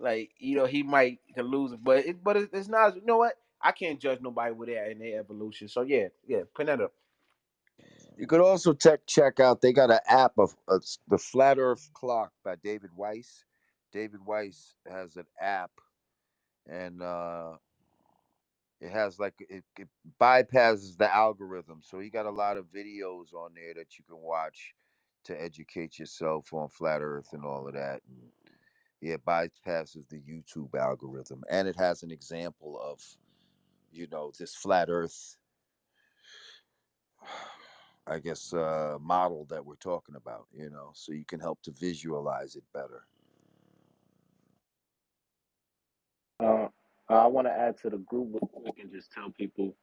S1: like, you know, he might could lose it, but it's not, you know what? I can't judge nobody with that in their evolution. So yeah, yeah, put that up.
S9: You could also check out. They got an app of the Flat Earth Clock by David Weiss. David Weiss has an app, and it has like it bypasses the algorithm. So he got a lot of videos on there that you can watch to educate yourself on flat Earth and all of that. And yeah, it bypasses the YouTube algorithm, and it has an example of this flat Earth, I guess, model that we're talking about. So you can help to visualize it better.
S7: Uh, I want to add to the group real quick and just tell people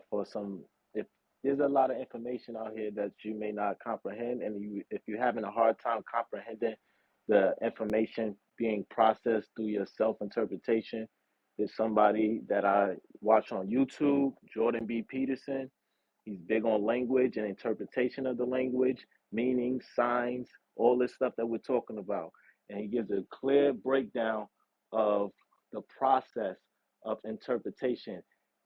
S7: for some, if there's a lot of information out here that you may not comprehend, and if you're having a hard time comprehending the information being processed through your self-interpretation, there's somebody that I watch on YouTube, Jordan B. Peterson. He's big on language and interpretation of the language, meaning, signs, all this stuff that we're talking about. And he gives a clear breakdown of the process of interpretation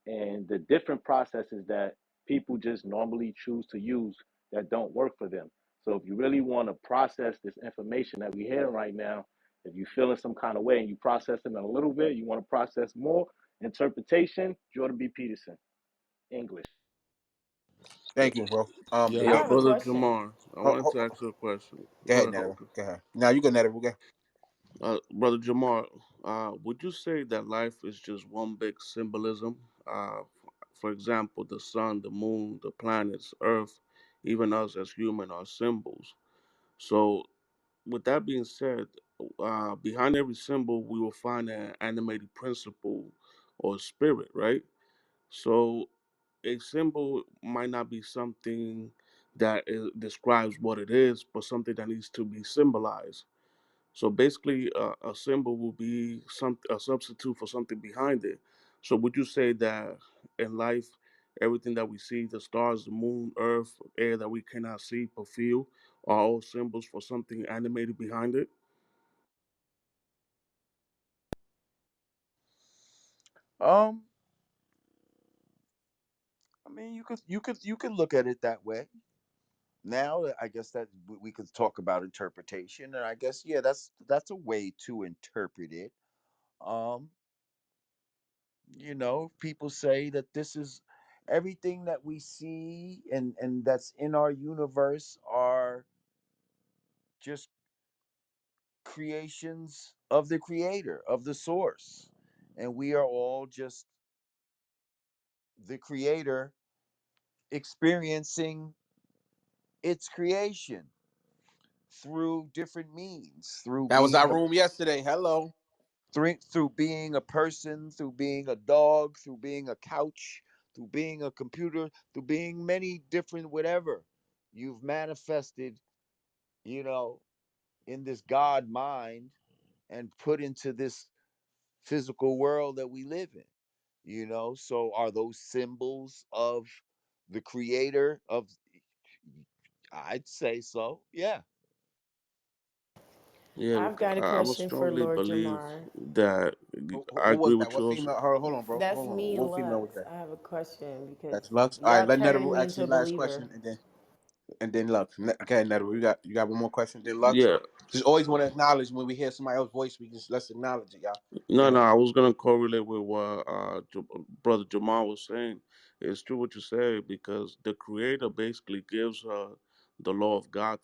S7: and the different processes that people just normally choose to use that don't work for them. So if you really want to process this information that we hear right now, if you're feeling some kind of way and you process it in a little bit, you want to process more interpretation, Jordan B. Peterson, English.
S1: Thank you, bro.
S2: Yeah,
S13: I
S1: Yo,
S13: have a
S2: brother
S13: question.
S2: Jamar, I
S1: ho,
S2: wanted
S1: ho,
S2: to ask you a question.
S1: go
S2: Go
S1: ahead,
S2: ahead,
S1: Netta.
S2: Hocus.
S1: Go ahead. Now you go, Netta. Go.
S2: Brother Jamar, would you say that life is just one big symbolism? For example, the sun, the moon, the planets, Earth, even us as human are symbols. So, with that being said, behind every symbol, we will find an animated principle or spirit, right? So, a symbol might not be something that describes what it is, but something that needs to be symbolized. So basically, a symbol will be a substitute for something behind it. So would you say that in life, everything that we see, the stars, the moon, earth, air that we cannot see but feel, are all symbols for something animated behind it?
S9: Um, I mean, you could look at it that way. Now, I guess that we could talk about interpretation, and I guess yeah, that's a way to interpret it. Um, people say that this is everything that we see and that's in our universe are just creations of the creator, of the source, and we are all just the creator experiencing its creation through different means, through
S1: That was our
S9: being a
S1: room yesterday. Hello.
S9: through being a person, through being a dog, through being a couch, through being a computer, through being many different whatever. You've manifested, you know, in this God mind and put into this physical world that we live in. So are those symbols of the creator of, I'd say so. Yeah.
S2: Yeah,
S13: I've got a
S2: I would
S13: question for
S2: strongly
S13: Lord
S2: believe
S13: Jamar.
S2: that I
S1: Who
S2: agree
S1: was that?
S2: with you
S1: What
S2: also.
S1: female? Hold on, bro.
S13: That's
S1: Hold on.
S13: me,
S1: What female was
S13: Lux.
S1: that?
S13: I have a question because
S1: That's Lux. All right,
S13: y'all
S1: let
S13: turned
S1: Nettle
S13: me
S1: ask
S13: into a
S1: his last
S13: believer.
S1: question, and then Lux. Okay, Nettle, you got one more question. Then Lux.
S2: Yeah,
S1: Just always want to acknowledge when we hear somebody else's voice. Let's acknowledge it, y'all.
S2: no,
S1: Go
S2: no,
S1: ahead.
S2: I was gonna correlate with what brother Jamal was saying. It's true what you say because the Creator basically gives her the law of God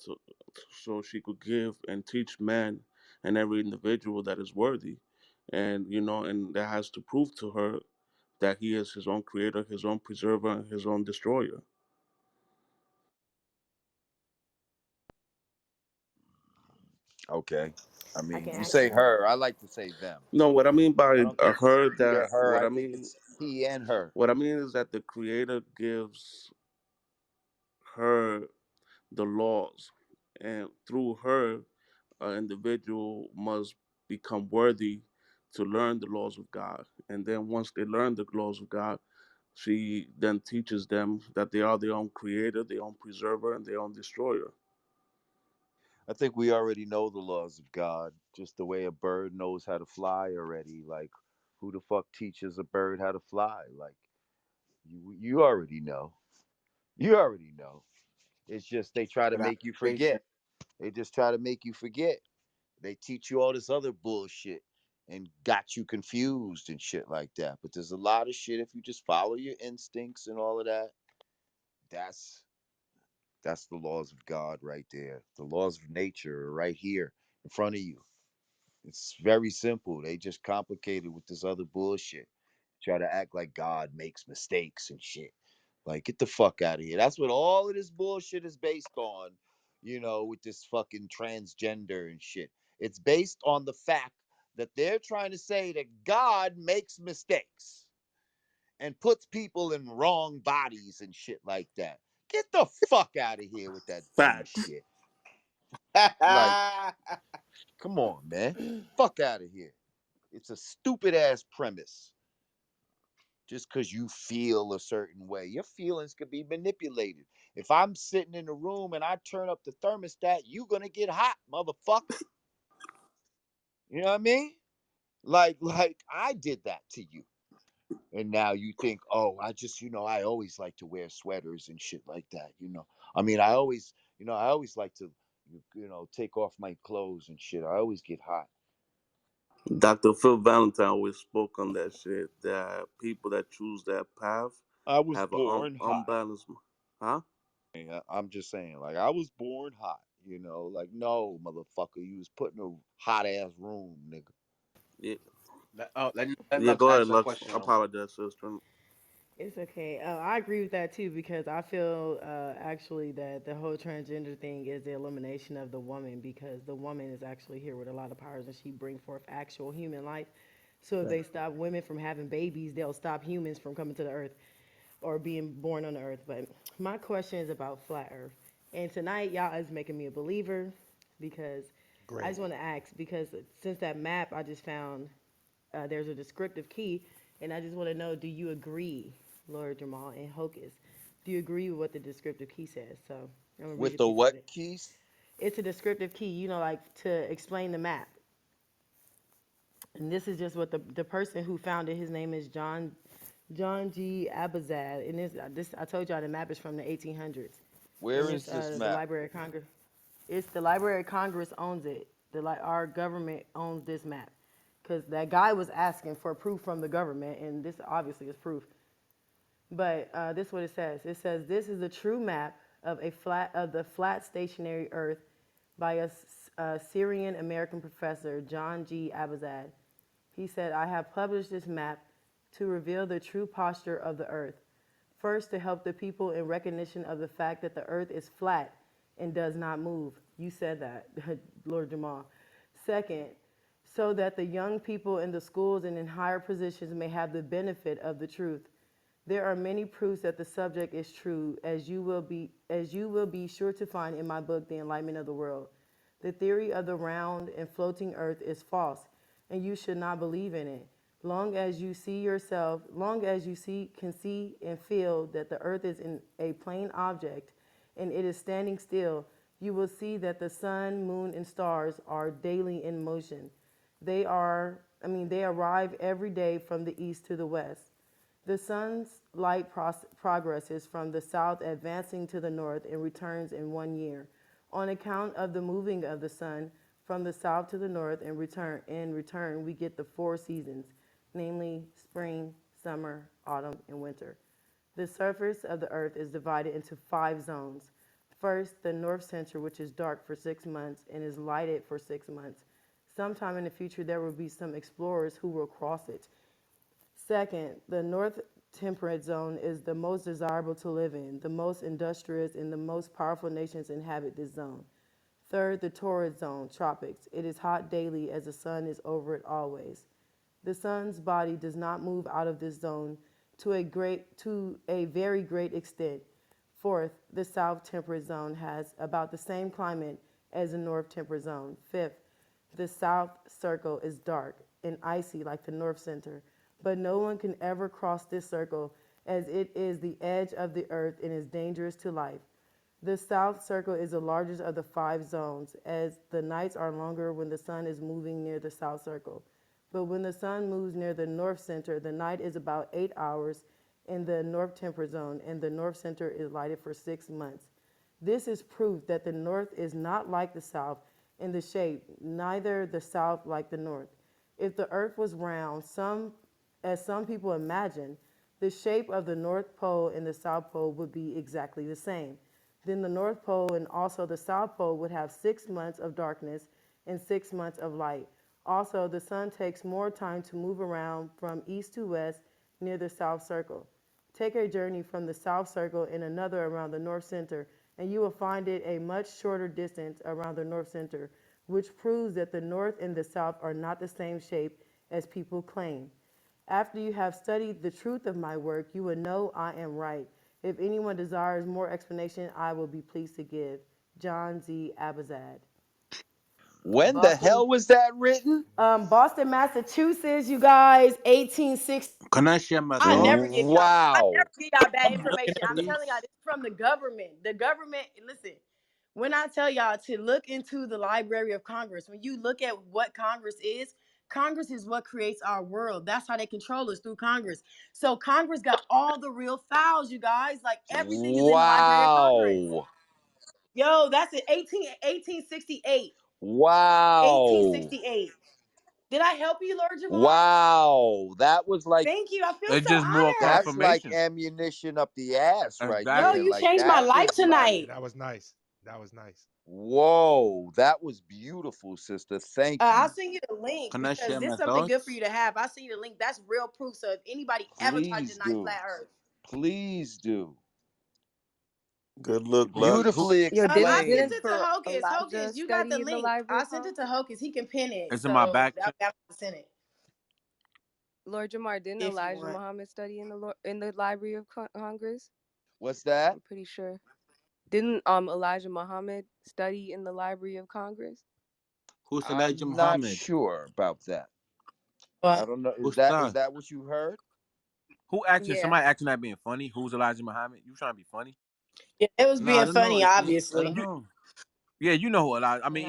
S2: so she could give and teach man and every individual that is worthy, and and that has to prove to her that he is his own creator, his own preserver, and his own destroyer.
S9: Okay. I
S13: I
S9: mean,
S13: can
S9: you
S13: ask
S9: say
S13: you.
S9: her. I like to say them.
S2: No, what I mean
S9: I
S2: by
S9: don't think it's
S2: her
S9: he
S2: that
S9: or her.
S2: what
S9: I
S2: I
S9: think
S2: mean
S9: it's he and her.
S2: what I mean is that the Creator gives her the laws, and through her, an individual must become worthy to learn the laws of God. And then once they learn the laws of God, she then teaches them that they are their own creator, their own preserver, and their own destroyer.
S9: I think we already know the laws of God, just the way a bird knows how to fly already. Like, who the fuck teaches a bird how to fly? Like, you already know. You already know. It's just they try to
S1: Good
S9: make you
S1: observation.
S9: forget. They just try to make you forget. They teach you all this other bullshit and got you confused and shit like that. But there's a lot of shit if you just follow your instincts and all of that. That's that's the laws of God right there. The laws of nature are right here in front of you. It's very simple. They just complicated with this other bullshit. Try to act like God makes mistakes and shit. Like, get the fuck out of here. That's what all of this bullshit is based on, with this fucking transgender and shit. It's based on the fact that they're trying to say that God makes mistakes and puts people in wrong bodies and shit like that. Get the fuck out of here with that dumb
S2: Facts.
S9: shit. Like, come on, man. Fuck out of here. It's a stupid ass premise. Just because you feel a certain way, your feelings could be manipulated. If I'm sitting in the room and I turn up the thermostat, you gonna get hot, motherfucker. You know what I mean? Like I did that to you. And now you think, oh, I always like to wear sweaters and shit like that. I mean, I always like to, take off my clothes and shit. I always get hot.
S2: Dr. Phil Valentine always spoke on that shit. That people that choose that path
S9: I was
S2: have an
S9: born hot.
S2: unbalanced, huh?
S9: I'm just saying, like, I was born hot, like, no, motherfucker, you was put in a hot ass room, nigga.
S2: Yeah,
S1: Let
S2: yeah.
S1: Lux
S2: Go ahead,
S1: ask a
S2: Lux.
S1: question.
S2: I apologize, sister.
S13: It's okay. I agree with that too because I feel actually that the whole transgender thing is the elimination of the woman because the woman is actually here with a lot of powers and she brings forth actual human life. So if
S1: Right.
S13: they stop women from having babies, they'll stop humans from coming to the earth or being born on the earth. But my question is about flat earth. And tonight, y'all is making me a believer because I
S5: Great.
S13: just want to ask because since that map I just found there's a descriptive key, and I just want to know: do you agree, Lord Jamal and Hocus? Do you agree with what the descriptive key says? So I'm gonna read a
S9: With the
S13: piece of
S9: what
S13: it.
S9: keys?
S13: It's a descriptive key, like to explain the map. And this is just what the person who found it. His name is John G. Abazad. And this I told y'all the map is from the 1800s, and
S9: Where
S13: it's
S9: is this
S13: the
S9: map?
S13: Library of Congress. It's the Library of Congress owns it. Our government owns this map, because that guy was asking for proof from the government, and this obviously is proof. But this is what it says. It says this is a true map of the flat stationary Earth by a Syrian American professor John G. Abazad. He said, "I have published this map to reveal the true posture of the Earth. First, to help the people in recognition of the fact that the Earth is flat and does not move." You said that, Lord Jamal. Second, so that the young people in the schools and in higher positions may have the benefit of the truth.
S11: There are many proofs that the subject is true, as you will be sure to find in my book, The Enlightenment of the World. The theory of the round and floating earth is false, and you should not believe in it. Long as you can see and feel that the earth is in a plane object and it is standing still, you will see that the sun, moon, and stars are daily in motion. They arrive every day from the east to the west. The sun's light progresses from the south, advancing to the north, and returns in 1 year. On account of the moving of the sun from the south to the north and return, we get the four seasons, namely spring, summer, autumn, and winter. The surface of the earth is divided into 5 zones. First, the north center, which is dark for 6 months and is lighted for 6 months. Sometime in the future, there will be some explorers who will cross it. Second, the north temperate zone is the most desirable to live in. The most industrious and the most powerful nations inhabit this zone. Third, the torrid zone, tropics. It is hot daily as the sun is over it always. The sun's body does not move out of this zone to a very great extent. Fourth, the south temperate zone has about the same climate as the north temperate zone. Fifth, the south circle is dark and icy like the north center, but no one can ever cross this circle as it is the edge of the earth and is dangerous to life. The south circle is the largest of the 5 zones, as the nights are longer when the sun is moving near the south circle. But when the sun moves near the north center, the night is about 8 hours in the north temperate zone, and the north center is lighted for 6 months. This is proof that the north is not like the south in the shape, neither the south like the north. If the earth was round, as some people imagine, the shape of the North Pole and the South Pole would be exactly the same. Then the North Pole and also the South Pole would have 6 months of darkness and 6 months of light. Also, the sun takes more time to move around from east to west near the South Circle. Take a journey from the South Circle and another around the North Center, and you will find it a much shorter distance around the North Center, which proves that the North and the South are not the same shape as people claim. After you have studied the truth of my work, you will know I am right. If anyone desires more explanation, I will be pleased to give. John Z. Abazad.
S9: When the
S11: Boston,
S9: hell was that written?
S11: Boston, Massachusetts, you guys, 1860.
S20: Can I share my
S11: I
S20: thoughts?
S11: never give y'all, I
S9: Wow.
S11: never give y'all bad
S14: I'm looking
S11: information.
S14: at
S11: I'm
S14: the.
S11: telling y'all,
S20: Please.
S11: this is from the government. The government, listen, when I tell y'all to look into the Library of Congress, when you look at what Congress is what creates our world. That's how they control us, through Congress. So Congress got all the real files, you guys. Like everything is in the Library of Congress.
S9: Wow.
S11: Yo, that's it. 1868.
S9: Wow.
S11: 1868. Did I help you, Lord Jamar?
S9: Wow. That was like
S11: Thank you. I feel
S20: It's
S11: so
S20: just more
S11: honored.
S9: that's like
S20: confirmation.
S9: ammunition up the ass right
S11: Yo,
S9: there.
S20: Exactly.
S11: you
S9: Like
S11: changed my
S9: that
S11: life
S9: was like
S5: Yeah,
S11: tonight.
S5: that was nice. That was nice.
S9: whoa. That was beautiful, sister. Thank
S11: I'll
S9: you.
S11: send you the link
S20: Can I
S11: because
S20: share
S11: this
S20: my
S11: is something good for
S20: thoughts?
S11: you to have. I'll send you the link. That's real proof. So if anybody ever tried to
S9: Please
S11: deny
S9: do.
S11: flat Earth,
S9: Please do.
S8: Good look, love. Who
S9: Beautifully
S17: Yo,
S11: I
S17: didn't
S11: sent
S9: explained.
S17: didn't
S11: it to Hocus.
S17: Elijah
S11: Hocus, you got the
S17: study in the
S11: link.
S17: Library
S11: I
S17: of
S11: sent it
S17: Congress?
S11: to Hocus. He can pin it.
S20: It's in my
S11: So
S20: back channel.
S11: I'm gonna send it
S17: Lord Jamar, didn't
S11: if you
S17: Elijah
S11: want.
S17: Muhammad study in the Library of Congress?
S9: What's that?
S17: I'm pretty sure. Didn't Elijah Muhammad study in the Library of Congress?
S20: Who's Elijah
S9: I'm not
S20: Muhammad?
S9: sure about that. I
S11: But
S9: don't know. Is
S20: Who's
S9: that
S20: that?
S9: what you heard?
S20: Who acting?
S17: Yeah.
S20: Somebody acting like being funny? Who's Elijah Muhammad? You trying to be funny?
S11: yeah, it was
S20: No, I
S11: being
S20: don't know.
S11: funny,
S20: I don't
S11: obviously.
S20: know. Yeah, you know who Elijah.
S22: No, he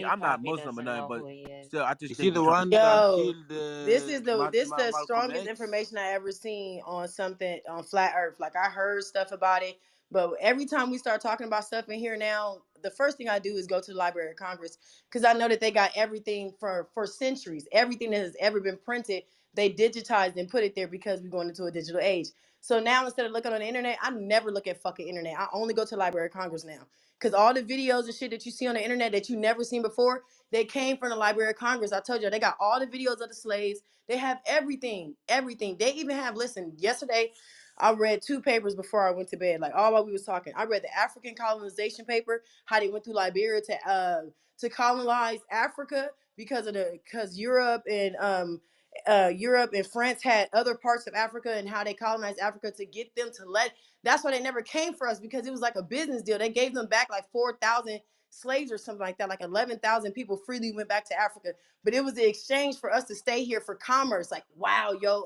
S20: I'm not
S22: probably
S20: Muslim or
S22: doesn't
S20: nothing,
S22: know
S20: but
S22: who he is.
S20: still, I just
S1: Is he
S20: think you
S1: the
S20: trying.
S1: one that
S11: Yo,
S1: killed
S11: this the
S1: Malcolm
S11: strongest
S1: X?
S11: information I ever seen on something on flat Earth. Like I heard stuff about it, but every time we start talking about stuff in here now, the first thing I do is go to the Library of Congress because I know that they got everything for centuries. Everything that has ever been printed, they digitized and put it there because we're going into a digital age. So now instead of looking on the internet, I never look at fucking internet. I only go to the Library of Congress now. Because all the videos and shit that you see on the internet that you never seen before, they came from the Library of Congress. I told you, they got all the videos of the slaves. They have everything, everything. They even have, listen, yesterday I read 2 papers before I went to bed. Like all while we was talking. I read the African colonization paper, how they went through Liberia to colonize Africa because Europe Europe and France had other parts of Africa and how they colonized Africa to get them to let. That's why they never came for us, because it was like a business deal. They gave them back like 4,000 slaves or something like that. Like 11,000 people freely went back to Africa, but it was the exchange for us to stay here for commerce. Like, wow, yo,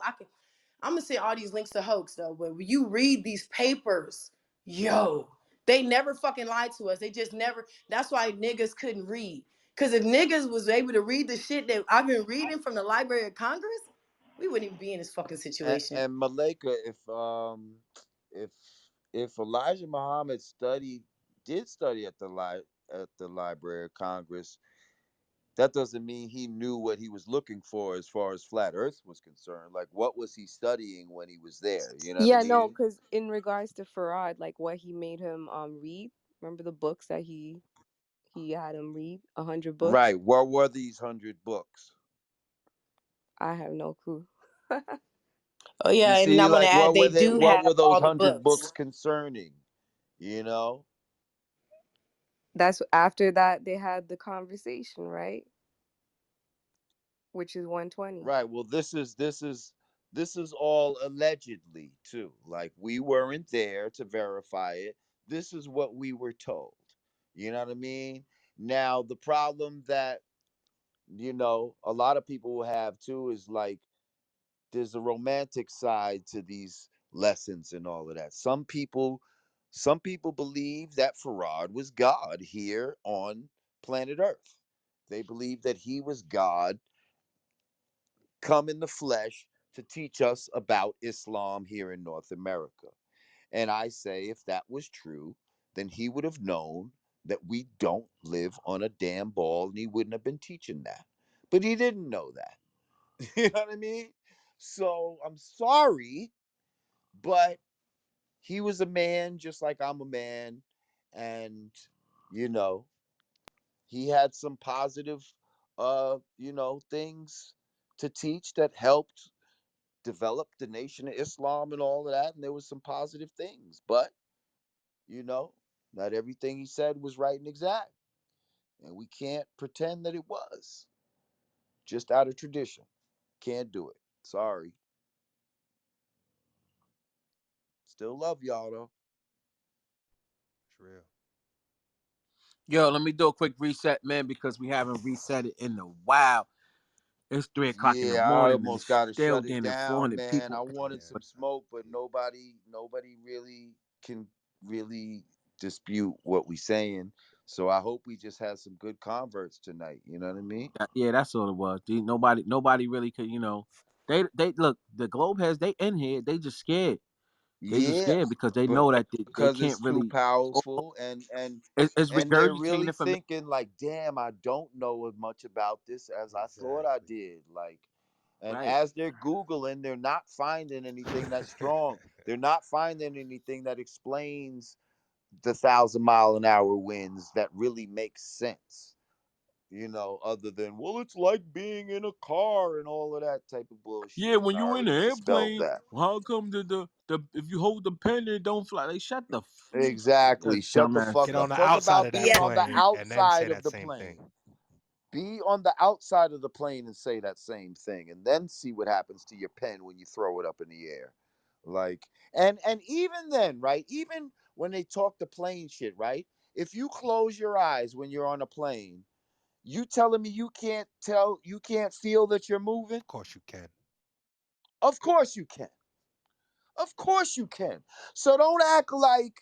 S11: I'm gonna send all these links to Hoax though. But when you read these papers, yo, they never fucking lied to us. They just never. That's why niggas couldn't read. Cause if niggas was able to read the shit that I've been reading from the Library of Congress, we wouldn't even be in this fucking situation.
S9: And Malika, if if Elijah Muhammad did study at at the Library of Congress, that doesn't mean he knew what he was looking for as far as flat Earth was concerned. Like, what was he studying when he was there? You know what I
S17: Yeah, no,
S9: mean?
S17: because in regards to Farad, like what he made him read. Remember the books that he had him read? 100 books.
S9: Right. What were these 100 books?
S17: I have no clue.
S11: Oh
S9: You
S11: yeah, and I
S9: see,
S11: want to
S9: like,
S11: add,
S9: what were
S11: they
S9: they?
S11: do
S9: What
S11: have
S9: were those
S11: all the
S9: 100 books
S11: books.
S9: concerning? You know.
S17: That's after that they had the conversation, right? Which is 120.
S9: Right. Well, this is all allegedly too. Like, we weren't there to verify it. This is what we were told. You know what I mean? Now, the problem that a lot of people will have too is like there's a romantic side to these lessons and all of that. Some people believe that Farad was God here on planet Earth. They believe that he was God come in the flesh to teach us about Islam here in North America. And I say, if that was true, then he would have known that we don't live on a damn ball and he wouldn't have been teaching that. But he didn't know that. You know what I mean? So I'm sorry, but he was a man just like I'm a man. And, you know, he had some positive, things to teach that helped developed the Nation of Islam and all of that, and there was some positive things. But you know, not everything he said was right and exact, and we can't pretend that it was. Just out of tradition, can't do it. Sorry. Still love y'all though.
S6: It's real.
S20: Yo, let me do a quick reset, man, because we haven't reset it in a while. It's 3 o'clock in the
S9: Yeah, I
S20: morning and
S9: almost
S20: it's
S9: got to
S20: still
S9: shut it
S20: gaining
S9: down,
S20: 400
S9: man.
S20: people.
S9: I wanted
S6: Yeah.
S9: some smoke, but nobody really can really dispute what we saying. So I hope we just had some good converts tonight. You know what I mean?
S20: Yeah, that's all it was. Nobody really could, They look, the globe has they in here. They just scared. They just
S9: Yeah,
S20: scared because they
S9: but
S20: know that they
S9: because it's
S20: can't
S9: too
S20: really.
S9: powerful, and
S20: It's
S9: and they're
S20: regurgitating
S9: really
S20: information,
S9: thinking like, damn, I don't know as much about this as I thought I
S6: Exactly.
S9: did. Like, and
S20: right?
S9: as they're googling, they're not finding anything that's strong. They're not finding anything that explains the 1,000-mile-an-hour winds that really makes sense. Other than, well, it's like being in a car and all of that type of
S20: Yeah,
S9: bullshit.
S20: when
S9: I
S20: you in
S9: already
S20: an
S9: dispelled
S20: airplane,
S9: that.
S20: well, how come the if you hold the pen it don't fly? They shut the
S9: Exactly. Shut the
S20: dumbass.
S6: Get
S9: fuck
S6: on
S9: up.
S6: the
S9: Talk
S6: outside
S9: about
S6: of
S9: being
S6: that
S11: Yeah,
S9: on the
S6: plane and then say
S9: outside of
S6: that
S9: the
S6: same
S9: plane.
S6: thing.
S9: Be on the outside of the plane and say that same thing, and then see what happens to your pen when you throw it up in the air. Like, and even then, right? Even when they talk the plane shit, right? If you close your eyes when you're on a plane, you telling me you can't feel that you're moving?
S6: Of course you can.
S9: Of course you can. Of course you can. So don't act like,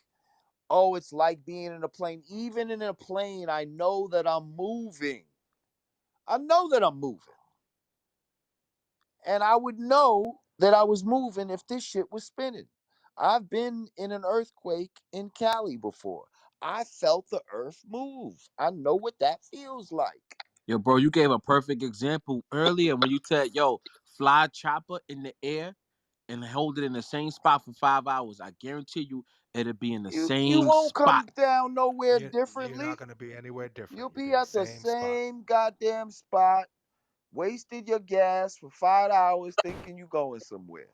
S9: oh, it's like being in a plane. Even in a plane, I know that I'm moving. I know that I'm moving. And I would know that I was moving if this shit was spinning. I've been in an earthquake in Cali before. I felt the earth move. I know what that feels like.
S20: Yo, bro, you gave a perfect example earlier when you said, "Yo, fly chopper in the air and hold it in the same spot for 5 hours." I guarantee you, it'll be in the
S9: You
S20: same
S9: won't
S20: spot.
S9: come down nowhere
S6: You're not
S9: differently.
S6: going to be anywhere different.
S9: You'll
S6: You'll be
S9: be
S6: in the
S9: at the
S6: same spot.
S9: same goddamn spot, wasted your gas for 5 hours thinking you going somewhere.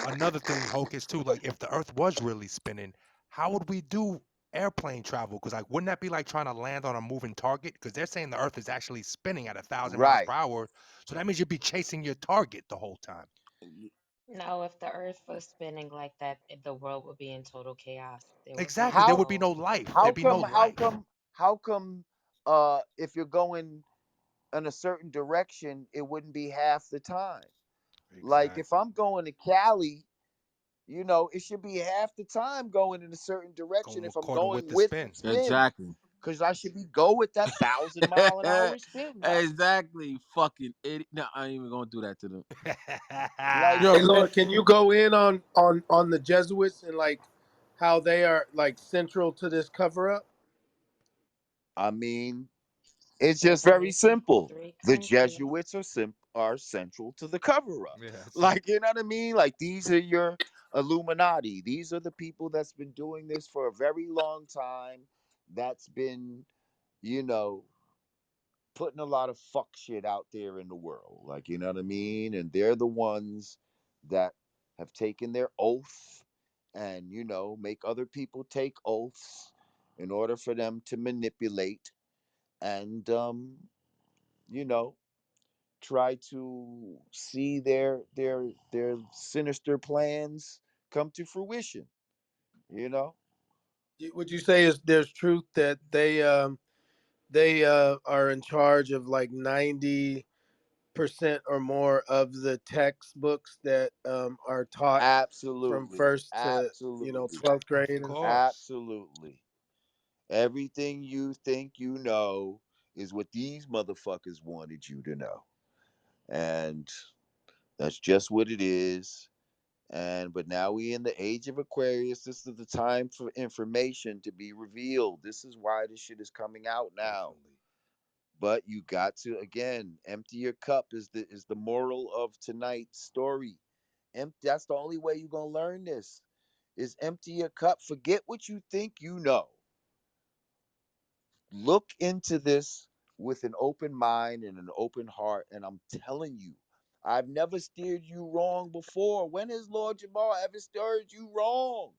S6: Another thing, Hocus, too, like if the earth was really spinning, how would we do airplane travel, because like, wouldn't that be like trying to land on a moving target? Because they're saying the Earth is actually spinning at 1,000 miles
S9: Right.
S6: per hour, so that means you'd be chasing your target the whole time.
S22: No, if the earth was spinning like that, the world would be in total chaos. There would be
S6: Exactly. There
S9: How
S6: would be no
S22: no
S6: life.
S9: how
S6: There'd be no
S9: come how
S6: life.
S9: come how come if you're going in a certain direction, it wouldn't be half the time? Like if
S6: Exactly.
S9: I'm going to Cali, it should be half the time going in a certain direction
S6: Going
S9: if I'm
S6: according with
S9: going
S6: the
S9: with
S6: spin.
S9: spin,
S20: Exactly.
S9: because I should be go with that 1,000 mile an hour spin, right?
S20: Exactly. Fucking idiot. No, I ain't even gonna do that to them.
S9: Like,
S19: Hey,
S3: Yo,
S19: Lord, can you go in on the Jesuits and like how they are like central to this cover up?
S9: I mean, it's
S22: the
S9: just very simple.
S22: three
S9: The
S22: countries.
S9: Jesuits are central to the cover up.
S6: Yeah, that's it.
S9: Like, you know what I mean? Like, these are your Illuminati. These are the people that's been doing this for a very long time. That's been, you know, putting a lot of fuck shit out there in the world. Like, you know what I mean? And they're the ones that have taken their oath and, make other people take oaths in order for them to manipulate and, you know, try to see their sinister plans come to fruition, you know?
S19: Would you say is there's truth that they are in charge of like 90% or more of the textbooks that are taught from
S9: Absolutely.
S19: first to
S9: Absolutely.
S19: 12th grade
S6: Of
S19: and stuff?
S6: course.
S9: Absolutely. Everything you think you know is what these motherfuckers wanted you to know. And that's just what it is. And but now we in the age of Aquarius. This is the time for information to be revealed. This is why this shit is coming out now.
S6: Definitely.
S9: But you got to again empty your cup is the moral of tonight's story. That's the only way you're gonna learn this. Is empty your cup. Forget what you think you know. Look into this with an open mind and an open heart. And I'm telling you, I've never steered you wrong before. When has Lord Jamar ever steered you wrong?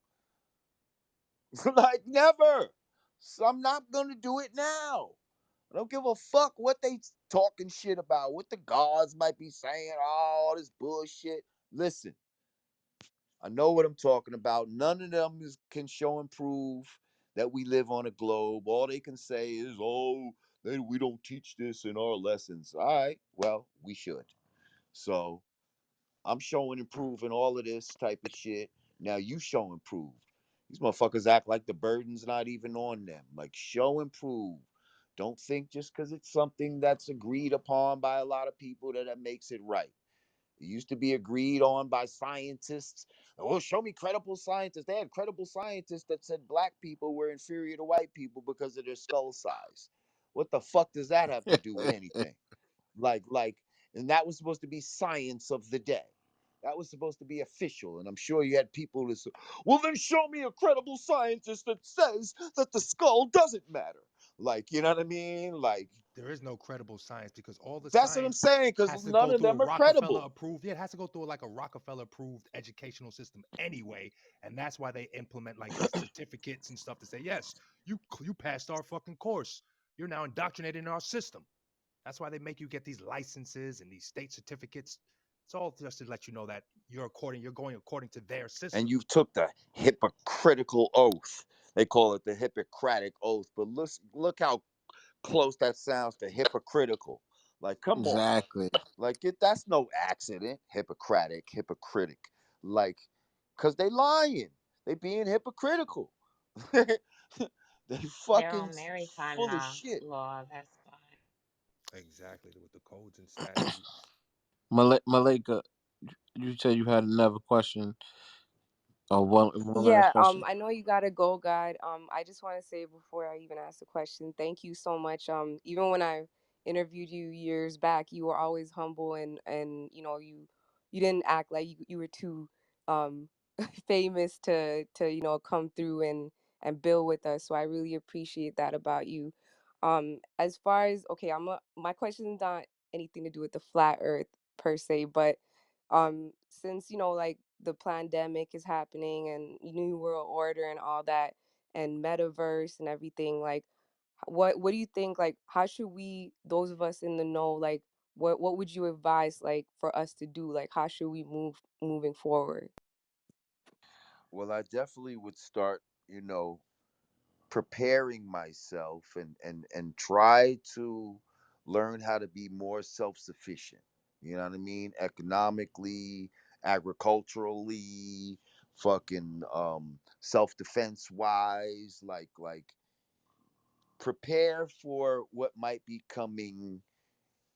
S9: Like, never. So I'm not going to do it now. I don't give a fuck what they talking shit about, what the gods might be saying, all this bullshit. Listen, I know what I'm talking about. None of them can show and prove that we live on a globe. All they can say is, oh, we don't teach this in our lessons. All right, well, we should. So I'm showing and proving all of this type of shit. Now you show and prove. These motherfuckers act like the burden's not even on them. Like, show and prove. Don't think just because it's something that's agreed upon by a lot of people that makes it right. It used to be agreed on by scientists. Oh, show me credible scientists. They had credible scientists that said black people were inferior to white people because of their skull size. What the fuck does that have to do with anything? Like, and that was supposed to be science of the day. That was supposed to be official. And I'm sure you had people that said, well, then show me a credible scientist that says that the skull doesn't matter. Like, you know what I mean? Like,
S6: There is no credible science because all the
S9: that's what I'm
S6: science
S9: saying, because
S6: has to
S9: none
S6: go
S9: of
S6: through a
S9: them are
S6: Rockefeller
S9: credible.
S6: approved. Yeah, it has to go through like a Rockefeller approved educational system anyway, and that's why they implement like these certificates and stuff to say yes, you passed our fucking course. You're now indoctrinated in our system. That's why they make you get these licenses and these state certificates. It's all just to let you know that you're going according to their
S9: And
S6: system.
S9: you took the hypocritical oath. They call it the Hippocratic oath, but look how close that sounds to hypocritical. Like, come on,
S20: Exactly.
S9: like that's no accident. Hypocritic, like, cause they lying, they being hypocritical. They
S22: They're
S9: fucking
S22: on maritime
S9: full of
S22: now,
S9: shit.
S22: law. That's why.
S6: Exactly with the codes and statutes.
S20: Malika, you said you had another question or one last
S17: Yeah,
S20: question.
S17: I know you got to go, God. I just want to say before I even ask the question, thank you so much. Even when I interviewed you years back, you were always humble and you didn't act like you were too um famous to come through and build with us. So I really appreciate that about you. As far as okay, my question is not anything to do with the flat Earth per se, but since like the pandemic is happening and new world order and all that, and metaverse and everything. Like, what do you think? Like, how should we, those of us in the know, like, what would you advise, like, for us to do? Like, how should we moving forward?
S9: Well, I definitely would start, preparing myself and try to learn how to be more self-sufficient. You know what I mean? Economically, agriculturally, fucking self-defense wise, like prepare for what might be coming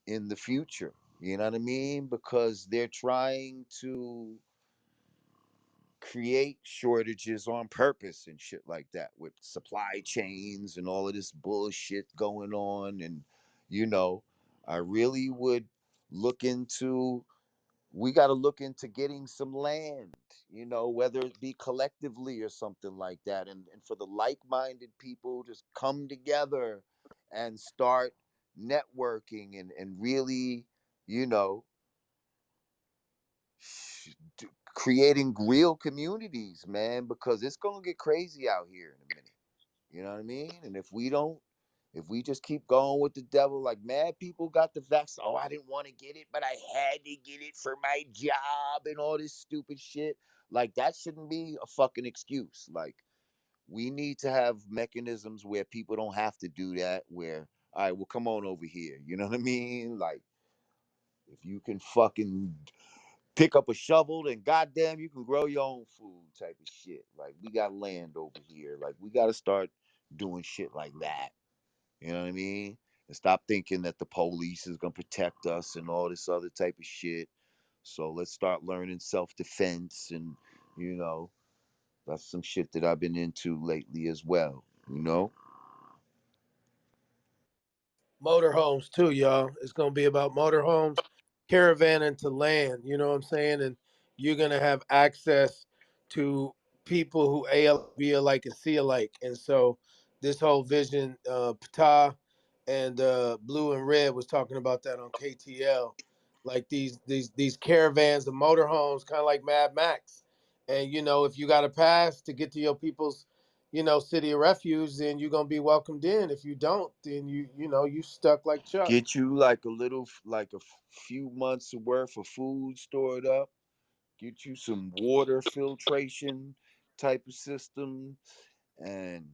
S9: in the future. You know what I mean? Because they're trying to create shortages on purpose and shit like that with supply chains and all of this bullshit going on. And, you know, I really would look into, we got to look into getting some land, whether it be collectively or something like that. And for the like minded people, just come together and start networking and really, you know, creating real communities, man, because it's gonna get crazy out here in a minute. You know what I mean? And if we just keep going with the devil, like mad people got the vaccine. Oh, I didn't want to get it, but I had to get it for my job and all this stupid shit. Like that shouldn't be a fucking excuse. Like we need to have mechanisms where people don't have to do that. Where all right, well, come on over here. You know what I mean? Like if you can fucking pick up a shovel and goddamn you can grow your own food type of shit. Like we got land over here. Like we gotta start doing shit like that. You know what I mean? And stop thinking that the police is gonna protect us and all this other type of shit. So let's start learning self-defense and you know, that's some shit that I've been into lately as well, you know?
S19: Motorhomes too, y'all. It's gonna be about motorhomes, caravan into land. You know what I'm saying? And you're gonna have access to people who be alike and see alike. And so this whole vision, Ptah and Blue and Red was talking about that on KTL. Like these caravans of motorhomes, kind of like Mad Max. And if you got a pass to get to your people's city of refuge, then you're gonna be welcomed in. If you don't, then you stuck like Chuck.
S9: Get you like a little like a few months worth of food stored up, get you some water filtration type of system and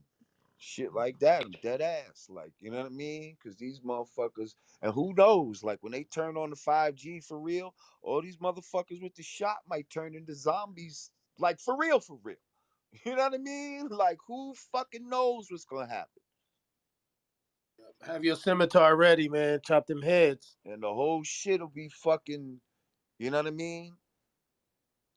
S9: shit like that. I'm dead ass. Like, you know what I mean? Because these motherfuckers, and who knows, like when they turn on the 5G for real, all these motherfuckers with the shot might turn into zombies, like for real, for real. You know what I mean? Like, who fucking knows what's gonna happen?
S19: Have your scimitar ready, man. Chop them heads.
S9: And the whole shit will be fucking, you know what I mean?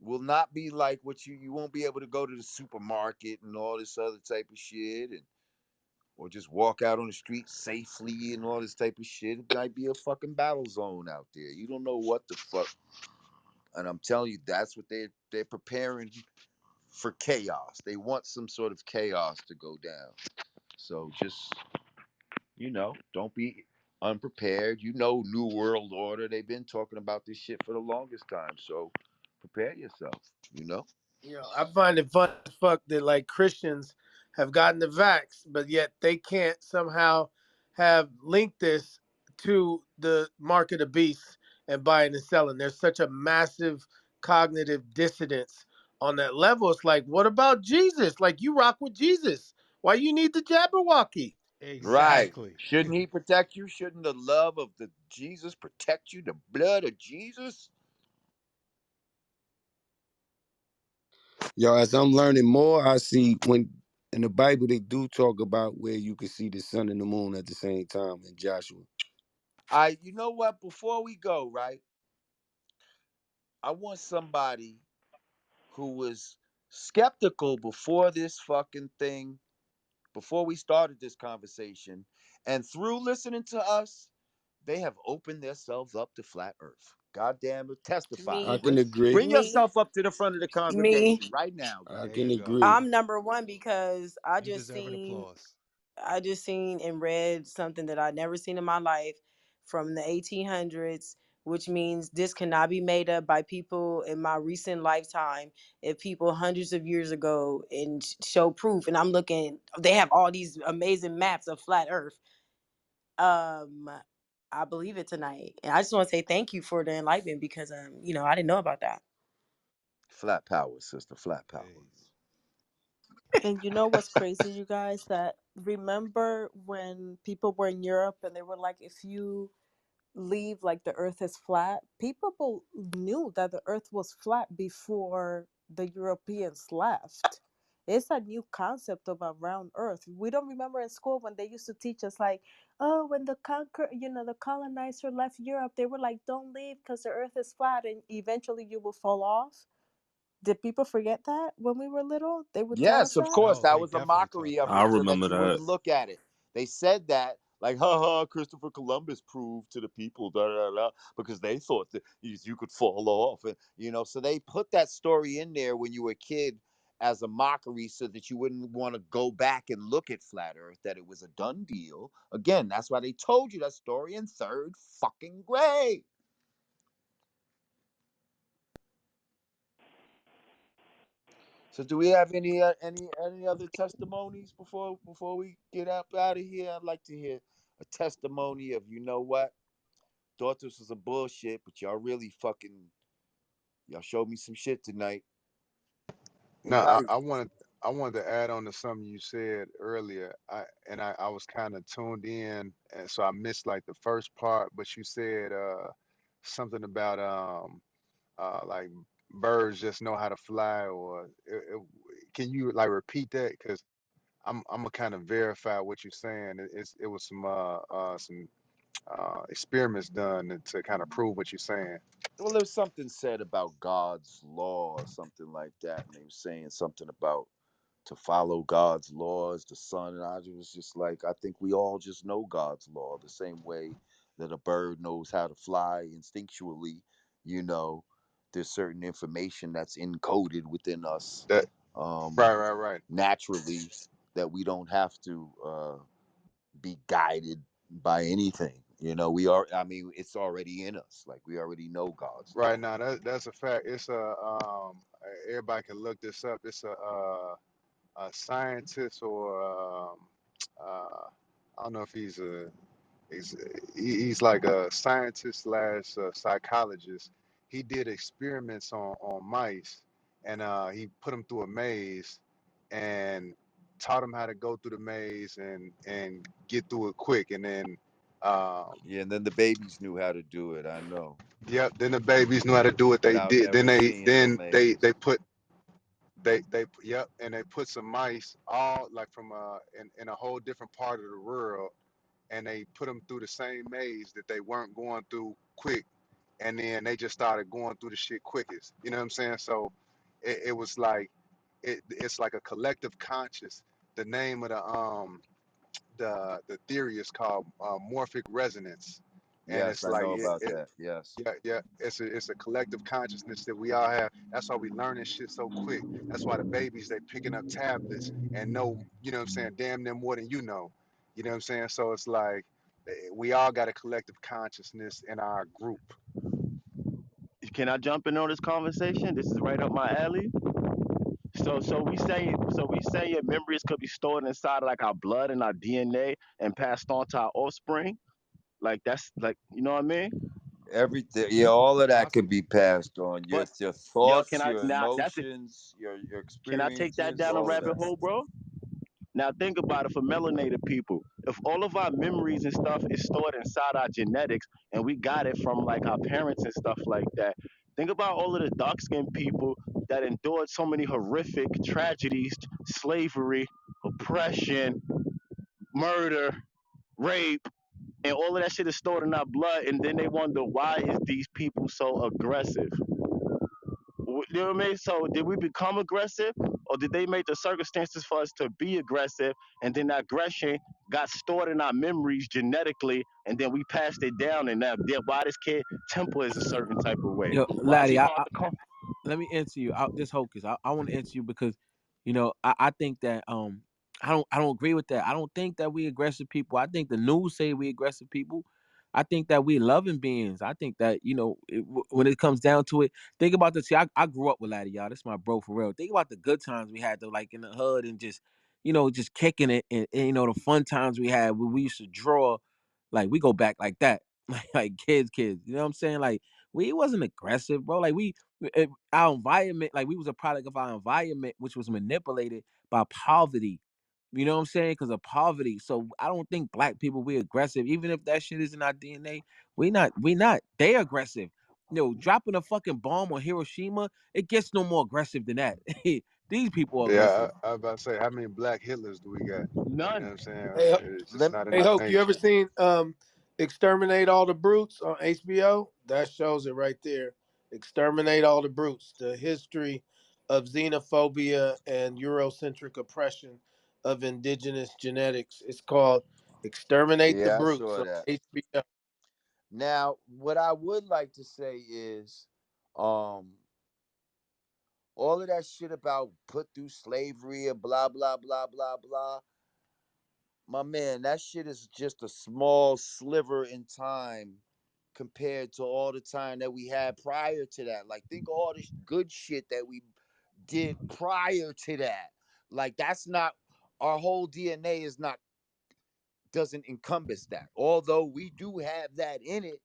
S9: Will not be like what you won't be able to go to the supermarket and all this other type of shit and or just walk out on the street safely and all this type of shit. It might be a fucking battle zone out there. You don't know what the fuck. And I'm telling you, that's what they're preparing for chaos. They want some sort of chaos to go down. So just don't be unprepared. New world order. They've been talking about this shit for the longest time. So prepare yourself. You know.
S19: I find it fun as fuck that like Christians have gotten the vax, but yet they can't somehow have linked this to the mark of the beast and buying and selling. There's such a massive cognitive dissonance on that level. It's like, what about Jesus? Like you rock with Jesus. Why you need the Jabberwocky?
S9: Right.
S6: Exactly.
S9: Shouldn't he protect you? Shouldn't the love of the Jesus protect you? The blood of Jesus?
S8: Yo, as I'm learning more, I see when in the Bible they do talk about where you can see the sun and the moon at the same time in Joshua.
S9: You know what? Before we go, right? I want somebody who was skeptical before this fucking thing, before we started this conversation, and through listening to us, they have opened themselves up to flat Earth. God damn it, testify.
S8: I
S21: Me,
S8: can agree.
S9: Bring
S21: me,
S9: yourself up to the front of the
S21: me.
S9: congregation right now.
S8: I
S6: There
S9: Goddamn.
S8: can
S6: you go.
S8: agree.
S21: I'm number one because
S6: You deserve an applause.
S21: I just seen and read something that I'd never seen in my life from the 1800s which means this cannot be made up by people in my recent lifetime. If people hundreds of years ago and show proof, and I'm looking, they have all these amazing maps of flat Earth. I believe it tonight, and I just want to say thank you for the enlightenment because I didn't know about that.
S9: Flat power, sister. Flat power.
S6: Peace.
S13: And you know what's crazy, you guys? That remember when people were in Europe and they were like, if you leave like the earth is flat, people knew that the earth was flat before the Europeans left. It's a new concept of a round earth. We don't remember in school when they used to teach us like, oh, when the colonizer left Europe, they were like, don't leave because the earth is flat and eventually you will fall off. Did people forget that when we were little? They would tell us
S9: Yes, of
S13: that.
S9: course.
S6: No,
S9: That
S6: they
S9: was a
S6: definitely taught
S9: mockery of
S6: that.
S4: I
S9: it so that
S4: remember
S9: you
S4: that.
S9: wouldn't look at it. They said that, like, ha ha, Christopher Columbus proved to the people, da da da, because they thought that you could fall off. And, so they put that story in there when you were a kid as a mockery so that you wouldn't want to go back and look at Flat Earth, that it was a done deal. Again, that's why they told you that story in third fucking grade. So, do we have any other testimonies before we get up out of here? I'd like to hear a testimony of, what, thought this was a bullshit, but y'all showed me some shit tonight.
S18: No,
S9: Anybody?
S18: I wanted to add on to something you said earlier. I was kind of tuned in, and so I missed like the first part. But you said something about like birds just know how to fly, or can you like repeat that? Because I'm gonna kind of verify what you're saying. It was some experiments done to kind of prove what you're saying.
S9: Well, there was something said about God's law or something like that, and they were saying something about to follow God's laws, the sun. And I was just like, I think we all just know God's law the same way that a bird knows how to fly instinctually. You know, there's certain information that's encoded within us
S18: That
S9: um,
S18: right.
S9: naturally that we don't have to be guided by anything. We are. I mean, it's already in us. Like we already know God's
S18: Right
S9: law.
S18: now, that's a fact. It's everybody can look this up. It's a scientist or I don't know if he's he's like a scientist slash psychologist. He did experiments on mice, and he put them through a maze, and taught them how to go through the maze and get through it quick, and then
S9: Yeah, and then the babies knew how to do it. I know,
S18: yep. Then the babies knew how to do what they
S9: without
S18: did.
S9: ever seeing the
S18: They
S9: maze.
S18: put they yep, and they put some mice all like from in a whole different part of the world, and they put them through the same maze that they weren't going through quick, and then they just started going through the shit quickest. You know what I'm saying? So it was like it's like a collective conscious. The name of the theory is called morphic resonance, and
S9: Yes,
S18: it's
S9: I
S18: like
S9: know about that. Yes.
S18: yeah, it's a collective consciousness that we all have. That's why we learning shit so quick. That's why the babies they picking up tablets and know, you know what I'm saying, damn them more than you know. You know what I'm saying? So it's like we all got a collective consciousness in our group.
S16: Can I jump in on this conversation? This is right up my alley. So we say your memories could be stored inside like our blood and our DNA and passed on to our offspring. Like that's like you know what I mean?
S9: Everything, yeah, all of that could be
S6: Possibly.
S9: passed on. Your
S16: But
S9: your
S16: yo, can
S9: thoughts,
S16: I
S9: your
S16: now that's it.
S9: emotions, your
S16: Can I take that
S9: experiences,
S16: down a
S9: all of
S16: rabbit
S9: that.
S16: hole, bro? Now think about it for melanated people. If all of our memories and stuff is stored inside our genetics and we got it from like our parents and stuff like that, think about all of the dark skinned people that endured so many horrific tragedies, slavery, oppression, murder, rape, and all of that shit is stored in our blood, and then they wonder why is these people so aggressive. You know what I mean? So did we become aggressive, or did they make the circumstances for us to be aggressive, and then that aggression got stored in our memories genetically, and then we passed it down, and now why this kid temper is a certain type of way?
S20: Yo,
S16: Why is he
S20: Laddie,
S16: hard to come?
S20: let me answer you. This Hocus. I want to answer you because, I think that I don't agree with that. I don't think that we aggressive people. I think the news say we aggressive people. I think that we loving beings. I think that, when it comes down to it, think about this. See, I grew up with Laddie, y'all. This is my bro for real. Think about the good times we had though, like in the hood and just, just kicking it, and the fun times we had when we used to draw, like we go back like that, like kids. You know what I'm saying? Like we wasn't aggressive, bro. Like our environment, like we was a product of our environment, which was manipulated by poverty. You know what I'm saying? Because of poverty. So I don't think black people we aggressive, even if that shit is in our DNA. We not. They aggressive. Dropping a fucking bomb on Hiroshima, it gets no more aggressive than that. These people are
S18: Yeah,
S20: aggressive.
S18: I was about to say, how many black Hitlers do we got? You know what
S16: None.
S18: I'm saying?
S19: Hey,
S18: It's just
S9: Let
S18: not in
S19: hey,
S18: our
S19: Hope, you ever
S18: nature.
S19: seen Exterminate All the Brutes on HBO? That shows it right there. Exterminate All the Brutes, the history of xenophobia and Eurocentric oppression of indigenous genetics. It's called Exterminate the
S9: Yeah, I
S19: Brutes
S9: saw
S19: on
S9: that.
S19: HBO.
S9: Now, what I would like to say is, um, all of that shit about put through slavery and blah blah blah blah blah. My man, that shit is just a small sliver in time compared to all the time that we had prior to that. Like, think of all this good shit that we did prior to that. Like, that's not our whole DNA is not doesn't encompass that. Although we do have that in it,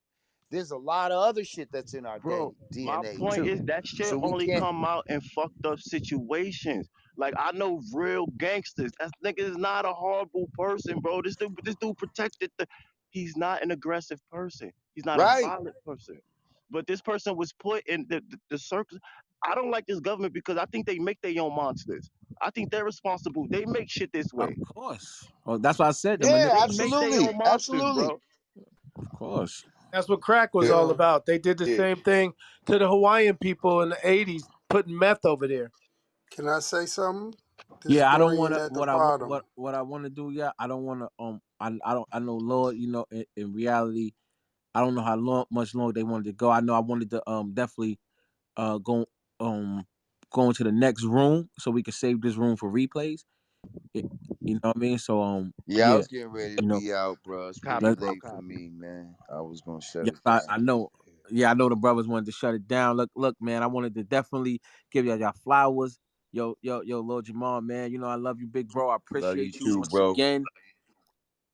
S9: there's a lot of other shit that's in our
S16: Bro, my
S9: DNA
S16: point
S9: too.
S16: is that shit
S9: So we
S16: only
S9: can't.
S16: come out in fucked up situations. Like I know real gangsters. That nigga is not a horrible person, bro. This dude protected the. He's not an aggressive person. He's not a
S9: Right.
S16: violent person. But this person was put in the circle. I don't like this government because I think they make their own monsters. I think they're responsible. They make shit this
S20: Of
S16: way.
S20: course. Well, that's why I said the
S9: Yeah,
S16: They make their
S9: absolutely.
S16: own monsters,
S9: Absolutely.
S16: bro.
S20: Of course.
S19: That's what crack was
S18: Yeah,
S19: all
S5: Yo,
S19: about. They did the
S18: yeah.
S19: same thing to the Hawaiian people in the 80s, putting meth over there.
S5: can I say something? This
S20: Yeah, I don't want
S5: green
S20: to.
S5: at the
S20: What I want. What
S5: bottom.
S20: what I want to do. Yeah, I don't want to. I don't. I know, Lord. In reality, I don't know how much longer they wanted to go. I know I wanted to definitely go go into the next room so we can save this room for replays. It, you know what I mean? So
S9: Yeah, I
S20: yeah,
S9: was getting ready to
S20: you know,
S9: be out, bro. It's pretty
S16: Copy,
S20: let
S16: bro.
S9: late for
S16: Copy.
S9: me, man. I was gonna shut
S20: yeah,
S9: it
S20: I,
S9: down.
S20: I know. Yeah, I know the brothers wanted to shut it down. Look, man. I wanted to definitely give y'all flowers. Yo, Lord Jamal, man. I love you, big bro. I
S9: Love you
S20: appreciate you
S9: too,
S20: once
S9: bro.
S20: again.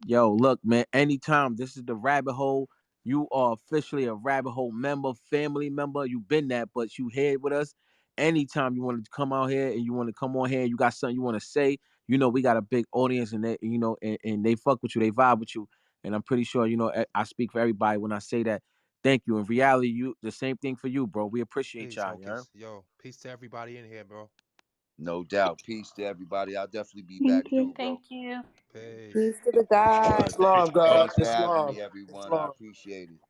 S20: Yo, look, man, anytime this is the rabbit hole, you are officially a rabbit hole member, family member. You've been that, but you here with us. Anytime you want to come out here and you want to come on here, you got something you want to say, we got a big audience and and they fuck with you, they vibe with you. And I'm pretty sure, I speak for everybody when I say that. Thank you. In reality, the same thing for you, bro. We appreciate
S6: Peace,
S20: y'all, you heard?
S6: Hocus. Yo, peace to everybody in here, bro.
S9: No doubt. Peace to everybody. I'll definitely be back
S4: Thank you.
S9: through, bro.
S4: Thank you.
S6: Peace.
S17: Peace to the
S6: Peace,
S17: gods.
S6: brother.
S19: Islam, God.
S9: Thanks for having
S19: Islam.
S9: me, everyone. I
S19: Islam.
S9: appreciate it.